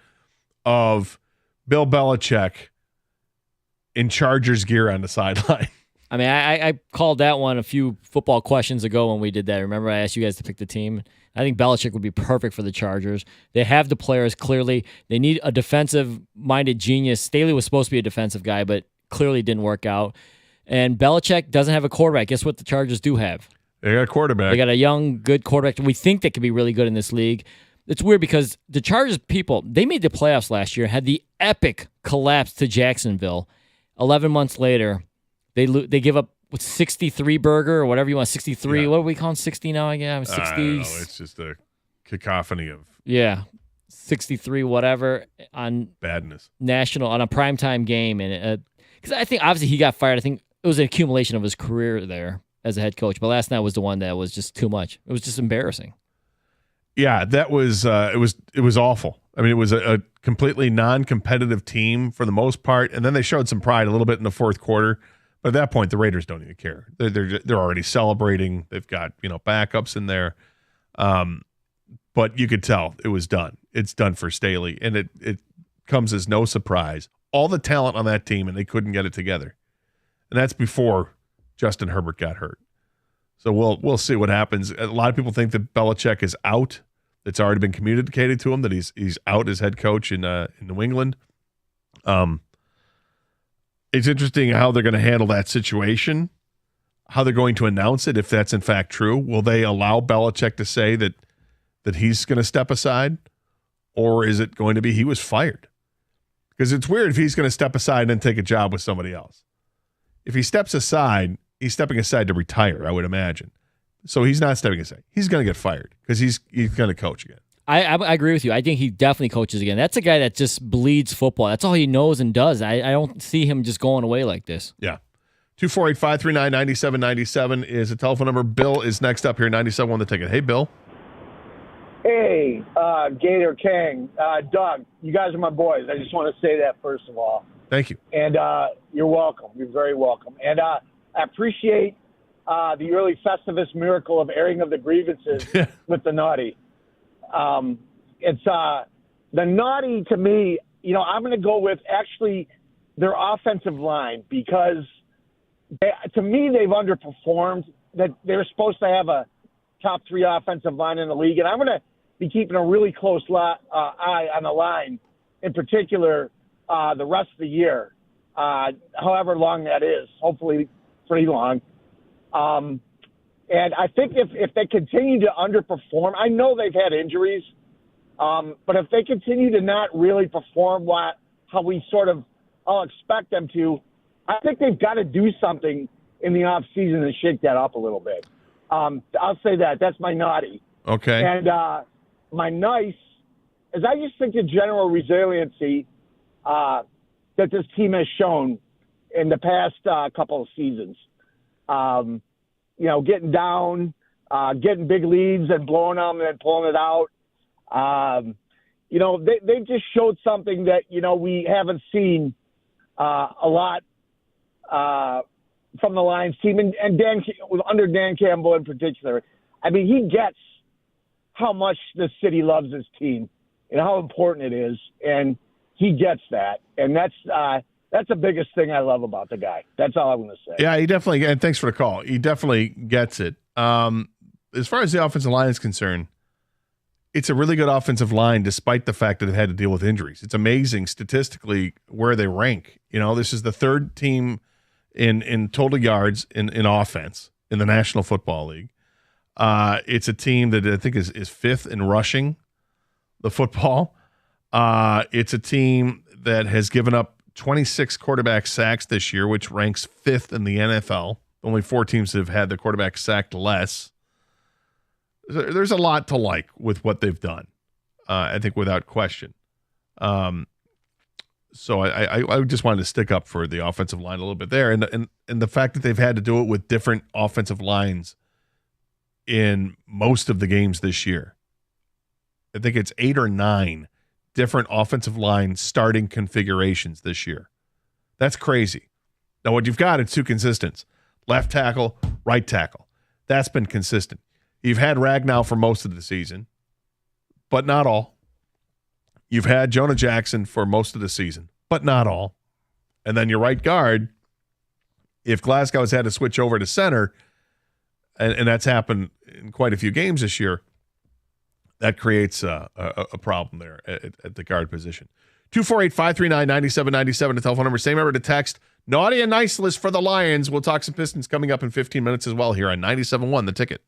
of Bill Belichick in Chargers gear on the sideline. I mean, I called that one a few football questions ago when we did that. Remember, I asked you guys to pick the team. I think Belichick would be perfect for the Chargers. They have the players, clearly. They need a defensive-minded genius. Staley was supposed to be a defensive guy, but clearly didn't work out. And Belichick doesn't have a quarterback. Guess what the Chargers do have? They got a quarterback. They got a young, good quarterback. We think they could be really good in this league. It's weird because the Chargers people, they made the playoffs last year, had the epic collapse to Jacksonville. 11 months later, they give up 63 burger or whatever you want, 63. Yeah. What are we calling 60 now again? 60. I don't know. It's just a cacophony of 63 whatever on badness. National on a primetime game, and because I think obviously he got fired. I think it was an accumulation of his career there as a head coach, but last night was the one that was just too much. It was just embarrassing. Yeah, that was it was awful. I mean, it was a completely non-competitive team for the most part, and then they showed some pride a little bit in the fourth quarter. But at that point, the Raiders don't even care. They're already celebrating. They've got backups in there, but you could tell it was done. It's done for Staley, and it comes as no surprise. All the talent on that team, and they couldn't get it together, and that's before Justin Herbert got hurt. So we'll see what happens. A lot of people think that Belichick is out. It's already been communicated to him that he's out as head coach in New England. It's interesting how they're going to handle that situation, how they're going to announce it if that's in fact true. Will they allow Belichick to say that he's going to step aside, or is it going to be he was fired? Because it's weird if he's going to step aside and then take a job with somebody else. If he steps aside, he's stepping aside to retire, I would imagine. So he's not stepping aside. He's going to get fired because he's going to coach again. I agree with you. I think he definitely coaches again. That's a guy that just bleeds football. That's all he knows and does. I don't see him just going away like this. Yeah. 248-539-9797 is a telephone number. Bill is next up here, 97 on the ticket. Hey, Bill. Hey, Gator Kang. Doug, you guys are my boys. I just want to say that first of all. Thank you. And you're welcome. You're very welcome. And I appreciate the early Festivus miracle of airing of the grievances with the naughty. It's the naughty to me, I'm going to go with actually their offensive line, because to me they've underperformed. That they're supposed to have a top 3 offensive line in the league, and I'm going to be keeping a really close eye on the line, in particular the rest of the year, however long that is, hopefully pretty long. And I think if they continue to underperform, I know they've had injuries, but if they continue to not really perform how we sort of all expect them to, I think they've got to do something in the off season and shake that up a little bit. I'll say that. That's my naughty. Okay. And my nice is I just think the general resiliency that this team has shown in the past couple of seasons. Getting down, getting big leads and blowing them and then pulling it out. They just showed something that, we haven't seen a lot from the Lions team, and under Dan Campbell in particular. I mean, he gets how much the city loves his team and how important it is, and he gets that, and that's the biggest thing I love about the guy. That's all I'm going to say. Yeah, he definitely, and thanks for the call. He definitely gets it. As far as the offensive line is concerned, it's a really good offensive line despite the fact that they've had to deal with injuries. It's amazing statistically where they rank. This is the 3rd team in total yards in offense in the National Football League. It's a team that I think is 5th in rushing the football. It's a team that has given up 26 quarterback sacks this year, which ranks 5th in the NFL. Only 4 teams have had the quarterback sacked less. There's a lot to like with what they've done, I think, without question. So I just wanted to stick up for the offensive line a little bit there. And the fact that they've had to do it with different offensive lines in most of the games this year. I think it's 8 or 9 different offensive line starting configurations this year. That's crazy. Now, what you've got is 2 consistents. Left tackle, right tackle. That's been consistent. You've had Ragnow for most of the season, but not all. You've had Jonah Jackson for most of the season, but not all. And then your right guard, if Glasgow's had to switch over to center, and that's happened in quite a few games this year, that creates a problem there at the guard position. 248-539-9797, the telephone number. Same number to text. Naughty and nice list for the Lions. We'll talk some Pistons coming up in 15 minutes as well here on 97.1 The Ticket.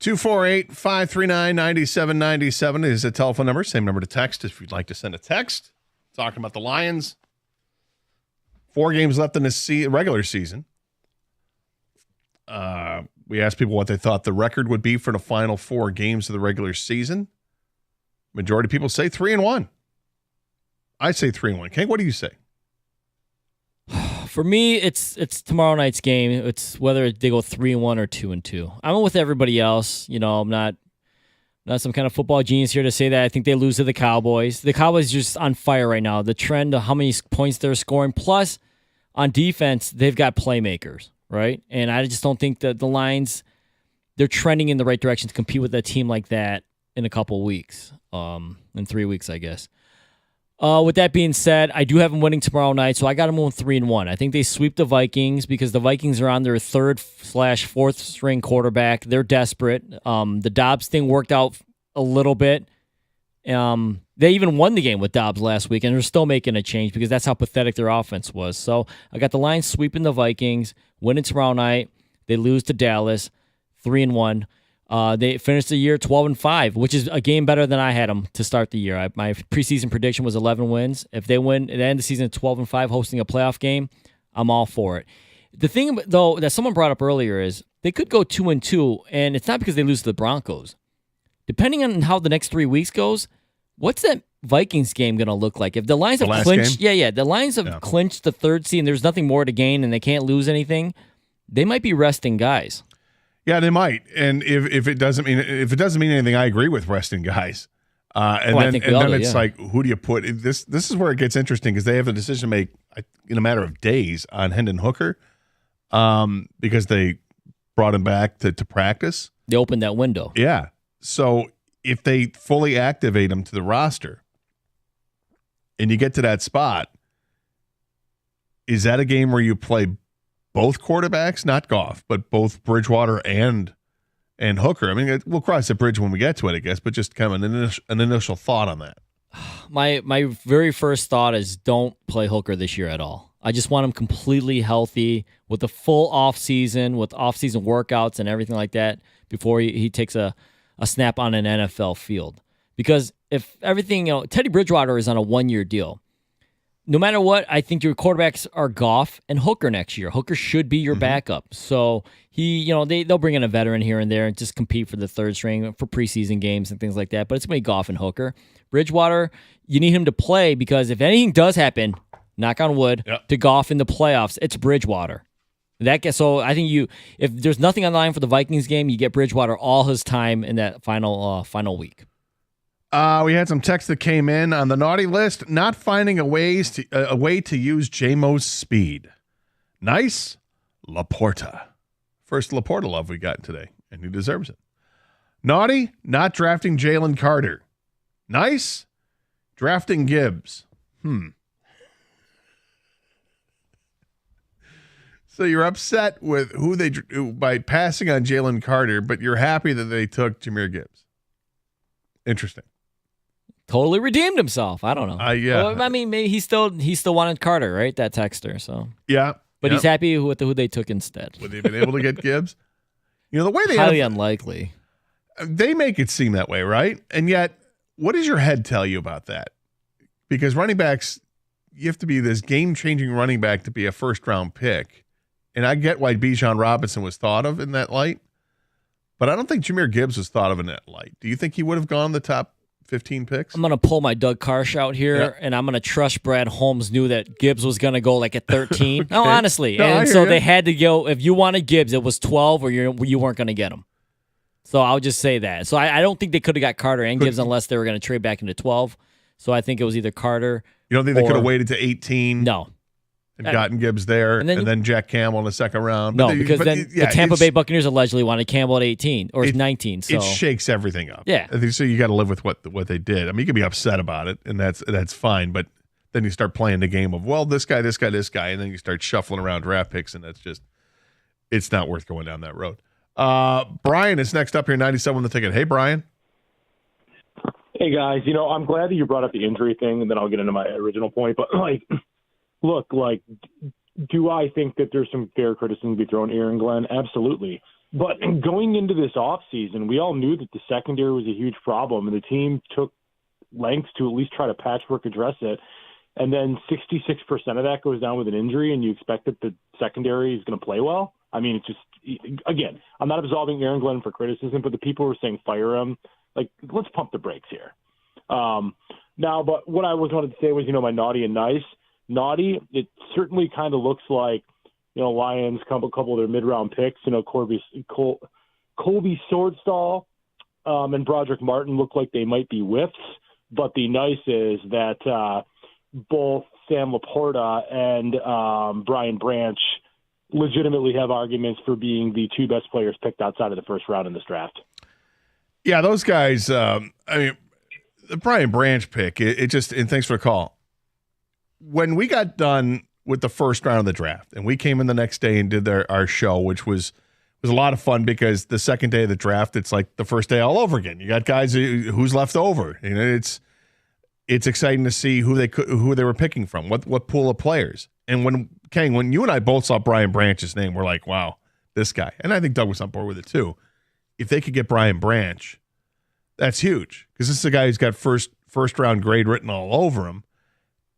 248-539-9797 is the telephone number. Same number to text if you'd like to send a text. Talking about the Lions. 4 games left in this regular season. We asked people what they thought the record would be for the final 4 games of the regular season. Majority of people say 3-1. I say 3-1. Ken, what do you say? For me, it's tomorrow night's game. It's whether they go 3-1 or 2-2. I'm with everybody else. You know, I'm not some kind of football genius here to say that I think they lose to the Cowboys. The Cowboys are just on fire right now. The trend of how many points they're scoring, plus on defense, they've got playmakers, right? And I just don't think that the Lions, they're trending in the right direction to compete with a team like that in a couple of weeks, in 3 weeks, I guess. With that being said, I do have them winning tomorrow night, so I got them on 3-1. I think they sweep the Vikings because the Vikings are on their 3rd/4th string quarterback. They're desperate. The Dobbs thing worked out a little bit. They even won the game with Dobbs last week, and they're still making a change because that's how pathetic their offense was. So I got the Lions sweeping the Vikings, winning tomorrow night. They lose to Dallas, 3-1. They finished the year 12-5, which is a game better than I had them to start the year. My preseason prediction was 11 wins. If they win at the end of the season 12-5, hosting a playoff game, I'm all for it. The thing, though, that someone brought up earlier is they could go 2-2, and it's not because they lose to the Broncos. Depending on how the next 3 weeks goes, what's that Vikings game going to look like? If the Lions have clinched, the Lions have clinched the 3rd seed, and there's nothing more to gain, and they can't lose anything, they might be resting guys. Yeah, they might, and if it doesn't mean anything, I agree with resting guys. Then it's like, who do you put? This is where it gets interesting because they have a decision to make in a matter of days on Hendon Hooker, because they brought him back to practice. They opened that window. Yeah, so if they fully activate him to the roster, and you get to that spot, is that a game where you play both quarterbacks, not Goff, but both Bridgewater and Hooker? I mean, we'll cross the bridge when we get to it, I guess, but just kind of an initial thought on that. My very first thought is don't play Hooker this year at all. I just want him completely healthy with a full offseason, with offseason workouts and everything like that before he takes a snap on an NFL field. Because if everything, Teddy Bridgewater is on a 1-year deal. No matter what, I think your quarterbacks are Goff and Hooker next year. Hooker should be your backup. So they'll bring in a veteran here and there and just compete for the 3rd string for preseason games and things like that. But it's going to be Goff and Hooker. Bridgewater, you need him to play because if anything does happen, knock on wood, to Goff in the playoffs, it's Bridgewater. So I think if there's nothing on the line for the Vikings game, you get Bridgewater all his time in that final week. We had some text that came in on the naughty list. Not finding a way to use J-Mo's speed. Nice, Laporta. First Laporta love we got today, and he deserves it. Naughty, not drafting Jalen Carter. Nice, drafting Gibbs. So you're upset with by passing on Jalen Carter, but you're happy that they took Jahmyr Gibbs. Interesting. Totally redeemed himself. I don't know. Yeah. Well, I mean, maybe he still wanted Carter, right? That texter. So yeah, but he's happy with who they took instead. Would they have been able to get Gibbs? The way they highly unlikely. They make it seem that way, right? And yet, what does your head tell you about that? Because running backs, you have to be this game-changing running back to be a first-round pick, and I get why Bijan Robinson was thought of in that light, but I don't think Jahmyr Gibbs was thought of in that light. Do you think he would have gone the top 15 picks? I'm going to pull my Doug Karsh out here, and I'm going to trust Brad Holmes knew that Gibbs was going to go like at 13. Okay. No, honestly. No, and so they had to go, if you wanted Gibbs, it was 12 or you weren't going to get him. So I'll just say that. So I don't think they could have got Carter and Gibbs unless they were going to trade back into 12. So I think it was either Carter. You don't think they could have waited to 18? No. And gotten Gibbs there, and then Jack Campbell in the second round. No, because the Tampa Bay Buccaneers allegedly wanted Campbell at 18 or 19. So it shakes everything up. Yeah, I think so. You got to live with what they did. I mean, you can be upset about it, and that's fine. But then you start playing the game of this guy, and then you start shuffling around draft picks, and it's not worth going down that road. Brian is next up here, 97 on the ticket. Hey, Brian. Hey guys, I'm glad that you brought up the injury thing, and then I'll get into my original point. But look, do I think that there's some fair criticism to be thrown at Aaron Glenn? Absolutely. But going into this offseason, we all knew that the secondary was a huge problem, and the team took lengths to at least try to patchwork address it. And then 66% of that goes down with an injury, and you expect that the secondary is going to play well? I mean, it's just, again, I'm not absolving Aaron Glenn for criticism, but the people who are saying fire him, like, let's pump the brakes here. Now, but what I wanted to say was, my naughty and nice. Naughty, it certainly kind of looks like, Lions, a couple of their mid-round picks, Colby Swordstall and Broderick Martin look like they might be whiffs. But the nice is that both Sam Laporta and Brian Branch legitimately have arguments for being the two best players picked outside of the first round in this draft. Yeah, those guys, the Brian Branch pick, it just, and thanks for the call. When we got done with the first round of the draft, and we came in the next day and did our show, which was a lot of fun because the second day of the draft, it's like the first day all over again. You got guys who's left over. It's exciting to see who they were picking from, what pool of players. And when you and I both saw Brian Branch's name, we're like, wow, this guy. And I think Doug was on board with it too. If they could get Brian Branch, that's huge because this is a guy who's got first round grade written all over him.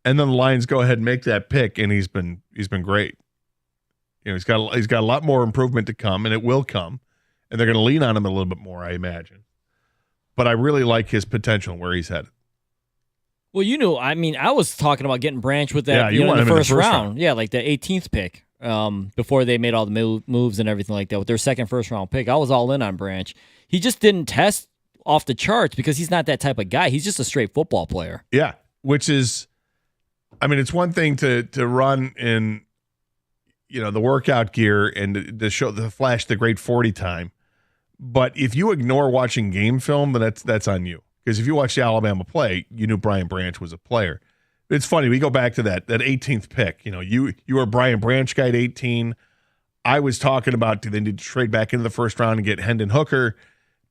And then the Lions go ahead and make that pick, and he's been great. He's got a lot more improvement to come, and it will come, and they're going to lean on him a little bit more, I imagine. But I really like his potential and where he's headed. Well, I was talking about getting Branch with that you want in him the in first round. Yeah, like the 18th pick before they made all the moves and everything like that with their second first-round pick. I was all in on Branch. He just didn't test off the charts because he's not that type of guy. He's just a straight football player. Yeah, which is, it's one thing to run in, the workout gear and to flash the great 40 time. But if you ignore watching game film, then that's on you. Because if you watch the Alabama play, you knew Brian Branch was a player. It's funny. We go back to that 18th pick. You were a Brian Branch guy at 18. I was talking about, do they need to trade back into the first round and get Hendon Hooker?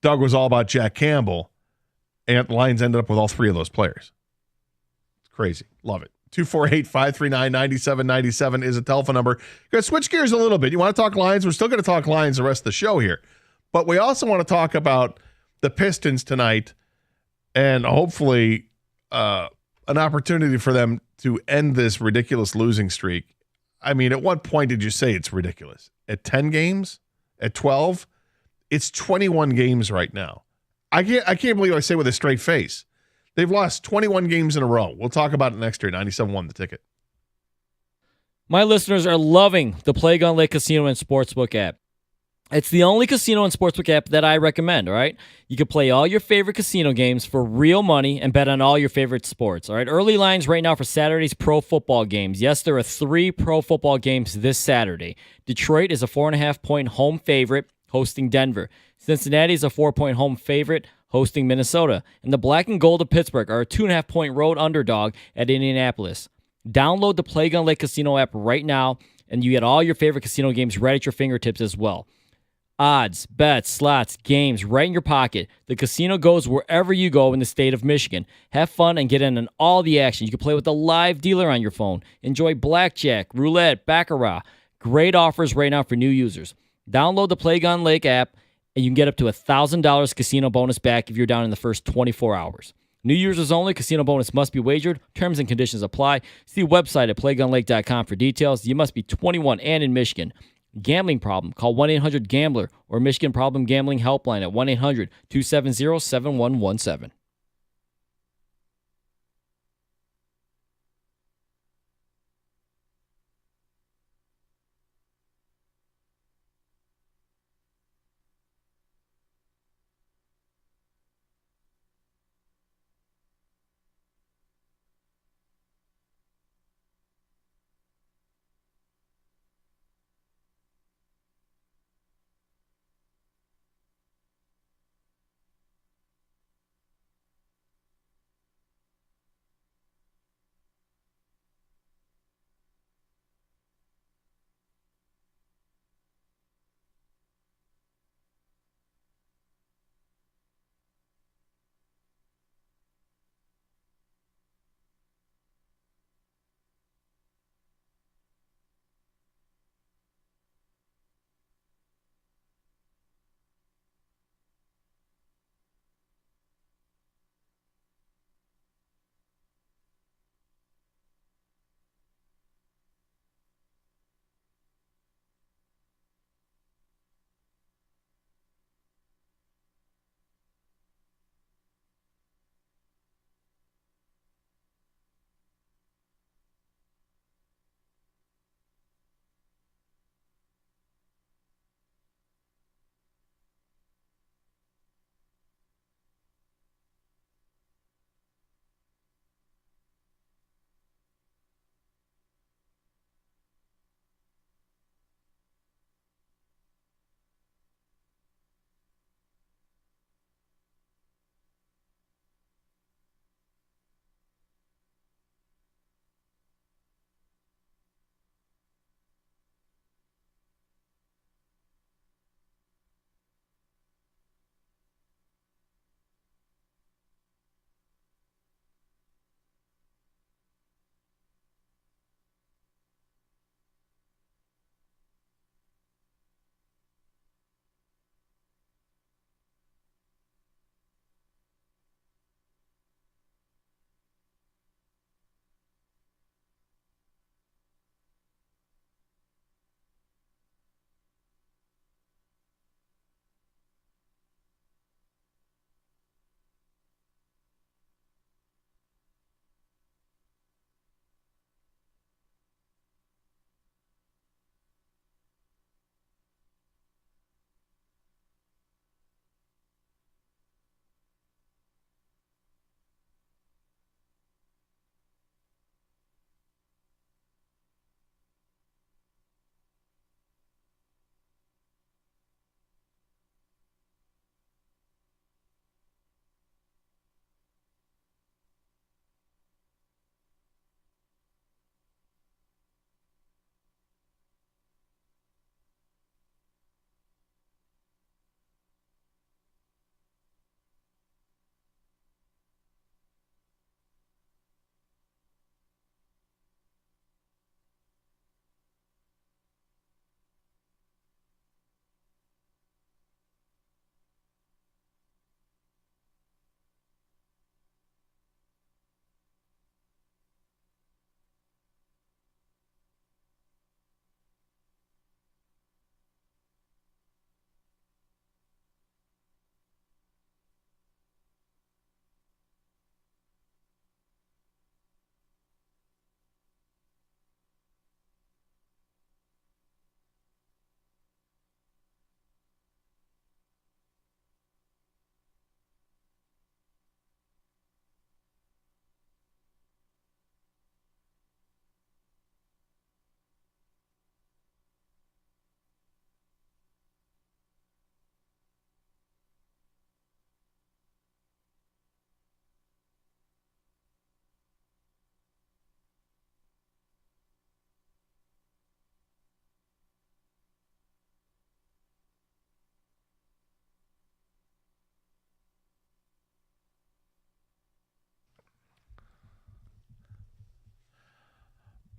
Doug was all about Jack Campbell. And the Lions ended up with all three of those players. It's crazy. Love it. 248-539-9797 is a telephone number. Going to switch gears a little bit. You want to talk Lions? We're still going to talk Lions the rest of the show here. But we also want to talk about the Pistons tonight and hopefully an opportunity for them to end this ridiculous losing streak. At what point did you say it's ridiculous? At 10 games? At 12? It's 21 games right now. I can't believe I say with a straight face. They've lost 21 games in a row. We'll talk about it next year. 97.1 The Ticket. My listeners are loving the Plague on Lake Casino and Sportsbook app. It's the only casino and sportsbook app that I recommend, all right? You can play all your favorite casino games for real money and bet on all your favorite sports, all right? Early lines right now for Saturday's pro football games. Yes, there are 3 pro football games this Saturday. Detroit is a 4.5-point home favorite hosting Denver. Cincinnati is a 4-point home favorite hosting Minnesota. And the Black and Gold of Pittsburgh are a 2.5-point road underdog at Indianapolis. Download the Plague on Lake Casino app right now, and you get all your favorite casino games right at your fingertips as well. Odds, bets, slots, games right in your pocket. The casino goes wherever you go in the state of Michigan. Have fun and get in on all the action. You can play with a live dealer on your phone. Enjoy blackjack, roulette, baccarat. Great offers right now for new users. Download the Plague on Lake app, and you can get up to $1,000 casino bonus back if you're down in the first 24 hours. New users only. Casino bonus must be wagered. Terms and conditions apply. See website at plagueonlake.com for details. You must be 21 and in Michigan. Gambling problem? Call 1-800-GAMBLER or Michigan Problem Gambling Helpline at 1-800-270-7117.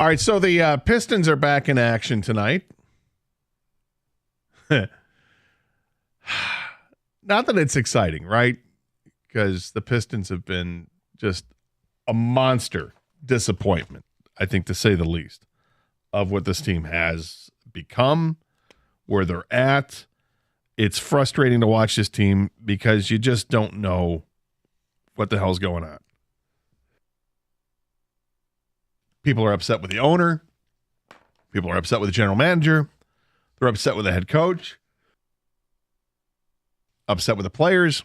All right, so the Pistons are back in action tonight. Not that it's exciting, right? Because the Pistons have been just a monster disappointment, I think, to say the least, of what this team has become, where they're at. It's frustrating to watch this team because you just don't know what the hell's going on. People are upset with the owner. People are upset with the general manager. They're upset with the head coach. Upset with the players.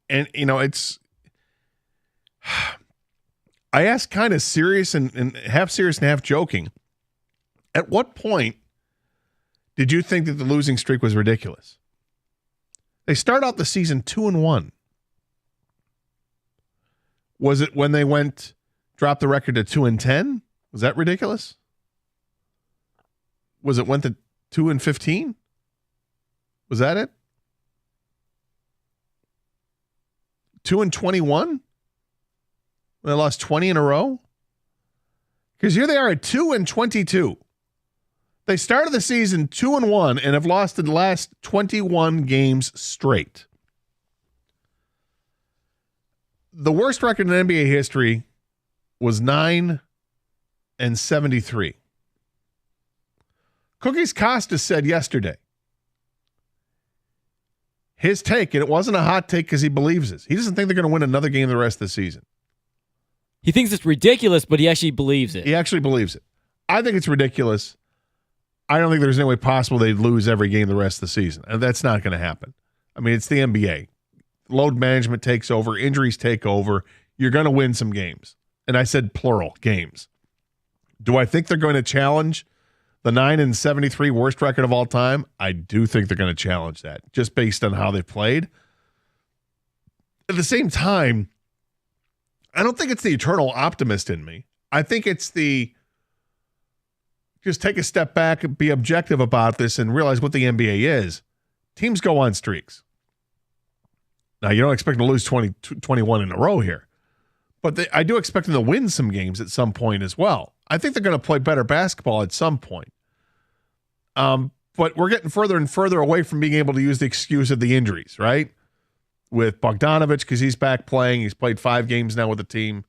And, it's... I asked kind of serious and half serious and half joking. At what point did you think that the losing streak was ridiculous? They start out the season 2-1. Was it when they dropped the record to 2-10? Was that ridiculous? Was it went to 2-15? Was that it? 2-21? When they lost 20 in a row? Because here they are at 2-22. They started the season 2-1 and have lost the last 21 games straight. The worst record in NBA history was 9-73. Cookies Costa said yesterday, his take, and it wasn't a hot take because he believes this. He doesn't think they're going to win another game the rest of the season. He thinks it's ridiculous, but he actually believes it. He actually believes it. I think it's ridiculous. I don't think there's any way possible they'd lose every game the rest of the season. And that's not going to happen. I mean, it's the NBA. Load management takes over. Injuries take over. You're going to win some games. And I said plural, games. Do I think they're going to challenge the 9-73 worst record of all time? I do think they're going to challenge that, just based on how they played. At the same time, I don't think it's the eternal optimist in me. I think it's the just take a step back and be objective about this and realize what the NBA is. Teams go on streaks. Now, you don't expect them to lose 21 in a row here. But I do expect them to win some games at some point as well. I think they're going to play better basketball at some point. But we're getting further and further away from being able to use the excuse of the injuries, right? With Bogdanovich, because he's back playing. He's played 5 games now with the team.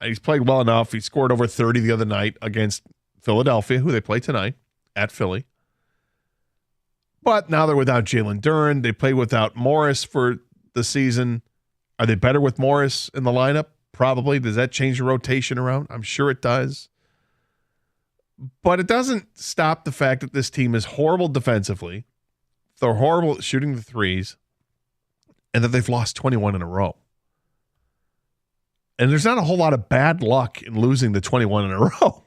He's played well enough. He scored over 30 the other night against Philadelphia, who they play tonight at Philly. But now they're without Jalen Duren. They played without Morris for the season. Are they better with Morris in the lineup? Probably. Does that change the rotation around? I'm sure it does. But it doesn't stop the fact that this team is horrible defensively. They're horrible at shooting the threes. And that they've lost 21 in a row. And there's not a whole lot of bad luck in losing the 21 in a row.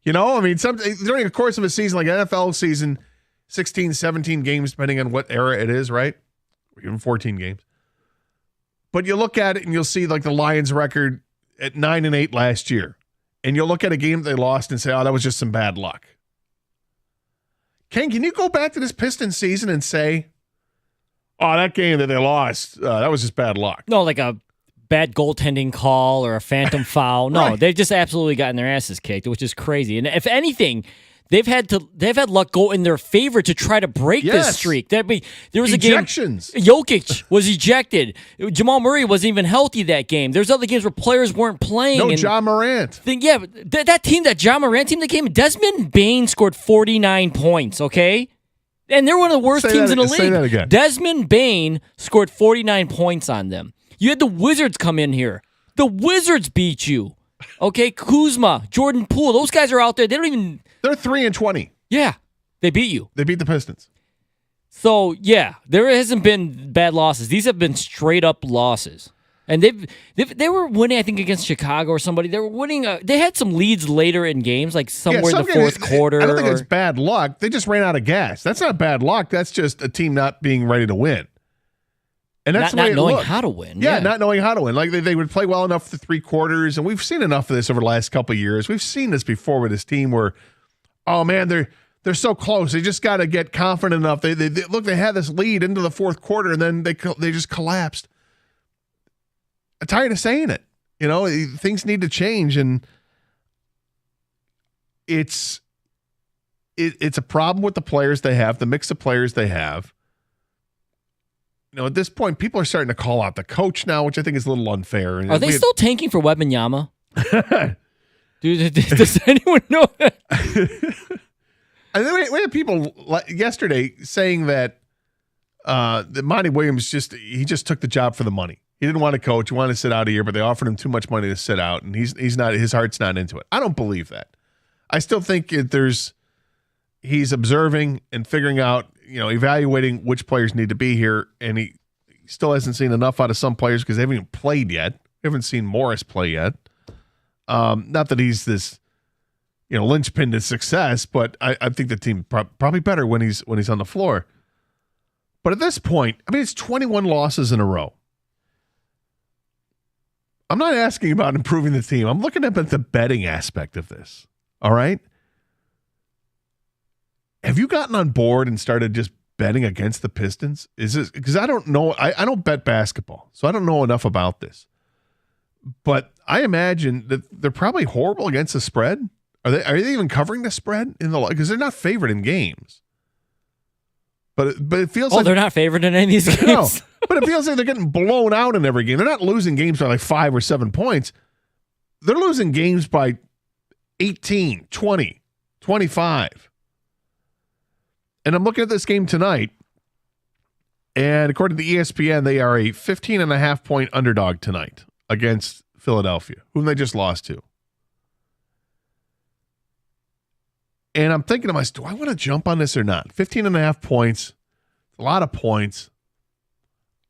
You know, I mean, during the course of a season, like an NFL season, 16, 17 games, depending on what era it is, right? Or even 14 games. But you look at it and you'll see like the Lions record at 9-8 last year. And you'll look at a game that they lost and say, oh, that was just some bad luck. Ken, can you go back to this Pistons season and say, oh, that game that they lost, that was just bad luck? No, like a bad goaltending call or a phantom foul. No, Right. they've just absolutely gotten their asses kicked, which is crazy. And if anything, they've had luck go in their favor to try to break this Yes. streak. There was Ejections. a game. Jokic was ejected. Jamal Murray wasn't even healthy that game. There's other games where players weren't playing. No, and John Morant. but that John Morant team that came, Desmond Bain scored 49 points. Okay. And they're one of the worst Say teams that- in the league. say that again. Desmond Bain scored 49 points on them. You had the Wizards come in here. The Wizards beat you. Okay, Kuzma, Jordan Poole, those guys are out there. They're 3-20. Yeah, they beat you. They beat the Pistons. So, yeah, there hasn't been bad losses. These have been straight up losses. And they were winning, I think, against Chicago or somebody. They were winning. They had some leads later in games, like somewhere in the fourth quarter. I don't think it's bad luck. They just ran out of gas. That's not bad luck. That's just a team not being ready to win. And that's Not the way it knowing looked. how to win. Yeah, not knowing how to win. Like they would play well enough for 3 quarters, and we've seen enough of this over the last couple of years. We've seen this before with this team where, oh man, they're so close. They just got to get confident enough. They had this lead into the fourth quarter, and then they just collapsed. I'm tired of saying it. You know, things need to change, and it's a problem with the players they have, the mix of players they have. At this point, people are starting to call out the coach now, which I think is a little unfair. Are they still tanking for Wembanyama? Dude, does anyone know that? And then we had people yesterday saying that Monty Williams just took the job for the money. He didn't want to coach. He wanted to sit out a year, but they offered him too much money to sit out, and he's not. His heart's not into it. I don't believe that. I still think he's observing and figuring out, evaluating which players need to be here, and he still hasn't seen enough out of some players because they haven't even played yet. We haven't seen Morris play yet. Not that he's this, linchpin to success, but I think the team probably better when he's on the floor. But at this point, it's 21 losses in a row. I'm not asking about improving the team. I'm looking at the betting aspect of this. All right? Have you gotten on board and started just betting against the Pistons? Is this because I don't know? I don't bet basketball, so I don't know enough about this. But I imagine that they're probably horrible against the spread. Are they even covering the spread because they're not favored in games? But it feels like they're not favored in any of these games. No, but it feels like they're getting blown out in every game. They're not losing games by like 5 or 7 points. They're losing games by 18, 20, 25. And I'm looking at this game tonight, and according to ESPN, they are a 15.5-point underdog tonight against Philadelphia, whom they just lost to. And I'm thinking to myself, do I want to jump on this or not? 15.5 points, a lot of points.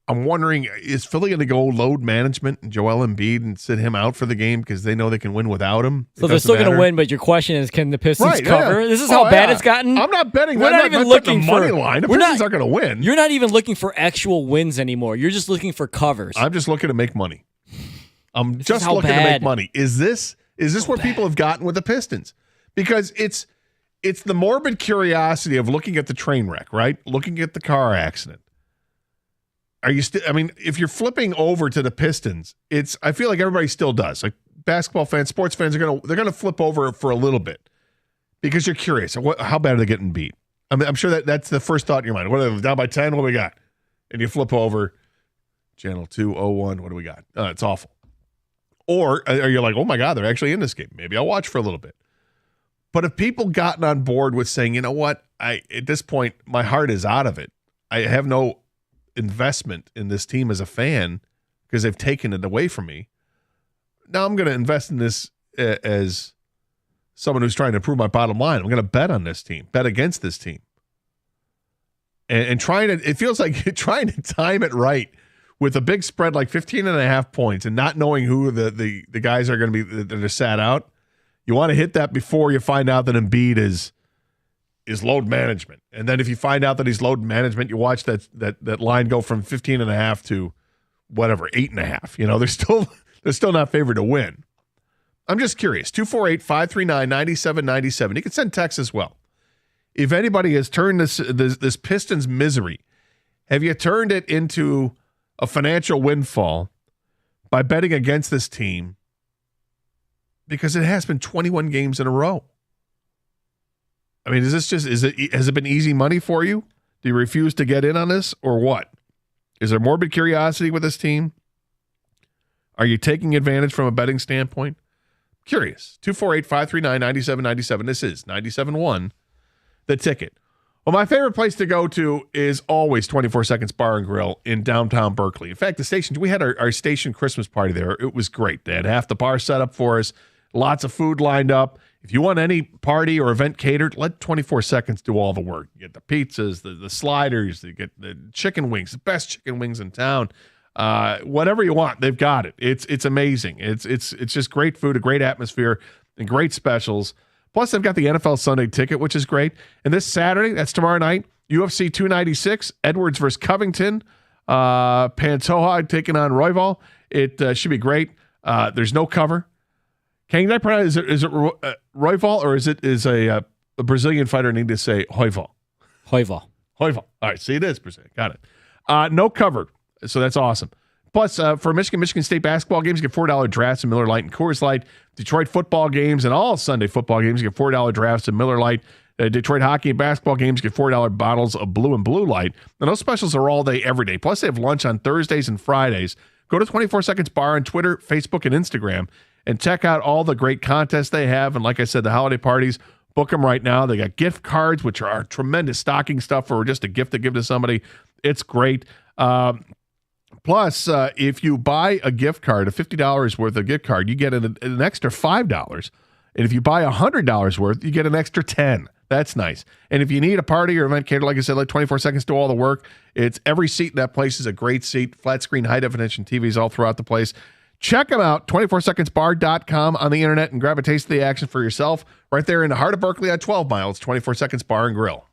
I'm wondering, is Philly going to go load management and Joel Embiid and sit him out for the game because they know they can win without him? So they're still going to win, but your question is, can the Pistons cover? Yeah. This is how bad it's gotten? I'm not betting. We're not even looking for money line. The Pistons aren't going to win. You're not even looking for actual wins anymore. You're just looking for covers. I'm just looking to make money. I'm just looking to make money. Is this where people have gotten with the Pistons? Because it's the morbid curiosity of looking at the train wreck, right? Looking at the car accident. Are you still? If you're flipping over to the Pistons, I feel like everybody still does. Like basketball fans, sports fans they're gonna flip over for a little bit because you're curious. How bad are they getting beat? I'm sure that's the first thought in your mind. What are they down by 10? What do we got? And you flip over, channel 201. What do we got? It's awful. Or are you like, oh my God, they're actually in this game? Maybe I'll watch for a little bit. But if people gotten on board with saying, you know what, at this point, my heart is out of it. I have no investment in this team as a fan because they've taken it away from me. Now I'm going to invest in this as someone who's trying to improve my bottom line. I'm going to bet on this team, bet against this team. And it feels like trying to time it right with a big spread like 15.5 points and not knowing who the guys are going to be that are sat out. You want to hit that before you find out that Embiid is load management. And then if you find out that he's load management, you watch that line go from 15.5 to whatever, 8.5. They're still not favored to win. I'm just curious. 248-539-9797. You can send text as well. If anybody has turned this Pistons misery, have you turned it into a financial windfall by betting against this team? Because it has been 21 games in a row. Has it been easy money for you? Do you refuse to get in on this or what? Is there morbid curiosity with this team? Are you taking advantage from a betting standpoint? Curious. 248-539-9797. This is 97.1, The Ticket. Well, my favorite place to go to is always 24 Seconds Bar and Grill in downtown Berkeley. In fact, the station, we had our station Christmas party there. It was great. They had half the bar set up for us. Lots of food lined up. If you want any party or event catered, let 24 Seconds do all the work. You get the pizzas, the sliders, you get the chicken wings, the best chicken wings in town. Whatever you want, they've got it. It's amazing. It's just great food, a great atmosphere, and great specials. Plus, they've got the NFL Sunday Ticket, which is great. And this Saturday, that's tomorrow night, UFC 296, Edwards versus Covington, Pantoja taking on Royval. It should be great. There's no cover. Can I pronounce, is it Royval or is a Brazilian fighter need to say Royval? Royval. All right, see, it is Brazilian. Got it. No cover, so that's awesome. Plus, for Michigan State basketball games, you get $4 drafts of Miller Lite and Coors Light. Detroit football games and all Sunday football games, you get $4 drafts of Miller Lite. Detroit hockey and basketball games get $4 bottles of Blue and Blue Light. And those specials are all day, every day. Plus, they have lunch on Thursdays and Fridays. Go to 24 Seconds Bar on Twitter, Facebook, and Instagram and check out all the great contests they have. And like I said, the holiday parties, book them right now. They got gift cards, which are tremendous stocking stuff for just a gift to give to somebody. It's great. Plus, if you buy a gift card, a $50 worth of gift card, you get an extra $5. And if you buy $100 worth, you get an extra $10. That's nice. And if you need a party or event catered, like I said, let 24 Seconds do all the work. It's every seat in that place is a great seat. Flat screen, high definition TVs all throughout the place. Check them out, 24secondsbar.com on the internet, and grab a taste of the action for yourself. Right there in the heart of Berkeley on 12 Miles, 24 Seconds Bar and Grill.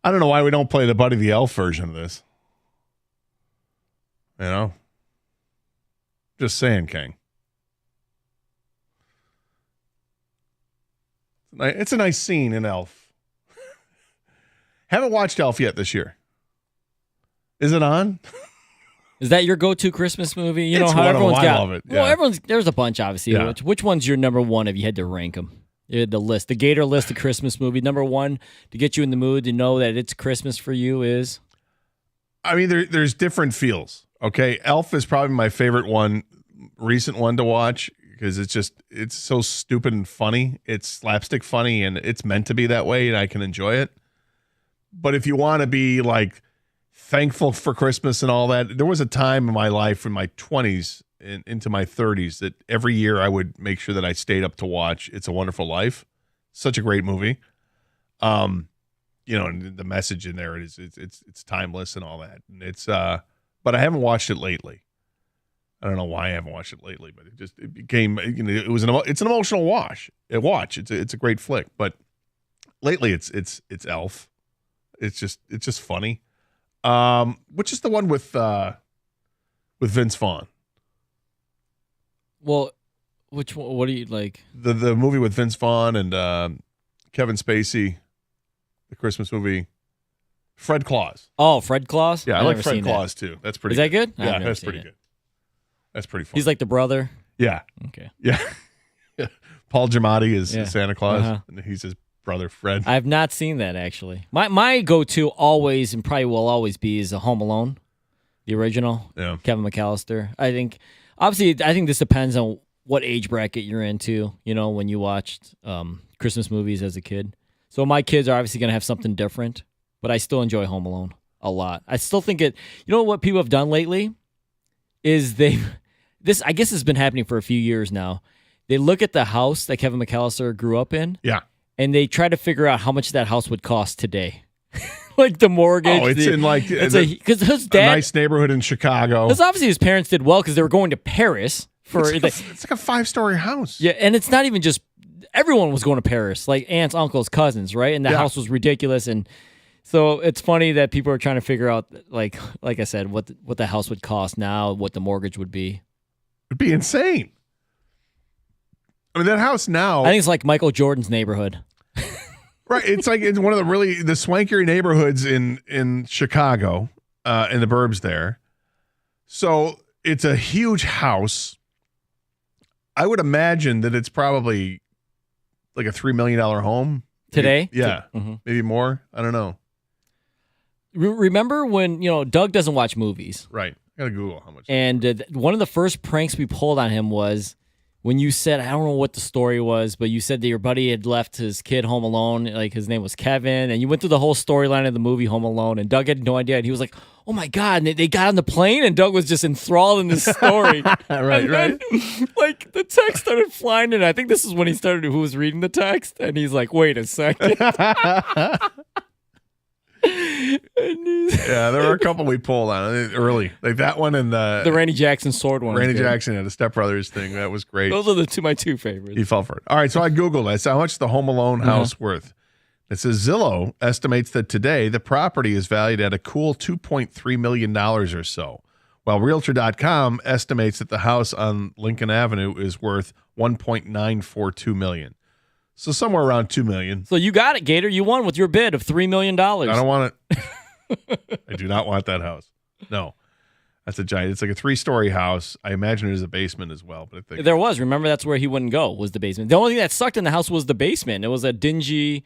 I don't know why we don't play the Buddy the Elf version of this. You know? Just saying, King. It's a nice scene in Elf. Haven't watched Elf yet this year. Is it on? Is that your go-to Christmas movie? You It's know how one of them. everyone's I got. love it, Well, yeah. there's a bunch, obviously. Yeah. Which one's your number one if you had to rank them? The list, the Gator list of Christmas movie. Number one to get you in the mood to know that it's Christmas for you is. I mean, there's different feels. Okay, Elf is probably my favorite one, recent one to watch because it's so stupid and funny. It's slapstick funny, and it's meant to be that way, and I can enjoy it. But if you want to be like thankful for Christmas and all that, there was a time in my life in my 20s and into my 30s that every year I would make sure that I stayed up to watch It's a Wonderful Life. Such a great movie. You know, and the message in there is it's timeless and all that. And it's but I haven't watched it lately. I don't know why I haven't watched it lately, but it became, you know, it's an emotional watch. It's a great flick, but lately it's Elf. It's just funny. Which is the one with Vince Vaughn? Well, which one? What do you like? The movie with Vince Vaughn and Kevin Spacey, the Christmas movie, Fred Claus. Oh, Fred Claus. Yeah, I I've like never Fred seen Claus too. That's pretty. Is that good? I've Yeah, never that's seen pretty it. good. That's pretty fun. He's like the brother. Yeah. Okay. Yeah. Paul Giamatti is Yeah. Santa Claus, Uh-huh. and he's his brother Fred. I've not seen that actually. My go-to always and probably will always be is a Home Alone, the original. Yeah. Kevin McAllister. I think this depends on what age bracket you're into. You know, when you watched Christmas movies as a kid. So my kids are obviously gonna have something different, but I still enjoy Home Alone a lot. I still think it. You know what people have done lately is this I guess has been happening for a few years now. They look at the house that Kevin McAllister grew up in. Yeah. And they try to figure out how much that house would cost today. Like the mortgage. Oh, it's in like because his a dad, nice neighborhood in Chicago. because obviously his parents did well because they were going to Paris for. It's like a 5-story house. Yeah, and it's not even just everyone was going to Paris, like aunts, uncles, cousins, right? And the Yeah. house was ridiculous, and so it's funny that people are trying to figure out, like I said, what the house would cost now, what the mortgage would be. It'd be insane. I mean, that house now. I think it's like Michael Jordan's neighborhood. Right. It's like it's one of the swankier neighborhoods in Chicago, in the burbs there. So it's a huge house. I would imagine that it's probably like a $3 million home. Today? Yeah. Mhm. Maybe more. I don't know. Remember when, Doug doesn't watch movies? Right. I gotta Google how much. And one of the first pranks we pulled on him was when you said, I don't know what the story was, but you said that your buddy had left his kid home alone, like his name was Kevin, and you went through the whole storyline of the movie Home Alone, and Doug had no idea, and he was like, oh my God, and they got on the plane, and Doug was just enthralled in this story. Right, And then, like, the text started flying, and I think this is when who was reading the text, and he's like, wait a second. Yeah, there were a couple we pulled on early, like that one and The Randy Jackson sword one. was Randy good. Jackson and the Step Brothers thing. That was great. Those are my two favorites. He fell for it. All right, so I Googled it. So how much is the Home Alone house worth? It says Zillow estimates that today the property is valued at a cool $2.3 million or so, while Realtor.com estimates that the house on Lincoln Avenue is worth $1.942 million. So somewhere around $2 million. So you got it, Gator. You won with your bid of $3 million. I don't want it. I do not want that house. No. That's a giant. It's like a 3-story house. I imagine there's a basement as well. But I think There was. Remember, that's where he wouldn't go, was the basement. The only thing that sucked in the house was the basement. It was a dingy,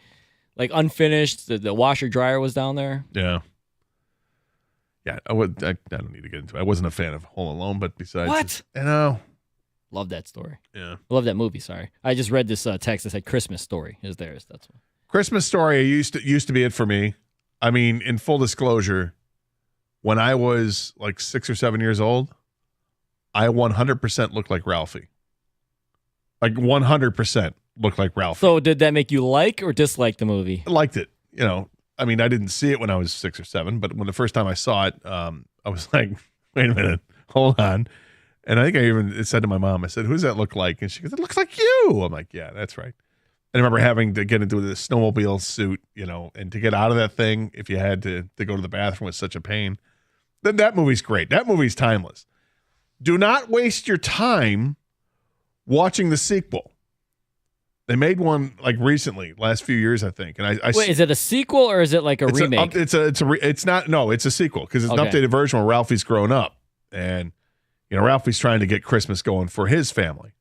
like unfinished. The washer dryer was down there. yeah. Yeah, I don't need to get into it. I wasn't a fan of Home Alone, but besides What? I know. Love that story. Yeah. Love that movie. Sorry, I just read this text that said Christmas Story is theirs. That's one. Christmas Story used to be it for me. I mean, in full disclosure, when I was like 6 or 7 years old, I 100% looked like Ralphie. Like 100% looked like Ralphie. So did that make you like or dislike the movie? I liked it. I mean, I didn't see it when I was 6 or 7, but when the first time I saw it, I was like, wait a minute, hold on. And I think I even said to my mom, I said, who does that look like? And she goes, it looks like you. I'm like, yeah, that's right. And I remember having to get into the snowmobile suit, and to get out of that thing, if you had to go to the bathroom was such a pain. That movie's great. That movie's timeless. Do not waste your time watching the sequel. They made one like recently, last few years, I think. And Wait, is it a sequel or is it like a remake? It's a sequel because it's an Okay. updated version where Ralphie's grown up And, Ralphie's trying to get Christmas going for his family.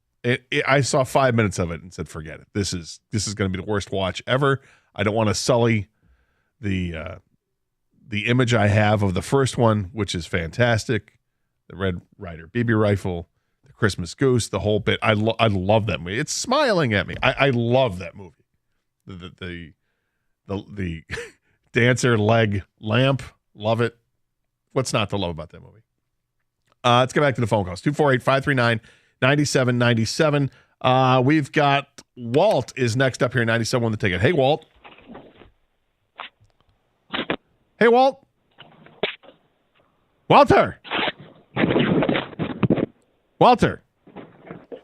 I saw 5 minutes of it and said, forget it. This is going to be the worst watch ever. I don't want to sully the image I have of the first one, which is fantastic. The Red Ryder BB rifle, the Christmas goose, the whole bit. I love that movie. It's smiling at me. I love that movie. The dancer leg lamp, love it. What's not to love about that movie? Let's get back to the phone calls. 248-539-9797. We've got Walt is next up here, 97 on the ticket. Hey, Walt. Hey, Walt. Walter. Walter. All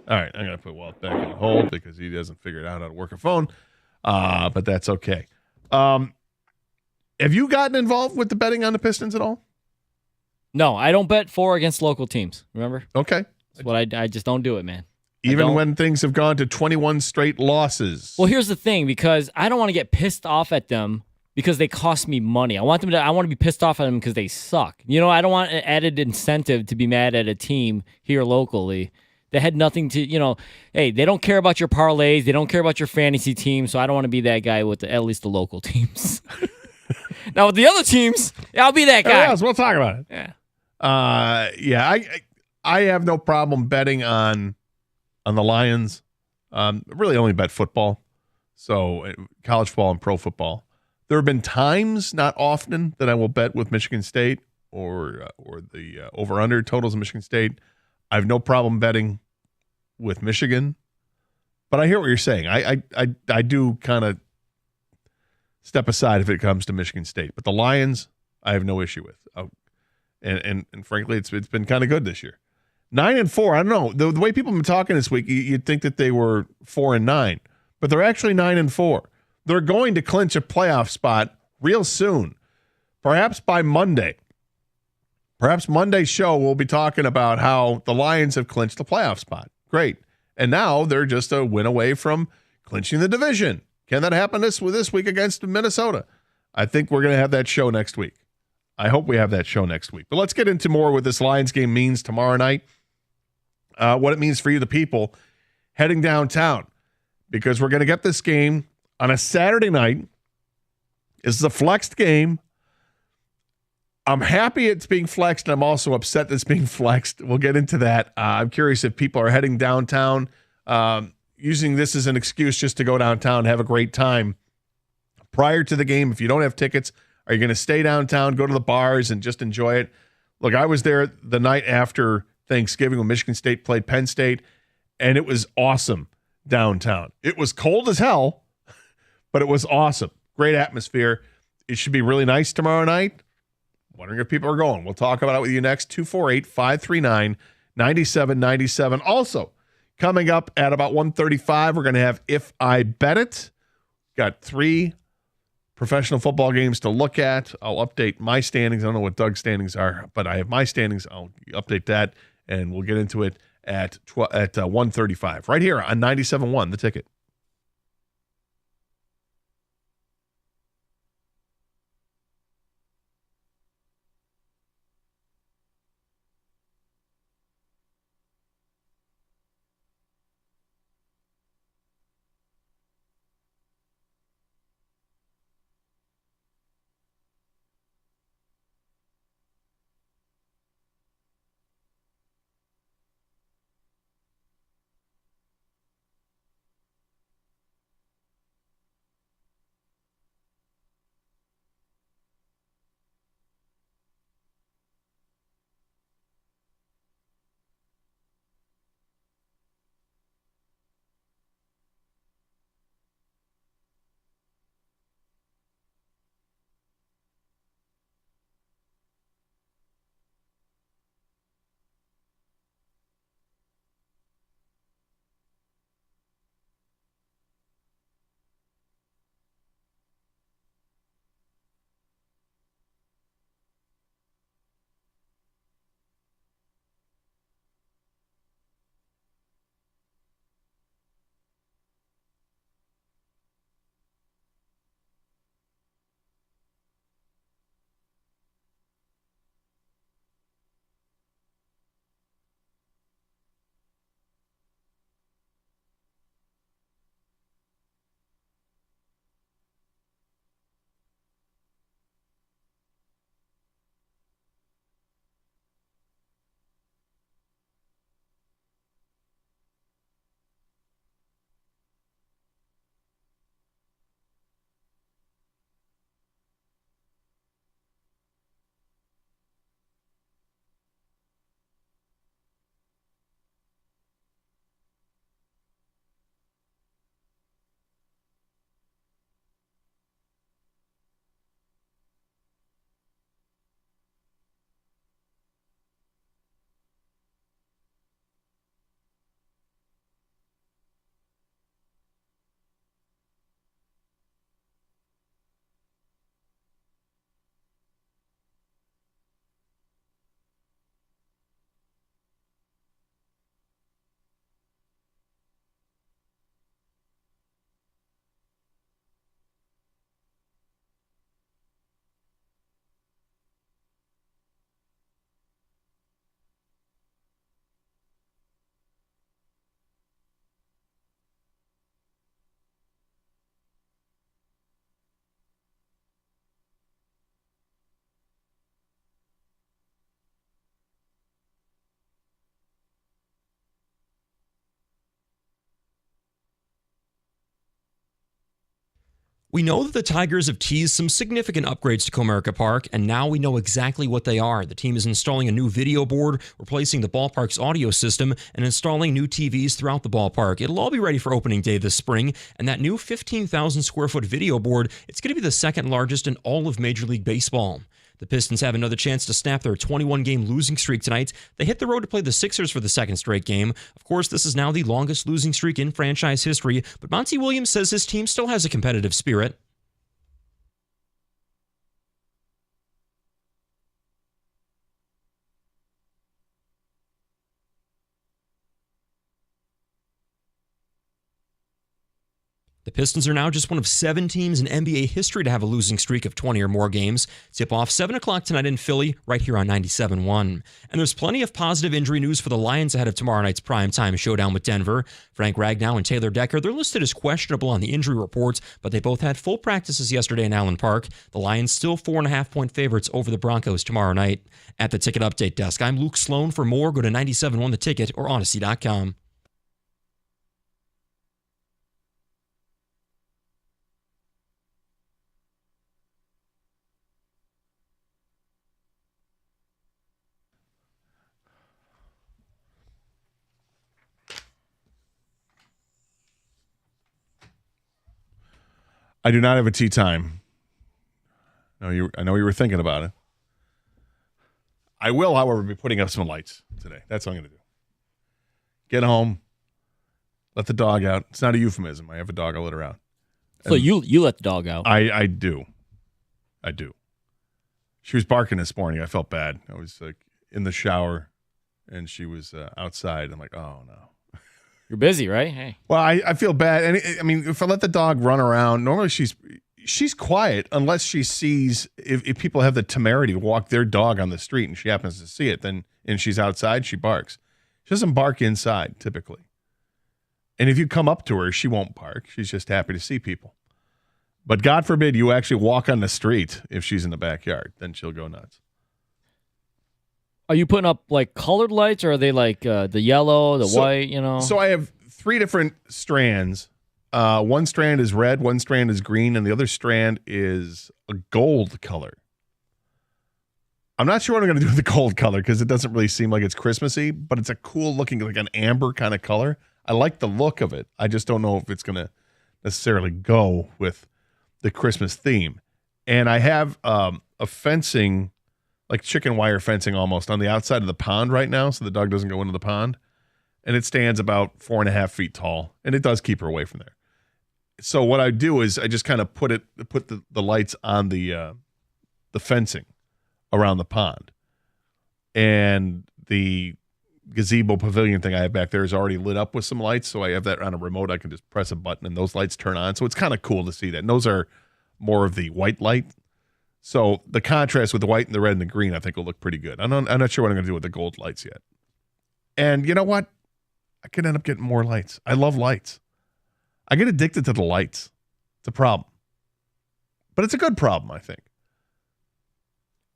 right, I'm going to put Walt back on hold because he hasn't figured out how to work a phone, but that's okay. Have you gotten involved with the betting on the Pistons at all? No, I don't bet for or against local teams. Remember? Okay. That's what I just don't do it, man. Even when things have gone to 21 straight losses. Well, here's the thing, because I don't want to get pissed off at them because they cost me money. I want to be pissed off at them because they suck. I don't want an added incentive to be mad at a team here locally that had nothing to, hey, they don't care about your parlays. They don't care about your fantasy team. So I don't want to be that guy with at least the local teams. Now with the other teams, I'll be that guy. Yes, we'll talk about it. Yeah. I have no problem betting on the Lions. Really only bet football. So college football and pro football. There have been times, not often, that I will bet with Michigan State or the over-under totals of Michigan State. I have no problem betting with Michigan. But I hear what you're saying. I do kind of step aside if it comes to Michigan State. But the Lions, I have no issue with. And frankly, it's been kind of good this year. 9-4. I don't know. The way people have been talking this week, you'd think that they were 4-9. But they're actually 9-4. They're going to clinch a playoff spot real soon, perhaps by Monday. Perhaps Monday's show, we'll be talking about how the Lions have clinched the playoff spot. Great. And now they're just a win away from clinching the division. Can that happen this week against Minnesota? I think we're going to have that show next week. I hope we have that show next week. But let's get into more what this Lions game means tomorrow night, what it means for you, the people, heading downtown. Because we're going to get this game on a Saturday night. This is a flexed game. I'm happy it's being flexed, and I'm also upset that it's being flexed. We'll get into that. I'm curious if people are heading downtown, using this as an excuse just to go downtown, have a great time. Prior to the game, if you don't have tickets, are you going to stay downtown, go to the bars, and just enjoy it? Look, I was there the night after Thanksgiving when Michigan State played Penn State, and it was awesome downtown. It was cold as hell, but it was awesome. Great atmosphere. It should be really nice tomorrow night. Wondering if people are going. We'll talk about it with you next. 248-539-9797. Also, coming up at about 1:35, we're going to have If I Bet It. Got 3 professional football games to look at. I'll update my standings. I don't know what Doug's standings are, but I have my standings. I'll update that, and we'll get into it at 1:35 right here on 97.1 The Ticket. We know that the Tigers have teased some significant upgrades to Comerica Park, and now we know exactly what they are. The team is installing a new video board, replacing the ballpark's audio system, and installing new TVs throughout the ballpark. It'll all be ready for opening day this spring, and that new 15,000 square foot video board, it's going to be the second largest in all of Major League Baseball. The Pistons have another chance to snap their 21-game losing streak tonight. They hit the road to play the Sixers for the second straight game. Of course, this is now the longest losing streak in franchise history, but Monty Williams says his team still has a competitive spirit. The Pistons are now just one of 7 teams in NBA history to have a losing streak of 20 or more games. Tip off 7 o'clock tonight in Philly, right here on 97.1. And there's plenty of positive injury news for the Lions ahead of tomorrow night's primetime showdown with Denver. Frank Ragnow and Taylor Decker, they're listed as questionable on the injury report, but they both had full practices yesterday in Allen Park. The Lions still 4.5-point favorites over the Broncos tomorrow night. At the Ticket Update Desk, I'm Luke Sloan. For more, go to 97.1 The Ticket or Odyssey.com. I do not have a tea time. No, I know you were thinking about it. I will, however, be putting up some lights today. That's what I'm going to do. Get home, let the dog out. It's not a euphemism. I have a dog. I let her out. So you let the dog out? I do. She was barking this morning. I felt bad. I was like in the shower, and she was outside. I'm like, oh no. You're busy, right? Hey. Well, I feel bad. And I mean, if I let the dog run around, normally she's quiet unless she sees if people have the temerity to walk their dog on the street and she happens to see it, then and she's outside, she barks. She doesn't bark inside typically. And if you come up to her, she won't bark. She's just happy to see people. But God forbid you actually walk on the street if she's in the backyard, then she'll go nuts. Are you putting up like colored lights, or are they like the yellow, the white, you know? So I have 3 different strands. One strand is red, one strand is green, and the other strand is a gold color. I'm not sure what I'm going to do with the gold color because it doesn't really seem like it's Christmassy, but it's a cool looking, like an amber kind of color. I like the look of it. I just don't know if it's going to necessarily go with the Christmas theme. And I have a fencing, like chicken wire fencing almost, on the outside of the pond right now so the dog doesn't go into the pond. And it stands about 4.5 feet tall, and it does keep her away from there. So what I do is I just kind of put the lights on the fencing around the pond. And the gazebo pavilion thing I have back there is already lit up with some lights, so I have that on a remote. I can just press a button, and those lights turn on. So it's kind of cool to see that. And those are more of the white light. So the contrast with the white and the red and the green, I think, will look pretty good. I'm not sure what I'm going to do with the gold lights yet. And you know what? I could end up getting more lights. I love lights. I get addicted to the lights. It's a problem. But it's a good problem, I think.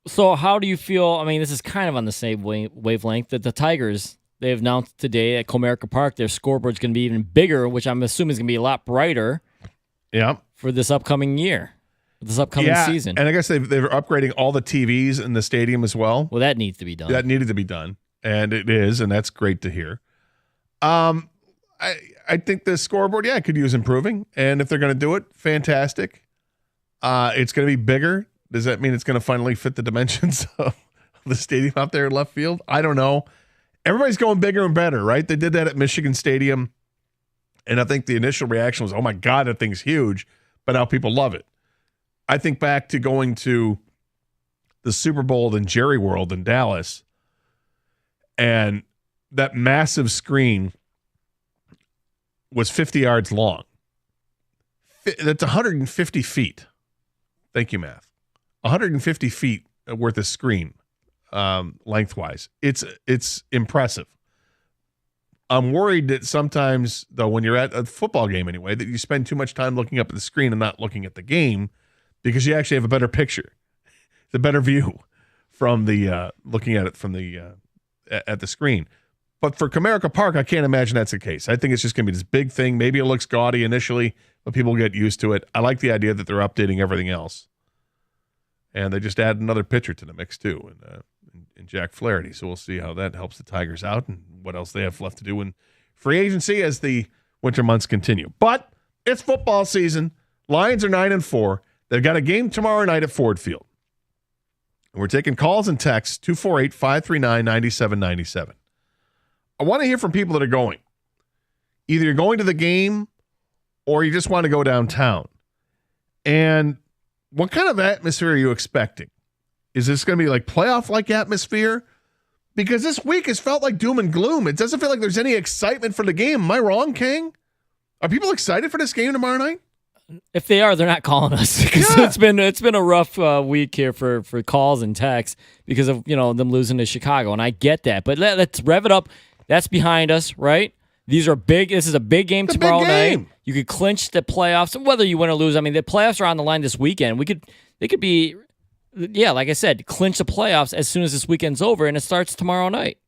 So how do you feel? I mean, this is kind of on the same wavelength that the Tigers, they've announced today at Comerica Park, their scoreboard's going to be even bigger, which I'm assuming is going to be a lot brighter. Yeah. For this upcoming year, this upcoming season. And I guess they're upgrading all the TVs in the stadium as well. Well, that needs to be done. That needed to be done. And it is, and that's great to hear. I think the scoreboard, it could use improving. And if they're going to do it, fantastic. It's going to be bigger. Does that mean it's going to finally fit the dimensions of the stadium out there in left field? I don't know. Everybody's going bigger and better, right? They did that at Michigan Stadium. And I think the initial reaction was, oh my God, that thing's huge. But now people love it. I think back to going to the Super Bowl in Jerry World in Dallas. And that massive screen was 50 yards long. That's 150 feet. Thank you, math. 150 feet worth of screen lengthwise. It's impressive. I'm worried that sometimes, though, when you're at a football game anyway, that you spend too much time looking up at the screen and not looking at the game because you actually have a better picture. It's a better view from the looking at it from the at the screen. But for Comerica Park, I can't imagine that's the case. I think it's just going to be this big thing. Maybe it looks gaudy initially, but people get used to it. I like the idea that they're updating everything else. And they just add another pitcher to the mix, too, in Jack Flaherty. So we'll see how that helps the Tigers out and what else they have left to do in free agency as the winter months continue. But it's football season. Lions are 9-4. They've got a game tomorrow night at Ford Field. And we're taking calls and texts, 248-539-9797. I want to hear from people that are going. Either you're going to the game or you just want to go downtown. And what kind of atmosphere are you expecting? Is this going to be like playoff-like atmosphere? Because this week has felt like doom and gloom. It doesn't feel like there's any excitement for the game. Am I wrong, King? Are people excited for this game tomorrow night? If they are, they're not calling us because it's been a rough week here for calls and texts because of them losing to Chicago, and I get that. But let's rev it up. That's behind us, right? These are big. This is a big game tomorrow night. You could clinch the playoffs, whether you win or lose. I mean, the playoffs are on the line this weekend. They could be, like I said, clinch the playoffs as soon as this weekend's over, and it starts tomorrow night.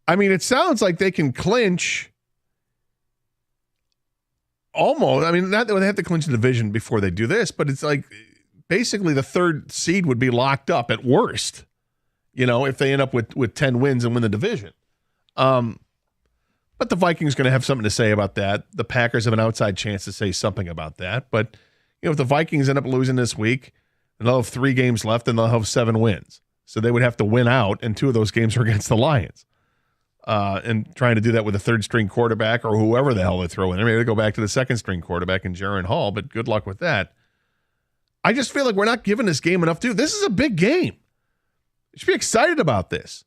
I mean, it sounds like they can clinch. Almost. I mean, not that they have to clinch the division before they do this, but it's like basically the third seed would be locked up at worst, if they end up with 10 wins and win the division. But the Vikings are going to have something to say about that. The Packers have an outside chance to say something about that. But, if the Vikings end up losing this week, and they'll have 3 games left, and they'll have 7 wins. So they would have to win out, and 2 of those games are against the Lions. And trying to do that with a third-string quarterback or whoever the hell they throw in there. Maybe they go back to the second-string quarterback in Jaron Hall, but good luck with that. I just feel like we're not giving this game enough due. This is a big game. You should be excited about this.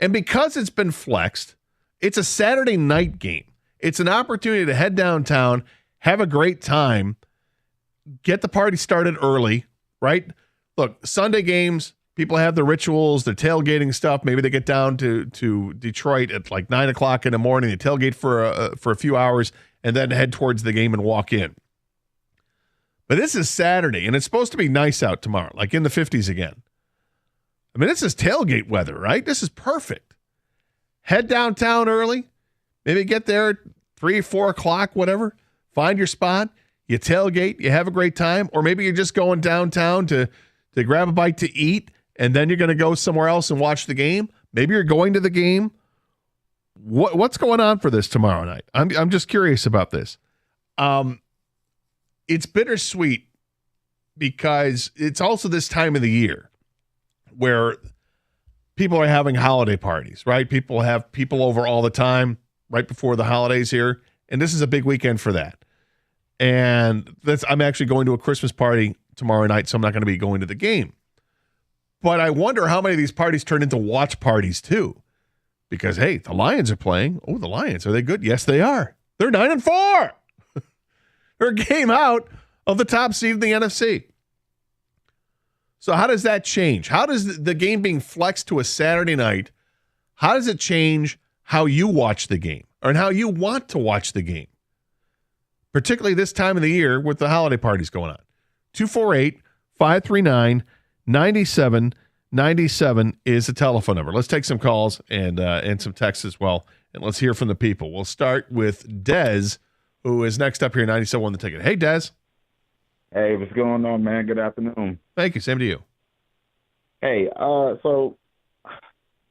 And because it's been flexed, it's a Saturday night game. It's an opportunity to head downtown, have a great time, get the party started early, right? Look, Sunday games, people have the rituals, the tailgating stuff. Maybe they get down to Detroit at like 9 o'clock in the morning. They tailgate for a few hours and then head towards the game and walk in. But this is Saturday, and it's supposed to be nice out tomorrow, like in the 50s again. I mean, this is tailgate weather, right? This is perfect. Head downtown early. Maybe get there at 3, 4 o'clock, whatever. Find your spot. You tailgate. You have a great time. Or maybe you're just going downtown to grab a bite to eat, and then you're going to go somewhere else and watch the game. Maybe you're going to the game. What's going on for this tomorrow night? I'm just curious about this. It's bittersweet because it's also this time of the year where people are having holiday parties, right? People have people over all the time right before the holidays here, and this is a big weekend for that. And I'm actually going to a Christmas party tomorrow night, so I'm not going to be going to the game. But I wonder how many of these parties turn into watch parties too. Because, hey, the Lions are playing. Oh, the Lions, are they good? Yes, they are. They're 9-4. They're a game out of the top seed in the NFC. So how does that change? How does the game being flexed to a Saturday night, how does it change how you watch the game or how you want to watch the game? Particularly this time of the year with the holiday parties going on. 248-539-9797 is the telephone number. Let's take some calls and some texts as well, and let's hear from the people. We'll start with Dez, who is next up here, 97 on the ticket. Hey, Dez. Hey, what's going on, man? Good afternoon. Thank you. Same to you. Hey, so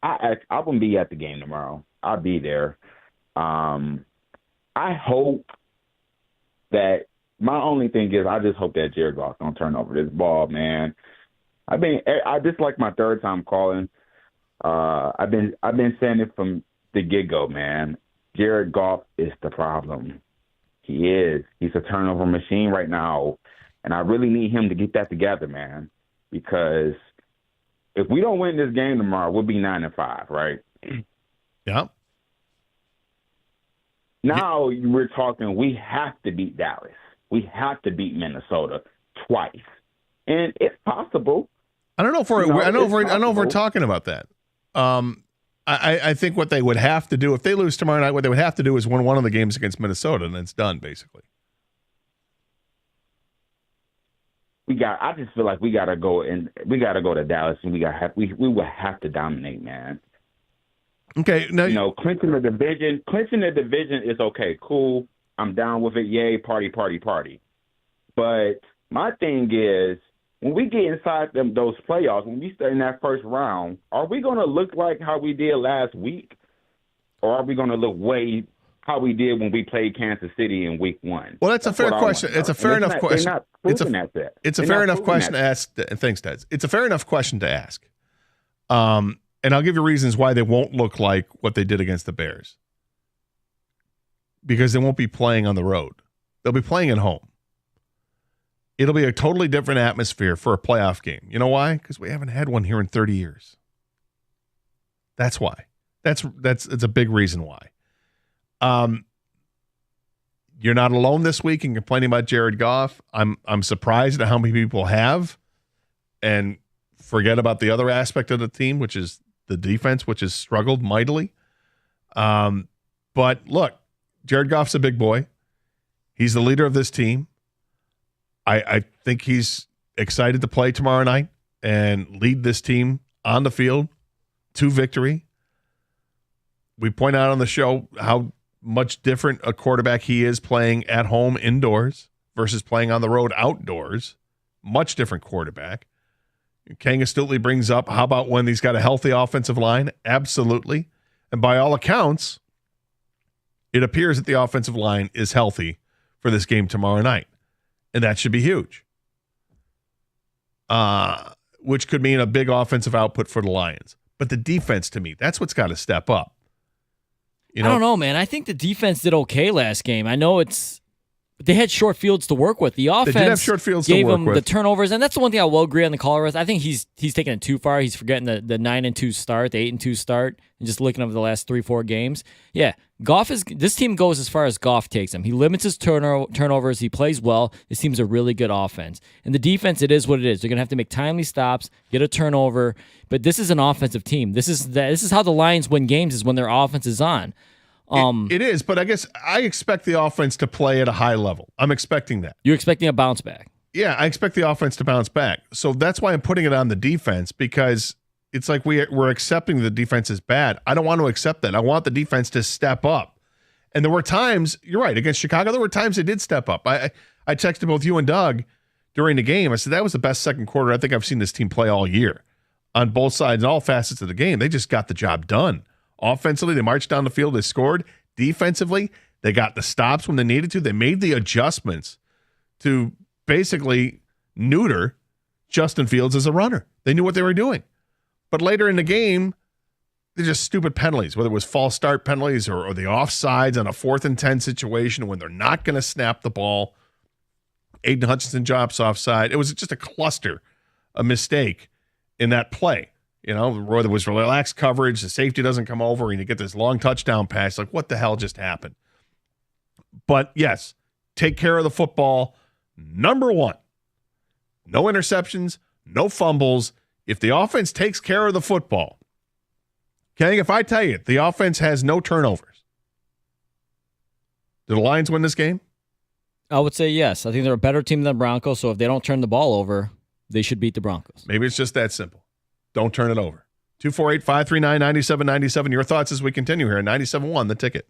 I won't be at the game tomorrow. I'll be there. I hope that my only thing is I just hope that Jared Goff don't turn over this ball, man. I just like my third time calling. I've been saying it from the get-go, man. Jared Goff is the problem. He is. He's a turnover machine right now. And I really need him to get that together, man. Because if we don't win this game tomorrow, we'll be 9-5, right? Yeah. Now we're talking we have to beat Dallas. We have to beat Minnesota twice. And it's possible. I don't know if we're talking about that. I think what they would have to do if they lose tomorrow night, what they would have to do is win one of the games against Minnesota, and it's done basically. I just feel like we gotta go to Dallas, and we will have to dominate, man. Okay, now clinching the division is okay, cool. I'm down with it. Yay, party, party, party. But my thing is, when we get inside those playoffs, when we stay in that first round, are we going to look like how we did last week? Or are we going to look way how we did when we played Kansas City in week 1? Well, that's a fair question. It's a fair enough question. They're not proving that. It's a fair enough question to ask. Thanks, Ted. It's a fair enough question to ask. And I'll give you reasons why they won't look like what they did against the Bears. Because they won't be playing on the road. They'll be playing at home. It'll be a totally different atmosphere for a playoff game. You know why? Because we haven't had one here in 30 years. That's why. It's a big reason why. You're not alone this week in complaining about Jared Goff. I'm surprised at how many people have and forget about the other aspect of the team, which is the defense, which has struggled mightily. But look, Jared Goff's a big boy. He's the leader of this team. I think he's excited to play tomorrow night and lead this team on the field to victory. We point out on the show how much different a quarterback he is playing at home indoors versus playing on the road outdoors. Much different quarterback. Kang astutely brings up, how about when he's got a healthy offensive line? Absolutely. And by all accounts, it appears that the offensive line is healthy for this game tomorrow night. And that should be huge. Which could mean a big offensive output for the Lions. But the defense, to me, that's what's got to step up. I don't know, man. I think the defense did okay last game. I know they had short fields to work with. The offense they did have short fields gave to work them with. the turnovers, and that's the one thing I will agree on the caller with. I think he's taking it too far. He's forgetting the 9-2 start, the 8-2 start, and just looking over the last 3-4 games. Yeah, this team goes as far as Goff takes them. He limits his turnovers. He plays well. This team's a really good offense. And the defense, it is what it is. They're gonna have to make timely stops, get a turnover. But this is an offensive team. This is how the Lions win games, is when their offense is on. It is, but I guess I expect the offense to play at a high level. I'm expecting that. You're expecting a bounce back. Yeah, I expect the offense to bounce back. So that's why I'm putting it on the defense, because it's like we're accepting the defense is bad. I don't want to accept that. I want the defense to step up. And there were times, you're right, against Chicago, there were times they did step up. I texted both you and Doug during the game. I said, that was the best second quarter I think I've seen this team play all year. On both sides and all facets of the game, they just got the job done. Offensively, they marched down the field, they scored. Defensively, they got the stops when they needed to. They made the adjustments to basically neuter Justin Fields as a runner. They knew what they were doing. But later in the game, they're just stupid penalties, whether it was false start penalties or the offsides on a 4th and 10 situation when they're not going to snap the ball. Aiden Hutchinson drops offside. It was just a cluster, a mistake in that play. You know, there was relaxed coverage. The safety doesn't come over, and you get this long touchdown pass. Like, what the hell just happened? But yes, take care of the football. Number one, no interceptions, no fumbles. If the offense takes care of the football, Kang, if I tell you the offense has no turnovers, do the Lions win this game? I would say yes. I think they're a better team than the Broncos, so if they don't turn the ball over, they should beat the Broncos. Maybe it's just that simple. Don't turn it over. 248-539-9797. Your thoughts as we continue here at 97.1 The Ticket.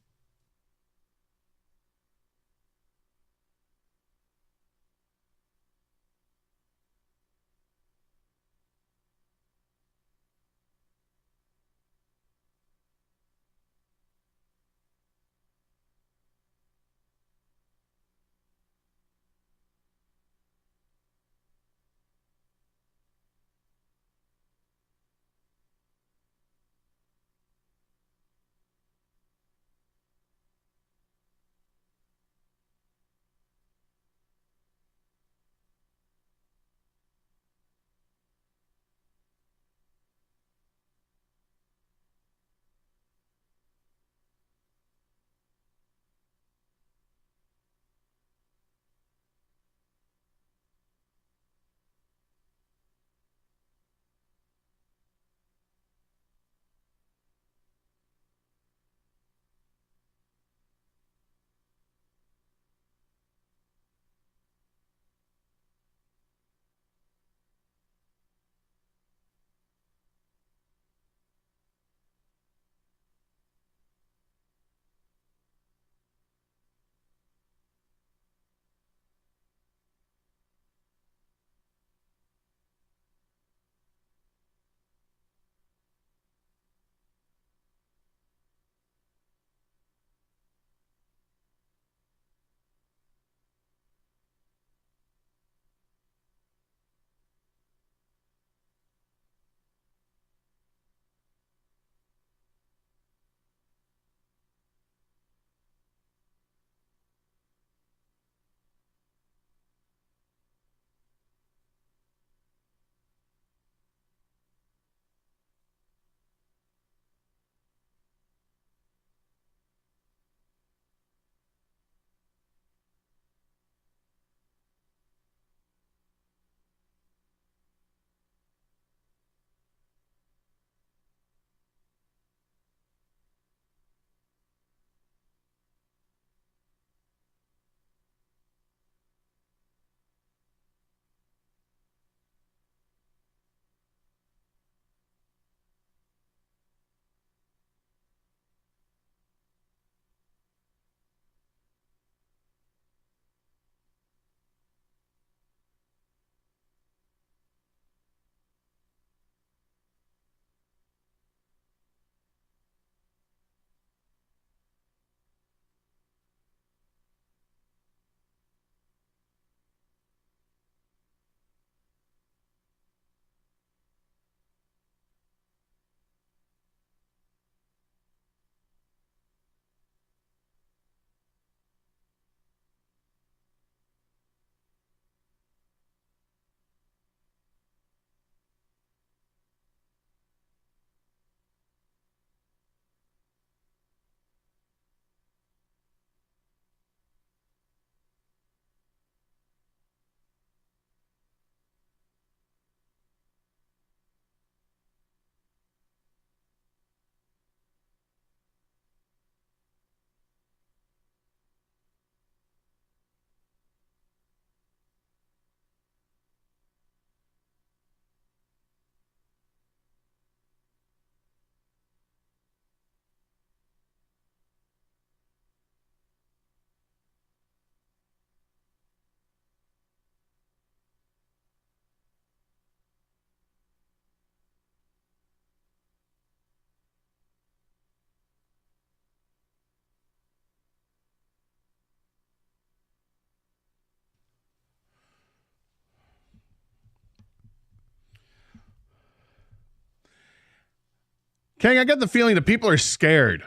King, I get the feeling that people are scared.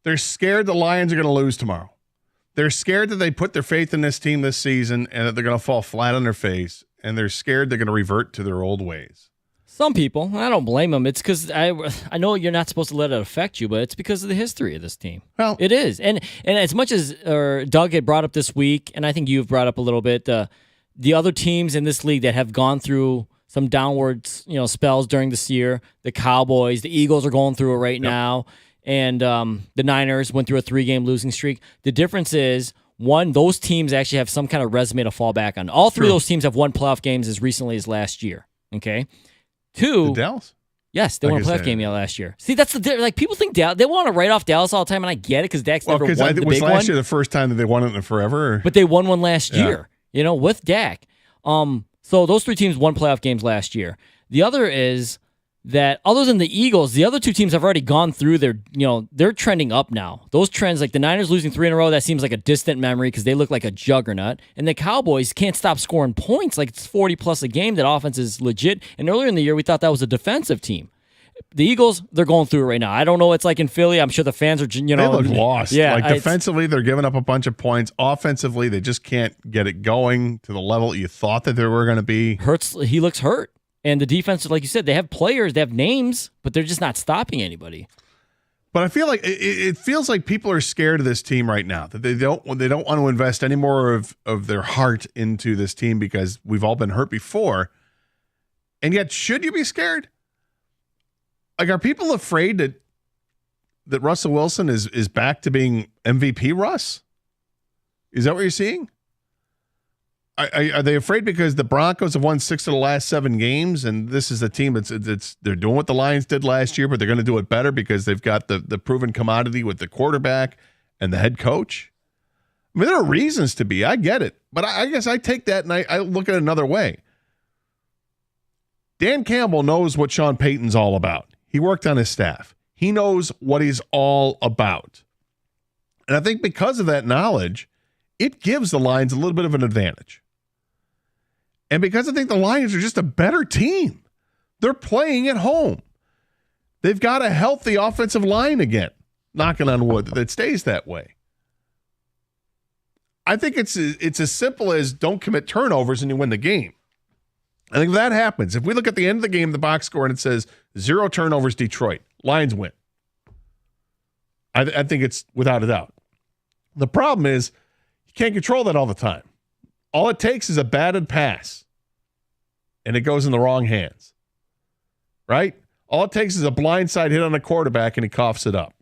They're scared the Lions are going to lose tomorrow. They're scared that they put their faith in this team this season and that they're going to fall flat on their face, and they're scared they're going to revert to their old ways. Some people, I don't blame them. It's because I know you're not supposed to let it affect you, but it's because of the history of this team. Well, it is, and as much as Doug had brought up this week, and I think you've brought up a little bit, the other teams in this league that have gone through some downward, spells during this year, the Cowboys, the Eagles are going through it right now, and the Niners went through a 3-game losing streak. The difference is, one, those teams actually have some kind of resume to fall back on. All three of those teams have won playoff games as recently as last year. Okay. 2, the Dallas? Yes, they won a playoff game last year. See, that's people think Dallas, they want to write off Dallas all the time, and I get it because Dak's never won the big one. Was last year the first time that they won it in forever? But they won one last year, with Dak. So those 3 teams won playoff games last year. The other is that other than the Eagles, the other 2 teams have already gone through they're trending up now. Those trends, like the Niners losing 3 in a row, that seems like a distant memory because they look like a juggernaut. And the Cowboys can't stop scoring points. Like it's 40-plus a game. That offense is legit. And earlier in the year, we thought that was a defensive team. The Eagles, they're going through it right now. I don't know what it's like in Philly. I'm sure the fans are, They look lost. Yeah, defensively, they're giving up a bunch of points. Offensively, they just can't get it going to the level you thought that they were going to be. Hurts, he looks hurt. And the defense, like you said, they have players, they have names, but they're just not stopping anybody. But I feel like it feels like people are scared of this team right now. That they don't want to invest any more of their heart into this team because we've all been hurt before. And yet, should you be scared? Like, are people afraid that Russell Wilson is back to being MVP Russ? Is that what you're seeing? Are they afraid because the Broncos have won 6 of the last 7 games, and this is a team they're doing what the Lions did last year, but they're going to do it better because they've got the proven commodity with the quarterback and the head coach? I mean, there are reasons to be. I get it, but I guess I take that and I look at it another way. Dan Campbell knows what Sean Payton's all about. He worked on his staff. He knows what he's all about. And I think because of that knowledge, it gives the Lions a little bit of an advantage. And because I think the Lions are just a better team. They're playing at home. They've got a healthy offensive line again. Knocking on wood that it stays that way. I think it's as simple as don't commit turnovers and you win the game. I think that happens. If we look at the end of the game, the box score, and it says 0 turnovers, Detroit, Lions win. I think it's without a doubt. The problem is you can't control that all the time. All it takes is a batted pass, and it goes in the wrong hands, right? All it takes is a blindside hit on a quarterback, and he coughs it up.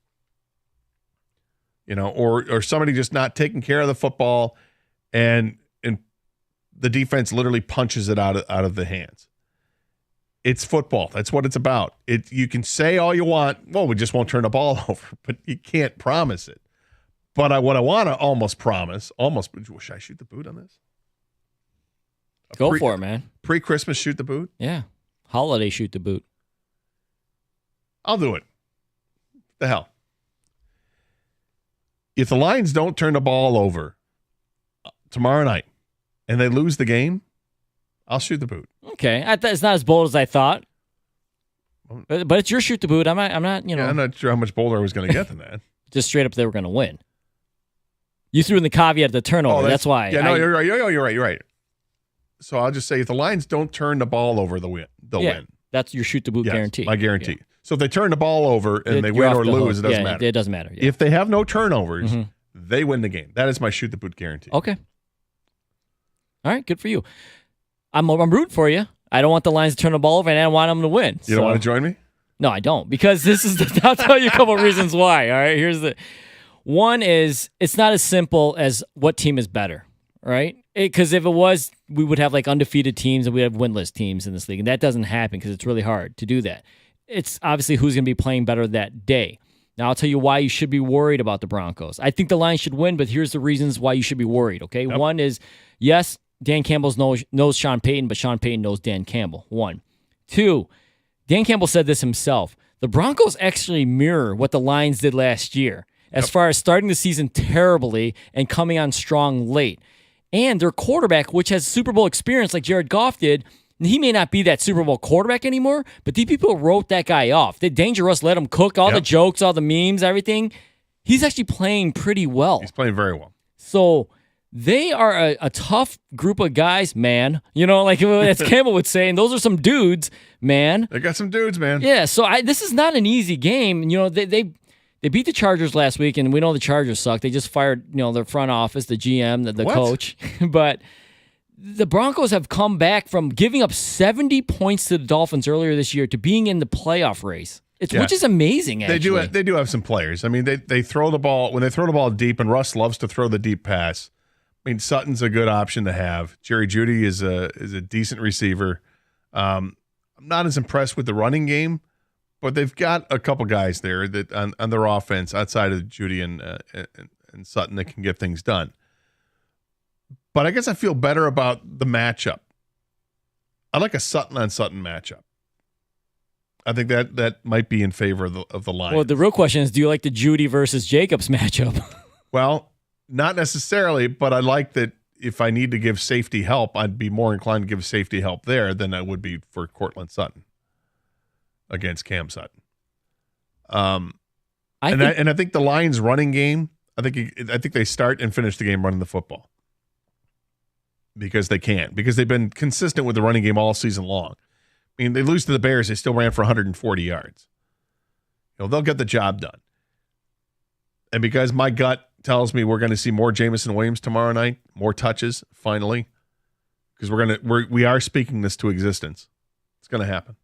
Or somebody just not taking care of the football, and the defense literally punches it out of the hands. It's football. That's what it's about. You can say all you want, well, we just won't turn the ball over, but you can't promise it. But what I want to should I shoot the boot on this? Go for it, man. Pre-Christmas shoot the boot? Yeah. Holiday shoot the boot. I'll do it. The hell. If the Lions don't turn the ball over tomorrow night and they lose the game, I'll shoot the boot. Okay. It's not as bold as I thought. But it's your shoot the boot. I'm not, I'm not sure how much bolder I was going to get than that. Just straight up they were going to win. You threw in the caveat of the turnover. That's why. Yeah, no, you're right. You're right. So I'll just say if the Lions don't turn the ball over, they'll win. That's your shoot the boot guarantee. My guarantee. Yeah. So if they turn the ball over and they win or lose, it doesn't matter. It doesn't matter. Yeah. If they have no turnovers, they win the game. That is my shoot the boot guarantee. Okay. All right, good for you. I'm rooting for you. I don't want the Lions to turn the ball over, and I don't want them to win. You don't want to join me? No, I don't, because I'll tell you a couple of reasons why. All right, here's the one is it's not as simple as what team is better, right? Because if it was, we would have like undefeated teams and we have winless teams in this league, and that doesn't happen because it's really hard to do that. It's obviously who's going to be playing better that day. Now, I'll tell you why you should be worried about the Broncos. I think the Lions should win, but here's the reasons why you should be worried, okay? Yep. One is, yes, Dan Campbell knows Sean Payton, but Sean Payton knows Dan Campbell. 1. 2, Dan Campbell said this himself. The Broncos actually mirror what the Lions did last year as far as starting the season terribly and coming on strong late. And their quarterback, which has Super Bowl experience like Jared Goff did, he may not be that Super Bowl quarterback anymore, but these people wrote that guy off. They Dangerous let him cook all the jokes, all the memes, everything. He's actually playing pretty well. He's playing very well. So they are a tough group of guys, man. You know, like as Campbell would say, and those are some dudes, man. They got some dudes, man. Yeah, so this is not an easy game. You know, they beat the Chargers last week, and we know the Chargers suck. They just fired, their front office, the GM, the coach. But the Broncos have come back from giving up 70 points to the Dolphins earlier this year to being in the playoff race. Which is amazing, actually. They do have some players. I mean, they throw the ball, when they throw the ball deep, and Russ loves to throw the deep pass. I mean, Sutton's a good option to have. Jerry Jeudy is a decent receiver. I'm not as impressed with the running game, but they've got a couple guys there that on their offense outside of Jeudy and Sutton that can get things done. But I guess I feel better about the matchup. I like a Sutton on Sutton matchup. I think that might be in favor of the Lions. Well, the real question is, do you like the Jeudy versus Jacobs matchup? Well, not necessarily, but I like that if I need to give safety help, I'd be more inclined to give safety help there than I would be for Cortland Sutton against Cam Sutton. I think the Lions' running game, I think they start and finish the game running the football. Because they can. Because they've been consistent with the running game all season long. I mean, they lose to the Bears, they still ran for 140 yards. They'll get the job done. And because my gut tells me we're going to see more Jameson Williams tomorrow night, more touches, finally, because we are speaking this to existence. It's going to happen.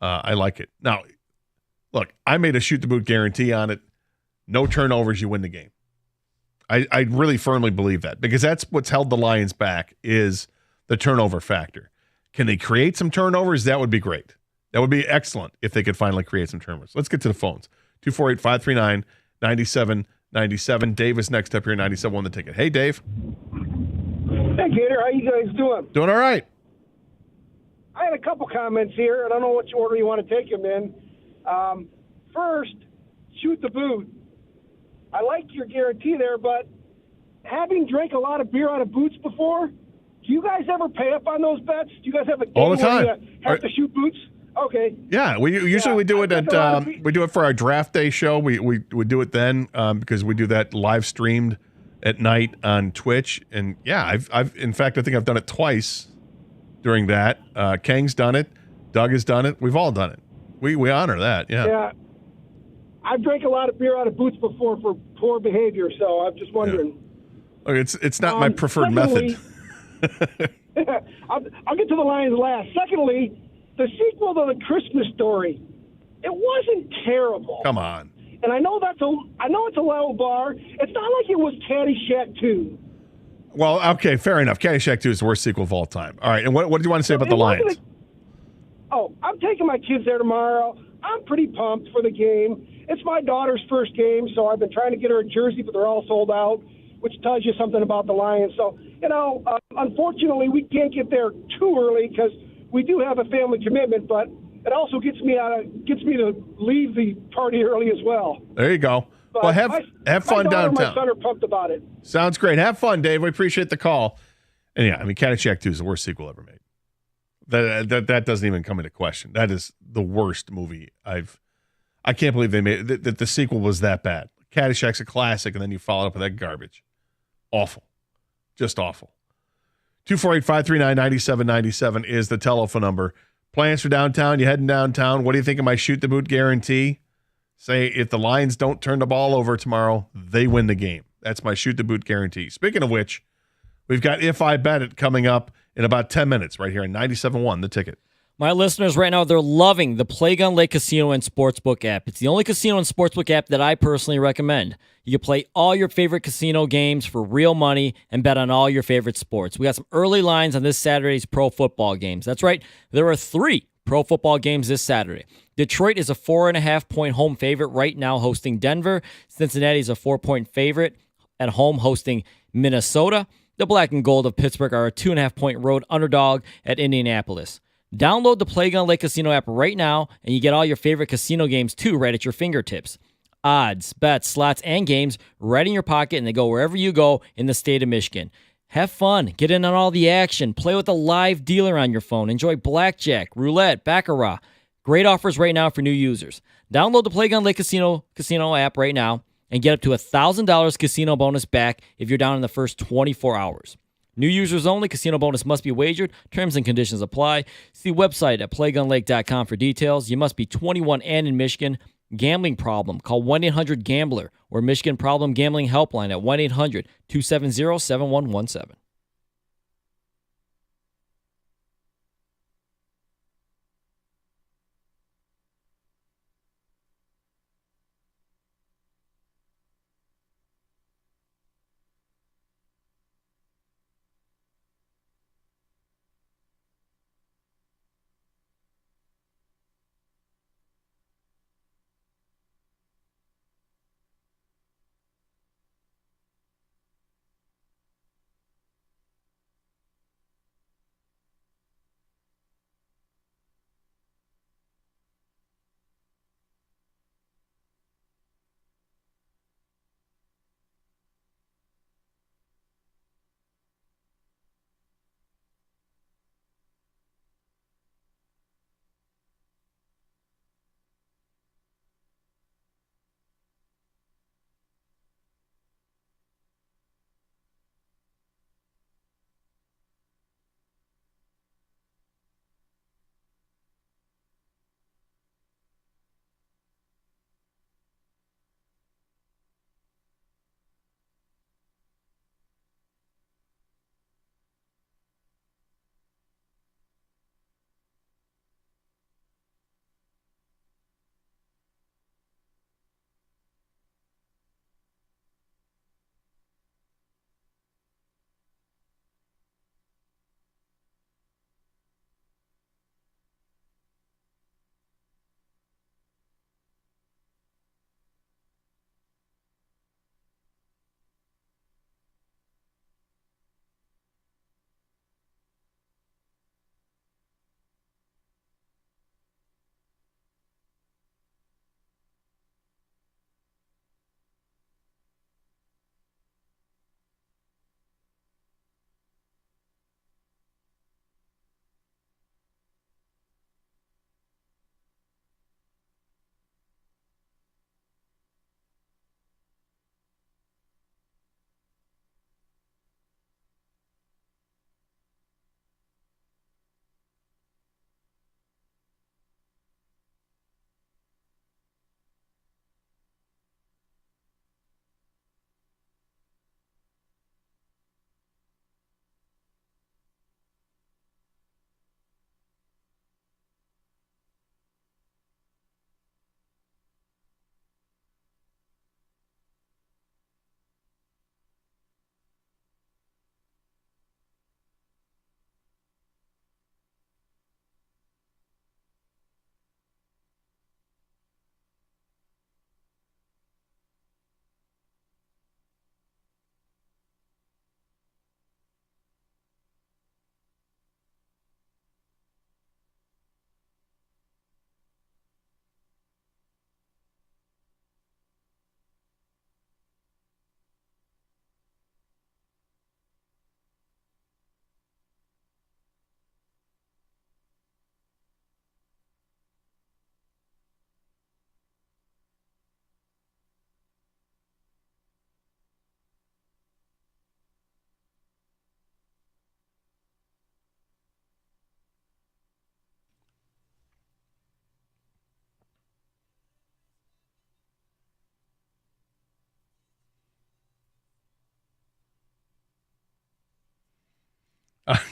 I like it. Now, look, I made a shoot the boot guarantee on it. No turnovers, you win the game. I really firmly believe that because that's what's held the Lions back is the turnover factor. Can they create some turnovers? That would be great. That would be excellent if they could finally create some turnovers. Let's get to the phones. 248-539-9797. Dave is next up here, 97 The Ticket. Hey, Dave. Hey, Gator. How you guys doing? Doing all right. I had a couple comments here. I don't know which order you want to take them in. First, shoot the boot. I like your guarantee there, but having drank a lot of beer out of boots before, do you guys ever pay up on those bets? Do you guys have a game all the time where you have to shoot boots? Okay. Yeah, we usually do it at we do it for our draft day show. We do it then because we do that live streamed at night on Twitch. And yeah, I've in fact I think I've done it twice during that. Kang's done it, Doug has done it. We've all done it. We honor that. Yeah. Yeah. I've drank a lot of beer out of boots before for poor behavior, so I'm just wondering. Yeah. It's not my preferred method. I'll get to the Lions last. Secondly, the sequel to The Christmas Story, it wasn't terrible. Come on. And I know it's a low bar. It's not like it was Caddyshack 2. Well, okay, fair enough. Caddyshack 2 is the worst sequel of all time. All right, and what do you want to say about the Lions? I'm taking my kids there tomorrow. I'm pretty pumped for the game. It's my daughter's first game, so I've been trying to get her a jersey, but they're all sold out, which tells you something about the Lions. So, unfortunately, we can't get there too early because we do have a family commitment, but it also gets me to leave the party early as well. There you go. But well, have fun my daughter downtown. And my son are pumped about it. Sounds great. Have fun, Dave. We appreciate the call. And yeah, I mean, Caddyshack 2 is the worst sequel ever made. That doesn't even come into question. That is the worst movie I can't believe they made that the sequel was that bad. Caddyshack's a classic, and then you follow it up with that garbage. Awful. Just awful. 248-539-9797 is the telephone number. Plans for downtown? You heading downtown? What do you think of my shoot the boot guarantee? Say if the Lions don't turn the ball over tomorrow, they win the game. That's my shoot the boot guarantee. Speaking of which, we've got If I Bet It coming up in about 10 minutes right here on 97.1 The Ticket. My listeners right now, they're loving the Playgun Lake Casino and Sportsbook app. It's the only casino and sportsbook app that I personally recommend. You can play all your favorite casino games for real money and bet on all your favorite sports. We got some early lines on this Saturday's pro football games. That's right, there are 3 pro football games this Saturday. Detroit is a 4.5-point home favorite right now hosting Denver. Cincinnati is a 4-point favorite at home hosting Minnesota. The Black and Gold of Pittsburgh are a 2.5-point road underdog at Indianapolis. Download the Playgun Lake Casino app right now, and you get all your favorite casino games, too, right at your fingertips. Odds, bets, slots, and games right in your pocket, and they go wherever you go in the state of Michigan. Have fun. Get in on all the action. Play with a live dealer on your phone. Enjoy blackjack, roulette, baccarat. Great offers right now for new users. Download the Play Gun Lake Casino app right now and get up to $1,000 casino bonus back if you're down in the first 24 hours. New users only. Casino bonus must be wagered. Terms and conditions apply. See website at playgunlake.com for details. You must be 21 and in Michigan. Gambling problem? Call 1-800-GAMBLER or Michigan Problem Gambling Helpline at 1-800-270-7117.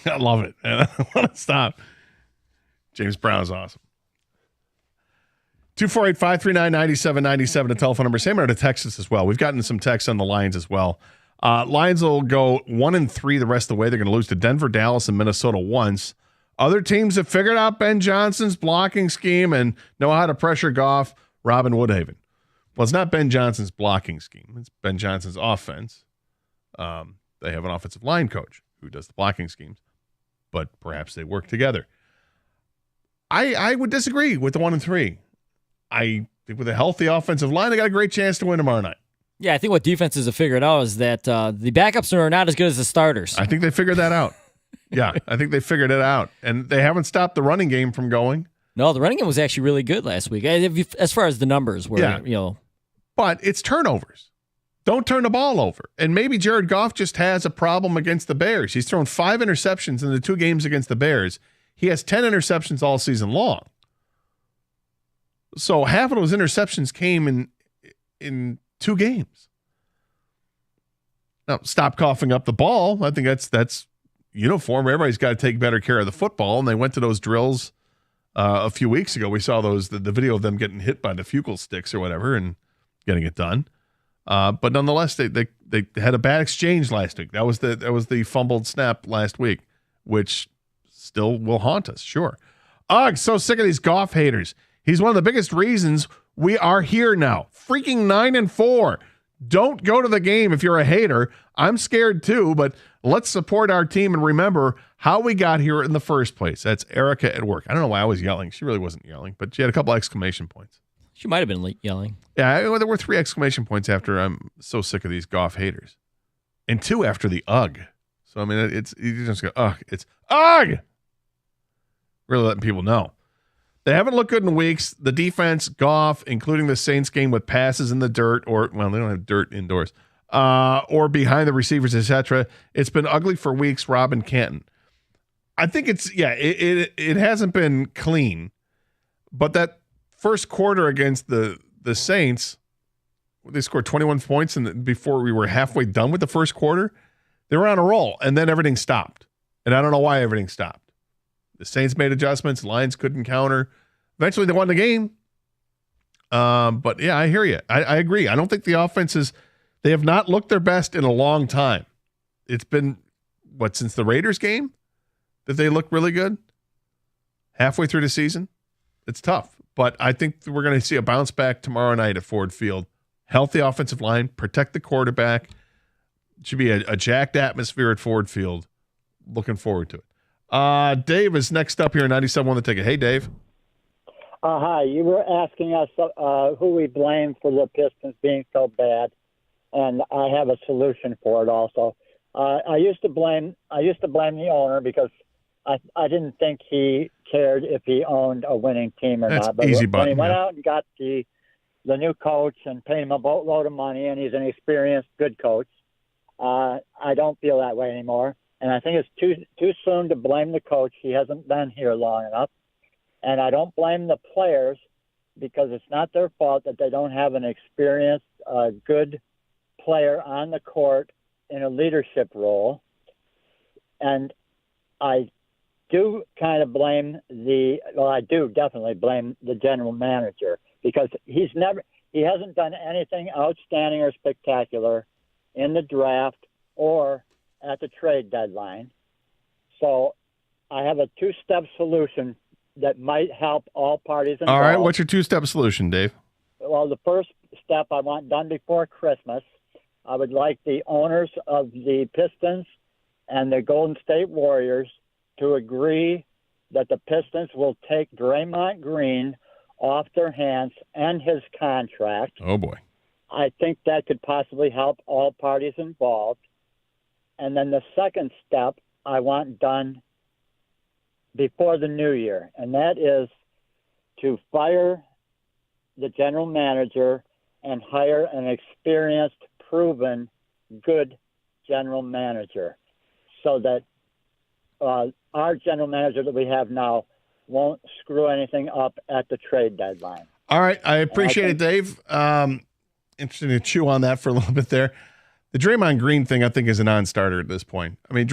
I love it. I want to stop. James Brown's awesome. 248-539-9797, the telephone number. Same number to text us as well. We've gotten some texts on the Lions as well. Lions will go 1-3 the rest of the way. They're going to lose to Denver, Dallas, and Minnesota once. Other teams have figured out Ben Johnson's blocking scheme and know how to pressure Goff. Robin Woodhaven. Well, it's not Ben Johnson's blocking scheme. It's Ben Johnson's offense. They have an offensive line coach who does the blocking schemes, but perhaps they work together. I would disagree with the 1-3. I think with a healthy offensive line, they got a great chance to win tomorrow night. Yeah, I think what defenses have figured out is that the backups are not as good as the starters. I think they figured that out. Yeah, I think they figured it out. And they haven't stopped the running game from going. No, the running game was actually really good last week. As far as the numbers were, But it's turnovers. Don't turn the ball over. And maybe Jared Goff just has a problem against the Bears. He's thrown 5 interceptions in the 2 games against the Bears. He has 10 interceptions all season long. So half of those interceptions came in 2 games. Now, stop coughing up the ball. I think that's uniform. Everybody's got to take better care of the football. And they went to those drills a few weeks ago. We saw the video of them getting hit by the Fukel sticks or whatever and getting it done. But nonetheless, they had a bad exchange last week. That was the fumbled snap last week, which still will haunt us. Sure. Ugh, so sick of these Goff haters. He's one of the biggest reasons we are here now. Freaking 9-4. Don't go to the game if you're a hater. I'm scared too, but let's support our team and remember how we got here in the first place. That's Erica at work. I don't know why I was yelling. She really wasn't yelling, but she had a couple exclamation points. She might have been yelling. Yeah, there were 3 exclamation points after I'm so sick of these Goff haters. And 2 after the ugh. So, I mean, you just go, ugh. It's ugh! Really letting people know. They haven't looked good in weeks. The defense, Goff, including the Saints game with passes in the dirt, they don't have dirt indoors, or behind the receivers, etc. It's been ugly for weeks, Rob and Canton. I think it hasn't been clean, but that first quarter against the Saints, they scored 21 points, and before we were halfway done with the first quarter, they were on a roll, and then everything stopped. And I don't know why everything stopped. The Saints made adjustments. Lions couldn't counter. Eventually, they won the game. But, yeah, I hear you. I agree. I don't think the offenses, they have not looked their best in a long time. It's been, since the Raiders game that they look really good? Halfway through the season? It's tough. But I think we're going to see a bounce back tomorrow night at Ford Field. Healthy offensive line, protect the quarterback. It should be a jacked atmosphere at Ford Field. Looking forward to it. Dave is next up here in 97 on the ticket. Hey, Dave. Hi. You were asking us who we blame for the Pistons being so bad, and I have a solution for it also. I used to blame the owner because I didn't think he cared if he owned a winning team or That's not. But easy when button, he went yeah. out and got the new coach and paid him a boatload of money, and he's an experienced, good coach, I don't feel that way anymore. And I think it's too soon to blame the coach. He hasn't been here long enough. And I don't blame the players because it's not their fault that they don't have an experienced, good player on the court in a leadership role. And I do kind of blame I do definitely blame the general manager because he hasn't done anything outstanding or spectacular in the draft or at the trade deadline. So I have a 2-step solution that might help all parties involved. All right, what's your 2-step solution, Dave? Well, the first step I want done before Christmas. I would like the owners of the Pistons and the Golden State Warriors to agree that the Pistons will take Draymond Green off their hands and his contract. Oh, boy. I think that could possibly help all parties involved. And then the second step I want done before the new year, and that is to fire the general manager and hire an experienced, proven, good general manager so that our general manager that we have now won't screw anything up at the trade deadline. All right. I appreciate it, Dave. Interesting to chew on that for a little bit there. The Draymond Green thing, I think, is a non-starter at this point. I mean,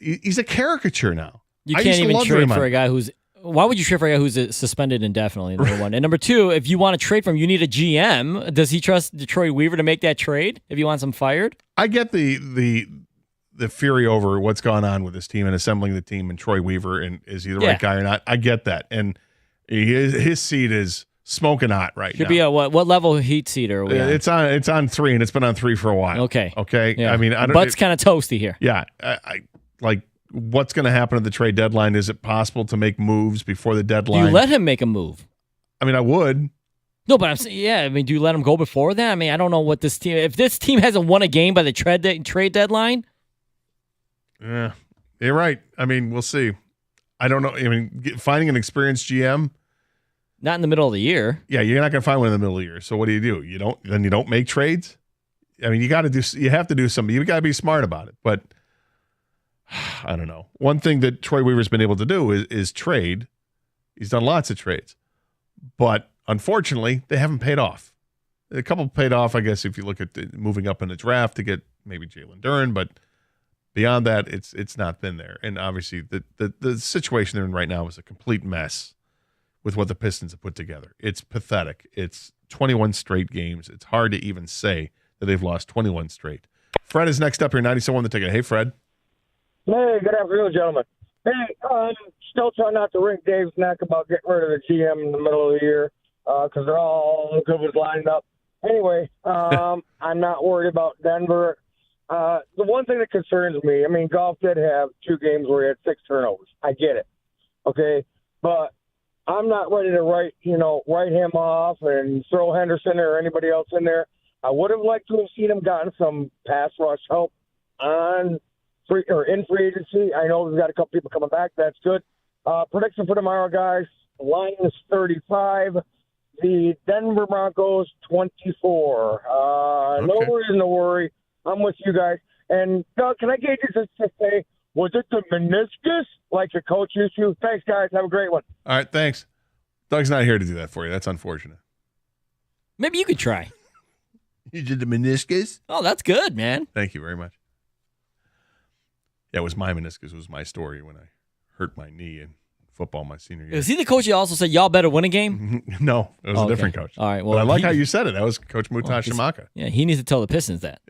he's a caricature now. You can't even trade for a guy who's... Why would you trade for a guy who's suspended indefinitely, number one? And number two, if you want to trade for him, you need a GM. Does he trust Detroit Weaver to make that trade if he wants him fired? I get the fury over what's gone on with this team and assembling the team and Troy Weaver and is he the right guy or not. I get that. And his seat is smoking hot right now. Should be a what level heat seat are we on? It's on 3 and it's been on 3 for a while. Okay. Yeah. I mean, Butt's kind of toasty here. Yeah. I like what's going to happen at the trade deadline. Is it possible to make moves before the deadline? You let him make a move. I mean, I would. No, but I'm saying, yeah. I mean, do you let him go before that? I mean, I don't know what this team. If this team hasn't won a game by the trade deadline, yeah, you're right. I mean, we'll see. I don't know. I mean, finding an experienced GM, not in the middle of the year. Yeah, you're not going to find one in the middle of the year. So what do? You don't make trades. I mean, you have to do something. You got to be smart about it. But I don't know. One thing that Troy Weaver's been able to do is trade. He's done lots of trades, but unfortunately, they haven't paid off. A couple paid off, I guess, if you look at moving up in the draft to get maybe Jalen Duren, but beyond that, it's not been there. And obviously, the situation they're in right now is a complete mess with what the Pistons have put together. It's pathetic. It's 21 straight games. It's hard to even say that they've lost 21 straight. Fred is next up here, 97 the ticket. Hey, Fred. Hey, good afternoon, gentlemen. Hey, still trying not to wring Dave's neck about getting rid of the GM in the middle of the year because they're all good with lined up. Anyway, I'm not worried about Denver. The one thing that concerns me, I mean, Goff did have 2 games where he had 6 turnovers. I get it, okay? But I'm not ready to write him off and throw Henderson or anybody else in there. I would have liked to have seen him gotten some pass rush help in free agency. I know we've got a couple people coming back. That's good. Prediction for tomorrow, guys. Lions 35. The Denver Broncos 24. No reason to worry. I'm with you guys. And Doug, can I get you just to say, was it the meniscus like your coach used to? Thanks, guys. Have a great one. All right, thanks. Doug's not here to do that for you. That's unfortunate. Maybe you could try. You did the meniscus? Oh, that's good, man. Thank you very much. Yeah, it was my meniscus. It was my story when I hurt my knee in football my senior year. Is he the coach that also said, y'all better win a game? No, it was a different coach. All right. Well, but I like how you said it. That was Coach Muta Shamaka. Yeah, he needs to tell the Pistons that.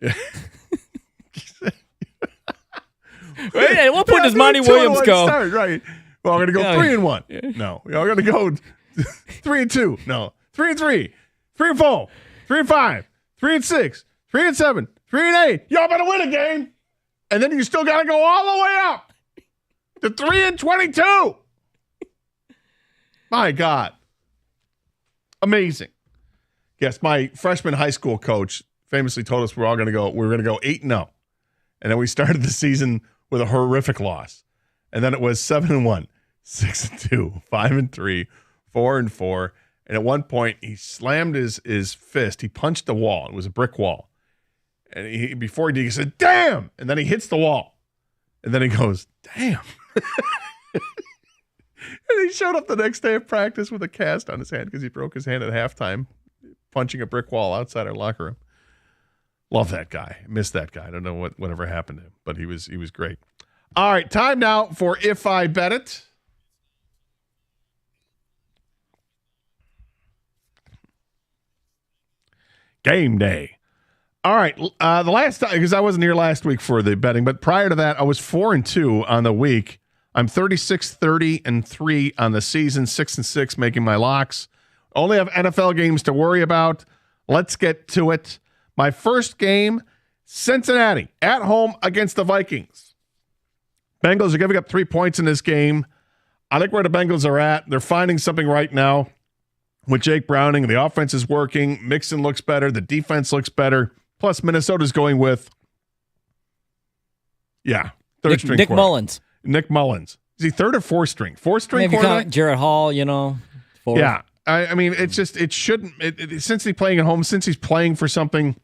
Right, at what point does Monty Williams go? Start, right. Well, we're going to go 3-1. Yeah. No, we're going to go 3-2. No, 3-3, 3-4, 3-5, 3-6, 3-7, 3-8. Y'all better win a game. And then you still got to go all the way up to 3-22. My God. Amazing. Yes, my freshman high school coach famously told us we were going to go 8-0. And then we started the season with a horrific loss. And then it was 7-1, 6-2, 5-3, 4-4. And at one point he slammed his fist. He punched the wall. It was a brick wall. And before he did, he said, "Damn!" And then he hits the wall. And then he goes, "Damn." And he showed up the next day of practice with a cast on his hand because he broke his hand at halftime punching a brick wall outside our locker room. Love that guy. Miss that guy. I don't know whatever happened to him, but he was great. All right, time now for If I Bet It. Game day. All right, the last time, because I wasn't here last week for the betting, but prior to that, I was 4-2 on the week. I'm 36-30-3 on the season, 6-6 making my locks. Only have NFL games to worry about. Let's get to it. My first game, Cincinnati at home against the Vikings. Bengals are giving up 3 points in this game. I like where the Bengals are at. They're finding something right now with Jake Browning. The offense is working. Mixon looks better. The defense looks better. Plus, Minnesota's going with, third string. Nick Mullins. Nick Mullins. Is he third or fourth string? Fourth string Maybe quarterback? Jared Hall, fourth. Yeah. I mean, it's just, it shouldn't, since he's playing at home, since he's playing for something,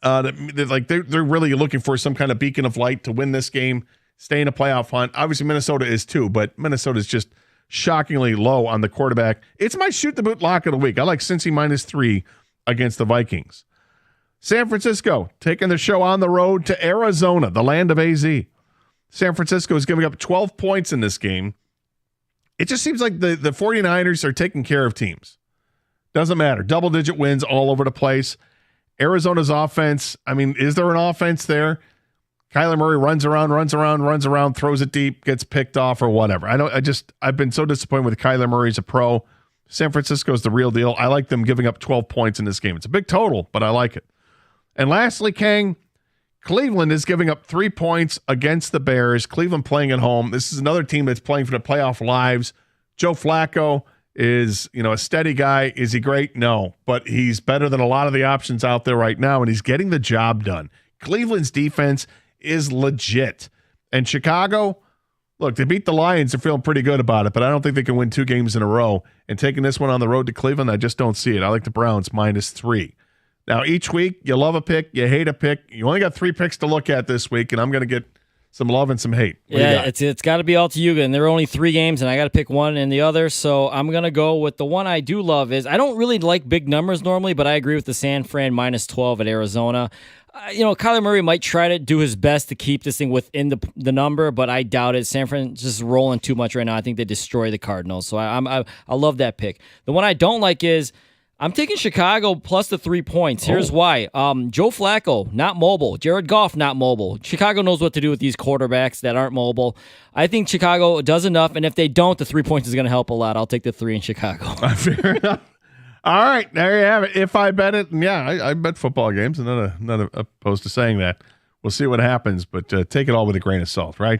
they're really looking for some kind of beacon of light to win this game, stay in a playoff hunt. Obviously, Minnesota is too, but Minnesota's just shockingly low on the quarterback. It's my shoot the boot lock of the week. I like Cincy -3 against the Vikings. San Francisco taking the show on the road to Arizona, the land of AZ. San Francisco is giving up 12 points in this game. It just seems like the 49ers are taking care of teams. Doesn't matter. Double-digit wins all over the place. Arizona's offense, I mean, is there an offense there? Kyler Murray runs around, throws it deep, gets picked off or whatever. I've been so disappointed with Kyler Murray as a pro. San Francisco's the real deal. I like them giving up 12 points in this game. It's a big total, but I like it. And lastly, Kang, Cleveland is giving up 3 points against the Bears. Cleveland playing at home. This is another team that's playing for the playoff lives. Joe Flacco is, a steady guy. Is he great? No, but he's better than a lot of the options out there right now, and he's getting the job done. Cleveland's defense is legit. And Chicago, look, they beat the Lions. They're feeling pretty good about it, but I don't think they can win 2 games in a row. And taking this one on the road to Cleveland, I just don't see it. I like the Browns -3. Now, each week, you love a pick, you hate a pick. You only got 3 picks to look at this week, and I'm going to get some love and some hate. What do you got? It's got to be all to you. And there are only 3 games, and I got to pick one and the other. So I'm going to go with the one I do love. I don't really like big numbers normally, but I agree with the San Fran -12 at Arizona. Kyler Murray might try to do his best to keep this thing within the number, but I doubt it. San Fran's just rolling too much right now. I think they destroy the Cardinals. So I love that pick. The one I don't like is I'm taking Chicago plus the 3 points. Here's why. Joe Flacco, not mobile. Jared Goff, not mobile. Chicago knows what to do with these quarterbacks that aren't mobile. I think Chicago does enough, and if they don't, the 3 points is going to help a lot. I'll take the 3 in Chicago. Fair enough. All right, there you have it. If I bet it, I bet football games. I'm not opposed to saying that. We'll see what happens, but take it all with a grain of salt, right?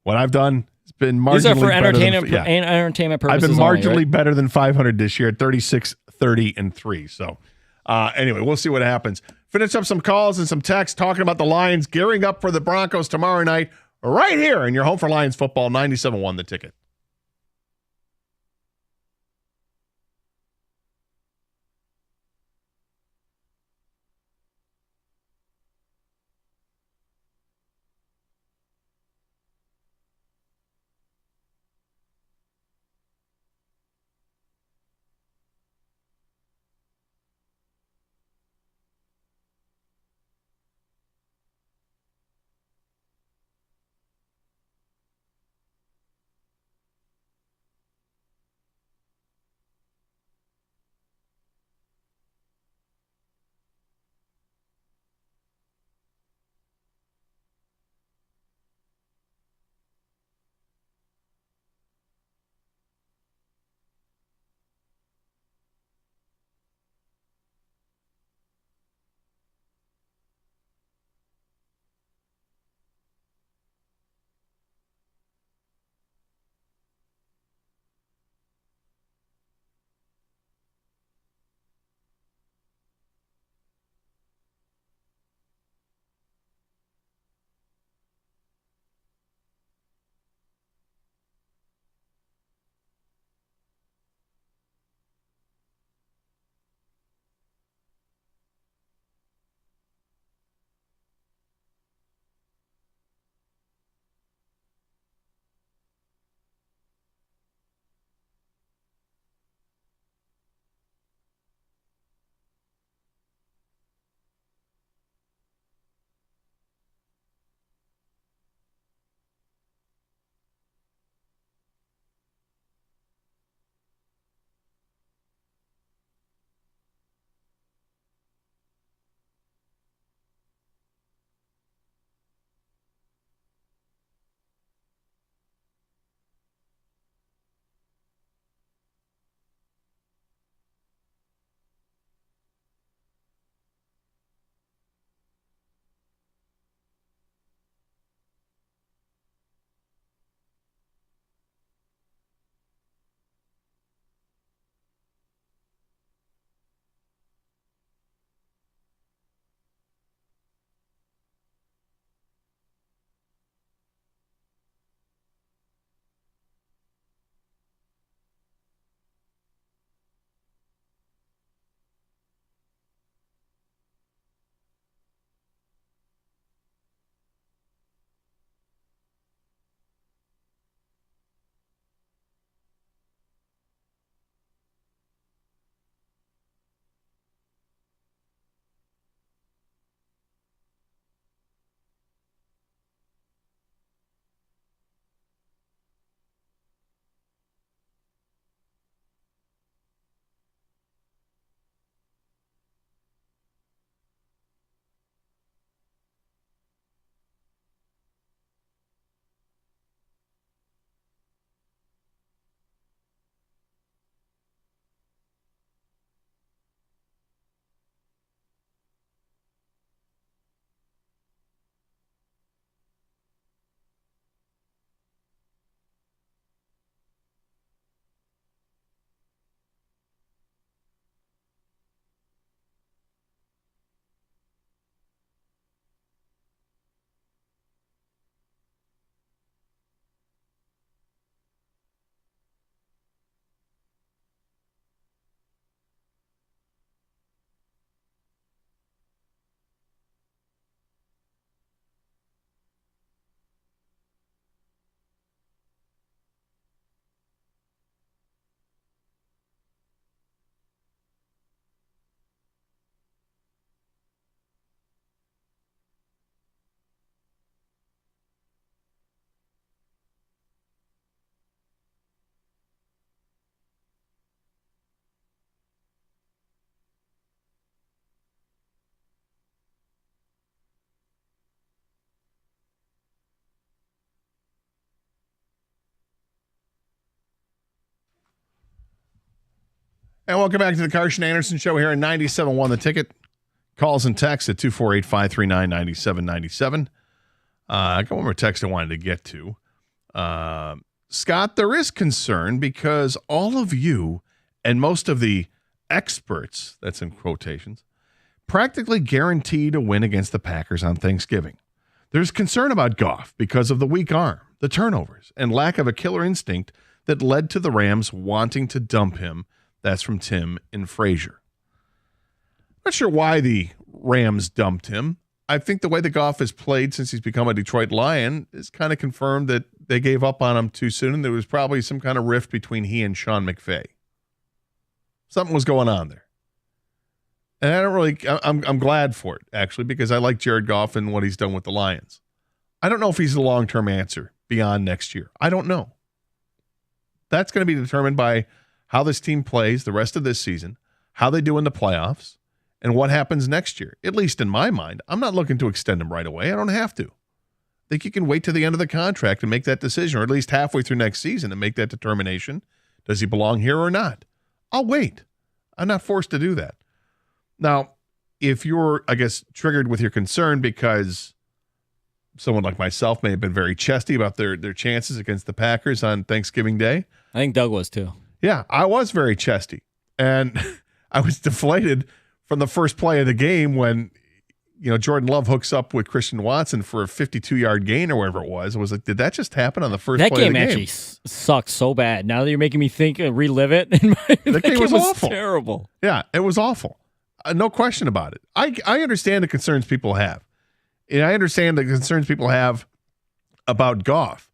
What I've done has been marginally These are for entertainment entertainment purposes. I've been marginally only, right? better than 500 this year, 36, 30, and 3. So anyway, we'll see what happens. Finish up some calls and some texts talking about the Lions gearing up for the Broncos tomorrow night right here in your home for Lions football, 97.1 The Ticket. And welcome back to the Karsch and Anderson Show here on 97.1 The Ticket. Calls and texts at 248-539-9797. I got one more text I wanted to get to. Scott, there is concern because all of you and most of the experts, that's in quotations, practically guaranteed a win against the Packers on Thanksgiving. There's concern about Goff because of the weak arm, the turnovers, and lack of a killer instinct that led to the Rams wanting to dump him. That's from Tim in Fraser. Not sure why the Rams dumped him. I think the way that Goff has played since he's become a Detroit Lion is kind of confirmed that they gave up on him too soon, and there was probably some kind of rift between he and Sean McVay. Something was going on there. And I'm glad for it, actually, because I like Jared Goff and what he's done with the Lions. I don't know if he's the long-term answer beyond next year. I don't know. That's going to be determined by how this team plays the rest of this season, how they do in the playoffs, and what happens next year. At least in my mind, I'm not looking to extend him right away. I don't have to. I think you can wait to the end of the contract and make that decision, or at least halfway through next season and make that determination. Does he belong here or not? I'll wait. I'm not forced to do that. Now, if you're, I guess, triggered with your concern because someone like myself may have been very chesty about their chances against the Packers on Thanksgiving Day. I think Doug was too. Yeah, I was very chesty. And I was deflated from the first play of the game when, Jordan Love hooks up with Christian Watson for a 52-yard gain or whatever it was. I was like, did that just happen on the first play of the game? That game actually sucked so bad. Now that you're making me think and relive it. that game was awful. Terrible. Yeah, it was awful. No question about it. I understand the concerns people have. And I understand the concerns people have about Goff.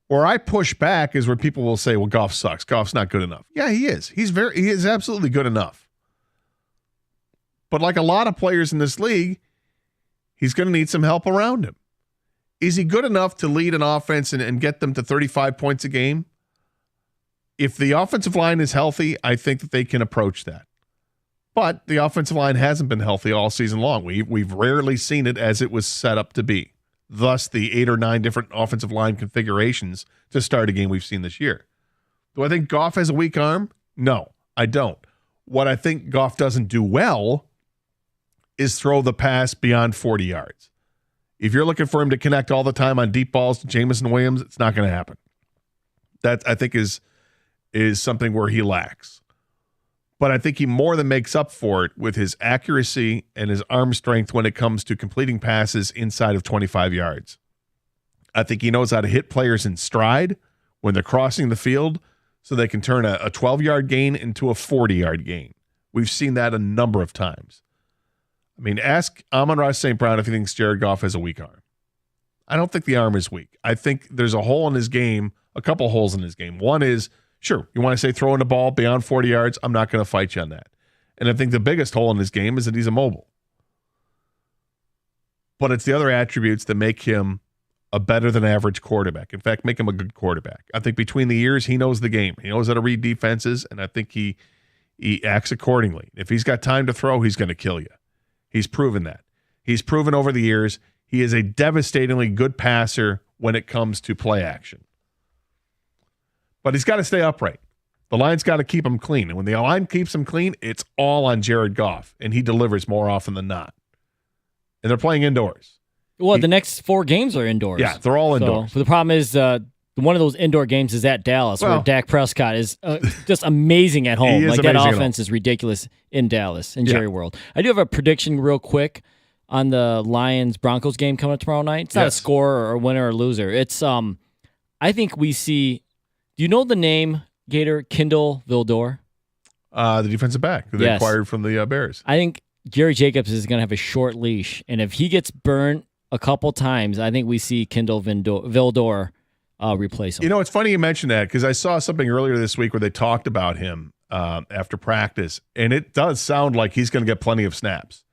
Where I push back is where people will say, well, Goff sucks. Goff's not good enough. Yeah, he is. He is absolutely good enough. But like a lot of players in this league, he's going to need some help around him. Is he good enough to lead an offense and get them to 35 points a game? If the offensive line is healthy, I think that they can approach that. But the offensive line hasn't been healthy all season long. We've rarely seen it as it was set up to be. Thus, the 8 or 9 different offensive line configurations to start a game we've seen this year. Do I think Goff has a weak arm? No, I don't. What I think Goff doesn't do well is throw the pass beyond 40 yards. If you're looking for him to connect all the time on deep balls to Jameson Williams, it's not going to happen. That, I think, is something where he lacks. But I think he more than makes up for it with his accuracy and his arm strength when it comes to completing passes inside of 25 yards. I think he knows how to hit players in stride when they're crossing the field so they can turn a 12-yard gain into a 40-yard gain. We've seen that a number of times. I mean, ask Amon-Ra St. Brown if he thinks Jared Goff has a weak arm. I don't think the arm is weak. I think there's a hole in his game, a couple holes in his game. One is, sure, you want to say throwing the ball beyond 40 yards? I'm not going to fight you on that. And I think the biggest hole in his game is that he's immobile. But it's the other attributes that make him a better than average quarterback. In fact, make him a good quarterback. I think between the years, he knows the game. He knows how to read defenses, and I think he acts accordingly. If he's got time to throw, he's going to kill you. He's proven that. He's proven over the years he is a devastatingly good passer when it comes to play action. But he's got to stay upright. The line's got to keep him clean. And when the line keeps him clean, it's all on Jared Goff, and he delivers more often than not. And they're playing indoors. Well, the next 4 games are indoors. Yeah, they're all indoors. So the problem is one of those indoor games is at Dallas, where Dak Prescott is just amazing at home. Like that offense is ridiculous in Dallas, in Jerry World. I do have a prediction real quick on the Lions-Broncos game coming up tomorrow night. It's not a score or a winner or loser. It's I think we see. Do you know the name Gator Kindle Vildor? The defensive back who they acquired from the Bears. I think Jerry Jacobs is going to have a short leash, and if he gets burnt a couple times, I think we see Kindle Vildor replace him. You know, it's funny you mentioned that because I saw something earlier this week where they talked about him after practice, and it does sound like he's going to get plenty of snaps.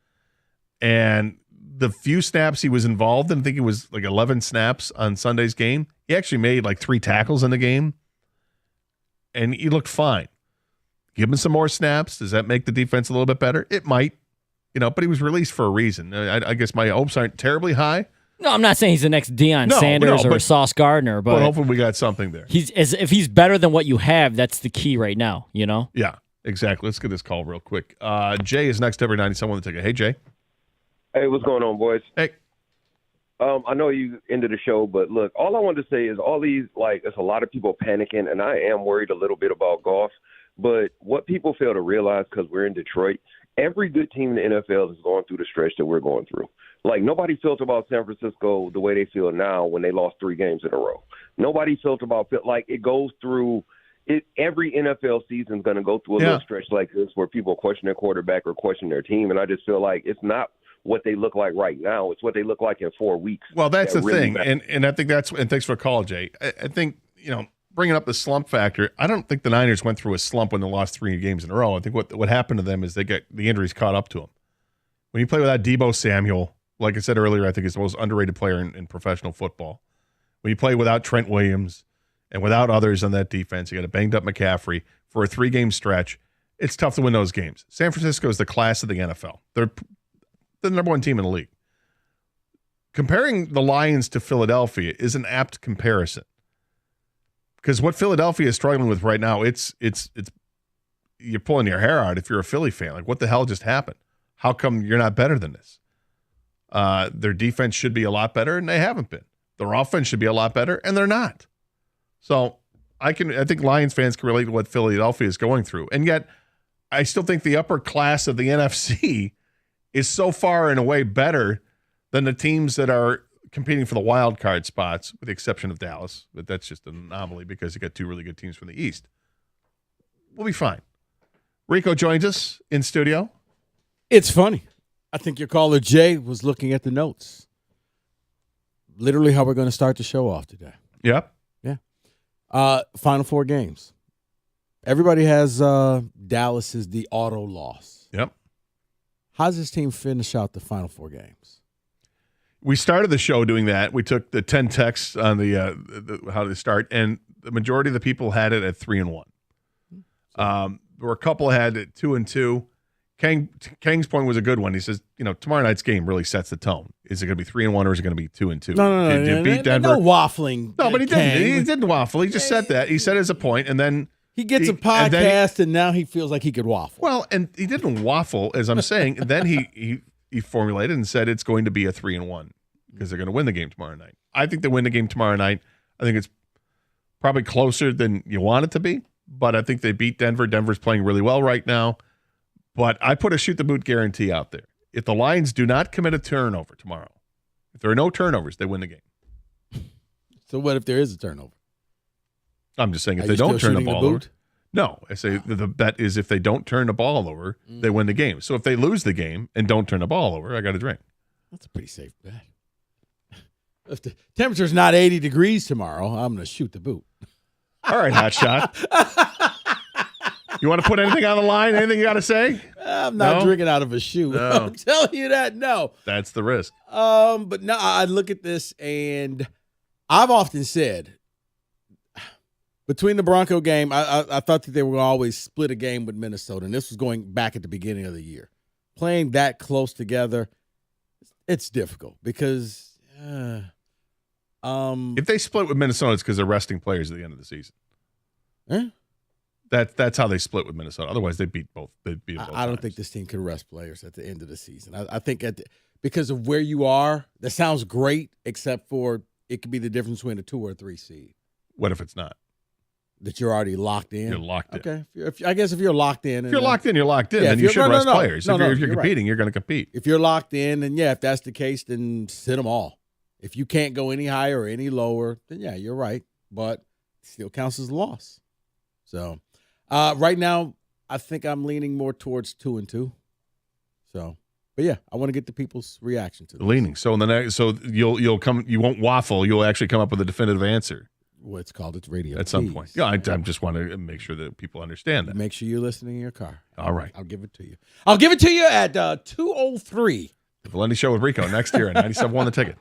And the few snaps he was involved in, I think it was like 11 snaps on Sunday's game, he actually made like 3 tackles in the game, and he looked fine. Give him some more snaps. Does that make the defense a little bit better? It might, but he was released for a reason. I guess my hopes aren't terribly high. No, I'm not saying he's the next Deion Sanders or Sauce Gardner, but hopefully we got something there. If he's better than what you have, that's the key right now, Yeah, Exactly. Let's get this call real quick. Jay is next. Every 97 on the ticket. Hey, Jay. Hey, what's going on, boys? Hey. I know you ended the show, but look, all I wanted to say is all these, it's a lot of people panicking, and I am worried a little bit about golf. But what people fail to realize, because we're in Detroit, every good team in the NFL is going through the stretch that we're going through. Like, nobody felt about San Francisco the way they feel now when they lost 3 games in a row. Nobody felt about, it goes through it. Every NFL season is going to go through a little stretch like this where people question their quarterback or question their team. And I just feel like it's not what they look like right now. It's what they look like in 4 weeks. Well, that's the really thing. matters. And I think and thanks for the call, Jay. I think, bringing up the slump factor, I don't think the Niners went through a slump when they lost 3 games in a row. I think what happened to them is the injuries caught up to them. When you play without Deebo Samuel, like I said earlier, I think he's the most underrated player in professional football. When you play without Trent Williams and without others on that defense, you got a banged up McCaffrey for a 3-game stretch. It's tough to win those games. San Francisco is the class of the NFL. They're the number 1 team in the league. Comparing the Lions to Philadelphia is an apt comparison. Because what Philadelphia is struggling with right now, it's you're pulling your hair out if you're a Philly fan. Like, what the hell just happened? How come you're not better than this? Their defense should be a lot better, and they haven't been. Their offense should be a lot better, and they're not. So I think Lions fans can relate to what Philadelphia is going through. And yet, I still think the upper class of the NFC is so far and away better than the teams that are competing for the wild card spots, with the exception of Dallas. But that's just an anomaly because you got 2 really good teams from the East. We'll be fine. Rico joins us in studio. It's funny. I think your caller, Jay, was looking at the notes. Literally how we're going to start the show off today. Yep. Yeah. Final 4 games. Everybody has Dallas as the auto loss. Yep. How's this team finish out the final 4 games? We started the show doing that. We took the 10 texts on the how to start, and the majority of the people had it at 3-1. There were a couple had it 2-2. Kang's point was a good one. He says, tomorrow night's game really sets the tone. Is it going to be 3-1 or is it going to be 2-2? No. Beat Denver? No waffling. No, but he Kang. didn't. He didn't waffle. He just said that. He said it as a point, and then he gets a podcast, and now he feels like he could waffle. Well, and he didn't waffle, as I'm saying. And then he formulated and said it's going to be a 3-1 because they're going to win the game tomorrow night. I think they win the game tomorrow night. I think it's probably closer than you want it to be, but I think they beat Denver. Denver's playing really well right now. But I put a shoot the boot guarantee out there. If the Lions do not commit a turnover tomorrow, if there are no turnovers, they win the game. So what if there is a turnover? I'm just saying if Are they you don't still turn the shooting the ball over. boot? No, I say the bet is if they don't turn the ball over, they win the game. So if they lose the game and don't turn the ball over, I got a drink. That's a pretty safe bet. If the temperature's not 80 degrees tomorrow, I'm going to shoot the boot. All right, hot shot. You want to put anything on the line? Anything you got to say? I'm not drinking out of a shoe. No. I'm telling you that. No. That's the risk. But no, I look at this, and I've often said between the Bronco game, I thought that they were always split a game with Minnesota, and this was going back at the beginning of the year. Playing that close together, it's difficult because if they split with Minnesota, it's because they're resting players at the end of the season. Eh? That's how they split with Minnesota. Otherwise, they beat both. I I don't think this team can rest players at the end of the season. I think because of where you are, that sounds great, except for it could be the difference between a 2 or a 3 seed. What if it's not? That you're already locked in. You're locked in. Okay. I guess if you're locked in. If you're locked in, you're locked in. Yeah, then you should rest players. If you're competing, right. you're going to compete. If you're locked in, then if that's the case, then sit them all. If you can't go any higher or any lower, then yeah, you're right. But it still counts as a loss. So right now, I think I'm leaning more towards 2-2. So, but yeah, I want to get the people's reaction to this. Leaning. So in the next, you'll come. You won't waffle. You'll actually come up with a definitive answer. What's called it's radio at some tease. point. Yeah, I just want to make sure that people understand that. Make sure you're listening in your car. All right. I'll give it to you. I'll give it to you at 2:03. The Valenti Show with Rico next year at 97.1 The Ticket.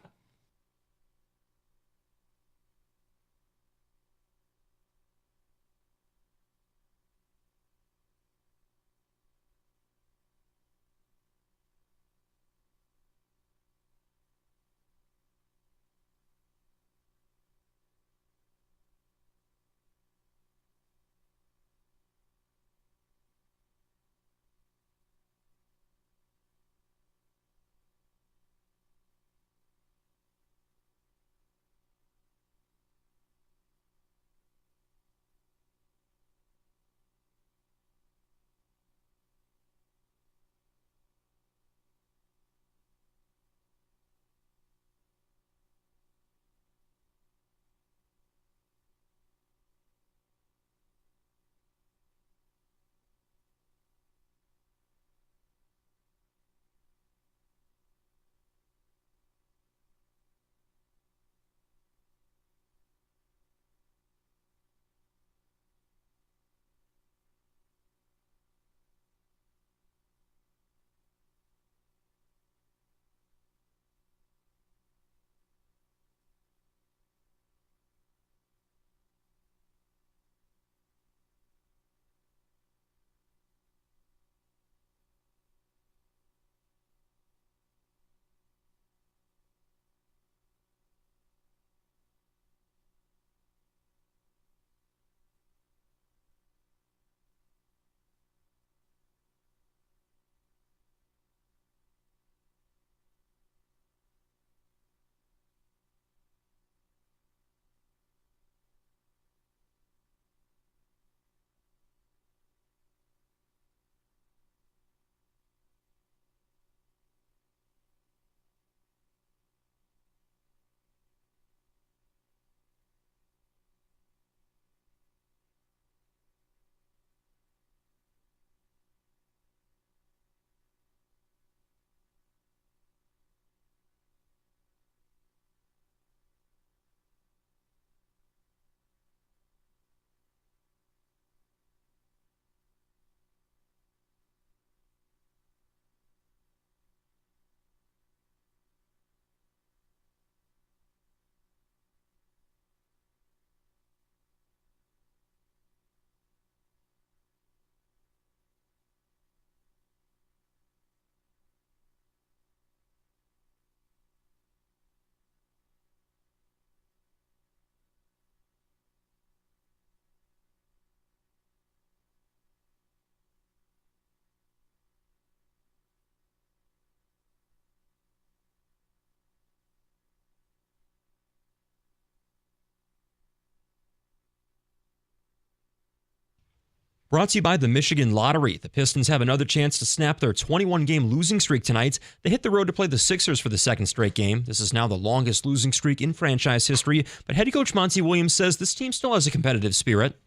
Brought to you by the Michigan Lottery. The Pistons have another chance to snap their 21-game losing streak tonight. They hit the road to play the Sixers for the second straight game. This is now the longest losing streak in franchise history, but head coach Monty Williams says this team still has a competitive spirit.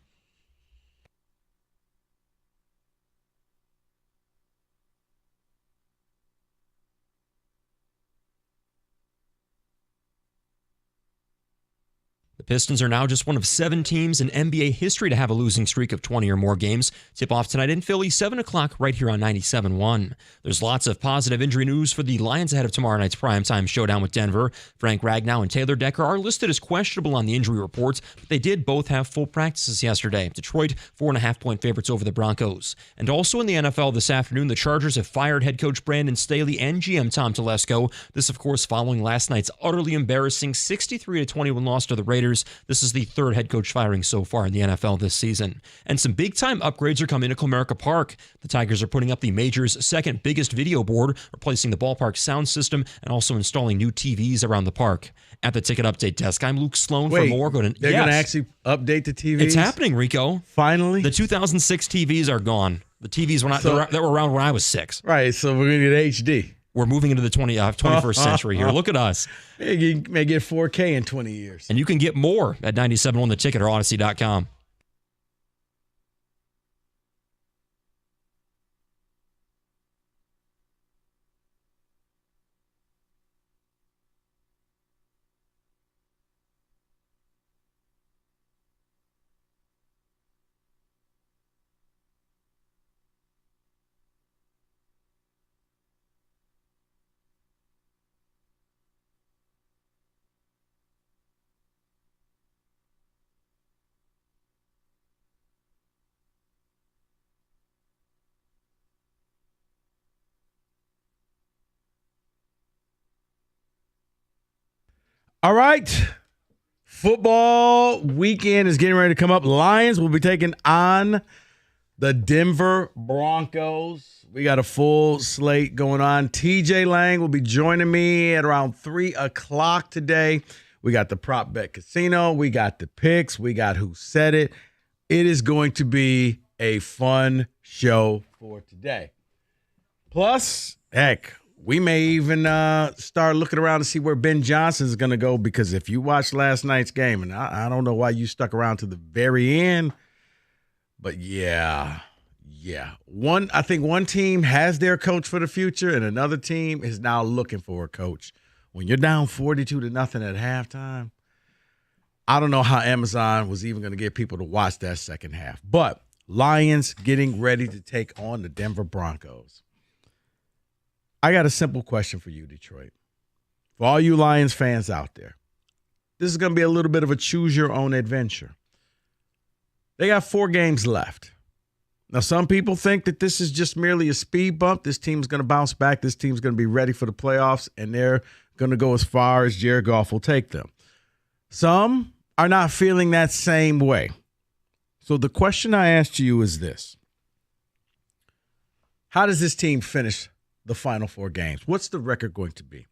The Pistons are now just one of 7 teams in NBA history to have a losing streak of 20 or more games. Tip off tonight in Philly, 7 o'clock, right here on 97.1. There's lots of positive injury news for the Lions ahead of tomorrow night's primetime showdown with Denver. Frank Ragnow and Taylor Decker are listed as questionable on the injury reports, but they did both have full practices yesterday. Detroit, 4.5-point favorites over the Broncos. And also in the NFL this afternoon, the Chargers have fired head coach Brandon Staley and GM Tom Telesco. This, of course, following last night's utterly embarrassing 63-21 loss to the Raiders. This is the third head coach firing so far in the NFL this season. And some big-time upgrades are coming to Comerica Park. The Tigers are putting up the major's second biggest video board, replacing the ballpark sound system, and also installing new TVs around the park. At the ticket update desk, I'm Luke Sloan for more. They're going to actually update the TVs? It's happening, Rico. Finally? The 2006 TVs are gone. The TVs that were around when I was 6. Right, so we're going to get HD. We're moving into the 21st century here. Look at us. You may get 4K in 20 years. And you can get more at 97.1 The Ticket or Odyssey.com. All right. Football weekend is getting ready to come up. Lions will be taking on the Denver Broncos. We got a full slate going on. TJ Lang will be joining me at around 3 o'clock today. We got the Prop Bet Casino. We got the picks. We got Who Said It. It is going to be a fun show for today. Plus, heck, we may even start looking around to see where Ben Johnson is going to go, because if you watched last night's game, and I don't know why you stuck around to the very end, but yeah. I think one team has their coach for the future, and another team is now looking for a coach. When you're down 42-0 at halftime, I don't know how Amazon was even going to get people to watch that second half. But Lions getting ready to take on the Denver Broncos. I got a simple question for you, Detroit. For all you Lions fans out there, this is going to be a little bit of a choose-your-own adventure. They got 4 games left. Now, some people think that this is just merely a speed bump. This team's going to bounce back. This team's going to be ready for the playoffs, and they're going to go as far as Jared Goff will take them. Some are not feeling that same way. So the question I asked you is this. How does this team finish the final 4 games? What's the record going to be?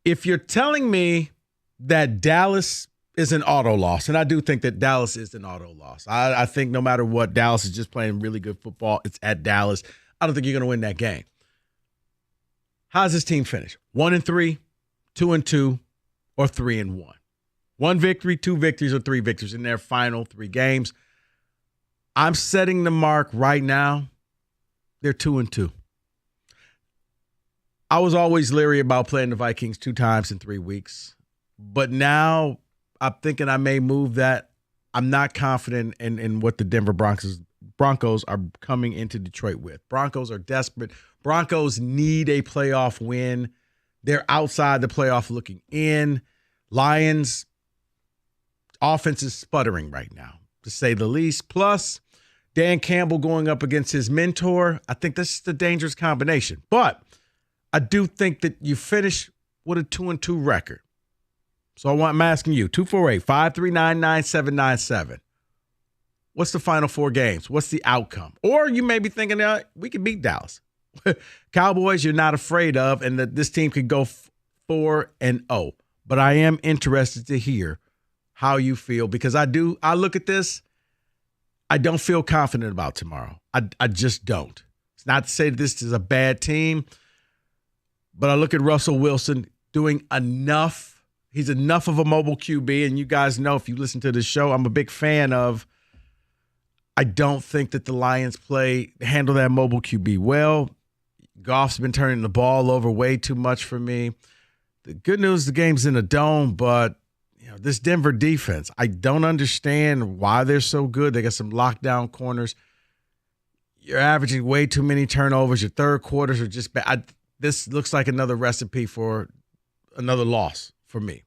If you're telling me that Dallas is an auto loss, and I do think that Dallas is an auto loss. I think no matter what, Dallas is just playing really good football. It's at Dallas. I don't think you're going to win that game. How does this team finish? 1-3, 2-2, or 3-1? 1 victory, 2 victories, or 3 victories in their final 3 games. I'm setting the mark right now. They're 2-2. I was always leery about playing the Vikings 2 times in 3 weeks, but now I'm thinking I may move that. I'm not confident in what the Denver Broncos are coming into Detroit with. Broncos are desperate. Broncos need a playoff win. They're outside the playoff looking in. Lions offense is sputtering right now, to say the least. Plus, Dan Campbell going up against his mentor. I think this is a dangerous combination, but I do think that you finish with a 2-2 record. So I'm asking you, 248-539-9797. What's the final 4 games? What's the outcome? Or you may be thinking, we can beat Dallas. Cowboys you're not afraid of, and that this team could go 4-0. But I am interested to hear how you feel, because I look at this, I don't feel confident about tomorrow. I just don't. It's not to say that this is a bad team, but I look at Russell Wilson doing enough. He's enough of a mobile QB, and you guys know if you listen to this show, I'm a big fan of. I don't think that the Lions handle that mobile QB well. Goff's been turning the ball over way too much for me. The good news, the game's in a dome, but this Denver defense, I don't understand why they're so good. They got some lockdown corners. You're averaging way too many turnovers. Your third quarters are just bad. This looks like another recipe for another loss for me.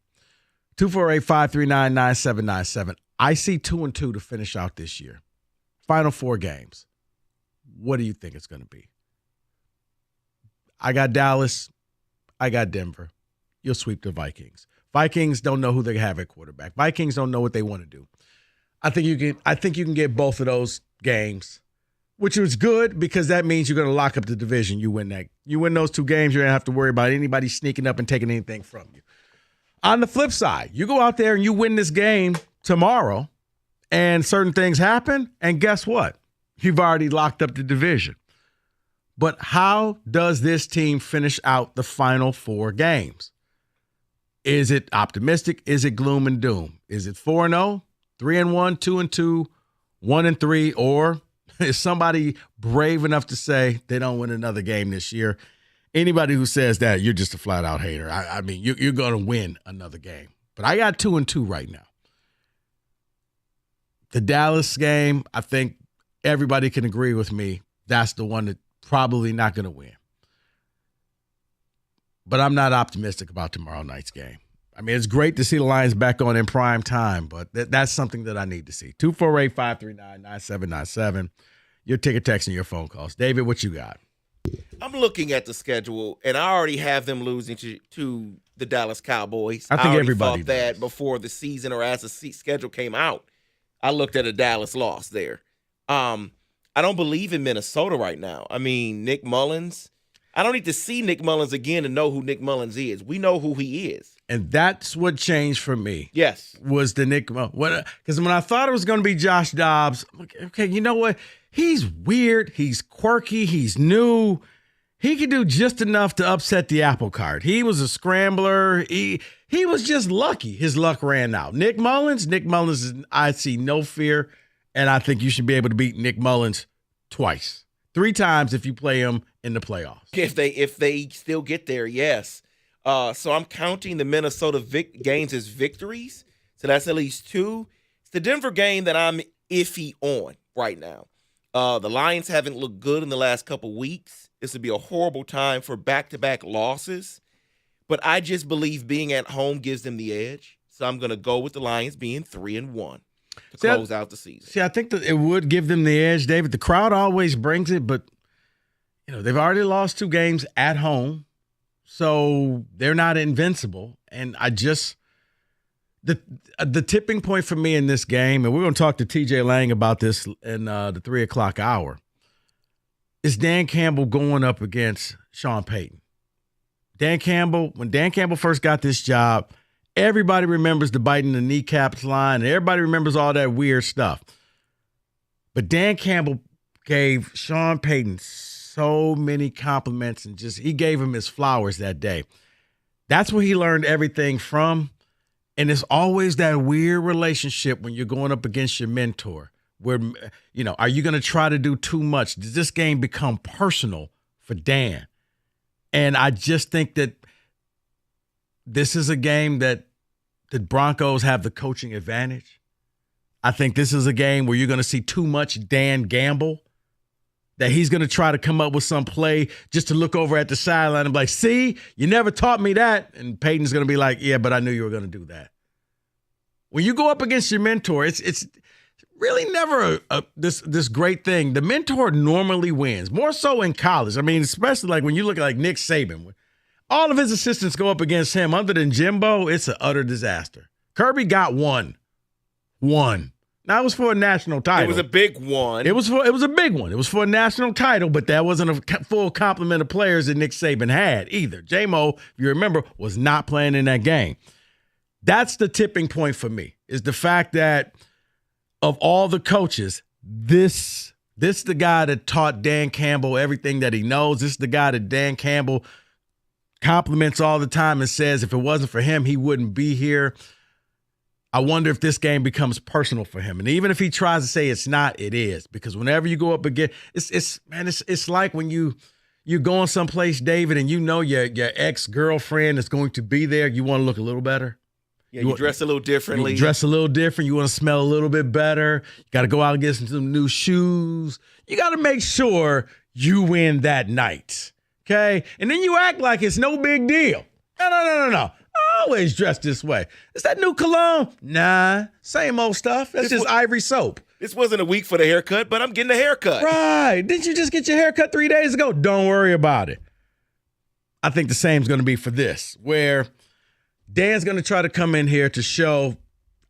248-539-9797. I see 2-2 to finish out this year. Final 4 games. What do you think it's going to be? I got Dallas. I got Denver. You'll sweep the Vikings. Vikings don't know who they have at quarterback. Vikings don't know what they want to do. I think you can get both of those games, which is good because that means you're going to lock up the division. You win those 2 games, you're going to have to worry about anybody sneaking up and taking anything from you. On the flip side, you go out there and you win this game tomorrow and certain things happen, and guess what? You've already locked up the division. But how does this team finish out the final 4 games? Is it optimistic? Is it gloom and doom? Is it 4-0, 3-1, 2-2, 1-3, or is somebody brave enough to say they don't win another game this year? Anybody who says that, you're just a flat-out hater. I mean, you're going to win another game. But I got 2-2 right now. The Dallas game, I think everybody can agree with me. That's the one that probably not going to win. But I'm not optimistic about tomorrow night's game. I mean, it's great to see the Lions back on in prime time, but that's something that I need to see. 248-539-9797. Your ticket, text, and your phone calls. David, what you got? I'm looking at the schedule, and I already have them losing to the Dallas Cowboys. I think already everybody thought that before the season or as the schedule came out. I looked at a Dallas loss there. I don't believe in Minnesota right now. I mean, Nick Mullins. I don't need to see Nick Mullins again to know who Nick Mullins is. We know who he is. And that's what changed for me. Yes. Was the Nick Mullins. Because when I thought it was going to be Josh Dobbs, okay, you know what? He's weird. He's quirky. He's new. He could do just enough to upset the apple cart. He was a scrambler. He was just lucky. His luck ran out. Nick Mullins, I see no fear, and I think you should be able to beat Nick Mullins twice. 3 times if you play him in the playoffs. If they still get there, yes. So I'm counting the Minnesota games as victories. So that's at least 2. It's the Denver game that I'm iffy on right now. The Lions haven't looked good in the last couple weeks. This would be a horrible time for back-to-back losses. But I just believe being at home gives them the edge. So I'm going to go with the Lions being 3-1 to close out the season. See, I think that it would give them the edge, David. The crowd always brings it, but they've already lost 2 games at home, so they're not invincible. And I just the tipping point for me in this game, and we're going to talk to TJ Lang about this in the 3 o'clock hour, is Dan Campbell going up against Sean Payton. When Dan Campbell first got this job, everybody remembers the biting the kneecaps line, and everybody remembers all that weird stuff. But Dan Campbell gave Sean Payton so many compliments and he gave him his flowers that day. That's where he learned everything from. And it's always that weird relationship when you're going up against your mentor where, are you going to try to do too much? Does this game become personal for Dan? And I just think that this is a game that the Broncos have the coaching advantage. I think this is a game where you're going to see too much Dan Gamble, that he's going to try to come up with some play just to look over at the sideline and be like, see, you never taught me that. And Peyton's going to be like, yeah, but I knew you were going to do that. When you go up against your mentor, it's really never this great thing. The mentor normally wins, more so in college. I mean, especially like when you look at like Nick Saban. All of his assistants go up against him. Other than Jimbo, it's an utter disaster. Kirby got one. Now, it was for a national title. It was a big one. It was a big one. It was for a national title, but that wasn't a full complement of players that Nick Saban had either. J-Mo, if you remember, was not playing in that game. That's the tipping point for me, is the fact that of all the coaches, This the guy that taught Dan Campbell everything that he knows. This is the guy that Dan Campbell compliments all the time and says if it wasn't for him, he wouldn't be here. I wonder if this game becomes personal for him. And even if he tries to say it's not, it is. Because whenever you go up again, it's like when you're going someplace, David, and you know your ex-girlfriend is going to be there, you want to look a little better. Yeah, you dress a little differently. You dress a little different. You want to smell a little bit better. You got to go out and get some new shoes. You got to make sure you win that night. Okay? And then you act like it's no big deal. No. I always dress this way. Is that new cologne? Nah. Same old stuff. That's just Ivory soap. This wasn't a week for the haircut, but I'm getting a haircut. Right. Didn't you just get your haircut 3 days ago? Don't worry about it. I think the same's going to be for this, where Dan's going to try to come in here to show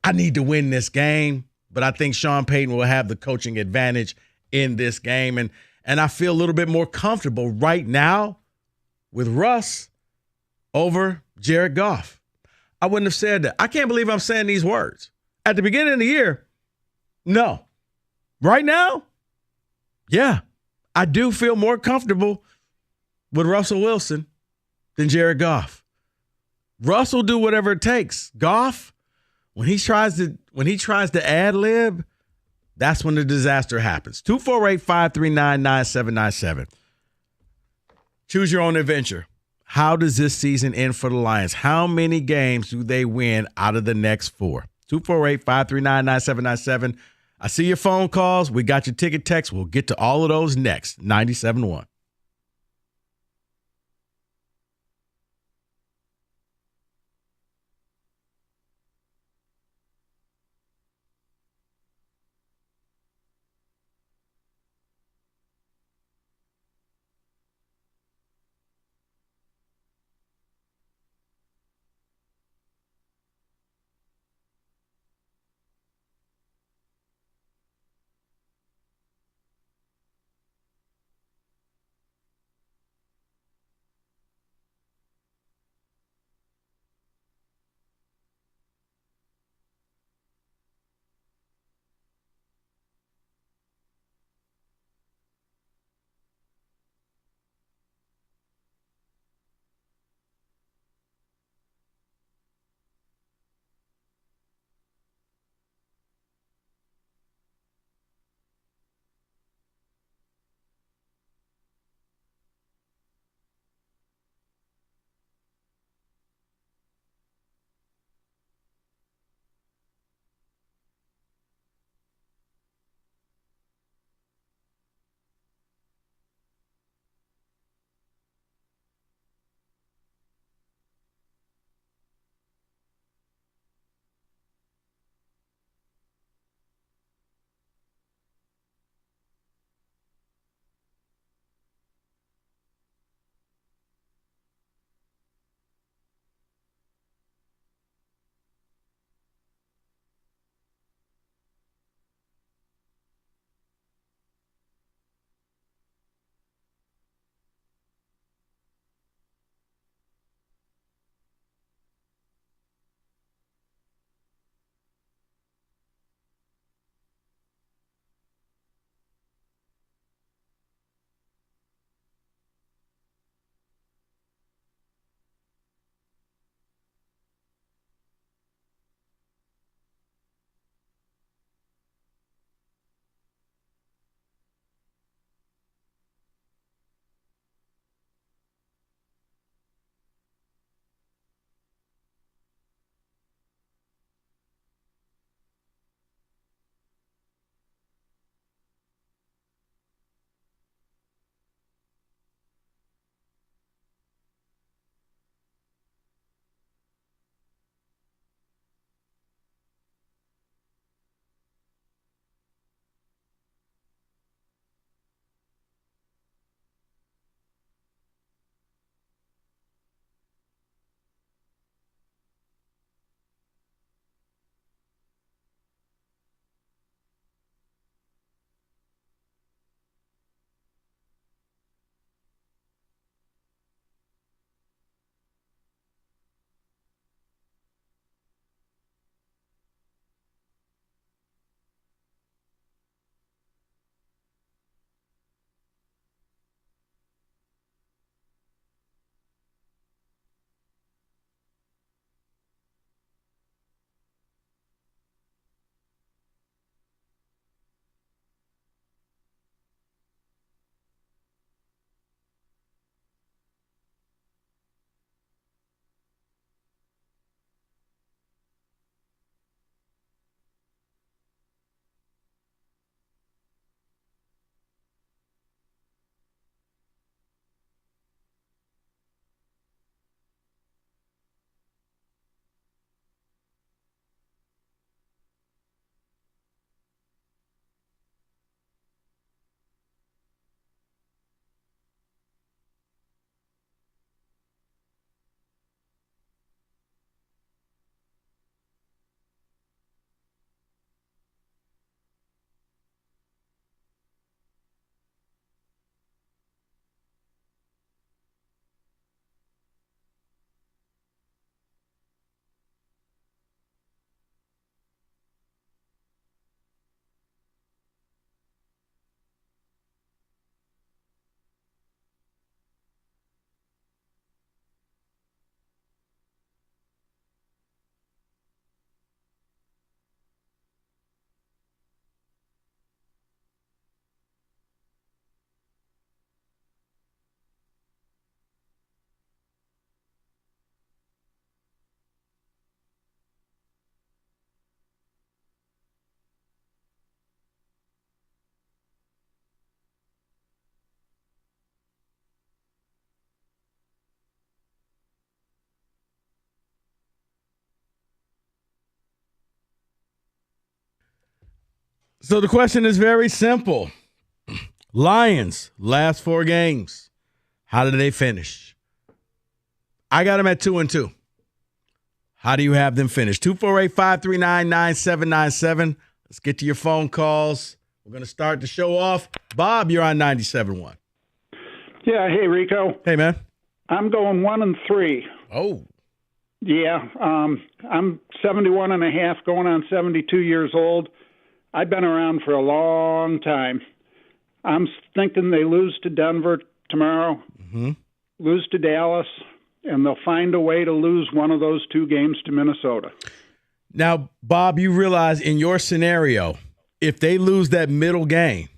I need to win this game, but I think Sean Payton will have the coaching advantage in this game. And I feel a little bit more comfortable right now with Russ over Jared Goff. I wouldn't have said that. I can't believe I'm saying these words. At the beginning of the year, no. Right now, yeah, I do feel more comfortable with Russell Wilson than Jared Goff. Russ will do whatever it takes. Goff, when he tries to ad-lib, that's when the disaster happens. 248-539-9797. Choose your own adventure. How does this season end for the Lions? How many games do they win out of the next 4? 248-539-9797. I see your phone calls. We got your ticket text. We'll get to all of those next. 97.1. So the question is very simple. Lions, last 4 games. How did they finish? I got them at 2-2. How do you have them finish? 248-539-9797. Let's get to your phone calls. We're going to start the show off. Bob, you're on 97.1. Yeah, hey, Rico. Hey, man. I'm going 1-3. Oh. Yeah, I'm 71 and a half, going on 72 years old. I've been around for a long time. I'm thinking they lose to Denver tomorrow, lose to Dallas, and they'll find a way to lose one of those 2 games to Minnesota. Now, Bob, you realize in your scenario, if they lose that middle game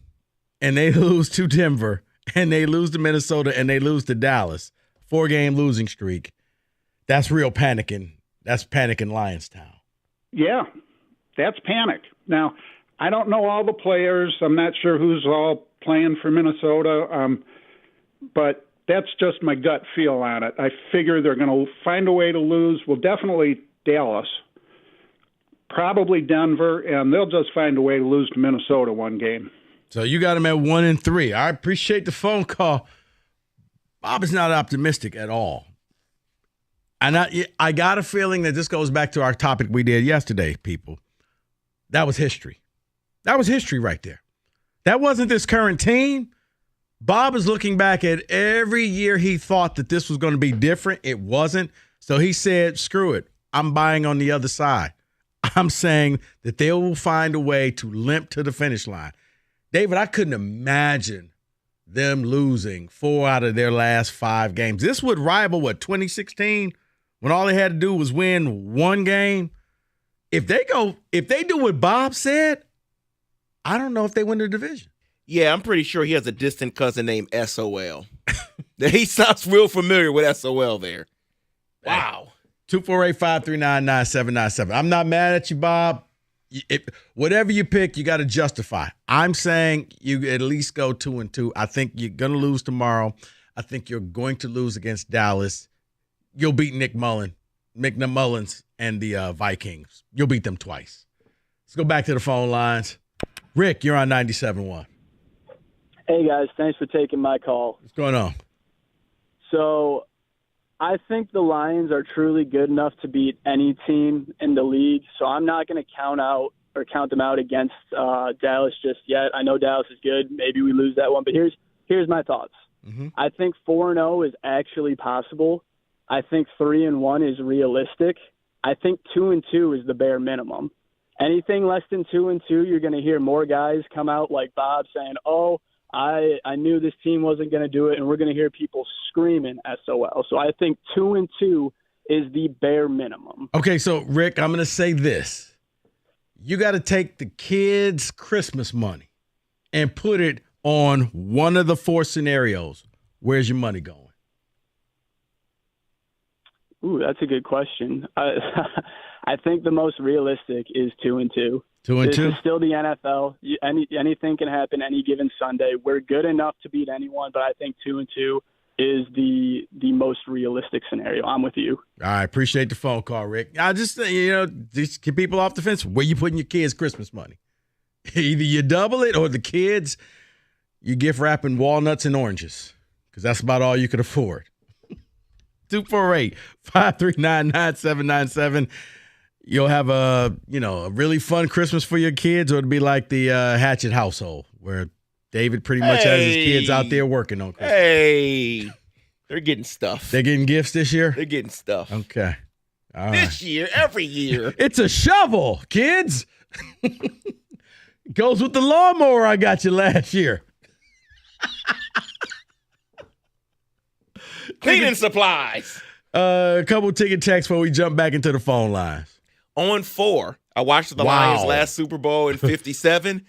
and they lose to Denver and they lose to Minnesota and they lose to Dallas, 4-game losing streak, that's real panicking. That's panicking Lionstown. Yeah, that's panic. Now, I don't know all the players. I'm not sure who's all playing for Minnesota, but that's just my gut feel on it. I figure they're going to find a way to lose. Well, definitely Dallas, probably Denver, and they'll just find a way to lose to Minnesota 1 game. So you got them at 1-3. I appreciate the phone call. Bob is not optimistic at all. And I got a feeling that this goes back to our topic we did yesterday, people. That was history. That was history right there. That wasn't this current team. Bob is looking back at every year he thought that this was going to be different. It wasn't. So he said, screw it. I'm buying on the other side. I'm saying that they will find a way to limp to the finish line. David, I couldn't imagine them losing 4 out of their last 5 games. This would rival, 2016, when all they had to do was win 1 game? If they do what Bob said, I don't know if they win the division. Yeah, I'm pretty sure he has a distant cousin named SOL. He sounds real familiar with SOL there. Wow. 248-539-9797. I'm not mad at you, Bob. Whatever you pick, you got to justify. I'm saying you at least go 2-2. I think you're going to lose tomorrow. I think you're going to lose against Dallas. You'll beat Nick Mullins and the Vikings. You'll beat them twice. Let's go back to the phone lines. Rick, you're on 97.1. Hey, guys. Thanks for taking my call. What's going on? So I think the Lions are truly good enough to beat any team in the league, so I'm not going to count them out against Dallas just yet. I know Dallas is good. Maybe we lose that one, but here's my thoughts. I think 4-0 is actually possible. I think 3-1 is realistic. I think 2-2 is the bare minimum. Anything less than 2-2, you're going to hear more guys come out like Bob saying, "Oh, I knew this team wasn't going to do it," and we're going to hear people screaming SOL. So I think 2-2 is the bare minimum. Okay, so Rick, I'm going to say this. You got to take the kids' Christmas money and put it on one of the 4 scenarios. Where's your money going? Ooh, that's a good question. I think the most realistic is 2-2. 2-2? This is still the NFL. Anything can happen any given Sunday. We're good enough to beat anyone, but I think 2-2 is the most realistic scenario. I'm with you. I appreciate the phone call, Rick. I just, just get people off the fence. Where you putting your kids' Christmas money? Either you double it or the kids, you gift wrapping walnuts and oranges because that's about all you could afford. 248-539-9797. You'll have a really fun Christmas for your kids, or it'll be like the Hatchet household where David pretty much has his kids out there working on Christmas. Hey, they're getting stuff. They're getting gifts this year? They're getting stuff. Okay. All This year, every year. It's a shovel, kids. Goes with the lawnmower I got you last year. Cleaning supplies. A couple ticket texts before we jump back into the phone lines. 0-4. I watched the Lions last Super Bowl in 57.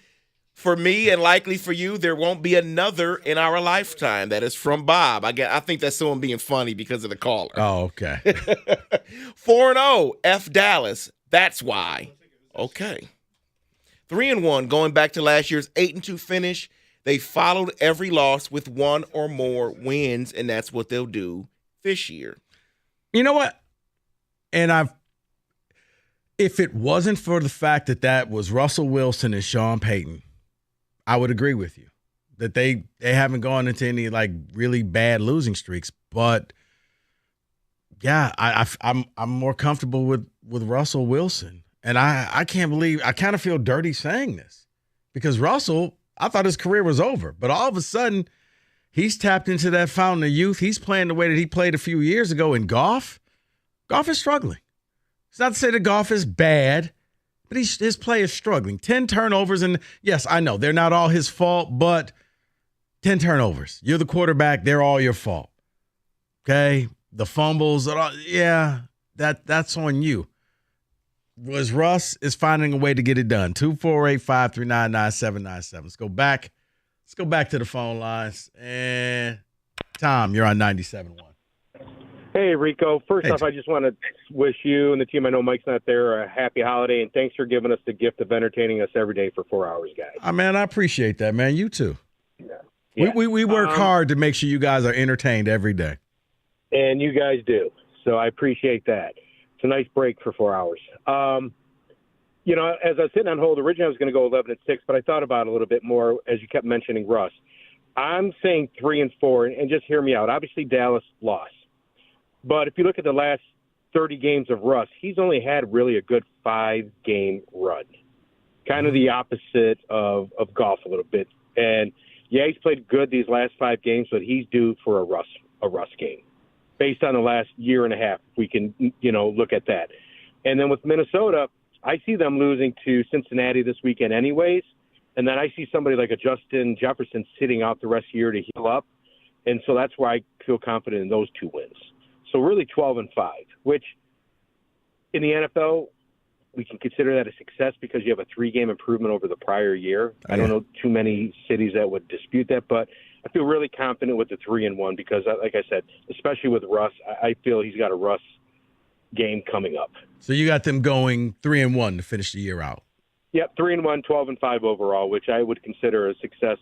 For me, and likely for you, there won't be another in our lifetime. That is from Bob. I think that's someone being funny because of the caller. Oh, okay. 4-0, F Dallas. That's why. Okay. 3-1, going back to last year's 8-2 finish. They followed every loss with 1 or more wins, and that's what they'll do this year. You know what? And If it wasn't for the fact that was Russell Wilson and Sean Payton, I would agree with you that they haven't gone into any like really bad losing streaks. But yeah, I'm more comfortable with Russell Wilson, and I can't believe I kind of feel dirty saying this because Russell, I thought his career was over, but all of a sudden he's tapped into that fountain of youth. He's playing the way that he played a few years ago in golf. Golf is struggling. It's not to say that golf is bad, but his play is struggling. 10 turnovers, and yes, I know they're not all his fault, but 10 turnovers. You're the quarterback. They're all your fault. Okay? The fumbles, yeah, that's on you. Was Russ is finding a way to get it done. 248-539-9797. Let's go back to the phone lines. And Tom, you're on 97.1. Hey, Rico. First off, I just want to wish you and the team, I know Mike's not there, a happy holiday, and thanks for giving us the gift of entertaining us every day for 4 hours, guys. Man, I appreciate that, man. You too. Yeah. We work hard to make sure you guys are entertained every day. And you guys do. So I appreciate that. It's a nice break for 4 hours. You know, as I was sitting on hold, originally I was going to go 11-6, but I thought about it a little bit more as you kept mentioning Russ. I'm saying 3-4, and just hear me out. Obviously, Dallas lost. But if you look at the last 30 games of Russ, he's only had really a good 5-game run. Kind of the opposite of Goff a little bit. And, yeah, he's played good these last 5 games, but he's due for a Russ game. Based on the last year and a half, we can, look at that. And then with Minnesota, I see them losing to Cincinnati this weekend anyways. And then I see somebody like a Justin Jefferson sitting out the rest of the year to heal up. And so that's why I feel confident in those 2 wins. So really 12-5, which in the NFL, we can consider that a success because you have a 3-game improvement over the prior year. I don't know too many cities that would dispute that, but I feel really confident with the 3-1 because, like I said, especially with Russ, I feel he's got a Russ game coming up. So you got them going 3-1 to finish the year out. Yep, 3-1, 12-5 overall, which I would consider a success,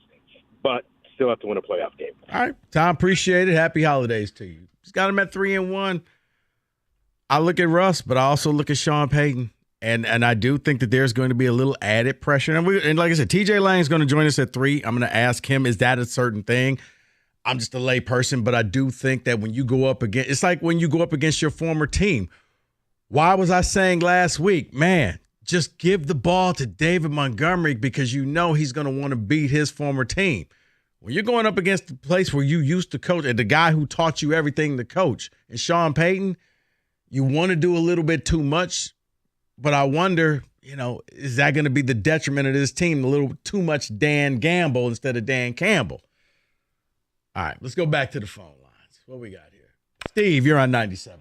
but still have to win a playoff game. All right, Tom, appreciate it. Happy holidays to you. Just got him at 3-1. I look at Russ, but I also look at Sean Payton, and I do think that there's going to be a little added pressure. And like I said, TJ Lang is going to join us at 3. I'm going to ask him, is that a certain thing? I'm just a lay person, but I do think that when you go up against, it's like when you go up against your former team. Why was I saying last week, man, just give the ball to David Montgomery because you know he's going to want to beat his former team. When you're going up against the place where you used to coach and the guy who taught you everything to coach, and Sean Payton, you want to do a little bit too much, but I wonder, is that going to be the detriment of this team? A little too much Dan Gamble instead of Dan Campbell. All right, let's go back to the phone lines. What we got here? Steve, you're on 97.1.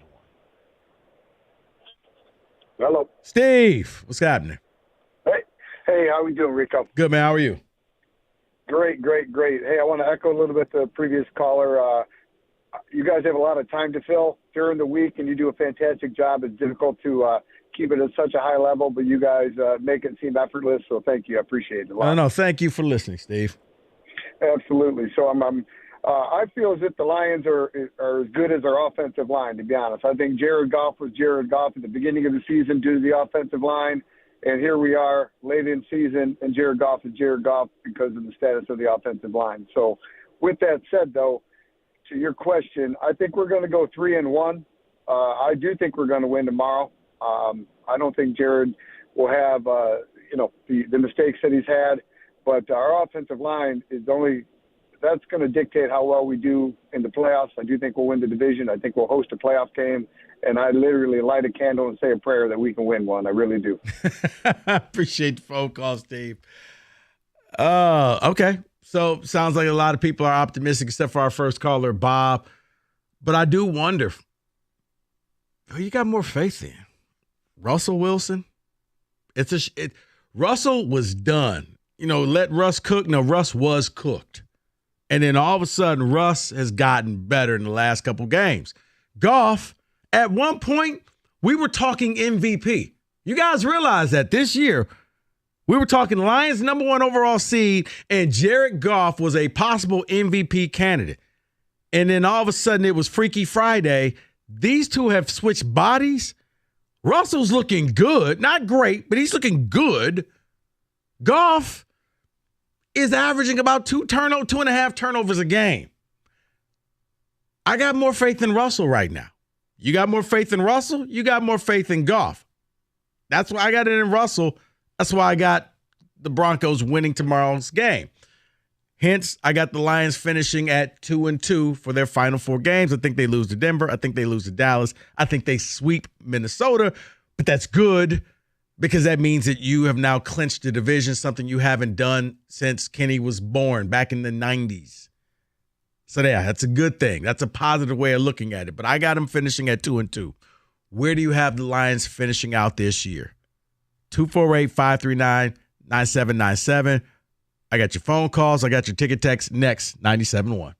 Hello. Steve, what's happening? Hey, how we doing, Rico? Good, man. How are you? Great. Hey, I want to echo a little bit the previous caller. You guys have a lot of time to fill during the week, and you do a fantastic job. It's difficult to keep it at such a high level, but you guys make it seem effortless, so thank you. I appreciate it a lot. No, thank you for listening, Steve. Absolutely. So I feel as if the Lions are as good as our offensive line, to be honest. I think Jared Goff was Jared Goff at the beginning of the season due to the offensive line. And here we are late in season, and Jared Goff is Jared Goff because of the status of the offensive line. So with that said, though, to your question, I think we're going to go 3-1. I do think we're going to win tomorrow. I don't think Jared will have, the mistakes that he's had. But our offensive line is that's going to dictate how well we do in the playoffs. I do think we'll win the division. I think we'll host a playoff game. And I literally light a candle and say a prayer that we can win one. I really do. Appreciate the phone call, Steve. Okay. So sounds like a lot of people are optimistic except for our first caller, Bob. But I do wonder, who you got more faith in? Russell Wilson? Russell was done. Let Russ cook. No, Russ was cooked. And then all of a sudden, Russ has gotten better in the last couple games. Goff, at one point, we were talking MVP. You guys realize that this year, we were talking Lions #1 overall seed, and Jared Goff was a possible MVP candidate. And then all of a sudden, it was Freaky Friday. These two have switched bodies. Russell's looking good. Not great, but he's looking good. Goff is averaging about 2.5 turnovers a game. I got more faith in Russell right now. You got more faith in Russell? You got more faith in Goff. That's why I got it in Russell. That's why I got the Broncos winning tomorrow's game. Hence, I got the Lions finishing at 2-2 for their final 4 games. I think they lose to Denver. I think they lose to Dallas. I think they sweep Minnesota, but that's good because that means that you have now clinched the division, something you haven't done since Kenny was born back in the 90s. So yeah, that's a good thing. That's a positive way of looking at it. But I got them finishing at 2-2. Where do you have the Lions finishing out this year? 248-539-9797. I got your phone calls. I got your ticket text next, 97.1.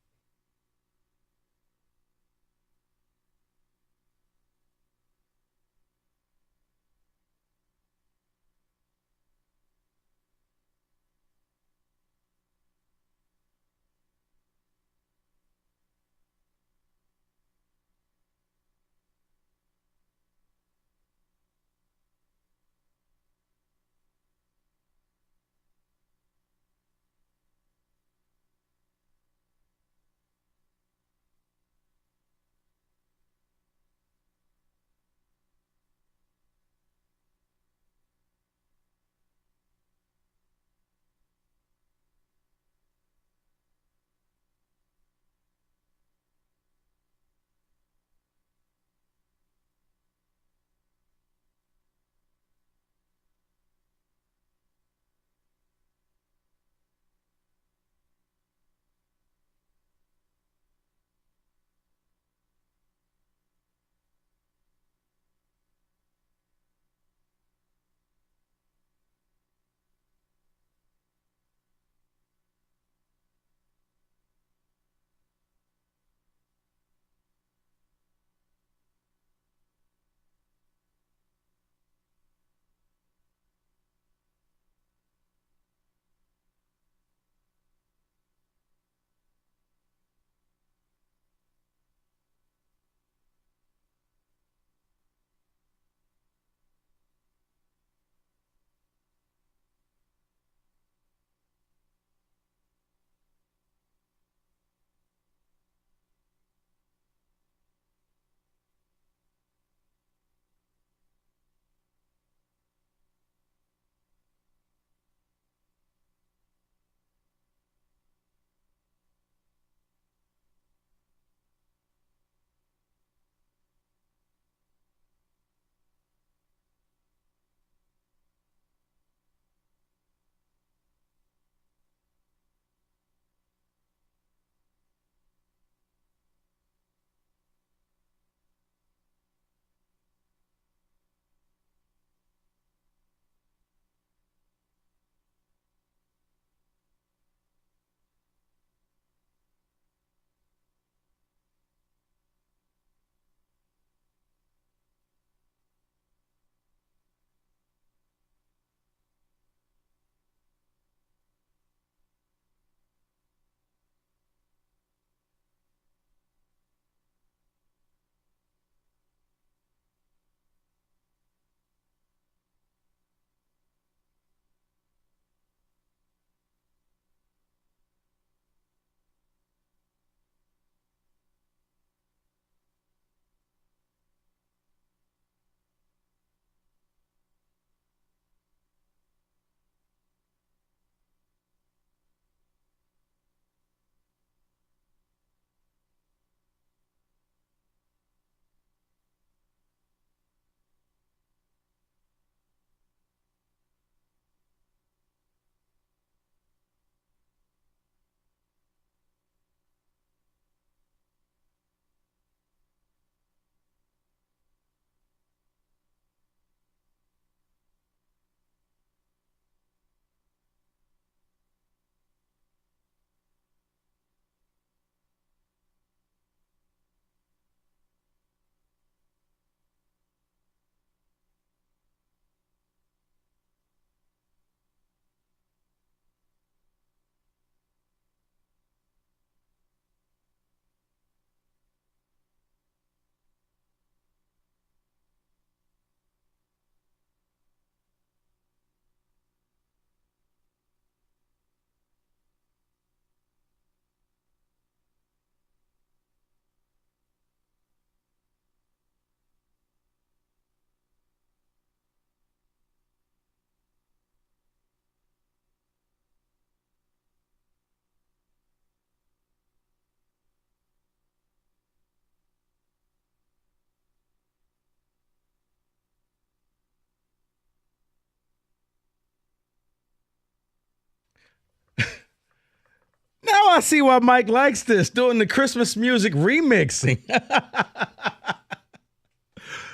I see why Mike likes this, doing the Christmas music remixing.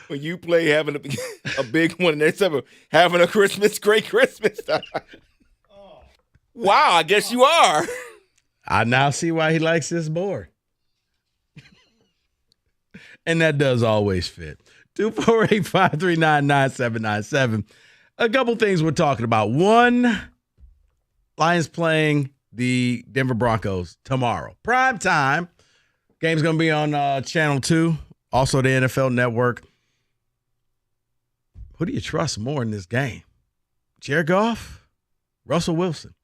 When you play having a big one, and they're having a great Christmas time. Wow, I guess you are. I now see why he likes this more. And that does always fit. 248-539-9797. A couple things we're talking about. One, Lions playing the Denver Broncos tomorrow. Prime time. Game's going to be on Channel 2, also the NFL Network. Who do you trust more in this game? Jared Goff? Russell Wilson?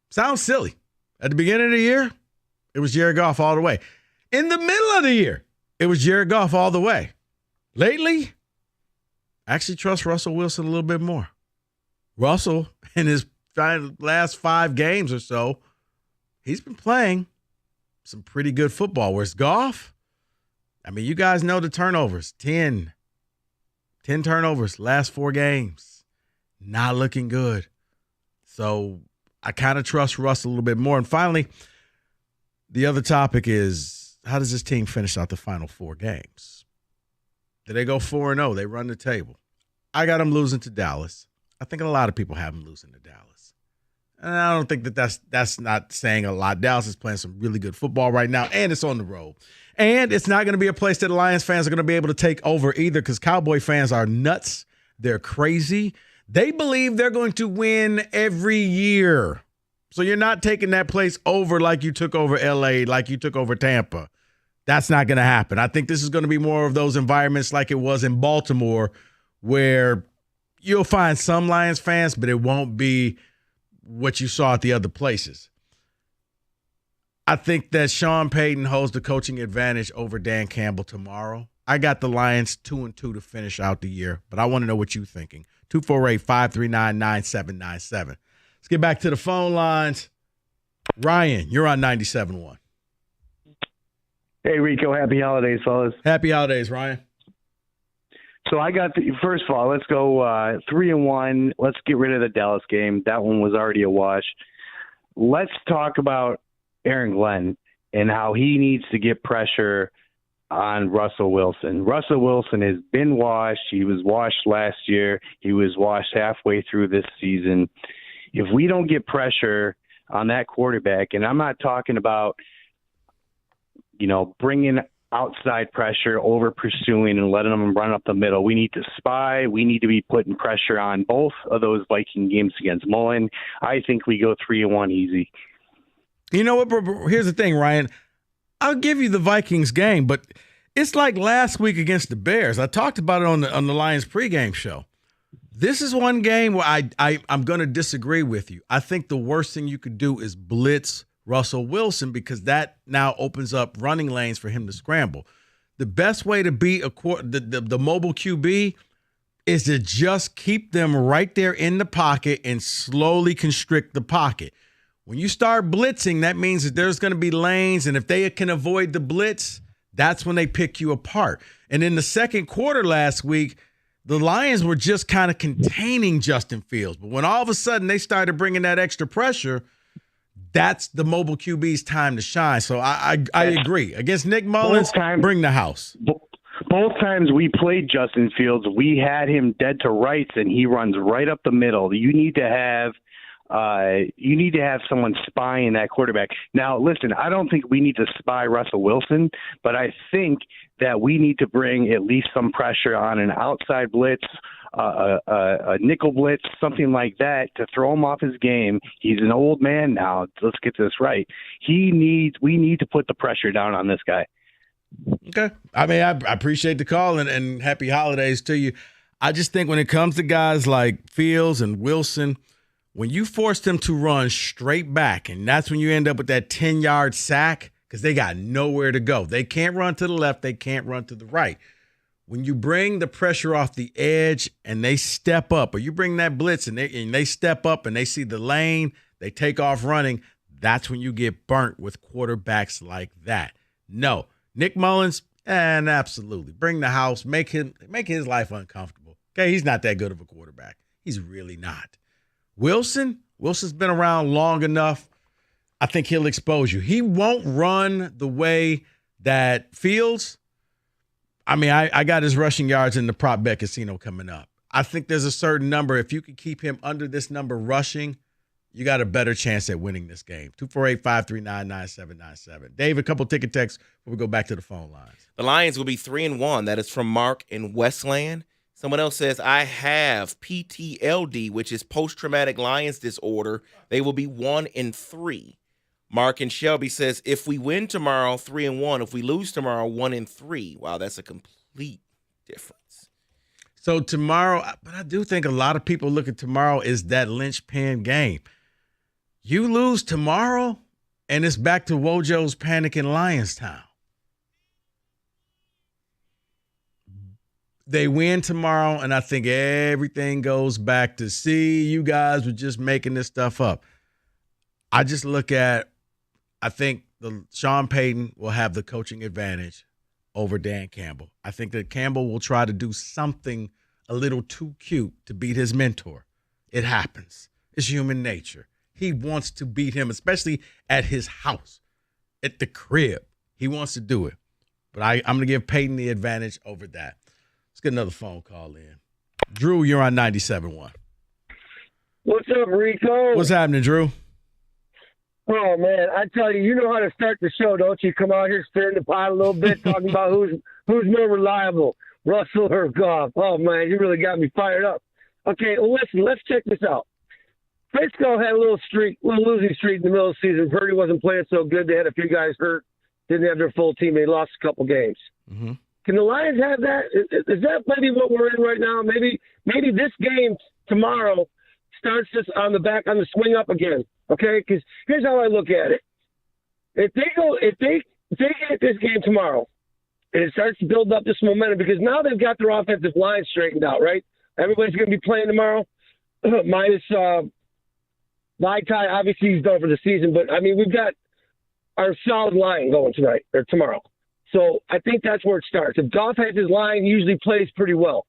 Sounds silly. At the beginning of the year, it was Jared Goff all the way. In the middle of the year, it was Jared Goff all the way. Lately, I actually trust Russell Wilson a little bit more. Russell, in his last 5 games or so, he's been playing some pretty good football. Whereas Goff, I mean, you guys know the turnovers. 10 turnovers, last 4 games. Not looking good. So I kind of trust Russ a little bit more. And finally, the other topic is, how does this team finish out the final 4 games? Do they go 4-0? They run the table. I got them losing to Dallas. I think a lot of people have them losing to Dallas. And I don't think that's not saying a lot. Dallas is playing some really good football right now, and it's on the road. And it's not going to be a place that the Lions fans are going to be able to take over either, because Cowboy fans are nuts. They're crazy. They believe they're going to win every year. So you're not taking that place over like you took over L.A., like you took over Tampa. That's not going to happen. I think this is going to be more of those environments like it was in Baltimore, where you'll find some Lions fans, but it won't be what you saw at the other places. I think that Sean Payton holds the coaching advantage over Dan Campbell tomorrow. I got the Lions 2-2 to finish out the year, but I want to know what you're thinking. 248-539-9797. Let's get back to the phone lines. Ryan, you're on 97.1. Hey, Rico. Happy holidays, fellas. Happy holidays, Ryan. So I got first of all, let's go 3-1. Let's get rid of the Dallas game. That one was already a wash. Let's talk about Aaron Glenn and how he needs to get pressure on Russell Wilson. Russell Wilson has been washed. He was washed last year. He was washed halfway through this season. If we don't get pressure on that quarterback, and I'm not talking about, bringing outside pressure, over pursuing and letting them run up the middle. We need to spy. We need to be putting pressure on both of those Viking games against Mullen. I think we go 3-1 easy. You know what? Here's the thing, Ryan. I'll give you the Vikings game, but it's like last week against the Bears. I talked about it on the Lions pregame show. This is one game where I'm going to disagree with you. I think the worst thing you could do is blitz Russell Wilson, because that now opens up running lanes for him to scramble. The best way to beat the mobile QB is to just keep them right there in the pocket and slowly constrict the pocket. When you start blitzing, that means that there's going to be lanes, and if they can avoid the blitz, that's when they pick you apart. And in the second quarter last week, the Lions were just kind of containing Justin Fields. But when all of a sudden they started bringing that extra pressure, that's the mobile QB's time to shine. So I agree. Against Nick Mullins, bring the house. Both times we played Justin Fields, we had him dead to rights, and he runs right up the middle. You need to have someone spying that quarterback. Now, listen, I don't think we need to spy Russell Wilson, but I think that we need to bring at least some pressure on an outside blitz, a nickel blitz, something like that, to throw him off his game. He's an old man now. Let's get this right. We need to put the pressure down on this guy. Okay. I mean, I appreciate the call and happy holidays to you. I just think when it comes to guys like Fields and Wilson, when you force them to run straight back, and that's when you end up with that 10-yard sack, because they got nowhere to go. They can't run to the left. They can't run to the right. When you bring the pressure off the edge and they step up, or you bring that blitz and they step up and they see the lane, they take off running, that's when you get burnt with quarterbacks like that. No. Nick Mullins, and absolutely. Bring the house. Make his life uncomfortable. Okay, he's not that good of a quarterback. He's really not. Wilson's been around long enough. I think he'll expose you. He won't run the way that Fields. I mean, I got his rushing yards in the prop bet casino coming up. I think there's a certain number. If you can keep him under this number rushing, you got a better chance at winning this game. 248-539-9797. Dave, a couple ticket texts before we go back to the phone lines. The Lions will be 3-1. That is from Mark in Westland. Someone else says, I have PTLD, which is post-traumatic Lions disorder. They will be 1-3. Mark in Shelby says, if we win tomorrow, 3-1. If we lose tomorrow, 1-3. Wow, that's a complete difference. So tomorrow, but I do think a lot of people look at tomorrow as that linchpin game. You lose tomorrow, and it's back to Wojo's Panic in Lionstown. They win tomorrow, and I think everything goes back to, see, you guys were just making this stuff up. I just look at, I think Sean Payton will have the coaching advantage over Dan Campbell. I think that Campbell will try to do something a little too cute to beat his mentor. It happens. It's human nature. He wants to beat him, especially at his house, at the crib. He wants to do it. But I'm going to give Peyton the advantage over that. Let's get another phone call in. Drew, you're on 97.1. What's up, Rico? What's happening, Drew? Oh, man, I tell you, you know how to start the show, don't you? Come out here, stir in the pot a little bit, talking about who's more reliable, Russell or Goff. Oh, man, you really got me fired up. Okay, well, listen, let's check this out. Frisco had a little losing streak in the middle of the season. Purdy wasn't playing so good. They had a few guys hurt. Didn't have their full team. They lost a couple games. Mm-hmm. Can the Lions have that? Is that maybe what we're in right now? Maybe this game tomorrow starts us on the swing up again. Okay, because here's how I look at it. If they get this game tomorrow, and it starts to build up this momentum, because now they've got their offensive line straightened out, right? Everybody's going to be playing tomorrow, minus Vaitai. Obviously, he's done for the season, but I mean, we've got our solid line going tonight or tomorrow. So I think that's where it starts. If Goff has his line, he usually plays pretty well.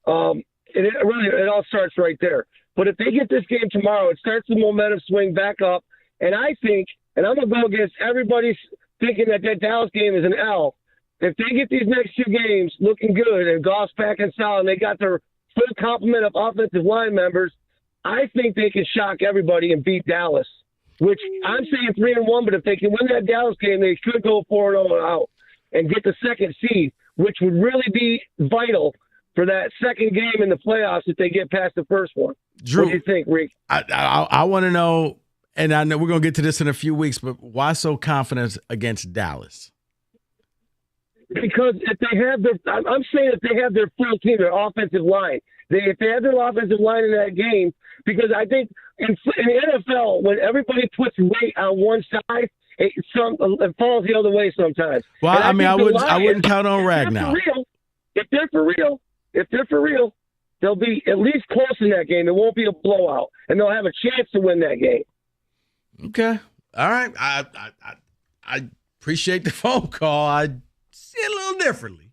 And it all starts right there. But if they get this game tomorrow, it starts the momentum swing back up. And I think, and I'm going to go against everybody's thinking that Dallas game is an L. If they get these next two games looking good and Goff's back and solid and they got their full complement of offensive line members, I think they can shock everybody and beat Dallas, which I'm saying 3-1. But if they can win that Dallas game, they should go 4-0 out and get the second seed, which would really be vital for that second game in the playoffs if they get past the first one. Drew, what do you think, Rick? I want to know, and I know we're going to get to this in a few weeks, but why so confident against Dallas? Because if they have I'm saying if they have their full team, their offensive line, if they have their offensive line in that game, because I think in the NFL, when everybody puts weight on one side, it falls the other way sometimes. Well, I mean, I wouldn't count on Ragnar. If they're for real, they'll be at least close in that game. It won't be a blowout, and they'll have a chance to win that game. Okay. All right. I appreciate the phone call. I see it a little differently.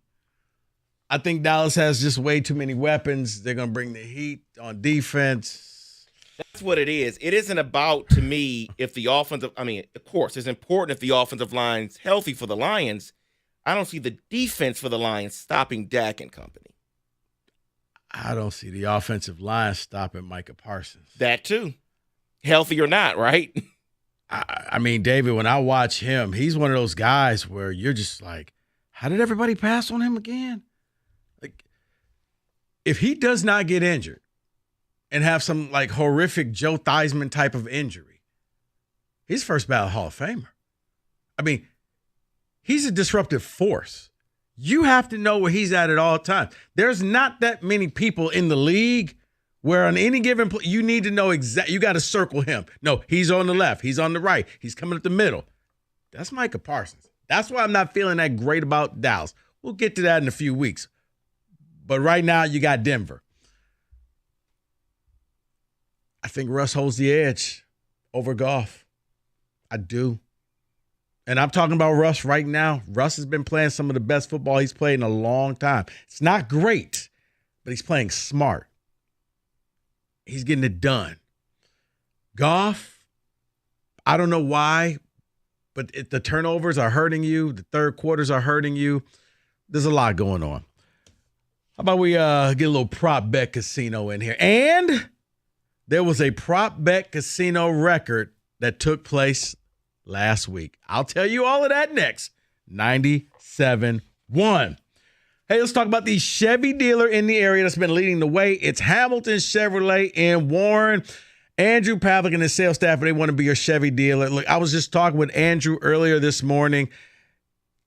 I think Dallas has just way too many weapons. They're going to bring the heat on defense. That's what it is. It isn't about, to me, if the offensive – I mean, of course, it's important if the offensive line's healthy for the Lions. I don't see the defense for the Lions stopping Dak and company. I don't see the offensive line stopping Micah Parsons. That too. Healthy or not, right? I mean, David, when I watch him, he's one of those guys where you're just like, how did everybody pass on him again? Like, if he does not get injured and have some like horrific Joe Theismann type of injury, he's first ballot Hall of Famer. I mean, he's a disruptive force. You have to know where he's at all times. There's not that many people in the league where on any given play, you need to know exactly. You got to circle him. No, he's on the left. He's on the right. He's coming up the middle. That's Micah Parsons. That's why I'm not feeling that great about Dallas. We'll get to that in a few weeks. But right now, you got Denver. I think Russ holds the edge over Goff. I do. And I'm talking about Russ right now. Russ has been playing some of the best football he's played in a long time. It's not great, but he's playing smart. He's getting it done. Goff, I don't know why, but the turnovers are hurting you. The third quarters are hurting you. There's a lot going on. How about we get a little prop bet casino in here? And there was a prop bet casino record that took place last week. I'll tell you all of that next. 97-1. Hey, let's talk about the Chevy dealer in the area that's been leading the way. It's Hamilton Chevrolet in Warren. Andrew Pavlik and his sales staff, they want to be your Chevy dealer. Look, I was just talking with Andrew earlier this morning.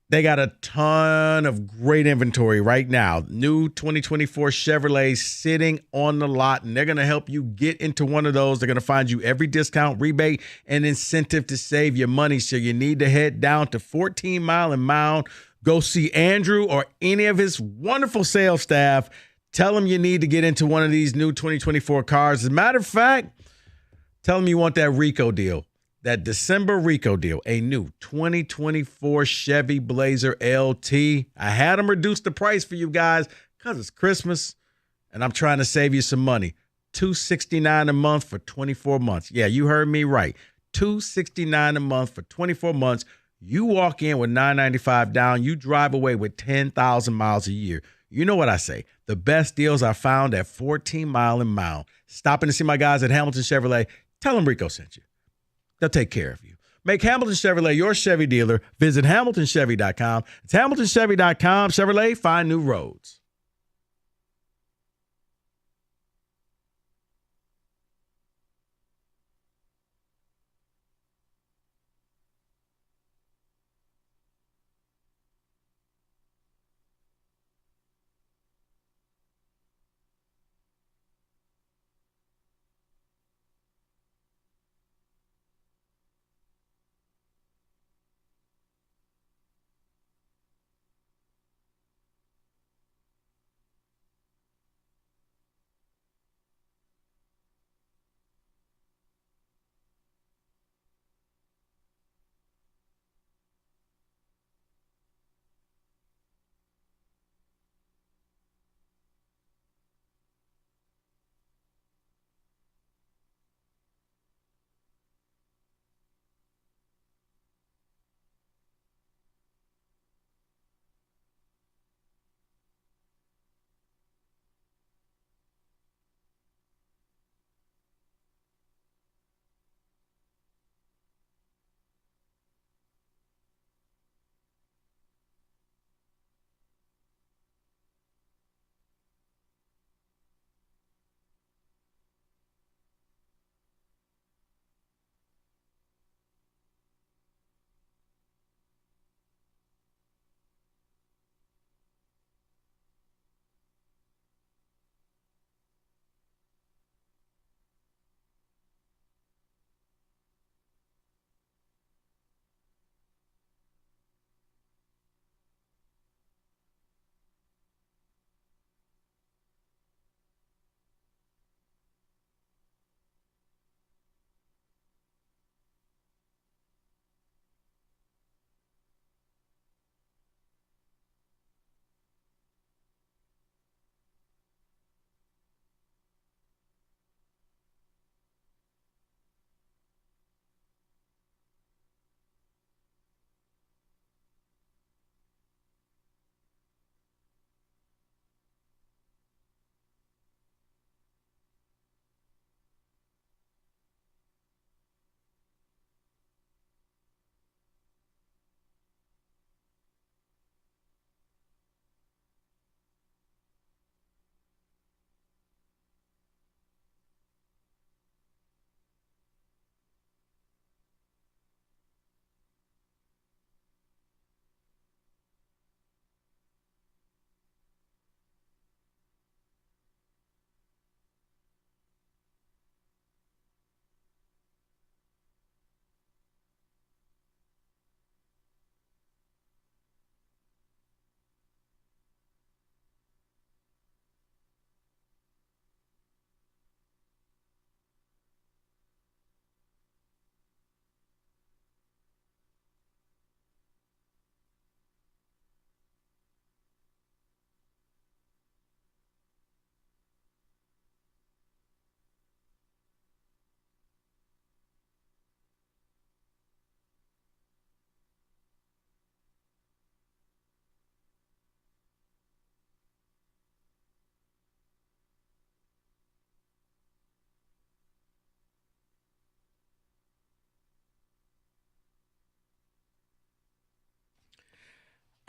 They got a ton of great inventory right now. New 2024 Chevrolets sitting on the lot, and they're going to help you get into one of those. They're going to find you every discount, rebate, and incentive to save your money. So you need to head down to 14 Mile and Mound. Go see Andrew or any of his wonderful sales staff. Tell them you need to get into one of these new 2024 cars. As a matter of fact, tell them you want that Rico deal. That December Rico deal, a new 2024 Chevy Blazer LT. I had them reduce the price for you guys because it's Christmas and I'm trying to save you some money. $269 a month for 24 months. Yeah, you heard me right. $269 a month for 24 months. You walk in with $995 down. You drive away with 10,000 miles a year. You know what I say. The best deals are found at 14 Mile and Mound. Stopping to see my guys at Hamilton Chevrolet. Tell them Rico sent you. They'll take care of you. Make Hamilton Chevrolet your Chevy dealer. Visit HamiltonChevy.com. It's HamiltonChevy.com. Chevrolet, find new roads.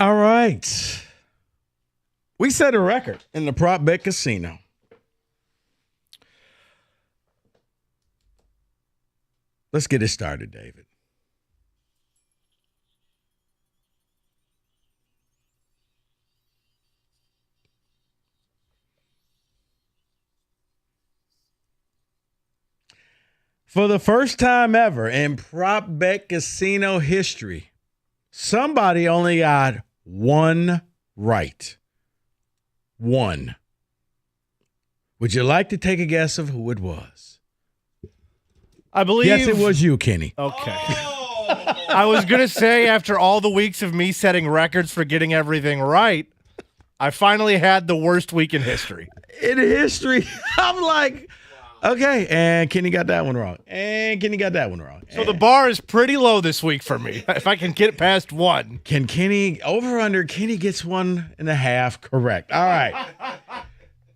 All right. We set a record in the prop bet casino. Let's get it started, David. For the first time ever in prop bet casino history, somebody only got one right. One. Would you like to take a guess of who it was? I believe. Yes, it was you, Kenny. Okay. I was going to say, after all the weeks of me setting records for getting everything right, I finally had the worst week in history. In history, I'm like, okay, and Kenny got that one wrong. And Kenny got that one wrong. So the bar is pretty low this week for me. If I can get past one. Can Kenny, over under, Kenny gets 1.5 correct. All right.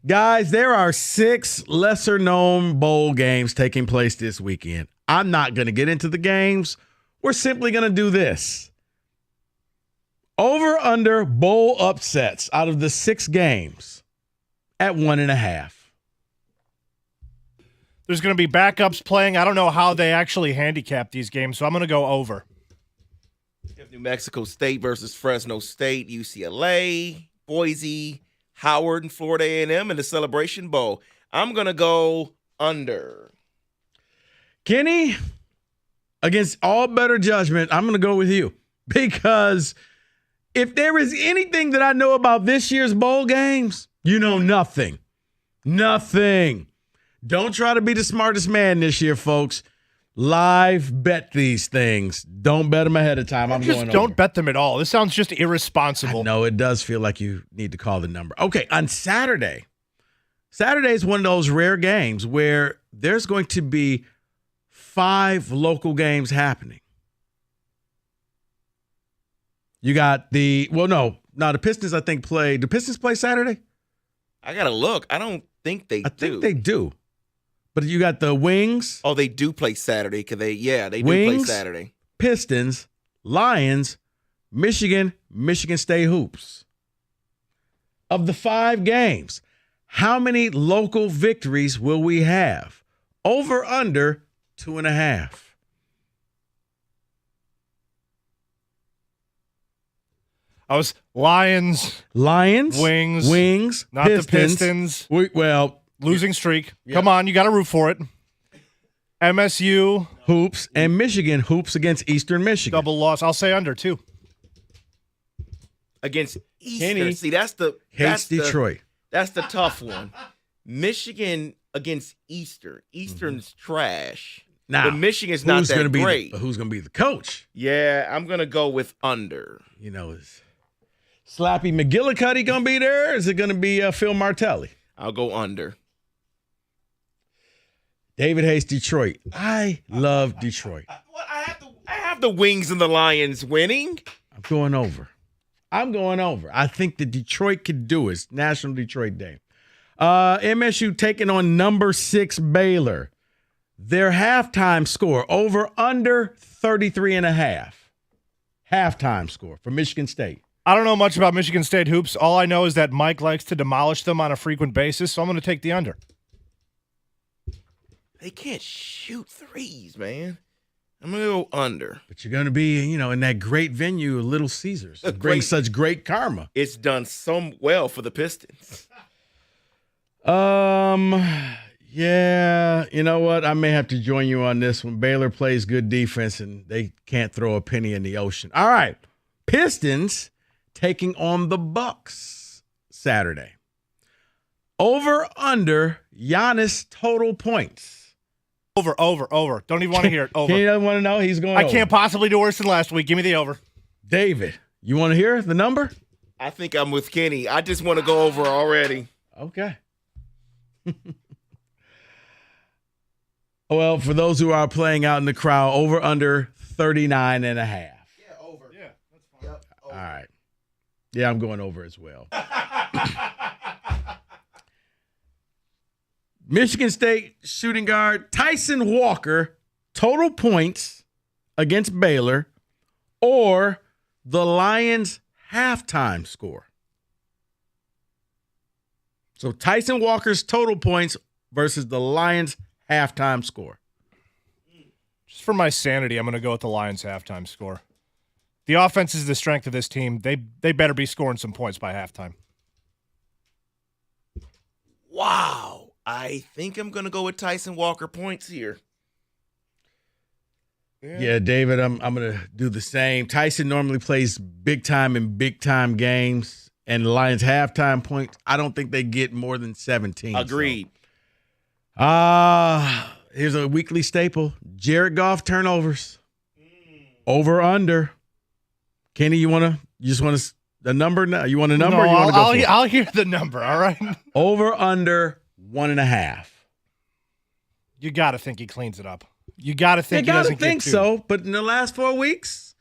Guys, there are 6 lesser-known bowl games taking place this weekend. I'm not going to get into the games. We're simply going to do this. Over under bowl upsets out of the 6 games at 1.5. There's going to be backups playing. I don't know how they actually handicap these games, so I'm going to go over. You have New Mexico State versus Fresno State, UCLA, Boise, Howard, and Florida A&M in the Celebration Bowl. I'm going to go under. Kenny, against all better judgment, I'm going to go with you. Because if there is anything that I know about this year's bowl games, you know nothing. Nothing. Don't try to be the smartest man this year, folks. Live bet these things. Don't bet them ahead of time. I'm going over. Don't bet them at all. This sounds just irresponsible. No, it does feel like you need to call the number. Okay, on Saturday. Saturday is one of those rare games where there's going to be 5 local games happening. You got the Pistons, I think, play. Do Pistons play Saturday? I got to look. I don't think they do. I think they do. But you got the Wings. Oh, they do play Saturday because they do play Saturday. Pistons, Lions, Michigan State Hoops. Of the 5 games, how many local victories will we have? Over, under 2.5. I was Lions, Wings, not Pistons. the Pistons. Losing streak. Yeah. Come on, you got to root for it. MSU. Hoops, and Michigan hoops against Eastern Michigan. Double loss. I'll say under, too. Against Eastern. Kenny See, that's Detroit. That's the tough one. Michigan against Eastern. Eastern's trash. Now, but Michigan's not that great. Who's going to be the coach? Yeah, I'm going to go with under. You know, is Slappy McGillicuddy going to be there, or is it going to be Phil Martelli? I'll go under. David Hayes, Detroit. I love Detroit. I have the Wings and the Lions winning. I'm going over. I think the Detroit could do it. National Detroit Day. MSU taking on number 6 Baylor. Their halftime score, over under 33.5. Halftime score for Michigan State. I don't know much about Michigan State hoops. All I know is that Mike likes to demolish them on a frequent basis, so I'm going to take the under. They can't shoot threes, man. I'm going to go under. But you're going to be, in that great venue, Little Caesars. It brings such great karma. It's done so well for the Pistons. Yeah, you know what? I may have to join you on this one. Baylor plays good defense, and they can't throw a penny in the ocean. All right, Pistons taking on the Bucks Saturday. Over, under, Giannis total points. Over. Don't even want to hear it. Over. He doesn't want to know. He's going over. Can't possibly do worse than last week. Give me the over. David, you want to hear the number? I think I'm with Kenny. I just want to go over already. Okay. Well, for those who are playing out in the crowd, over under 39.5. Yeah, over. Yeah, that's fine. Yep, over. All right. Yeah, I'm going over as well. Michigan State shooting guard Tyson Walker, total points against Baylor, or the Lions halftime score. So Tyson Walker's total points versus the Lions' halftime score. Just for my sanity, I'm going to go with the Lions' halftime score. The offense is the strength of this team. They better be scoring some points by halftime. Wow. I think I'm going to go with Tyson Walker points here. Yeah, David, I'm going to do the same. Tyson normally plays big time in big time games, and the Lions' halftime points, I don't think they get more than 17. Agreed. So. Here's a weekly staple. Jared Goff turnovers. Over under. Kenny, you just want a number now? You want a number? No, or you want to go for it? I'll hear the number, all right? Over under 1.5. You got to think he cleans it up. You got to think you he gotta doesn't think get two. so, but in the last 4 weeks,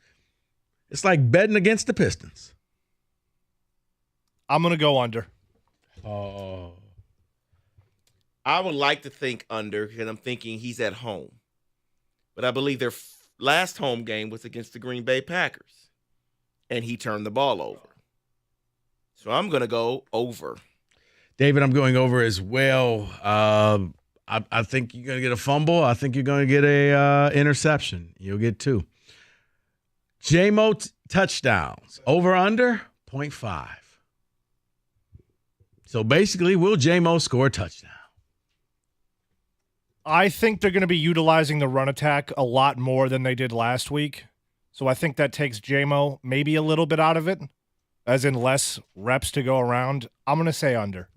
it's like betting against the Pistons. I'm going to go under. Oh. I would like to think under because I'm thinking he's at home. But I believe their last home game was against the Green Bay Packers, and he turned the ball over. So I'm going to go over. David, I'm going over as well. I think you're going to get a fumble. I think you're going to get a interception. You'll get 2. J-Mo touchdowns. Over under 0.5. So basically, will J-Mo score a touchdown? I think they're going to be utilizing the run attack a lot more than they did last week. So I think that takes J-Mo maybe a little bit out of it, as in less reps to go around. I'm going to say under.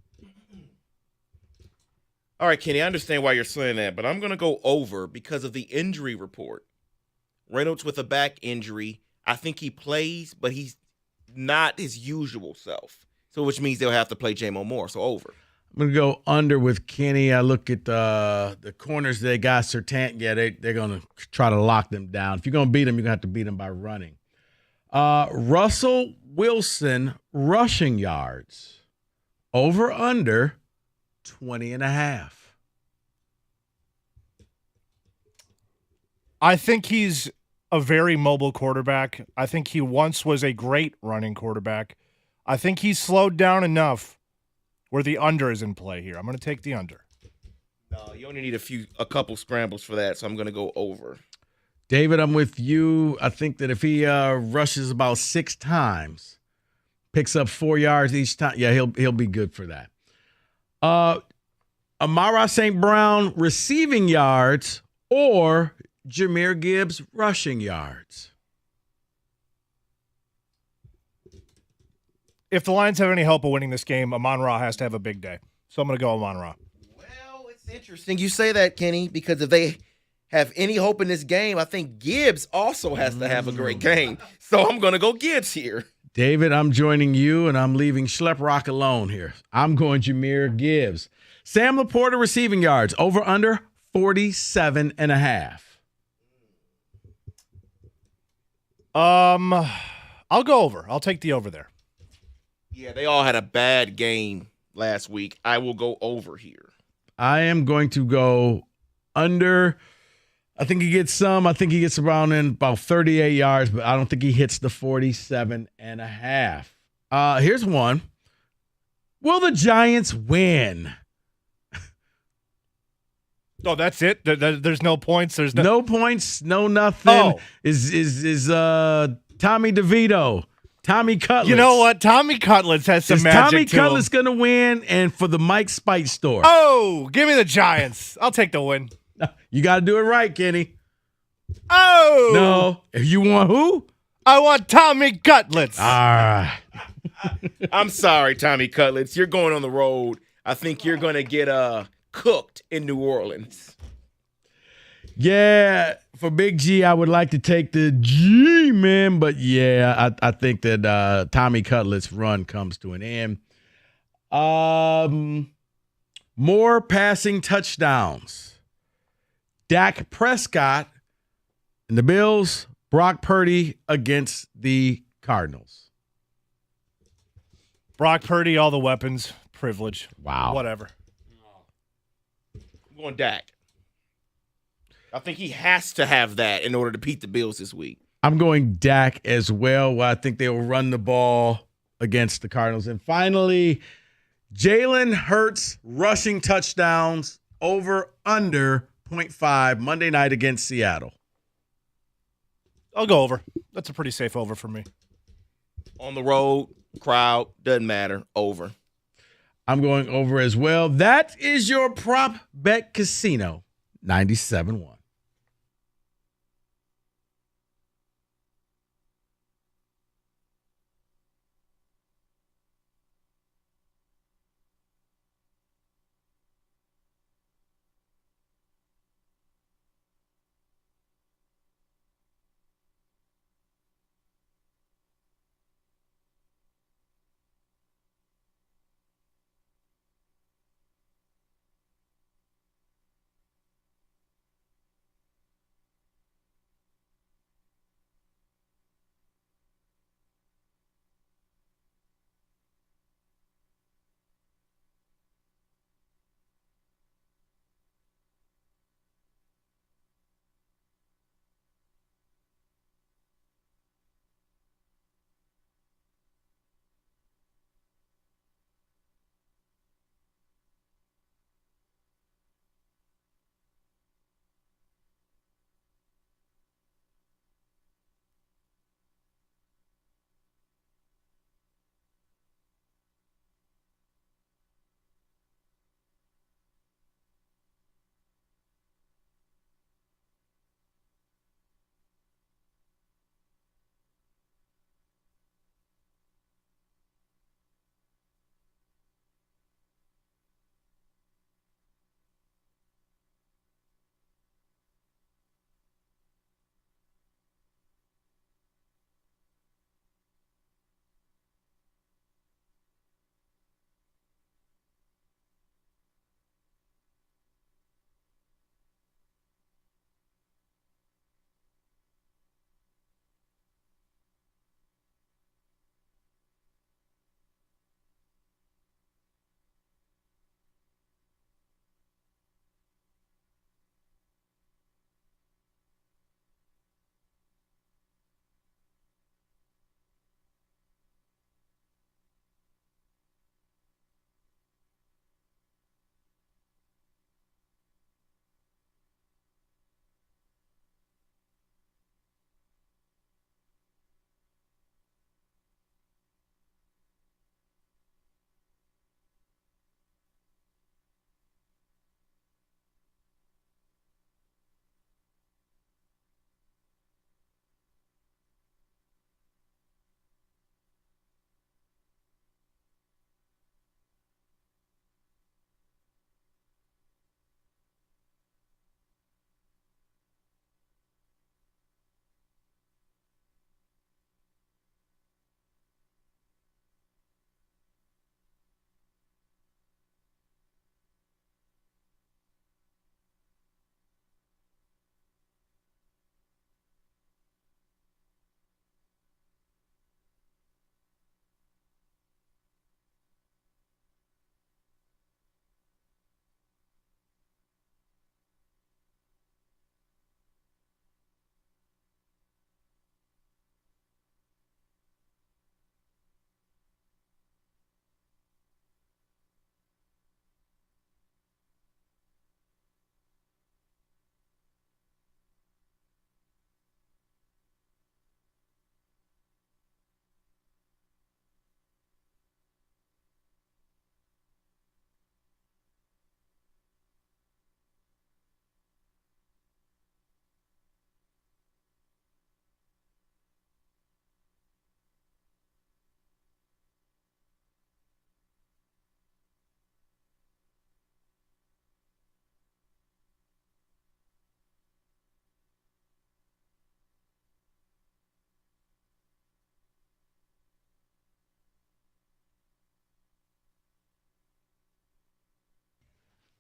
All right, Kenny, I understand why you're saying that, but I'm going to go over because of the injury report. Reynolds with a back injury. I think he plays, but he's not his usual self. So which means they'll have to play J-Mo more, so over. I'm going to go under with Kenny. I look at the corners they got. Surtain, yeah, they're going to try to lock them down. If you're going to beat them, you're going to have to beat them by running. Russell Wilson rushing yards. Over under 20.5. I think he's a very mobile quarterback. I think he once was a great running quarterback. I think he's slowed down enough where the under is in play here. I'm going to take the under. No, you only need a couple scrambles for that, so I'm going to go over. David, I'm with you. I think that if he rushes about 6 times, picks up 4 yards each time, yeah, he'll be good for that. Amara St. Brown receiving yards or Jahmyr Gibbs rushing yards. If the Lions have any hope of winning this game, Amon-Ra has to have a big day. So I'm going to go Amon-Ra. Well, it's interesting you say that, Kenny, because if they have any hope in this game, I think Gibbs also has to have a great game. So I'm going to go Gibbs here. David, I'm joining you, and I'm leaving Schlep Rock alone here. I'm going Jahmyr Gibbs. Sam Laporta receiving yards. Over under 47.5. I'll go over. I'll take the over there. Yeah, they all had a bad game last week. I will go over here. I am going to go under. I think he gets some. I think he gets around in about 38 yards, but I don't think he hits the 47.5. Here's one. Will the Giants win? Oh, that's it? There's no points? There's no points, no nothing. Oh. Is Tommy DeVito, Tommy Cutlets. You know what? Tommy Cutlets has some magic Tommy to him. Cutlets going to win and for the Mike Spice store? Oh, give me the Giants. I'll take the win. You got to do it right, Kenny. Oh. No. You want who? I want Tommy Cutlets. All right. I'm sorry, Tommy Cutlets. You're going on the road. I think you're going to get cooked in New Orleans. Yeah, for Big G, I would like to take the G-Man, but yeah, I think that Tommy Cutlets' run comes to an end. More passing touchdowns. Dak Prescott and the Bills, Brock Purdy against the Cardinals. Brock Purdy, all the weapons, privilege. Wow. Whatever. I'm going Dak. I think he has to have that in order to beat the Bills this week. I'm going Dak as well. I think they will run the ball against the Cardinals. And finally, Jalen Hurts rushing touchdowns over under 0.5 Monday night against Seattle. I'll go over. That's a pretty safe over for me. On the road, crowd, doesn't matter. Over. I'm going over as well. That is your prop bet casino 97.1.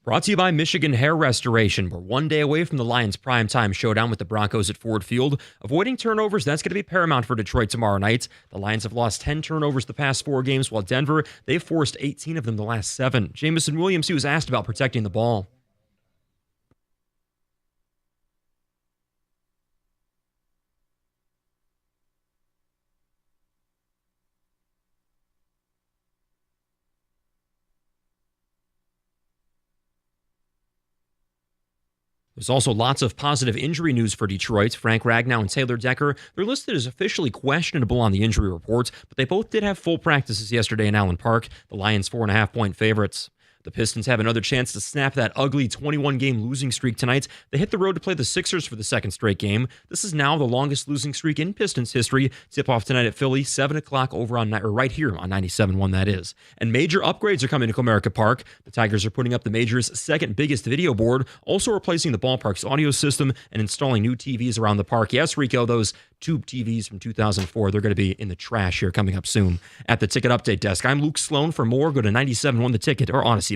Brought to you by Michigan Hair Restoration. We're one day away from the Lions' primetime showdown with the Broncos at Ford Field. Avoiding turnovers, that's going to be paramount for Detroit tomorrow night. The Lions have lost 10 turnovers the past 4 games, while Denver, they've forced 18 of them the last 7. Jamison Williams, he was asked about protecting the ball. There's also lots of positive injury news for Detroit. Frank Ragnow and Taylor Decker, they're listed as officially questionable on the injury report, but they both did have full practices yesterday in Allen Park. The Lions 4.5-point favorites. The Pistons have another chance to snap that ugly 21-game losing streak tonight. They hit the road to play the Sixers for the second straight game. This is now the longest losing streak in Pistons history. Tip-off tonight at Philly, 7 o'clock over on, or right here on 97.1, that is. And major upgrades are coming to Comerica Park. The Tigers are putting up the major's second biggest video board, also replacing the ballpark's audio system and installing new TVs around the park. Yes, Rico, those tube TVs from 2004, they're going to be in the trash here coming up soon. At the Ticket Update Desk, I'm Luke Sloan. For more, go to 97.1 The Ticket or Odyssey.com.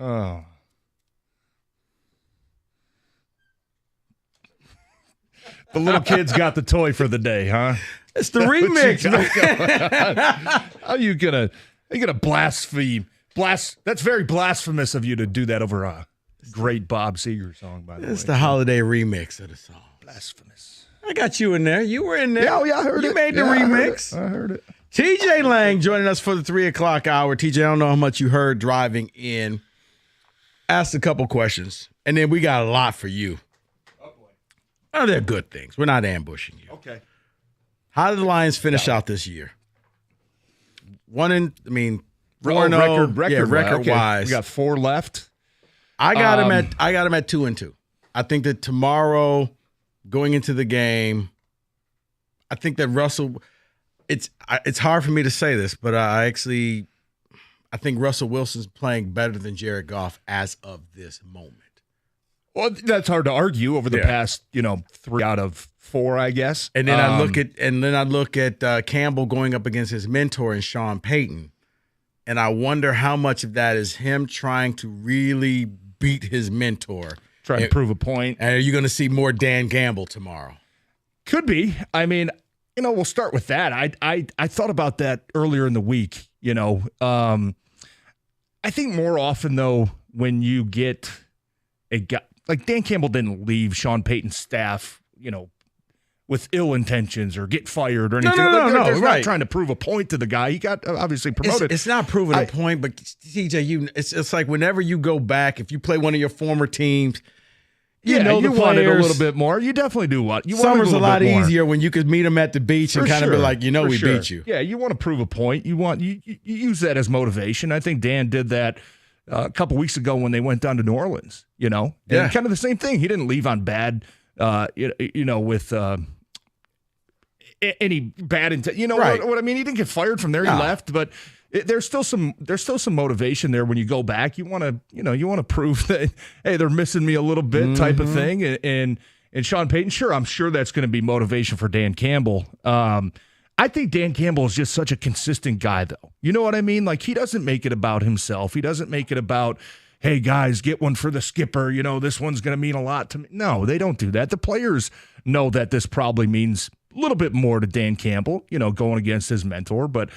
Oh. The little kid's got the toy for the day, huh? It's the remix. How you gonna blaspheme? That's very blasphemous of you to do that over a great Bob Seger song, by the way. It's the holiday remix of the song. Blasphemous. I got you in there. You were in there. Yeah, I heard it. You made the remix. I heard it. TJ Lang joining us for the 3 o'clock hour. TJ, I don't know how much you heard driving in. Asked a couple questions, and then we got a lot for you. Oh, they're good things. We're not ambushing you. Okay. How did the Lions finish out this year? 4-0. Record wise. We got 4 left. I got him at 2-2. I think that tomorrow, going into the game, I think that Russell. It's hard for me to say this, but I think Russell Wilson's playing better than Jared Goff as of this moment. Well, that's hard to argue over the past, 3 out of 4, I guess. And then I look at Campbell going up against his mentor and Sean Payton, and I wonder how much of that is him trying to really beat his mentor, trying to prove a point. And are you going to see more Dan Gamble tomorrow? Could be. I mean, we'll start with that. I thought about that earlier in the week. I think more often though, when you get a guy like Dan Campbell didn't leave Sean Payton's staff, with ill intentions or get fired or anything. No, right. Not trying to prove a point to the guy. He got obviously promoted. It's not proving a point, but TJ, it's like whenever you go back, if you play one of your former teams, you want it a little bit more. You definitely do what you want. Summer's a lot easier when you could meet them at the beach and kind of be like, we beat you. Yeah, you want to prove a point. You use that as motivation. I think Dan did that a couple weeks ago when they went down to New Orleans. And kind of the same thing. He didn't leave on bad, with any bad intent. What I mean? He didn't get fired from there. He left, but there's still some motivation there when you go back. You want to prove that, hey, they're missing me a little bit, type of thing. And Sean Payton, I'm sure that's going to be motivation for Dan Campbell. I think Dan Campbell is just such a consistent guy, though. You know what I mean? Like, he doesn't make it about himself. He doesn't make it about, hey, guys, get one for the skipper. This one's going to mean a lot to me. No, they don't do that. The players know that this probably means a little bit more to Dan Campbell, going against his mentor. But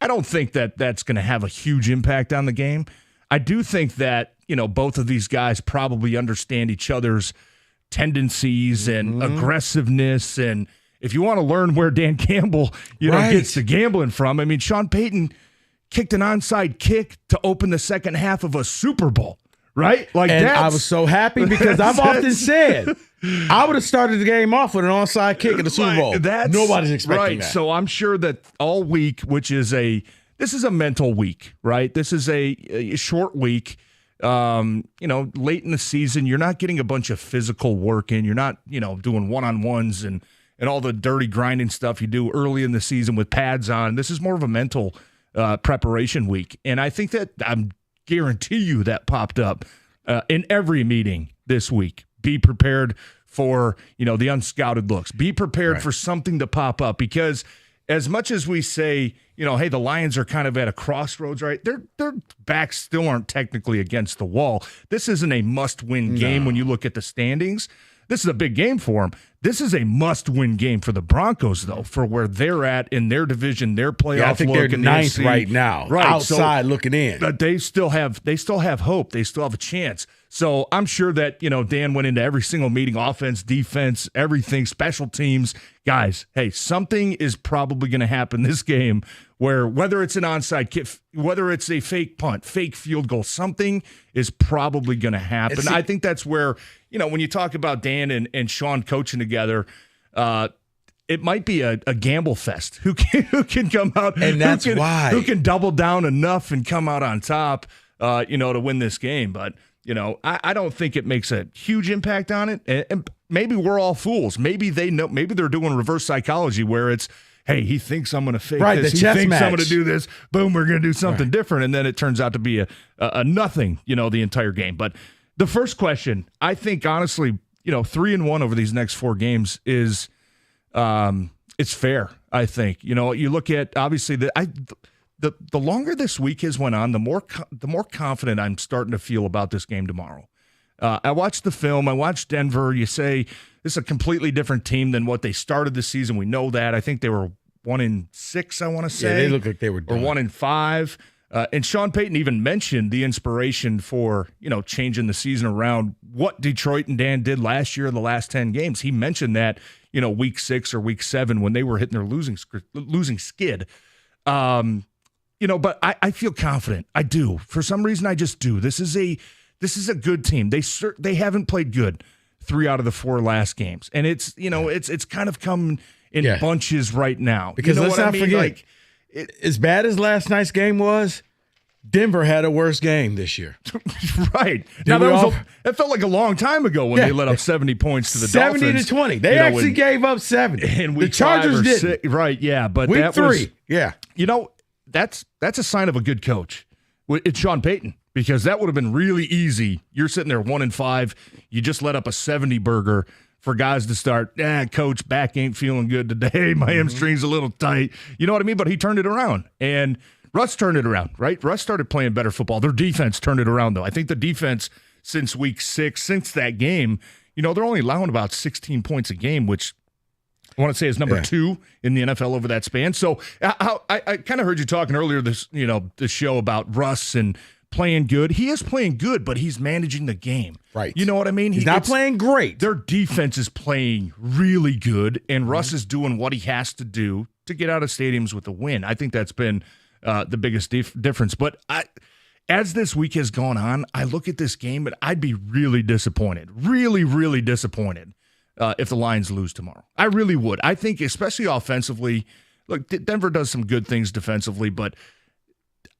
I don't think that that's going to have a huge impact on the game. I do think that, both of these guys probably understand each other's tendencies and aggressiveness. And if you want to learn where Dan Campbell, gets the gambling from, I mean, Sean Payton kicked an onside kick to open the second half of a Super Bowl, right? And I was so happy because I've often said I would have started the game off with an onside kick in the Super Bowl. Nobody's expecting that. So I'm sure that all week, this is a mental week, right? This is a short week. late in the season, you're not getting a bunch of physical work in. You're not, doing one-on-ones and all the dirty grinding stuff you do early in the season with pads on. This is more of a mental preparation week. And I think that I guarantee you that popped up in every meeting this week. Be prepared for, the unscouted looks. Be prepared for something to pop up, because as much as we say, hey, the Lions are kind of at a crossroads, right? Their backs still aren't technically against the wall. This isn't a must-win game when you look at the standings. This is a big game for them. This is a must-win game for the Broncos, though, for where they're at in their division, their playoff I think look. they're ninth right now, outside looking in. But they still have hope. They still have a chance. So I'm sure that, Dan went into every single meeting, offense, defense, everything, special teams. Guys, hey, something is probably going to happen this game where, whether it's an onside kick, whether it's a fake punt, fake field goal, something is probably going to happen. I think that's where, when you talk about Dan and Sean coaching together, it might be a gamble fest. Who can come out, and that's who can double down enough and come out on top, to win this game. But I don't think it makes a huge impact on it. And maybe we're all fools. Maybe they know. Maybe they're doing reverse psychology where it's, hey, he thinks I'm going to fake this. He thinks I'm going to do this. Boom, we're going to do something different. And then it turns out to be a nothing, the entire game. But the first question, I think, honestly, 3-1 over these next 4 games is it's fair, I think. You look at, obviously, the longer this week has went on, the more confident I'm starting to feel about this game tomorrow. I watched the film. I watched Denver. You say this is a completely different team than what they started the season. We know that. I think they were 1-6, I want to say. Yeah, they look like they were done. Or 1-5. And Sean Payton even mentioned the inspiration for, changing the season around, what Detroit and Dan did last year in the last 10 games. He mentioned that, week 6 or week 7 when they were hitting their losing skid. But I feel confident. I do. For some reason, I just do. This is a good team. They haven't played good 3 out of the 4 last games, and it's it's kind of come in bunches right now. Because let's not forget, as bad as last night's game was, Denver had a worse game this year. Right. Now that felt like a long time ago when they let up 70 points to the Dolphins. 70-20. They actually gave up 70. And the Chargers didn't. Right. Yeah. But week that 3. That's a sign of a good coach. It's Sean Payton, because that would have been really easy. You're sitting there 1-5. You just let up a 70 burger for guys to start, coach, back ain't feeling good today. My hamstring's a little tight. You know what I mean? But he turned it around. And Russ turned it around, right? Russ started playing better football. Their defense turned it around, though. I think the defense since week 6, since that game, they're only allowing about 16 points a game, which I want to say is number 2 in the NFL over that span. So I kind of heard you talking earlier this show about Russ and playing good. He is playing good, but he's managing the game. Right. You know what I mean? He's not playing great. Their defense is playing really good, and Russ is doing what he has to do to get out of stadiums with a win. I think that's been the biggest difference. But as this week has gone on, I look at this game, and I'd be really disappointed, really, really disappointed if the Lions lose tomorrow. I really would. I think, especially offensively, look, Denver does some good things defensively, but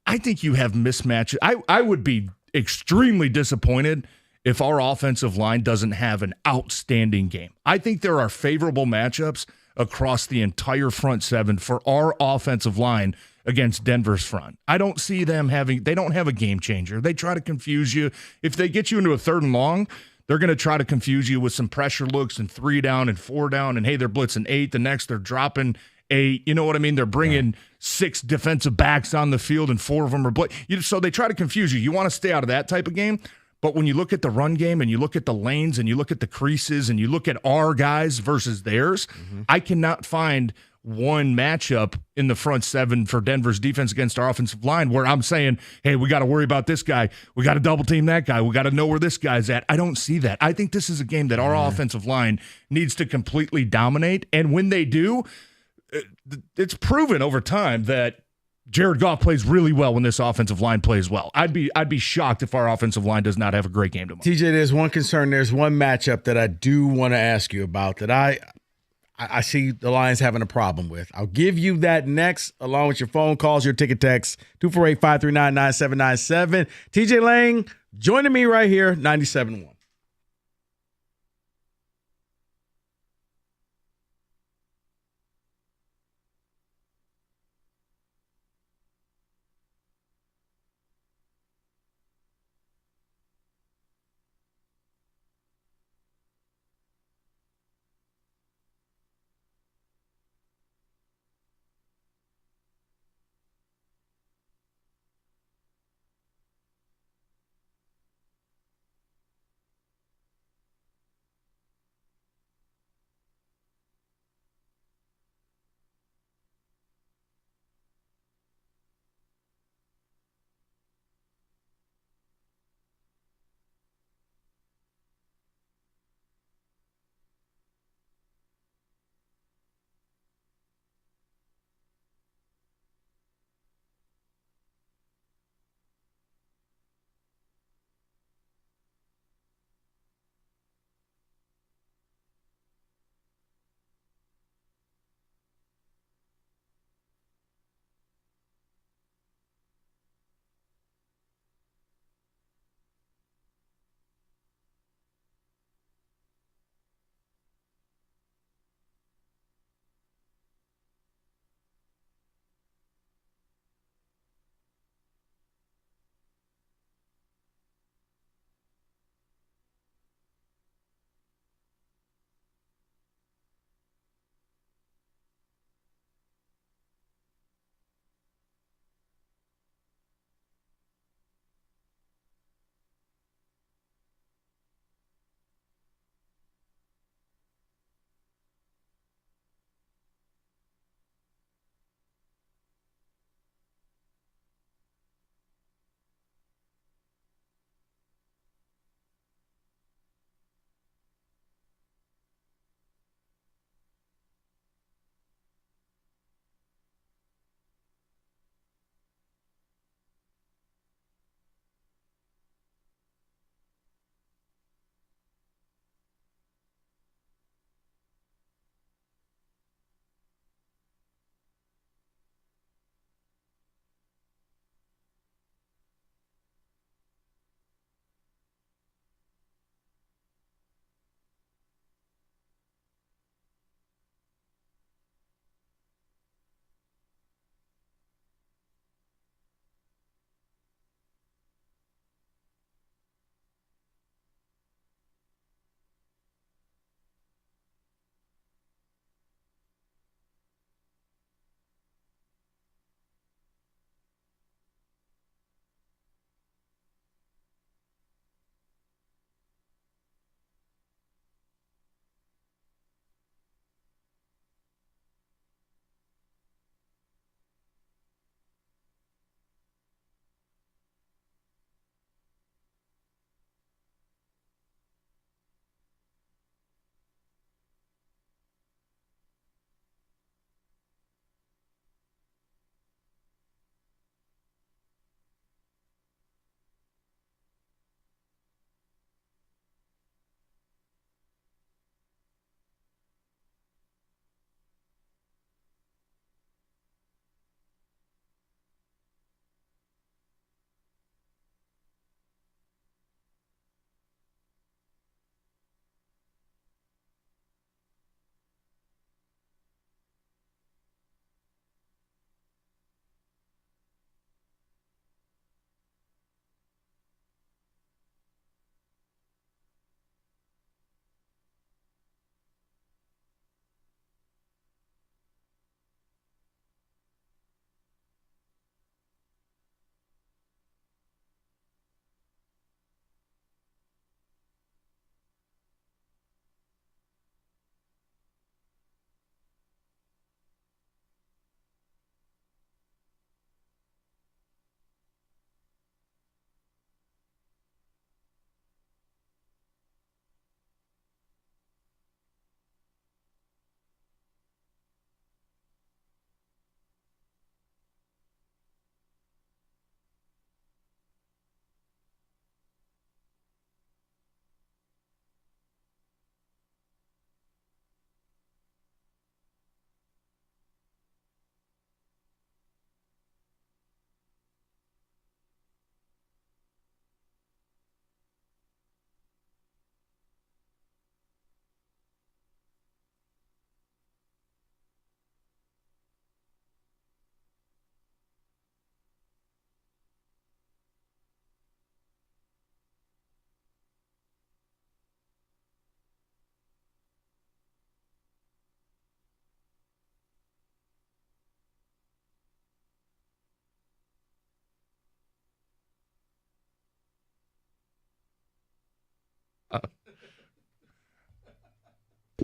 I think you have mismatches. I would be extremely disappointed if our offensive line doesn't have an outstanding game. I think there are favorable matchups across the entire front 7 for our offensive line against Denver's front. I don't see them they don't have a game changer. They try to confuse you. If they get you into a 3rd and long, they're going to try to confuse you with some pressure looks and 3 down and 4 down. And hey, they're blitzing 8. The next they're dropping 8. You know what I mean? They're bringing 6 defensive backs on the field and 4 of them are so they try to confuse you. You want to stay out of that type of game. But when you look at the run game and you look at the lanes and you look at the creases and you look at our guys versus theirs, I cannot find one matchup in the front 7 for Denver's defense against our offensive line where I'm saying, hey, we got to worry about this guy. We got to double team that guy. We got to know where this guy's at. I don't see that. I think this is a game that our offensive line needs to completely dominate. And when they do, it's proven over time that Jared Goff plays really well when this offensive line plays well. I'd be shocked if our offensive line does not have a great game tomorrow. TJ, there's one concern. There's one matchup that I do want to ask you about that I I see the Lions having a problem with. I'll give you that next, along with your phone calls, your ticket text, 248-539-9797. TJ Lang joining me right here, 97.1.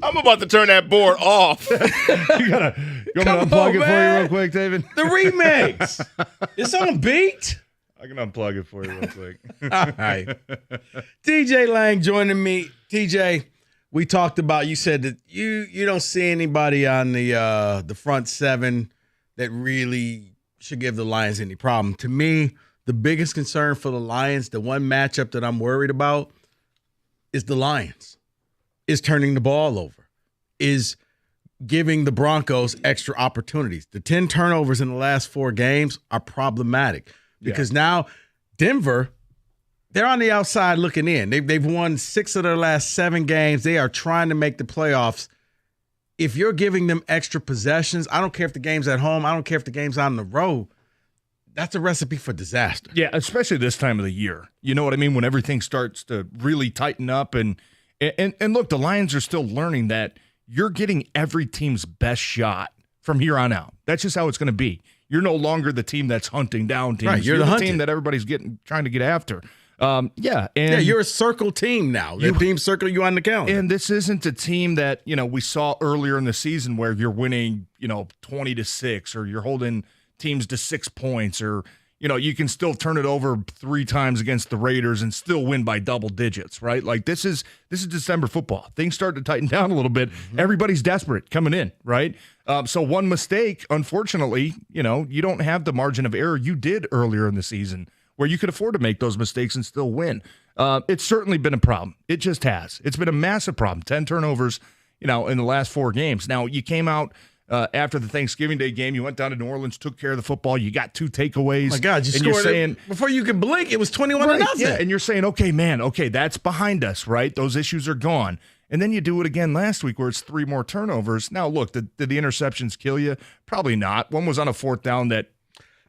I'm about to turn that board off. You want me to unplug it for you real quick, David? The remix. It's on beat. I can unplug it for you real quick. All right. TJ Lang joining me. TJ, we talked about, you said that you don't see anybody on the front seven that really should give the Lions any problem. To me, the biggest concern for the Lions, the one matchup that I'm worried about is the Lions. Is turning the ball over. Is giving the Broncos extra opportunities. The 10 turnovers in the last 4 games are problematic because now Denver, they're on the outside looking in. They've won 6 of their last 7 games. They are trying to make the playoffs. If you're giving them extra possessions, I don't care if the game's at home. I don't care if the game's on the road. That's a recipe for disaster. Yeah, especially this time of the year. You know what I mean? When everything starts to really tighten up. And look, the Lions are still learning that you're getting every team's best shot from here on out. That's just how it's going to be. You're no longer the team that's hunting down teams. Right, you're the team that everybody's trying to get after. You're a circle team now. The team circle you on the calendar. And this isn't a team that, we saw earlier in the season where you're winning, 20-6, or you're holding teams to 6 points, or, you can still turn it over 3 times against the Raiders and still win by double digits, right? Like this is December football. Things start to tighten down a little bit. Mm-hmm. Everybody's desperate coming in, right? So one mistake, unfortunately, you don't have the margin of error you did earlier in the season, where you could afford to make those mistakes and still win. It's certainly been a problem. It just has. It's been a massive problem. 10 turnovers, in the last 4 games. Now, you came out after the Thanksgiving Day game. You went down to New Orleans, took care of the football. You got 2 takeaways. Oh my God, you're saying, before you could blink, it was 21-0. Yeah, and you're saying, okay, that's behind us, right? Those issues are gone. And then you do it again last week where it's 3 more turnovers. Now, look, did the interceptions kill you? Probably not. One was on a 4th down that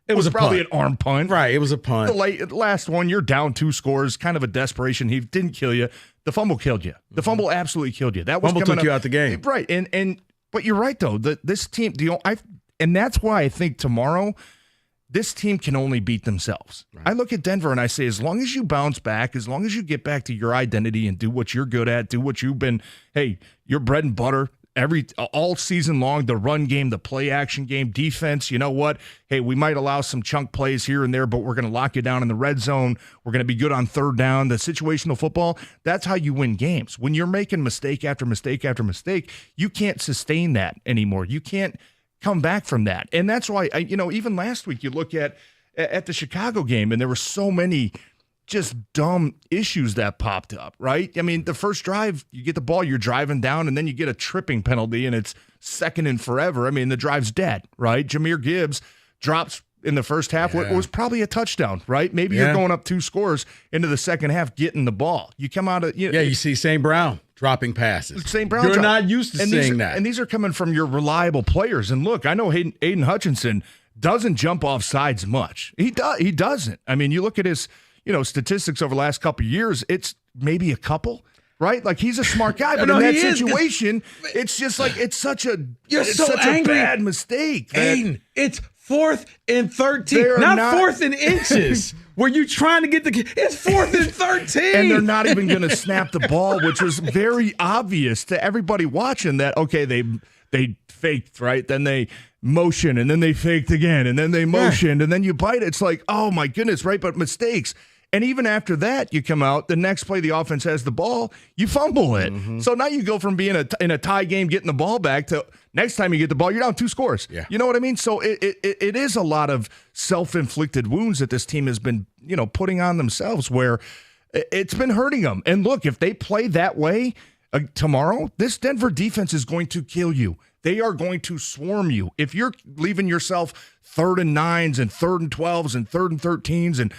it was probably punt. An arm punt. Right, it was a punt. The last one, you're down 2 scores, kind of a desperation. He didn't kill you. The fumble killed you. The fumble absolutely killed you. That was fumble took you out the game. Right, but you're right though. This team, and that's why I think tomorrow this team can only beat themselves. Right. I look at Denver and I say, as long as you bounce back, as long as you get back to your identity and do what you're good at, do what you've been, your bread and butter. All season long, the run game, the play action game, defense, you know what? Hey, we might allow some chunk plays here and there, but we're going to lock you down in the red zone. We're going to be good on 3rd down. The situational football, that's how you win games. When you're making mistake after mistake after mistake, you can't sustain that anymore. You can't come back from that. And that's why, even last week, you look at the Chicago game, and there were so many just dumb issues that popped up, right? I mean, the first drive, you get the ball, you're driving down, and then you get a tripping penalty, and it's 2nd and forever. I mean, the drive's dead, right? Jahmyr Gibbs drops in the first half what was probably a touchdown, right? Maybe you're going up 2 scores into the second half, getting the ball. You come out of you see St. Brown dropping passes. St. Brown, you're not used to seeing that, and these are coming from your reliable players. And look, I know Aiden Hutchinson doesn't jump off sides much. He doesn't. I mean, you look at his statistics over the last couple of years, it's maybe a couple, right? Like, he's a smart guy, but in that situation, it's just like, it's such a bad mistake. Aiden, it's 4th and 13, not 4th and inches. Were you trying to get it's 4th and 13. And they're not even going to snap the ball, which was very obvious to everybody watching that, okay, they faked, right? Then they motion, and then they faked again, and then they motioned, and then you bite it. It's like, oh my goodness, right? But mistakes. And even after that, you come out, the next play the offense has the ball, you fumble it. Mm-hmm. So now you go from being in a tie game, getting the ball back, to next time you get the ball, you're down 2 scores. Yeah. You know what I mean? So it is a lot of self-inflicted wounds that this team has been, putting on themselves, where it's been hurting them. And look, if they play that way tomorrow, this Denver defense is going to kill you. They are going to swarm you. If you're leaving yourself 3rd and 9s and 3rd and 12s and 3rd and 13s and,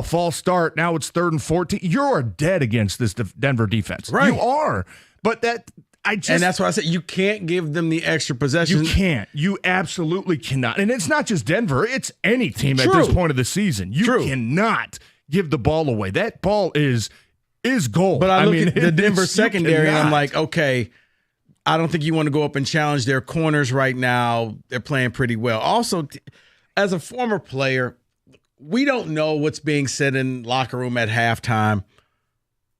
false start, now it's 3rd and 14, you're dead against this Denver defense. Right. You are. But and that's why I said you can't give them the extra possession. You can't. You absolutely cannot. And it's not just Denver. It's any team at this point of the season. You cannot give the ball away. That ball is gold. But I look at the Denver secondary, and I'm like, okay, I don't think you want to go up and challenge their corners right now. They're playing pretty well. Also, as a former player, we don't know what's being said in locker room at halftime.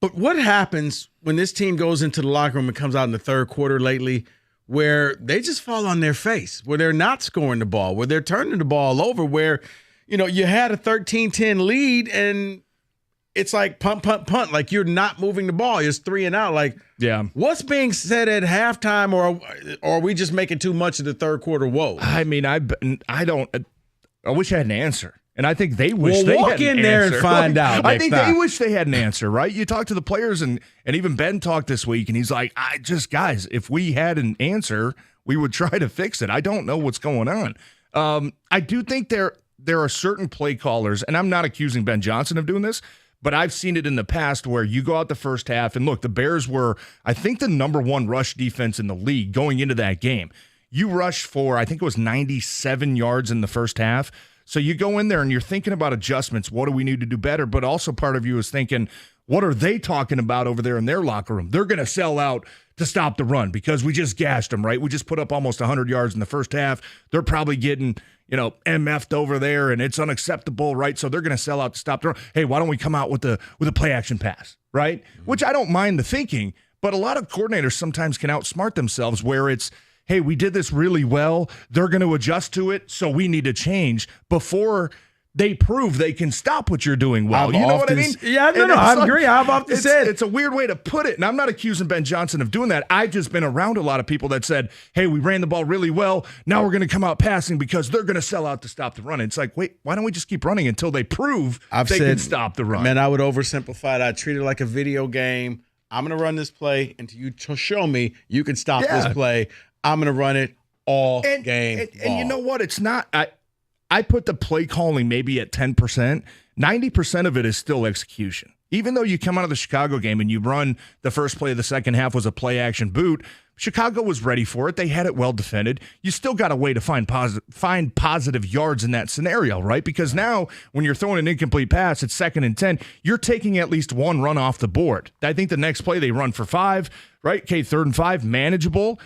But what happens when this team goes into the locker room and comes out in the third quarter lately where they just fall on their face, where they're not scoring the ball, where they're turning the ball over, where, you had a 13-10 lead and it's like punt, like you're not moving the ball. It's 3 and out. Like, yeah, what's being said at halftime, or are we just making too much of the third quarter woes? I mean, I wish I had an answer. And I think they wish they walk had an in there answer. and find out. I think next time. they wish they had an answer, right? You talk to the players, and even Ben talked this week, and he's like, guys, if we had an answer, we would try to fix it. I don't know what's going on. I do think there are certain play callers, and I'm not accusing Ben Johnson of doing this, but I've seen it in the past where you go out the first half, and look, the Bears were, I think, the number one rush defense in the league going into that game. You rushed for, I think it was 97 yards in the first half. So you go in there and you're thinking about adjustments. What do we need to do better? But also part of you is thinking, what are they talking about over there in their locker room? They're going to sell out to stop the run because we just gashed them, right? We just put up almost 100 yards in the first half. They're probably getting, MF'd over there, and it's unacceptable, right? So they're going to sell out to stop the run. Hey, why don't we come out with a play action pass, right? Mm-hmm. Which I don't mind the thinking, but a lot of coordinators sometimes can outsmart themselves where it's, hey, we did this really well. They're going to adjust to it, so we need to change before they prove they can stop what you're doing well. You know what I mean? Yeah, no, I agree. I've often said it's a weird way to put it, and I'm not accusing Ben Johnson of doing that. I've just been around a lot of people that said, hey, we ran the ball really well. Now we're going to come out passing because they're going to sell out to stop the run. It's like, wait, why don't we just keep running until they prove they can stop the run? Man, I would oversimplify it. I treat it like a video game. I'm going to run this play until you show me you can stop this play. I'm going to run it all game long. And you know what? It's not I put the play calling maybe at 10%. 90% of it is still execution. Even though you come out of the Chicago game and you run the first play of the second half was a play action boot, Chicago was ready for it. They had it well defended. You still got a way to find positive yards in that scenario, right? Because now when you're throwing an incomplete pass at 2nd and 10, you're taking at least one run off the board. I think the next play they run for 5, right? Okay, 3rd and 5, manageable.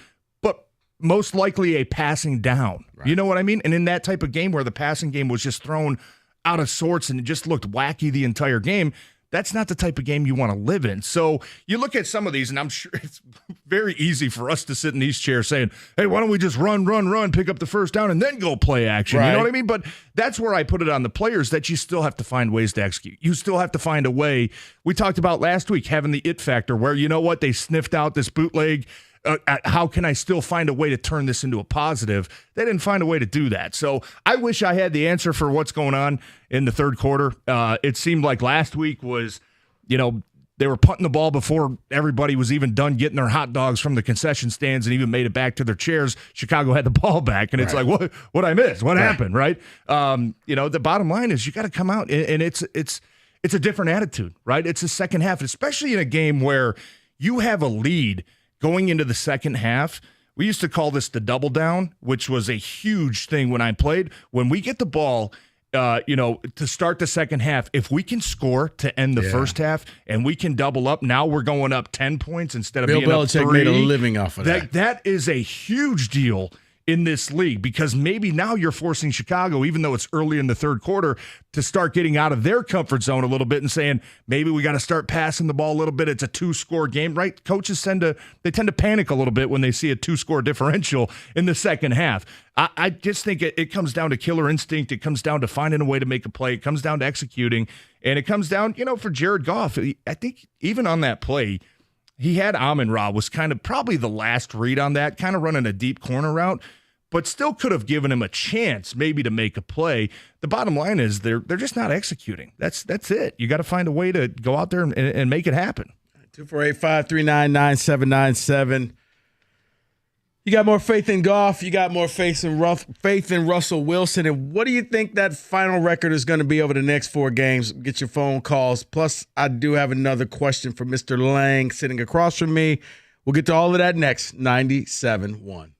Most likely a passing down. Right. You know what I mean? And in that type of game where the passing game was just thrown out of sorts and it just looked wacky the entire game, that's not the type of game you want to live in. So you look at some of these, and I'm sure it's very easy for us to sit in these chairs saying, hey, why don't we just run, pick up the first down, and then go play action? Right. You know what I mean? But that's where I put it on the players, that you still have to find ways to execute. You still have to find a way. We talked about last week having the it factor where, you know what, they sniffed out this bootleg. How can I still find a way to turn this into a positive? They didn't find a way to do that. So I wish I had the answer for what's going on in the third quarter. It seemed like last week was, they were punting the ball before everybody was even done getting their hot dogs from the concession stands and even made it back to their chairs. Chicago had the ball back, and it's like, what I missed? What happened, right? The bottom line is you got to come out, and it's a different attitude, right? It's the second half, especially in a game where you have a lead going into the second half. We used to call this the double down, which was a huge thing when I played. When we get the ball, to start the second half, if we can score to end the first half and we can double up, now we're going up 10 points instead of Bill being Belichick up 3. made a living off of that. That is a huge deal in this league, because maybe now you're forcing Chicago, even though it's early in the third quarter, to start getting out of their comfort zone a little bit and saying, maybe we got to start passing the ball a little bit. It's a 2-score game, right? Coaches tend to panic a little bit when they see a 2-score differential in the second half. I just think it comes down to killer instinct. It comes down to finding a way to make a play. It comes down to executing. And it comes down, for Jared Goff, I think even on that play, he had Amon-Ra was kind of probably the last read on that, kind of running a deep corner route, but still could have given him a chance maybe to make a play. The bottom line is they're just not executing. That's it. You got to find a way to go out there and make it happen. 248-539-9797. You got more faith in Goff. You got more faith in Russell Wilson. And what do you think that final record is going to be over the next 4 games? Get your phone calls. Plus, I do have another question for Mr. Lang sitting across from me. We'll get to all of that next. 97.1.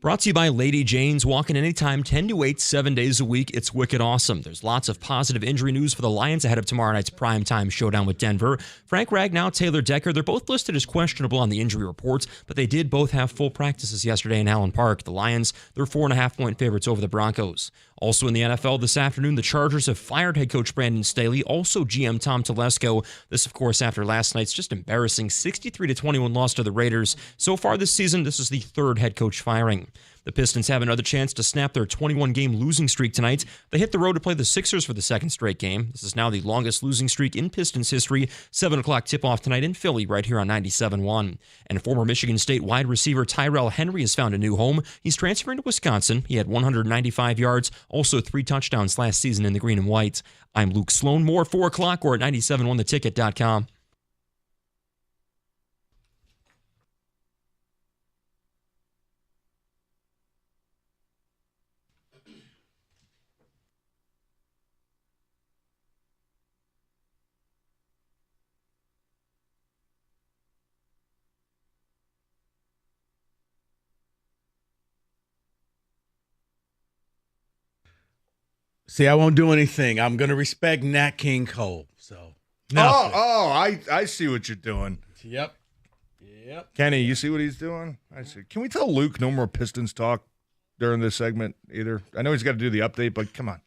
Brought to you by Lady Jane's. Walking anytime, 10 to 8, 7 days a week. It's wicked awesome. There's lots of positive injury news for the Lions ahead of tomorrow night's primetime showdown with Denver. Frank Ragnow, Taylor Decker, they're both listed as questionable on the injury reports, but they did both have full practices yesterday in Allen Park. The Lions, they're 4.5-point favorites over the Broncos. Also in the NFL this afternoon, the Chargers have fired head coach Brandon Staley, also GM Tom Telesco. This, of course, after last night's just embarrassing 63-21 loss to the Raiders. So far this season, this is the third head coach firing. The Pistons have another chance to snap their 21-game losing streak tonight. They hit the road to play the Sixers for the second straight game. This is now the longest losing streak in Pistons history. 7 o'clock tip-off tonight in Philly, right here on 97.1. And former Michigan State wide receiver Tyrell Henry has found a new home. He's transferring to Wisconsin. He had 195 yards, also 3 touchdowns last season in the green and white. I'm Luke Sloan. More at 4 o'clock or at 97ontheticket.com. See, I won't do anything. I'm going to respect Nat King Cole. So, I see what you're doing. Yep. Kenny, you see what he's doing? I see. Can we tell Luke no more Pistons talk during this segment either? I know he's got to do the update, but come on.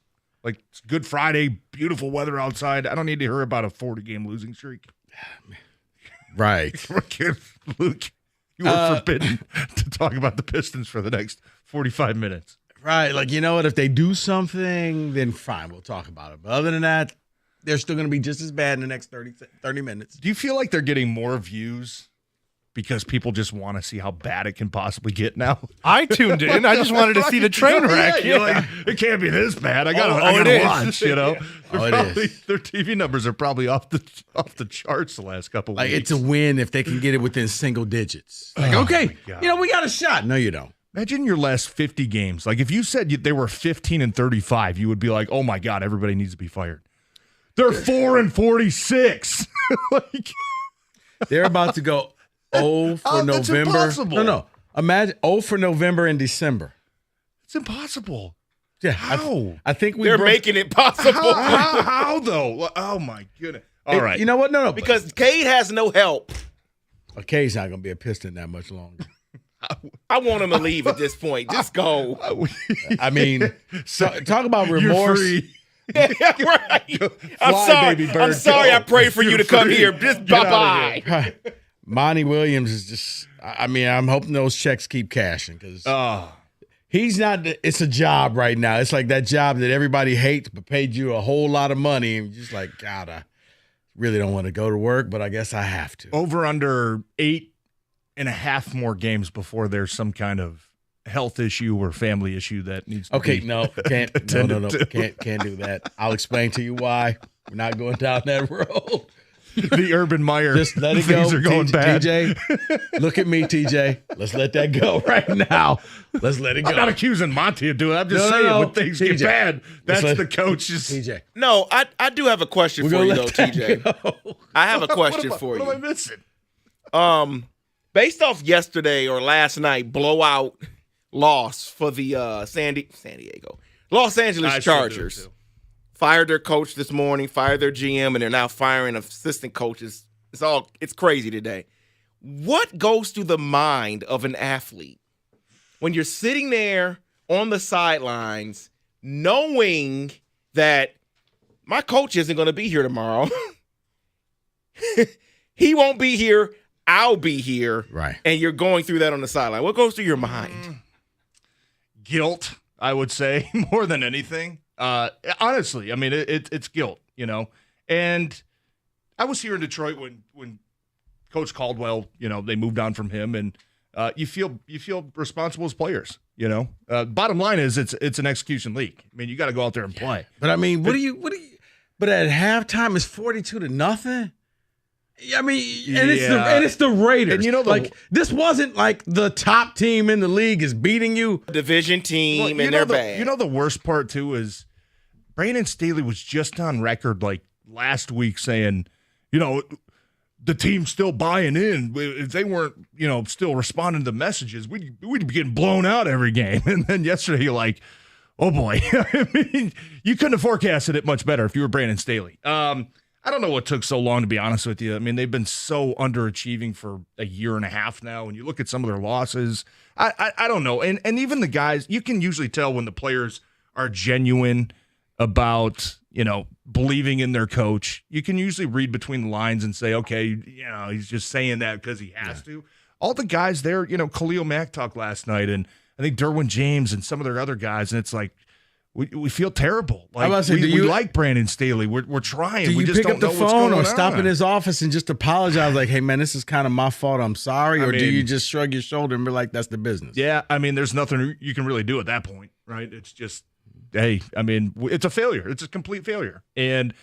Like, it's Good Friday, beautiful weather outside. I don't need to hear about a 40-game losing streak. Right. Luke, you were forbidden to talk about the Pistons for the next 45 minutes. Right. Like, you know what? If they do something, then fine, we'll talk about it. But other than that, they're still going to be just as bad in the next 30 minutes. Do you feel like they're getting more views because people just want to see how bad it can possibly get now? I tuned in. I just wanted to see the train wreck. You're like, it can't be this bad. I gotta watch, you know? Their TV numbers are probably off the charts the last couple of like, weeks. it's a win if they can get it within single digits. Like, okay, we got a shot. No, you don't. Imagine your last 50 games. Like, if you said they were 15-35, you would be like, oh, my God, everybody needs to be fired. They're 4-46. Like, they're about to go 0 for that's November. impossible. No. Imagine 0 for November and December. It's impossible. Yeah. How? I think They're making it possible. How, though? Oh, my goodness. All right. You know what? No. Because Cade has no help. Cade's not going to be a Piston that much longer. I want him to leave at this point. Just go. I mean, talk about remorse. You're free. Yeah, right. I'm sorry. I prayed for you to come here. Just bye-bye. Right. Monty Williams is just, I mean, I'm hoping those checks keep cashing because he's not, it's a job right now. It's like that job that everybody hates but paid you a whole lot of money. And you're just like, God, I really don't want to go to work, but I guess I have to. Over under 8.5 more games before there's some kind of health issue or family issue that needs to be no, can't do that. I'll explain to you why. We're not going down that road. The Urban Meyer. Just let it go. Things are going bad. TJ, look at me, TJ. Let's let that go right now. Let's let it go. I'm not accusing Monty of doing it. I'm just saying when things get bad, that's the coach's. TJ. No, I do have a question for you, though, TJ. Go. I have a question for you. What am I missing? Based off yesterday or last night blowout loss for the San Diego, Los Angeles Chargers. Fired their coach this morning, fired their GM, and they're now firing assistant coaches. It's crazy today. What goes through the mind of an athlete when you're sitting there on the sidelines knowing that my coach isn't going to be here tomorrow? He won't be here. I'll be here. Right. And you're going through that on the sideline. What goes through your mind? Guilt, I would say, more than anything. Honestly, I mean, it's guilt, you know. And I was here in Detroit when Coach Caldwell, you know, they moved on from him, and you feel responsible as players, you know. Bottom line is it's an execution league. I mean, you got to go out there and play. But I mean, what do you? But at halftime, it's 42-0. I mean, and it's the Raiders. And you know, like this wasn't like the top team in the league is beating you. Division team, and they're bad. You know, the worst part too is Brandon Staley was just on record like last week saying, you know, the team's still buying in. If they weren't, still responding to messages, we'd be getting blown out every game. And then yesterday, you're like, oh boy. I mean, you couldn't have forecasted it much better if you were Brandon Staley. I don't know what took so long, to be honest with you. I mean, they've been so underachieving for a year and a half now. When you look at some of their losses, I don't know. And even the guys, you can usually tell when the players are genuine about, believing in their coach. You can usually read between the lines and say, okay, he's just saying that because he has to. All the guys there, Khalil Mack talked last night, and I think Derwin James and some of their other guys, and it's like, we feel terrible. Like we like Brandon Staley. We're trying. Do you we just pick don't up the know what's phone going or stop on. in his office and just apologize? Like, hey man, this is kind of my fault. I'm sorry. Or do you just shrug your shoulder and be like, that's the business? Yeah, I mean, there's nothing you can really do at that point, right? It's just, hey, I mean, it's a failure. It's a complete failure. And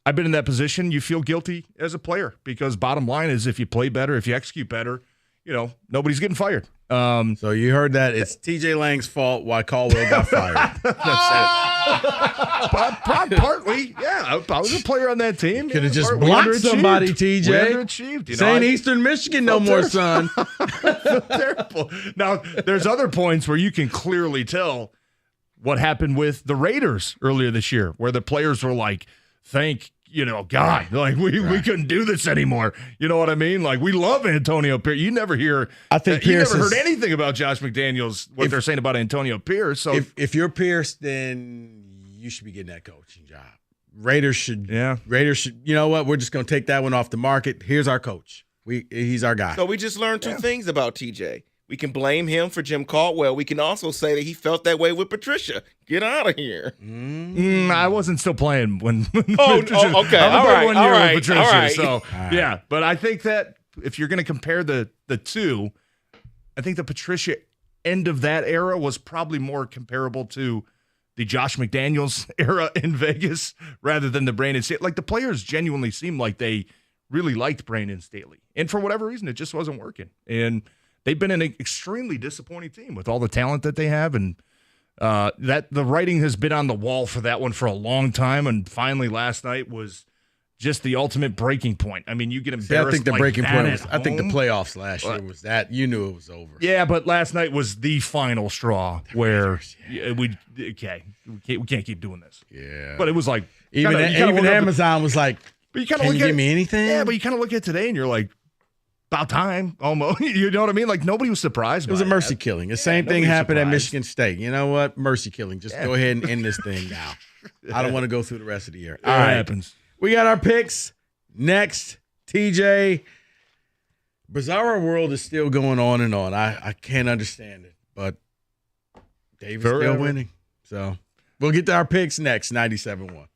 I've been in that position. You feel guilty as a player because bottom line is if you play better, if you execute better, nobody's getting fired. So you heard that. It's TJ Lang's fault why Caldwell got fired. Partly, yeah. I was a player on that team. Could have just We blocked underachieved. somebody, We TJ. underachieved. This ain't Eastern Michigan no more, son. Terrible. Now, there's other points where you can clearly tell what happened with the Raiders earlier this year, where the players were like, thank God, like we couldn't do this anymore. You know what I mean? Like we love Antonio Pierce. You never hear. I think you Pierce never heard is- anything about Josh McDaniels. What they're saying about Antonio Pierce. So if you're Pierce, then you should be getting that coaching job. Raiders should. You know what? We're just going to take that one off the market. Here's our coach. He's our guy. So we just learned two things about TJ. We can blame him for Jim Caldwell. We can also say that he felt that way with Patricia. Get out of here. I wasn't still playing when. Oh, Patricia, okay. I was All there right. 1 year All right. with Patricia. All right. So All right. yeah, but I think that if you're going to compare the two, I think the Patricia end of that era was probably more comparable to the Josh McDaniels era in Vegas rather than the Brandon Staley. Like the players genuinely seemed like they really liked Brandon Staley, and for whatever reason, it just wasn't working. And they've been an extremely disappointing team with all the talent that they have, and that the writing has been on the wall for that one for a long time. And finally, last night was just the ultimate breaking point. I mean, you get embarrassed. I think the like breaking that point at was. I think the home. playoffs last year was that. You knew it was over. Yeah, but last night was the final straw where we can't keep doing this. Yeah, but it was like even Amazon was like, but you kind can of you look give at me anything? Yeah, but you kind of look at today and you're like, about time, almost. You know what I mean? Like nobody was surprised. It was a mercy killing. The same thing nobody was happened at surprised. Michigan State. You know what? Mercy killing. Just go ahead and end this thing now. I don't want to go through the rest of the year. All right. Happens. We got our picks next. TJ, Bizarro World is still going on and on. I can't understand it, but Dave is still winning. So we'll get to our picks next. 97.1.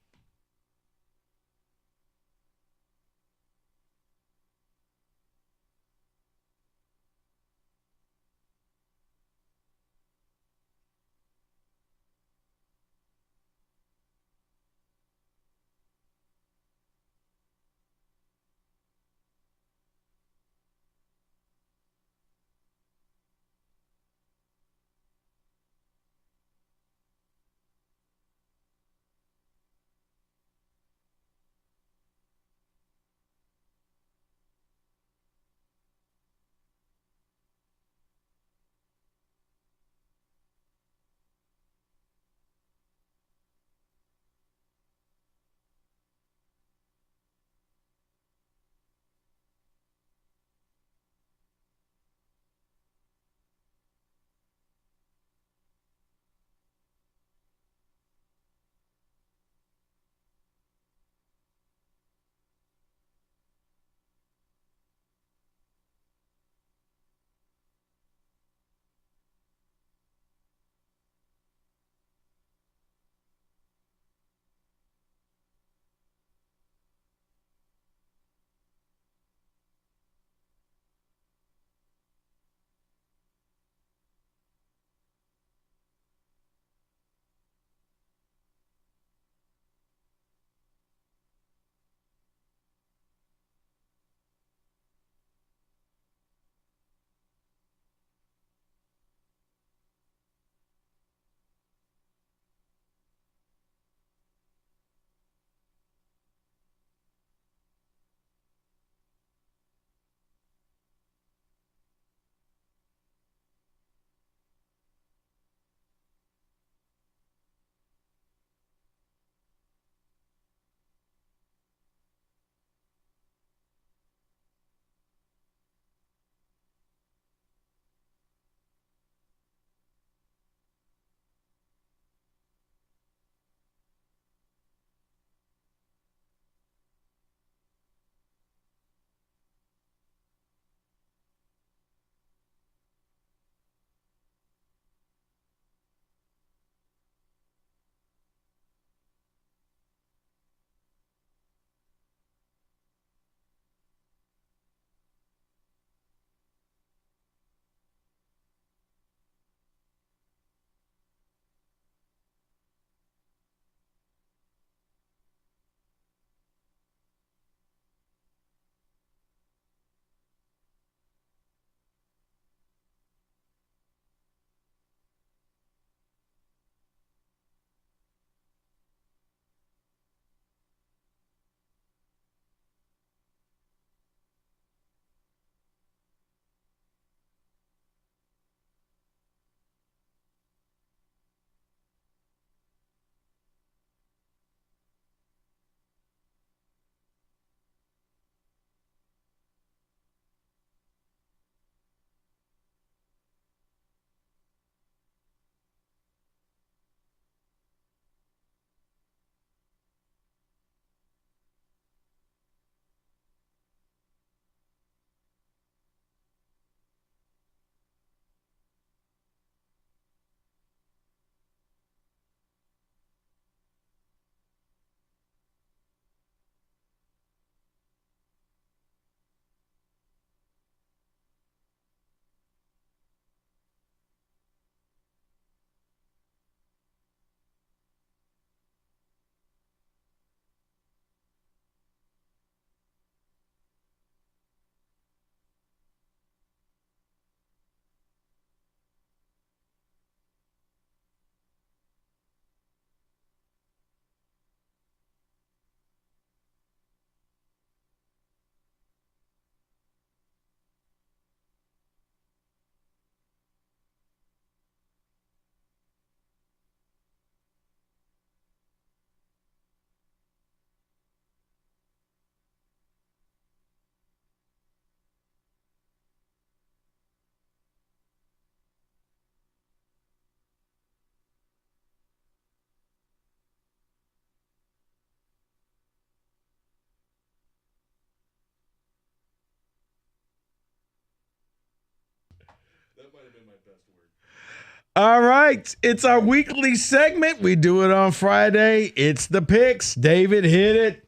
All right. It's our weekly segment. We do it on Friday. It's the picks. David, hit it.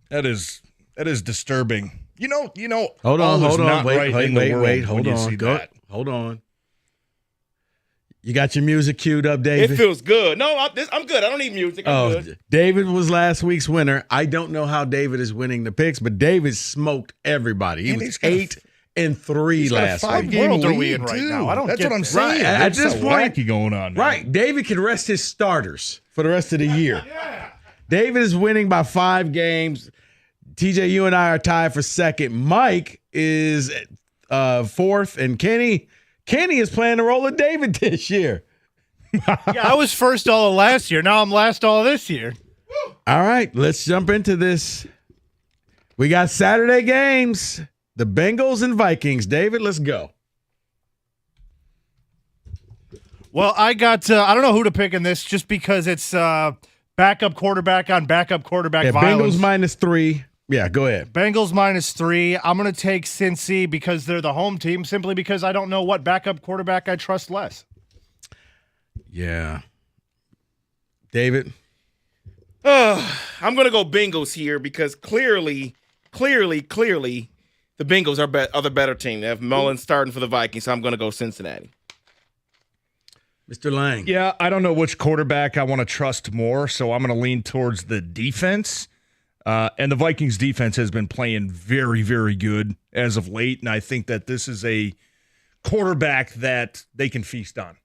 That is disturbing. You know. Hold all on. is not Wait. right in the world Hold when you on. see Go. that. Hold on. You got your music queued up, David? It feels good. No, I'm good. I don't need music. I'm good. David was last week's winner. I don't know how David is winning the picks, but David smoked everybody. He was 8-3 last week. What world are we in right now? I don't That's get what I'm this. saying. Right. At That's this so point, wacky going on. Man. Right. David can rest his starters for the rest of the year. David is winning by 5 games. TJ, you and I are tied for second. Mike is fourth, and Kenny is playing the role of David this year. Yeah, I was first all of last year. Now I'm last all of this year. All right, let's jump into this. We got Saturday games. The Bengals and Vikings. David, let's go. Well, I got I don't know who to pick in this just because it's backup quarterback on backup quarterback violence. Bengals -3. Yeah, go ahead. Bengals -3. I'm going to take Cincy because they're the home team, simply because I don't know what backup quarterback I trust less. Yeah. David? I'm going to go Bengals here because clearly, the Bengals are the better team. They have Mullins starting for the Vikings, so I'm going to go Cincinnati. Mr. Lang. Yeah, I don't know which quarterback I want to trust more, so I'm going to lean towards the defense. And the Vikings defense has been playing very, very good as of late, and I think that this is a quarterback that they can feast on.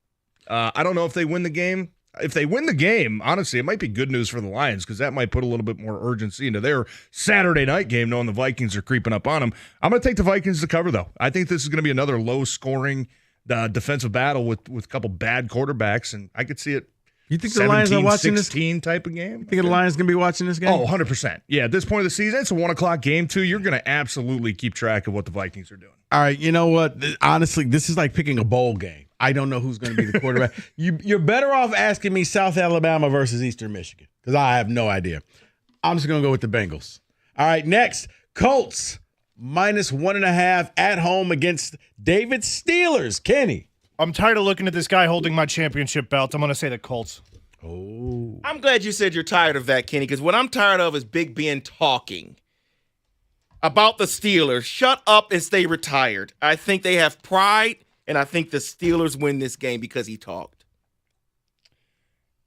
I don't know if they win the game. If they win the game, honestly, it might be good news for the Lions because that might put a little bit more urgency into their Saturday night game, knowing the Vikings are creeping up on them. I'm going to take the Vikings to cover, though. I think this is going to be another low-scoring defensive battle with a couple bad quarterbacks, and I could see it. You think the Lions are watching this 16 type of game? You think the Lions going to be watching this game? Oh, 100%. Yeah, at this point of the season, it's a 1 o'clock game, too. You're going to absolutely keep track of what the Vikings are doing. All right, you know what? Honestly, this is like picking a bowl game. I don't know who's going to be the quarterback. You're better off asking me South Alabama versus Eastern Michigan because I have no idea. I'm just going to go with the Bengals. All right, next, Colts -1.5 at home against David's Steelers. Kenny. I'm tired of looking at this guy holding my championship belt. I'm going to say the Colts. Oh. I'm glad you said you're tired of that, Kenny, because what I'm tired of is Big Ben talking about the Steelers. Shut up and stay retired. I think they have pride, and I think the Steelers win this game because he talked.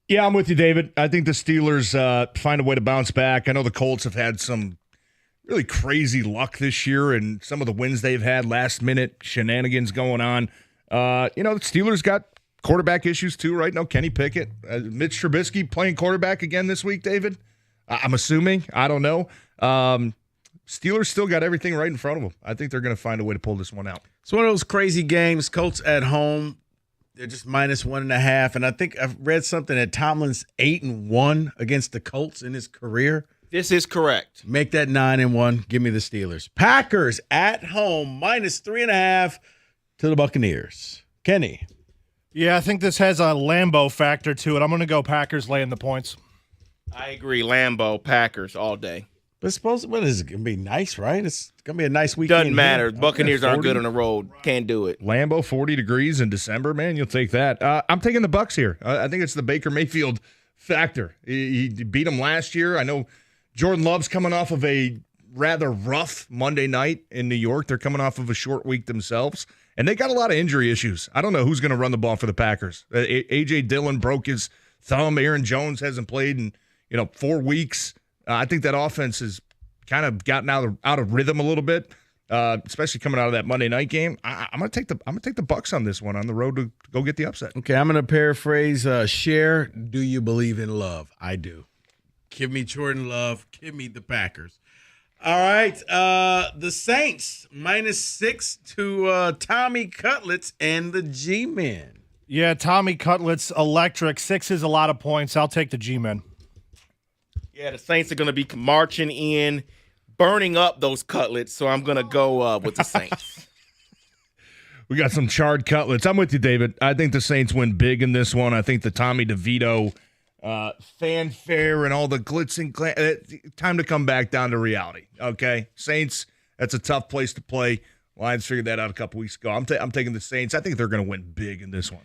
Yeah, I'm with you, David. I think the Steelers find a way to bounce back. I know the Colts have had some really crazy luck this year, and some of the wins they've had last-minute shenanigans going on. The Steelers got quarterback issues too, right? No, Kenny Pickett. Mitch Trubisky playing quarterback again this week, David? I'm assuming. I don't know. Steelers still got everything right in front of them. I think they're going to find a way to pull this one out. It's one of those crazy games. Colts at home, they're just -1.5. And I think I've read something that Tomlin's 8-1 against the Colts in his career. This is correct. Make that 9-1. Give me the Steelers. Packers at home, -3.5 to the Buccaneers. Kenny. Yeah, I think this has a Lambeau factor to it. I'm going to go Packers laying the points. I agree. Lambeau, Packers all day. But it's supposed to, what is it going to be nice, right? It's going to be a nice weekend. Doesn't matter. Here. Buccaneers aren't good on the road. Can't do it. Lambeau, 40 degrees in December, man. You'll take that. I'm taking the Bucs here. I think it's the Baker Mayfield factor. He beat them last year. I know Jordan Love's coming off of a rather rough Monday night in New York. They're coming off of a short week themselves. And they got a lot of injury issues. I don't know who's going to run the ball for the Packers. A.J. Dillon broke his thumb. Aaron Jones hasn't played in 4 weeks. I think that offense has kind of gotten out of rhythm a little bit, especially coming out of that Monday night game. I'm going to take the Bucs on this one on the road to go get the upset. Okay, I'm going to paraphrase Cher. Do you believe in love? I do. Give me Jordan Love. Give me the Packers. All right, the Saints -6 to Tommy Cutlets and the G-Men. Yeah, Tommy Cutlets, electric. 6 is a lot of points. I'll take the G-Men. Yeah, the Saints are going to be marching in, burning up those cutlets, so I'm going to go with the Saints. We got some charred cutlets. I'm with you, David. I think the Saints win big in this one. I think the Tommy DeVito fanfare and all the glitz and time to come back down to reality. Okay, Saints. That's a tough place to play. Lions figured that out a couple weeks ago. I'm taking the Saints. I think they're going to win big in this one.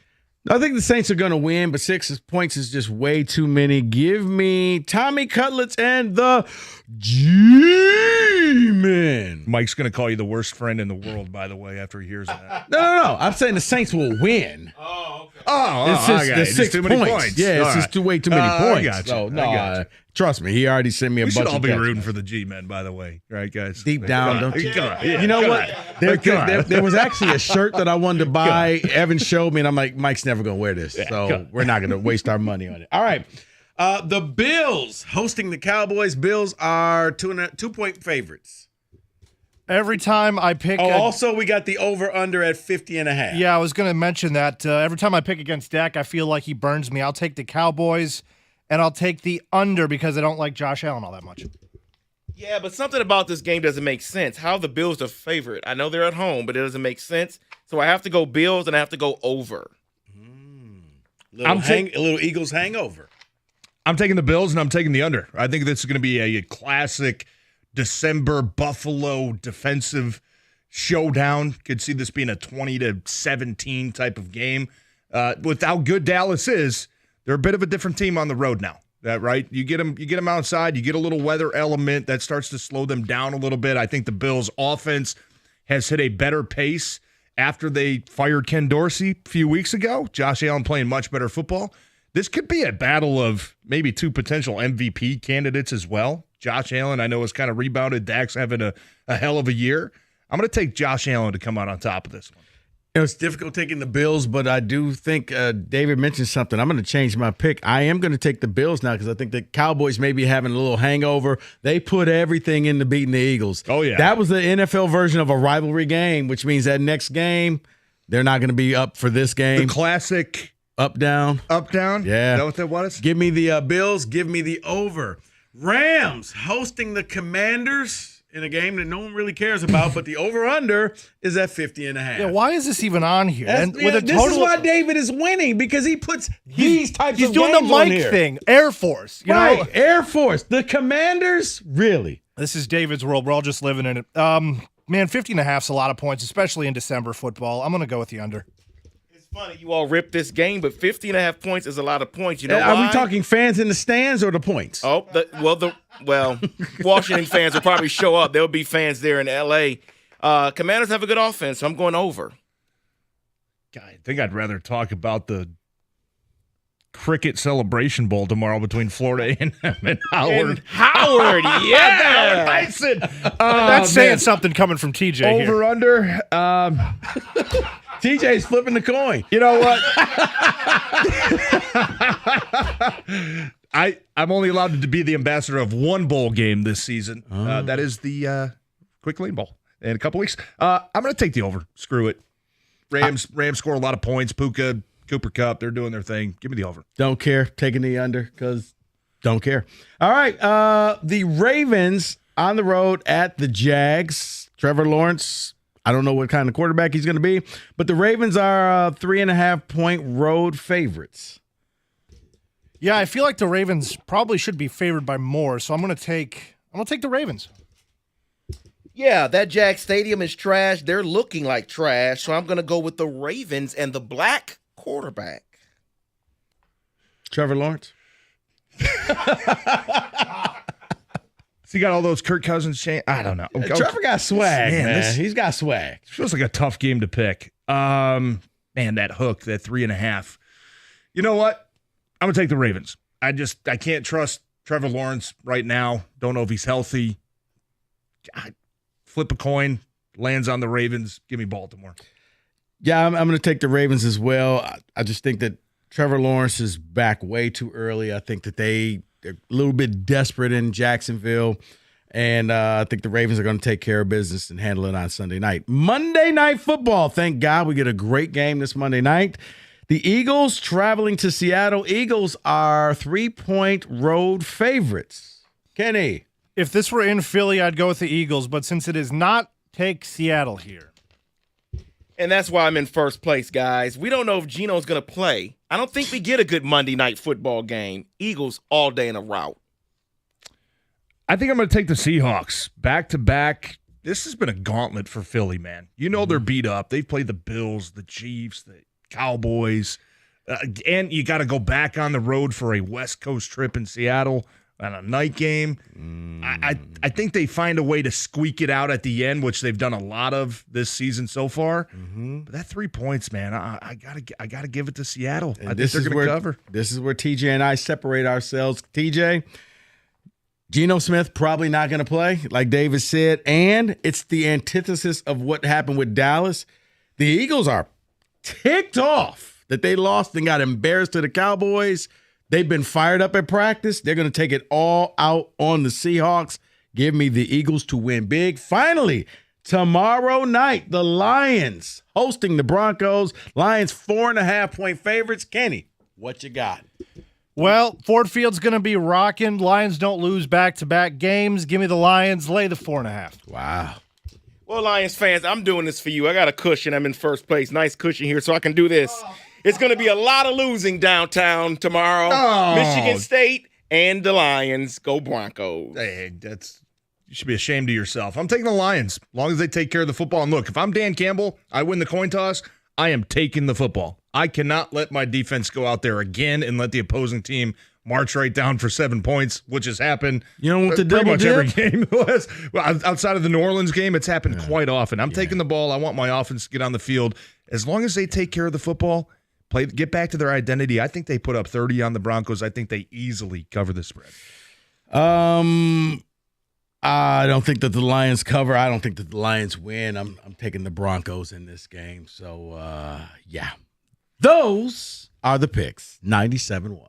I think the Saints are going to win, but 6 points is just way too many. Give me Tommy Cutlets and the G-Men. Mike's going to call you the worst friend in the world, by the way, after he hears that. No. I'm saying the Saints will win. Oh, It's 6 too many points. Yeah, it's just way too many points. I got you. So, no, trust me, he already sent me a we bunch should all of be texts. rooting for the G-Men, by the way. Right, guys? Deep down, don't you? Yeah, you know what? Come on. There was actually a shirt that I wanted to buy. Evan showed me, and I'm like, Mike's never going to wear this. So we're not going to waste our money on it. All right. The Bills hosting the Cowboys. Bills are 2-point favorites. Every time I pick... also, we got the over-under at 50.5. Yeah, I was going to mention that. Every time I pick against Dak, I feel like he burns me. I'll take the Cowboys, and I'll take the under because I don't like Josh Allen all that much. Yeah, but something about this game doesn't make sense. How the Bills are favorite? I know they're at home, but it doesn't make sense. So I have to go Bills, and I have to go over. A little Eagles hangover. I'm taking the Bills, and I'm taking the under. I think this is going to be a classic December Buffalo defensive showdown. Could see this being a 20-17 type of game. With how good Dallas is, they're a bit of a different team on the road now. Right? You get them outside, you get a little weather element that starts to slow them down a little bit. I think the Bills' offense has hit a better pace after they fired Ken Dorsey a few weeks ago. Josh Allen playing much better football. This could be a battle of maybe 2 potential MVP candidates as well. Josh Allen, I know, has kind of rebounded. Dak's having a hell of a year. I'm going to take Josh Allen to come out on top of this one. It's difficult taking the Bills, but I do think David mentioned something. I'm going to change my pick. I am going to take the Bills now because I think the Cowboys may be having a little hangover. They put everything into beating the Eagles. Oh, yeah. That was the NFL version of a rivalry game, which means that next game, they're not going to be up for this game. The classic up, down. Up, down? Yeah. Is that what that was? Give me the Bills. Give me the over. Rams hosting the Commanders in a game that no one really cares about, but the over-under is at 50.5. Yeah, why is this even on here? This is why David is winning, because he puts these types of He's doing games the on Mike here. thing. Air Force. You know? Air Force. The Commanders, really? This is David's world. We're all just living in it. Man, 50.5 is a lot of points, especially in December football. I'm going to go with the under. Funny, you all ripped this game, but 50.5 points is a lot of points. You know Are why? we talking fans in the stands or the points? Oh, Washington fans will probably show up. There'll be fans there in L.A. Commanders have a good offense, so I'm going over. God, I think I'd rather talk about the Cricket Celebration Bowl tomorrow between Florida A&M and Howard. Howard, yeah. Tyson. That's saying something coming from TJ Over, under. TJ's flipping the coin. You know what? I'm only allowed to be the ambassador of one bowl game this season. That is the Quick Lane Bowl in a couple weeks. I'm going to take the over. Screw it. Rams score a lot of points. Puka, Cooper Kupp, they're doing their thing. Give me the over. Don't care. Taking the under because don't care. All right. The Ravens on the road at the Jags. Trevor Lawrence. I don't know what kind of quarterback he's going to be, but the Ravens are 3.5-point road favorites. Yeah, I feel like the Ravens probably should be favored by more, so I'm going to take the Ravens. Yeah, that Jags Stadium is trash. They're looking like trash, so I'm going to go with the Ravens and the black quarterback. Trevor Lawrence. He got all those Kirk Cousins chain. I don't know. Trevor got swag, man. He's got swag. Feels like a tough game to pick. Man, that hook, that 3.5. You know what? I'm gonna take the Ravens. I can't trust Trevor Lawrence right now. Don't know if he's healthy. Flip a coin, lands on the Ravens. Give me Baltimore. Yeah, I'm going to take the Ravens as well. I just think that Trevor Lawrence is back way too early. I think that they're a little bit desperate in Jacksonville, and I think the Ravens are going to take care of business and handle it on Sunday night. Monday Night Football. Thank God we get a great game this Monday night. The Eagles traveling to Seattle. Eagles are 3-point road favorites. Kenny. If this were in Philly, I'd go with the Eagles, but since it is not, take Seattle here. And that's why I'm in first place, guys. We don't know if Geno's going to play. I don't think we get a good Monday night football game. Eagles all day in a rout. I think I'm going to take the Seahawks back to back. This has been a gauntlet for Philly, man. You know they're beat up. They've played the Bills, the Chiefs, the Cowboys, and you got to go back on the road for a West Coast trip in Seattle on a night game. I think they find a way to squeak it out at the end, which they've done a lot of this season so far. But that 3 points, man, I gotta give it to Seattle. And I think they're going to cover. This is where TJ and I separate ourselves. TJ, Geno Smith probably not going to play, like David said, and it's the antithesis of what happened with Dallas. The Eagles are ticked off that they lost and got embarrassed to the Cowboys. They've been fired up at practice. They're going to take it all out on the Seahawks. Give me the Eagles to win big. Finally, tomorrow night, the Lions hosting the Broncos. Lions 4.5-point favorites. Kenny, what you got? Well, Ford Field's going to be rocking. Lions don't lose back-to-back games. Give me the Lions. Lay the 4.5. Wow. Well, Lions fans, I'm doing this for you. I got a cushion. I'm in first place. Nice cushion here, so I can do this. It's going to be a lot of losing downtown tomorrow. Oh. Michigan State and the Lions. Go Broncos. Hey, you should be ashamed of yourself. I'm taking the Lions, as long as they take care of the football. And look, if I'm Dan Campbell, I win the coin toss, I am taking the football. I cannot let my defense go out there again and let the opposing team march right down for 7 points, which has happened. You know what the pretty double much dip? every game. Well, outside of the New Orleans game, it's happened quite often. I'm taking the ball. I want my offense to get on the field. As long as they take care of the football, get back to their identity. I think they put up 30 on the Broncos. I think they easily cover the spread. I don't think that the Lions cover. I don't think that the Lions win. I'm taking the Broncos in this game. So, yeah. Those are the picks. 97-1.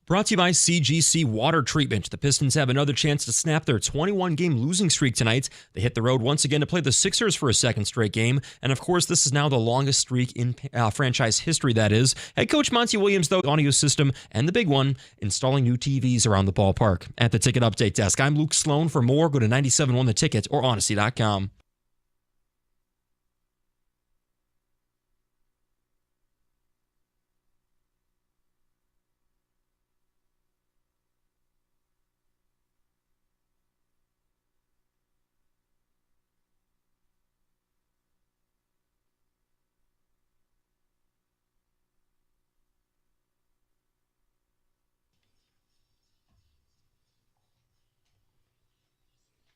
Brought to you by CGC Water Treatment. The Pistons have another chance to snap their 21-game losing streak tonight. They hit the road once again to play the Sixers for a second straight game. And, of course, this is now the longest streak in franchise history, that is. Head coach Monty Williams, though, audio system, and the big one, installing new TVs around the ballpark. At the Ticket Update Desk, I'm Luke Sloan. For more, go to 97.1 The Ticket or Odyssey.com.